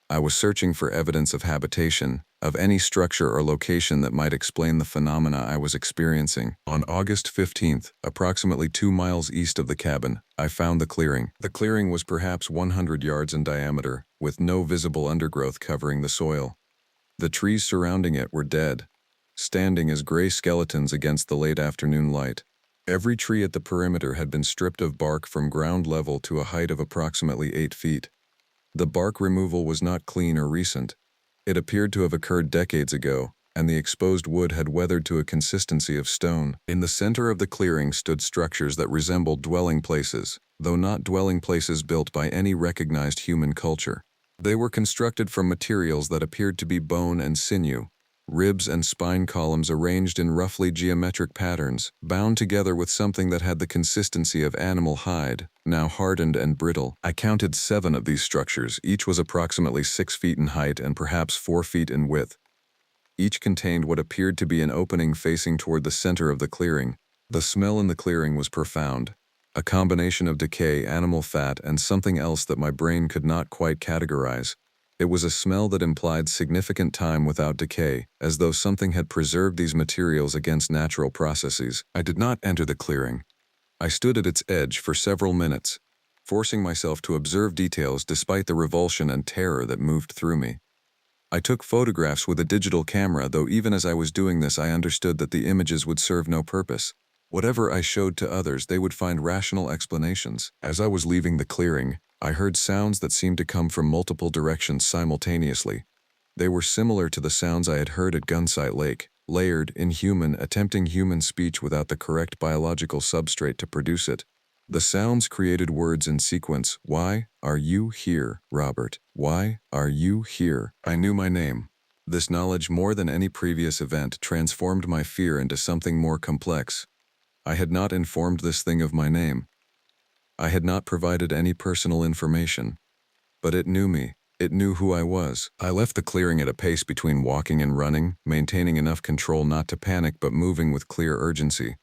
I was searching for evidence of habitation, of any structure or location that might explain the phenomena I was experiencing. On August 15th, approximately 2 miles east of the cabin, I found the clearing. The clearing was perhaps 100 yards in diameter, with no visible undergrowth covering the soil. The trees surrounding it were dead, standing as gray skeletons against the late afternoon light. Every tree at the perimeter had been stripped of bark from ground level to a height of approximately 8 feet. The bark removal was not clean or recent. It appeared to have occurred decades ago, and the exposed wood had weathered to a consistency of stone. In the center of the clearing stood structures that resembled dwelling places, though not dwelling places built by any recognized human culture. They were constructed from materials that appeared to be bone and sinew, ribs and spine columns arranged in roughly geometric patterns, bound together with something that had the consistency of animal hide, now hardened and brittle. I counted 7 of these structures. Each was approximately 6 feet in height and perhaps 4 feet in width. Each contained what appeared to be an opening facing toward the center of the clearing. The smell in the clearing was profound. A combination of decay, animal fat, and something else that my brain could not quite categorize. It was a smell that implied significant time without decay, as though something had preserved these materials against natural processes. I did not enter the clearing. I stood at its edge for several minutes, forcing myself to observe details despite the revulsion and terror that moved through me. I took photographs with a digital camera, though even as I was doing this I understood that the images would serve no purpose. Whatever I showed to others, they would find rational explanations. As I was leaving the clearing, I heard sounds that seemed to come from multiple directions simultaneously. They were similar to the sounds I had heard at Gunsight Lake, layered, inhuman, attempting human speech without the correct biological substrate to produce it. The sounds created words in sequence. Why are you here, Robert? Why are you here? I knew my name. This knowledge, more than any previous event, transformed my fear into something more complex. I had not informed this thing of my name. I had not provided any personal information. But it knew me. It knew who I was. I left the clearing at a pace between walking and running, maintaining enough control not to panic but moving with clear urgency.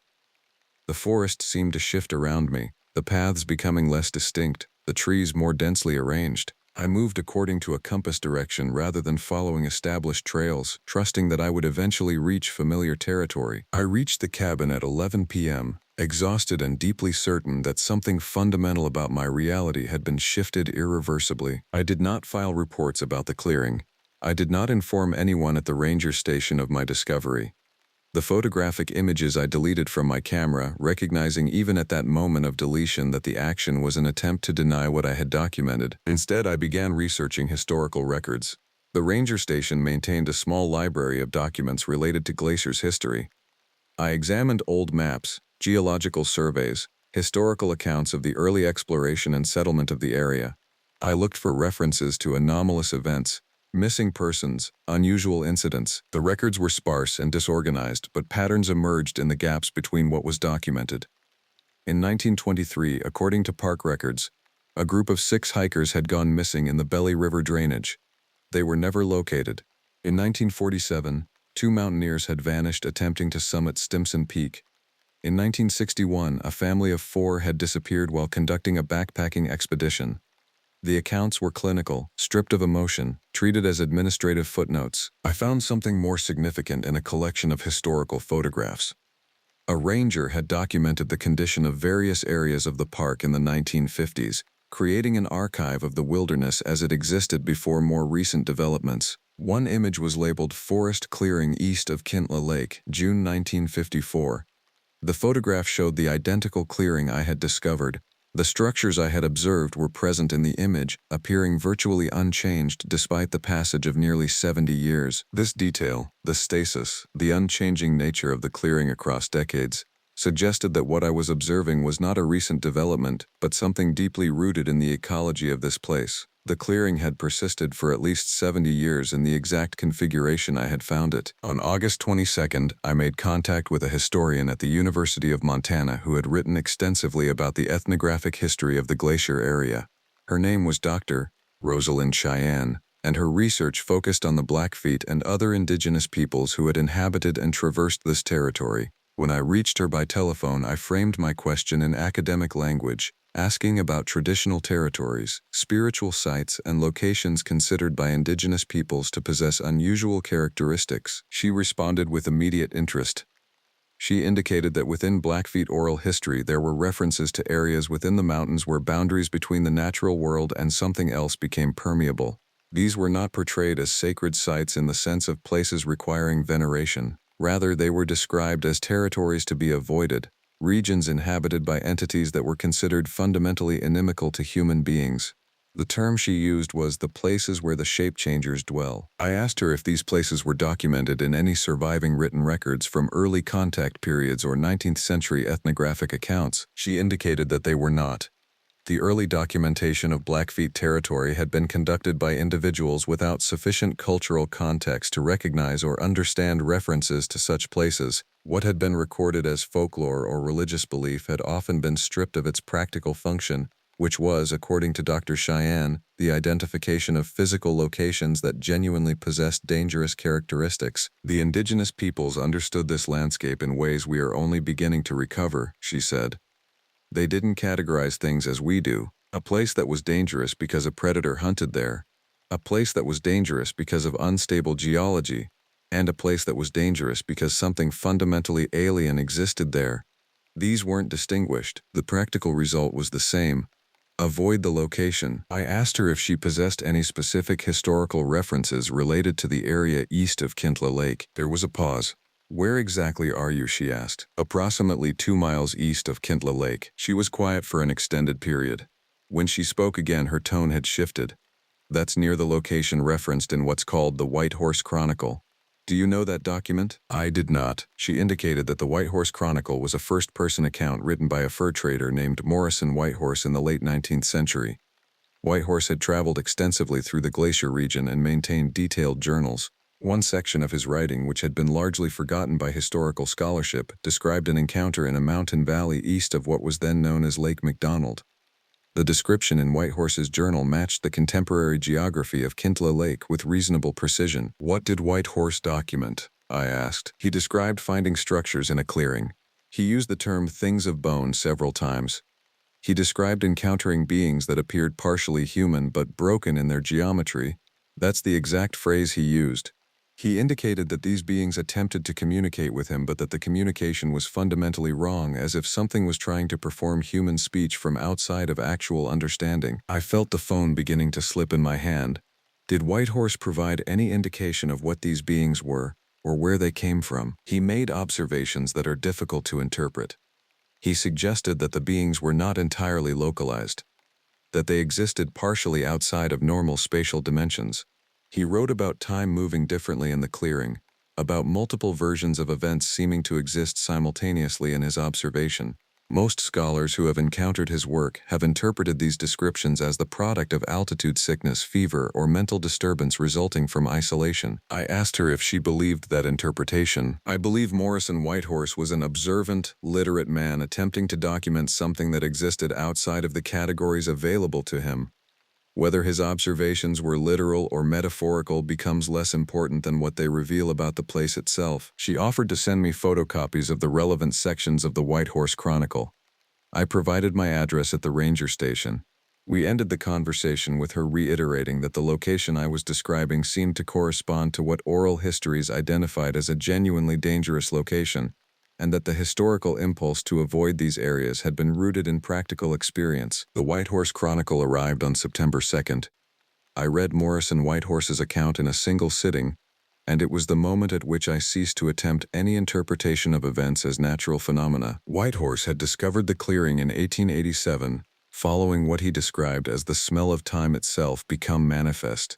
The forest seemed to shift around me, the paths becoming less distinct, the trees more densely arranged. I moved according to a compass direction rather than following established trails, trusting that I would eventually reach familiar territory. I reached the cabin at 11 p.m., exhausted and deeply certain that something fundamental about my reality had been shifted irreversibly. I did not file reports about the clearing. I did not inform anyone at the ranger station of my discovery. The photographic images I deleted from my camera, recognizing even at that moment of deletion that the action was an attempt to deny what I had documented. Instead, I began researching historical records. The ranger station maintained a small library of documents related to Glacier's history. I examined old maps, geological surveys, historical accounts of the early exploration and settlement of the area. I looked for references to anomalous events, missing persons, unusual incidents. The records were sparse and disorganized, but patterns emerged in the gaps between what was documented. In 1923, according to park records, a group of 6 hikers had gone missing in the Belly River drainage. They were never located. In 1947, 2 mountaineers had vanished attempting to summit Stimson Peak. In 1961, a family of 4 had disappeared while conducting a backpacking expedition. The accounts were clinical, stripped of emotion, treated as administrative footnotes. I found something more significant in a collection of historical photographs. A ranger had documented the condition of various areas of the park in the 1950s, creating an archive of the wilderness as it existed before more recent developments. One image was labeled Forest Clearing East of Kintla Lake, June 1954. The photograph showed the identical clearing I had discovered. The structures I had observed were present in the image, appearing virtually unchanged despite the passage of nearly 70 years. This detail, the stasis, the unchanging nature of the clearing across decades, suggested that what I was observing was not a recent development, but something deeply rooted in the ecology of this place. The clearing had persisted for at least 70 years in the exact configuration I had found it. On August 22nd, I made contact with a historian at the University of Montana who had written extensively about the ethnographic history of the glacier area. Her name was Dr. Rosalind Cheyenne, and her research focused on the Blackfeet and other indigenous peoples who had inhabited and traversed this territory. When I reached her by telephone, I framed my question in academic language, asking about traditional territories, spiritual sites, and locations considered by indigenous peoples to possess unusual characteristics. She responded with immediate interest. She indicated that within Blackfeet oral history there were references to areas within the mountains where boundaries between the natural world and something else became permeable. These were not portrayed as sacred sites in the sense of places requiring veneration. Rather, they were described as territories to be avoided, regions inhabited by entities that were considered fundamentally inimical to human beings. The term she used was the places where the shape-changers dwell. I asked her if these places were documented in any surviving written records from early contact periods or 19th century ethnographic accounts. She indicated that they were not. The early documentation of Blackfeet territory had been conducted by individuals without sufficient cultural context to recognize or understand references to such places. What had been recorded as folklore or religious belief had often been stripped of its practical function, which was, according to Dr. Cheyenne, the identification of physical locations that genuinely possessed dangerous characteristics. The indigenous peoples understood this landscape in ways we are only beginning to recover, she said. They didn't categorize things as we do. A place that was dangerous because a predator hunted there, a place that was dangerous because of unstable geology, and a place that was dangerous because something fundamentally alien existed there. These weren't distinguished. The practical result was the same. Avoid the location. I asked her if she possessed any specific historical references related to the area east of Kintla Lake. There was a pause. "Where exactly are you?" she asked. "Approximately 2 miles east of Kintla Lake." She was quiet for an extended period. When she spoke again, her tone had shifted. "That's near the location referenced in what's called the White Horse Chronicle. Do you know that document?" I did not. She indicated that the White Horse Chronicle was a first-person account written by a fur trader named Morrison Whitehorse in the late 19th century. Whitehorse had traveled extensively through the glacier region and maintained detailed journals. One section of his writing, which had been largely forgotten by historical scholarship, described an encounter in a mountain valley east of what was then known as Lake McDonald. The description in Whitehorse's journal matched the contemporary geography of Kintla Lake with reasonable precision. "What did Whitehorse document?" I asked. "He described finding structures in a clearing. He used the term things of bone several times. He described encountering beings that appeared partially human but broken in their geometry. That's the exact phrase he used. He indicated that these beings attempted to communicate with him, but that the communication was fundamentally wrong, as if something was trying to perform human speech from outside of actual understanding." I felt the phone beginning to slip in my hand. Did Whitehorse provide any indication of what these beings were, or where they came from? He made observations that are difficult to interpret. He suggested that the beings were not entirely localized, that they existed partially outside of normal spatial dimensions. He wrote about time moving differently in the clearing, about multiple versions of events seeming to exist simultaneously in his observation. Most scholars who have encountered his work have interpreted these descriptions as the product of altitude sickness, fever, or mental disturbance resulting from isolation. I asked her if she believed that interpretation. "I believe Morrison Whitehorse was an observant, literate man attempting to document something that existed outside of the categories available to him. Whether his observations were literal or metaphorical becomes less important than what they reveal about the place itself. She offered to send me photocopies of the relevant sections of the White Horse Chronicle. I provided my address at the ranger station. We ended the conversation with her reiterating that the location I was describing seemed to correspond to what oral histories identified as a genuinely dangerous location, and that the historical impulse to avoid these areas had been rooted in practical experience. The White Horse Chronicle arrived on September 2nd. I read Morrison Whitehorse's account in a single sitting, and it was the moment at which I ceased to attempt any interpretation of events as natural phenomena. Whitehorse had discovered the clearing in 1887, following what he described as the smell of time itself become manifest.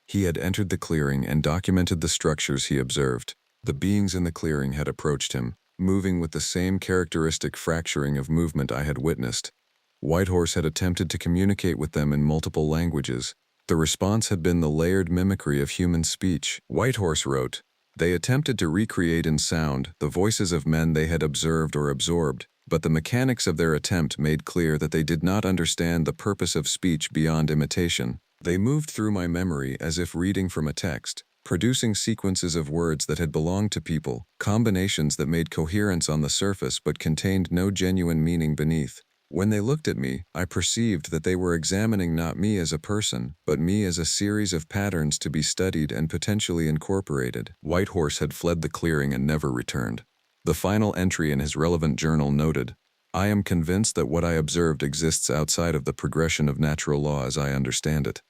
He had entered the clearing and documented the structures he observed. The beings in the clearing had approached him, moving with the same characteristic fracturing of movement I had witnessed. Whitehorse had attempted to communicate with them in multiple languages. The response had been the layered mimicry of human speech. Whitehorse wrote, "They attempted to recreate in sound the voices of men they had observed or absorbed, but the mechanics of their attempt made clear that they did not understand the purpose of speech beyond imitation. They moved through my memory as if reading from a text, producing sequences of words that had belonged to people, combinations that made coherence on the surface but contained no genuine meaning beneath. When they looked at me, I perceived that they were examining not me as a person, but me as a series of patterns to be studied and potentially incorporated." Whitehorse had fled the clearing and never returned. The final entry in his relevant journal noted, "I am convinced that what I observed exists outside of the progression of natural law as I understand it.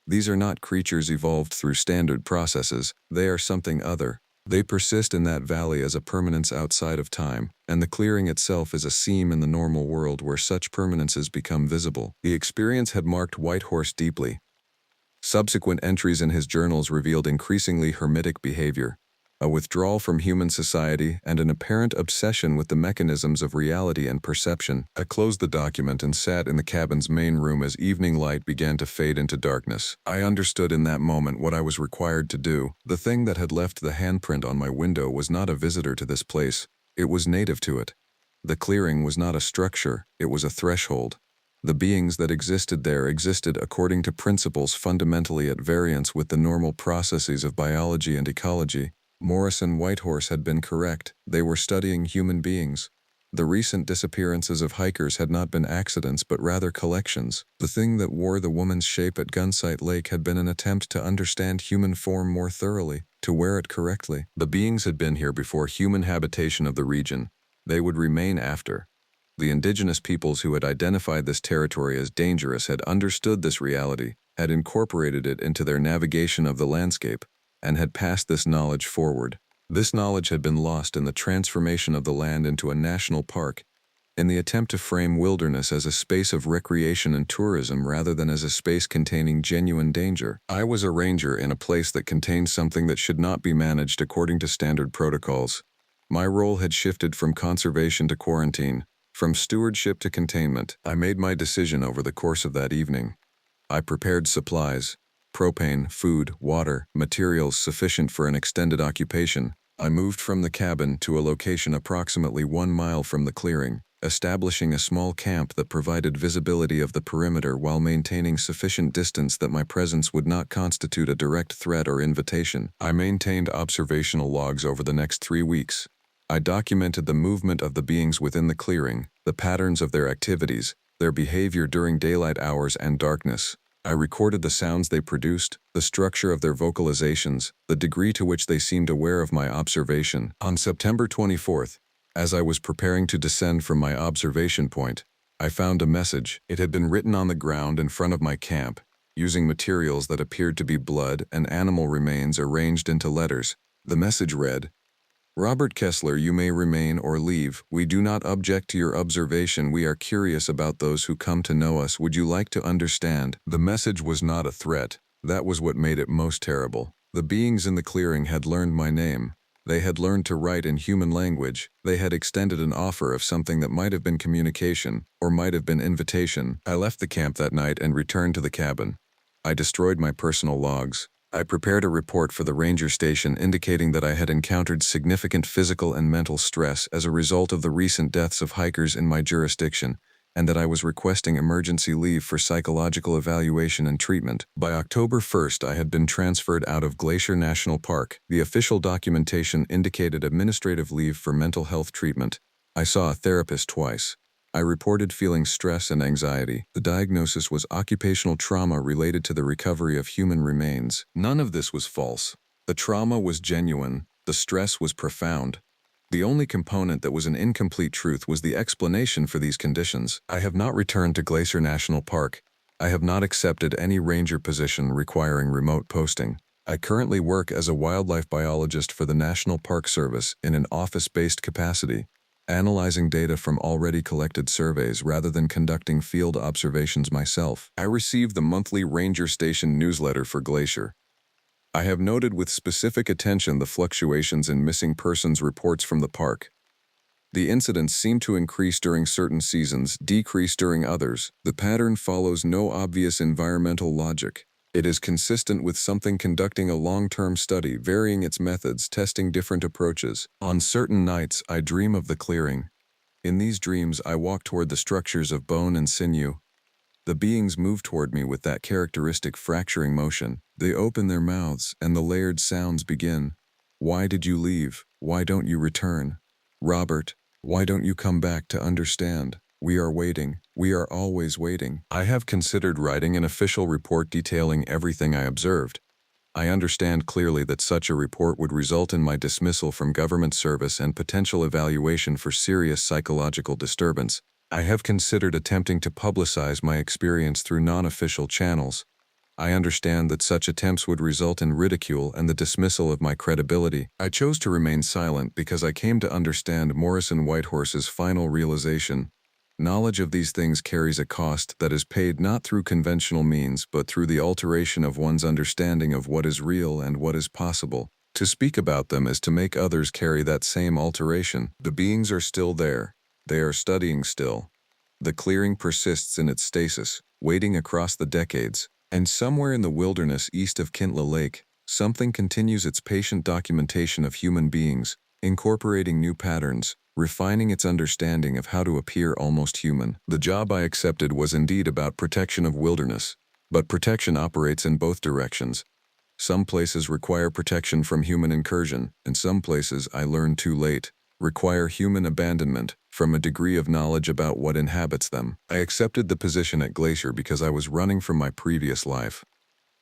These are not creatures evolved through standard processes, they are something other. They persist in that valley as a permanence outside of time, and the clearing itself is a seam in the normal world where such permanences become visible." The experience had marked Whitehorse deeply. Subsequent entries in his journals revealed increasingly hermetic behavior, a withdrawal from human society, and an apparent obsession with the mechanisms of reality and perception. I closed the document and sat in the cabin's main room as evening light began to fade into darkness. I understood in that moment what I was required to do. The thing that had left the handprint on my window was not a visitor to this place. It was native to it. The clearing was not a structure, it was a threshold. The beings that existed there existed according to principles fundamentally at variance with the normal processes of biology and ecology. Morrison Whitehorse had been correct. They were studying human beings. The recent disappearances of hikers had not been accidents but rather collections. The thing that wore the woman's shape at Gunsight Lake had been an attempt to understand human form more thoroughly, to wear it correctly. The beings had been here before human habitation of the region. They would remain after. The indigenous peoples who had identified this territory as dangerous had understood this reality, had incorporated it into their navigation of the landscape, and had passed this knowledge forward. This knowledge had been lost in the transformation of the land into a national park, in the attempt to frame wilderness as a space of recreation and tourism rather than as a space containing genuine danger. I was a ranger in a place that contained something that should not be managed according to standard protocols. My role had shifted from conservation to quarantine, from stewardship to containment. I made my decision over the course of that evening. I prepared supplies. Propane, food, water, materials sufficient for an extended occupation. I moved from the cabin to a location approximately 1 mile from the clearing, establishing a small camp that provided visibility of the perimeter while maintaining sufficient distance that my presence would not constitute a direct threat or invitation. I maintained observational logs over the next 3 weeks. I documented the movement of the beings within the clearing, the patterns of their activities, their behavior during daylight hours and darkness. I recorded the sounds they produced, the structure of their vocalizations, the degree to which they seemed aware of my observation. On September 24th, as I was preparing to descend from my observation point, I found a message. It had been written on the ground in front of my camp, using materials that appeared to be blood and animal remains arranged into letters. The message read, "Robert Kessler, you may remain or leave. We do not object to your observation. We are curious about those who come to know us. Would you like to understand?" The message was not a threat. That was what made it most terrible. The beings in the clearing had learned my name. They had learned to write in human language. They had extended an offer of something that might have been communication, or might have been invitation. I left the camp that night and returned to the cabin. I destroyed my personal logs. I prepared a report for the ranger station indicating that I had encountered significant physical and mental stress as a result of the recent deaths of hikers in my jurisdiction, and that I was requesting emergency leave for psychological evaluation and treatment. By October 1st, I had been transferred out of Glacier National Park. The official documentation indicated administrative leave for mental health treatment. I saw a therapist twice. I reported feeling stress and anxiety. The diagnosis was occupational trauma related to the recovery of human remains. None of this was false. The trauma was genuine. The stress was profound. The only component that was an incomplete truth was the explanation for these conditions. I have not returned to Glacier National Park. I have not accepted any ranger position requiring remote posting. I currently work as a wildlife biologist for the National Park Service in an office-based capacity, analyzing data from already collected surveys rather than conducting field observations myself. I receive the monthly Ranger Station newsletter for Glacier. I have noted with specific attention the fluctuations in missing persons reports from the park. The incidents seem to increase during certain seasons, decrease during others. The pattern follows no obvious environmental logic. It is consistent with something conducting a long-term study, varying its methods, testing different approaches. On certain nights, I dream of the clearing. In these dreams, I walk toward the structures of bone and sinew. The beings move toward me with that characteristic fracturing motion. They open their mouths, and the layered sounds begin. Why did you leave? Why don't you return? Robert, why don't you come back to understand? We are waiting. We are always waiting. I have considered writing an official report detailing everything I observed. I understand clearly that such a report would result in my dismissal from government service and potential evaluation for serious psychological disturbance. I have considered attempting to publicize my experience through non-official channels. I understand that such attempts would result in ridicule and the dismissal of my credibility. I chose to remain silent because I came to understand Morrison Whitehorse's final realization. Knowledge of these things carries a cost that is paid not through conventional means but through the alteration of one's understanding of what is real and what is possible. To speak about them is to make others carry that same alteration. The beings are still there. They are studying still. The clearing persists in its stasis, waiting across the decades. And somewhere in the wilderness east of Kintla Lake, something continues its patient documentation of human beings, incorporating new patterns, refining its understanding of how to appear almost human. The job I accepted was indeed about protection of wilderness, but protection operates in both directions. Some places require protection from human incursion, and some places, I learned too late, require human abandonment from a degree of knowledge about what inhabits them. I accepted the position at Glacier because I was running from my previous life.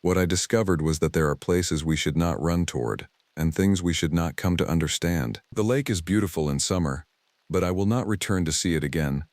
What I discovered was that there are places we should not run toward, and things we should not come to understand. The lake is beautiful in summer, but I will not return to see it again.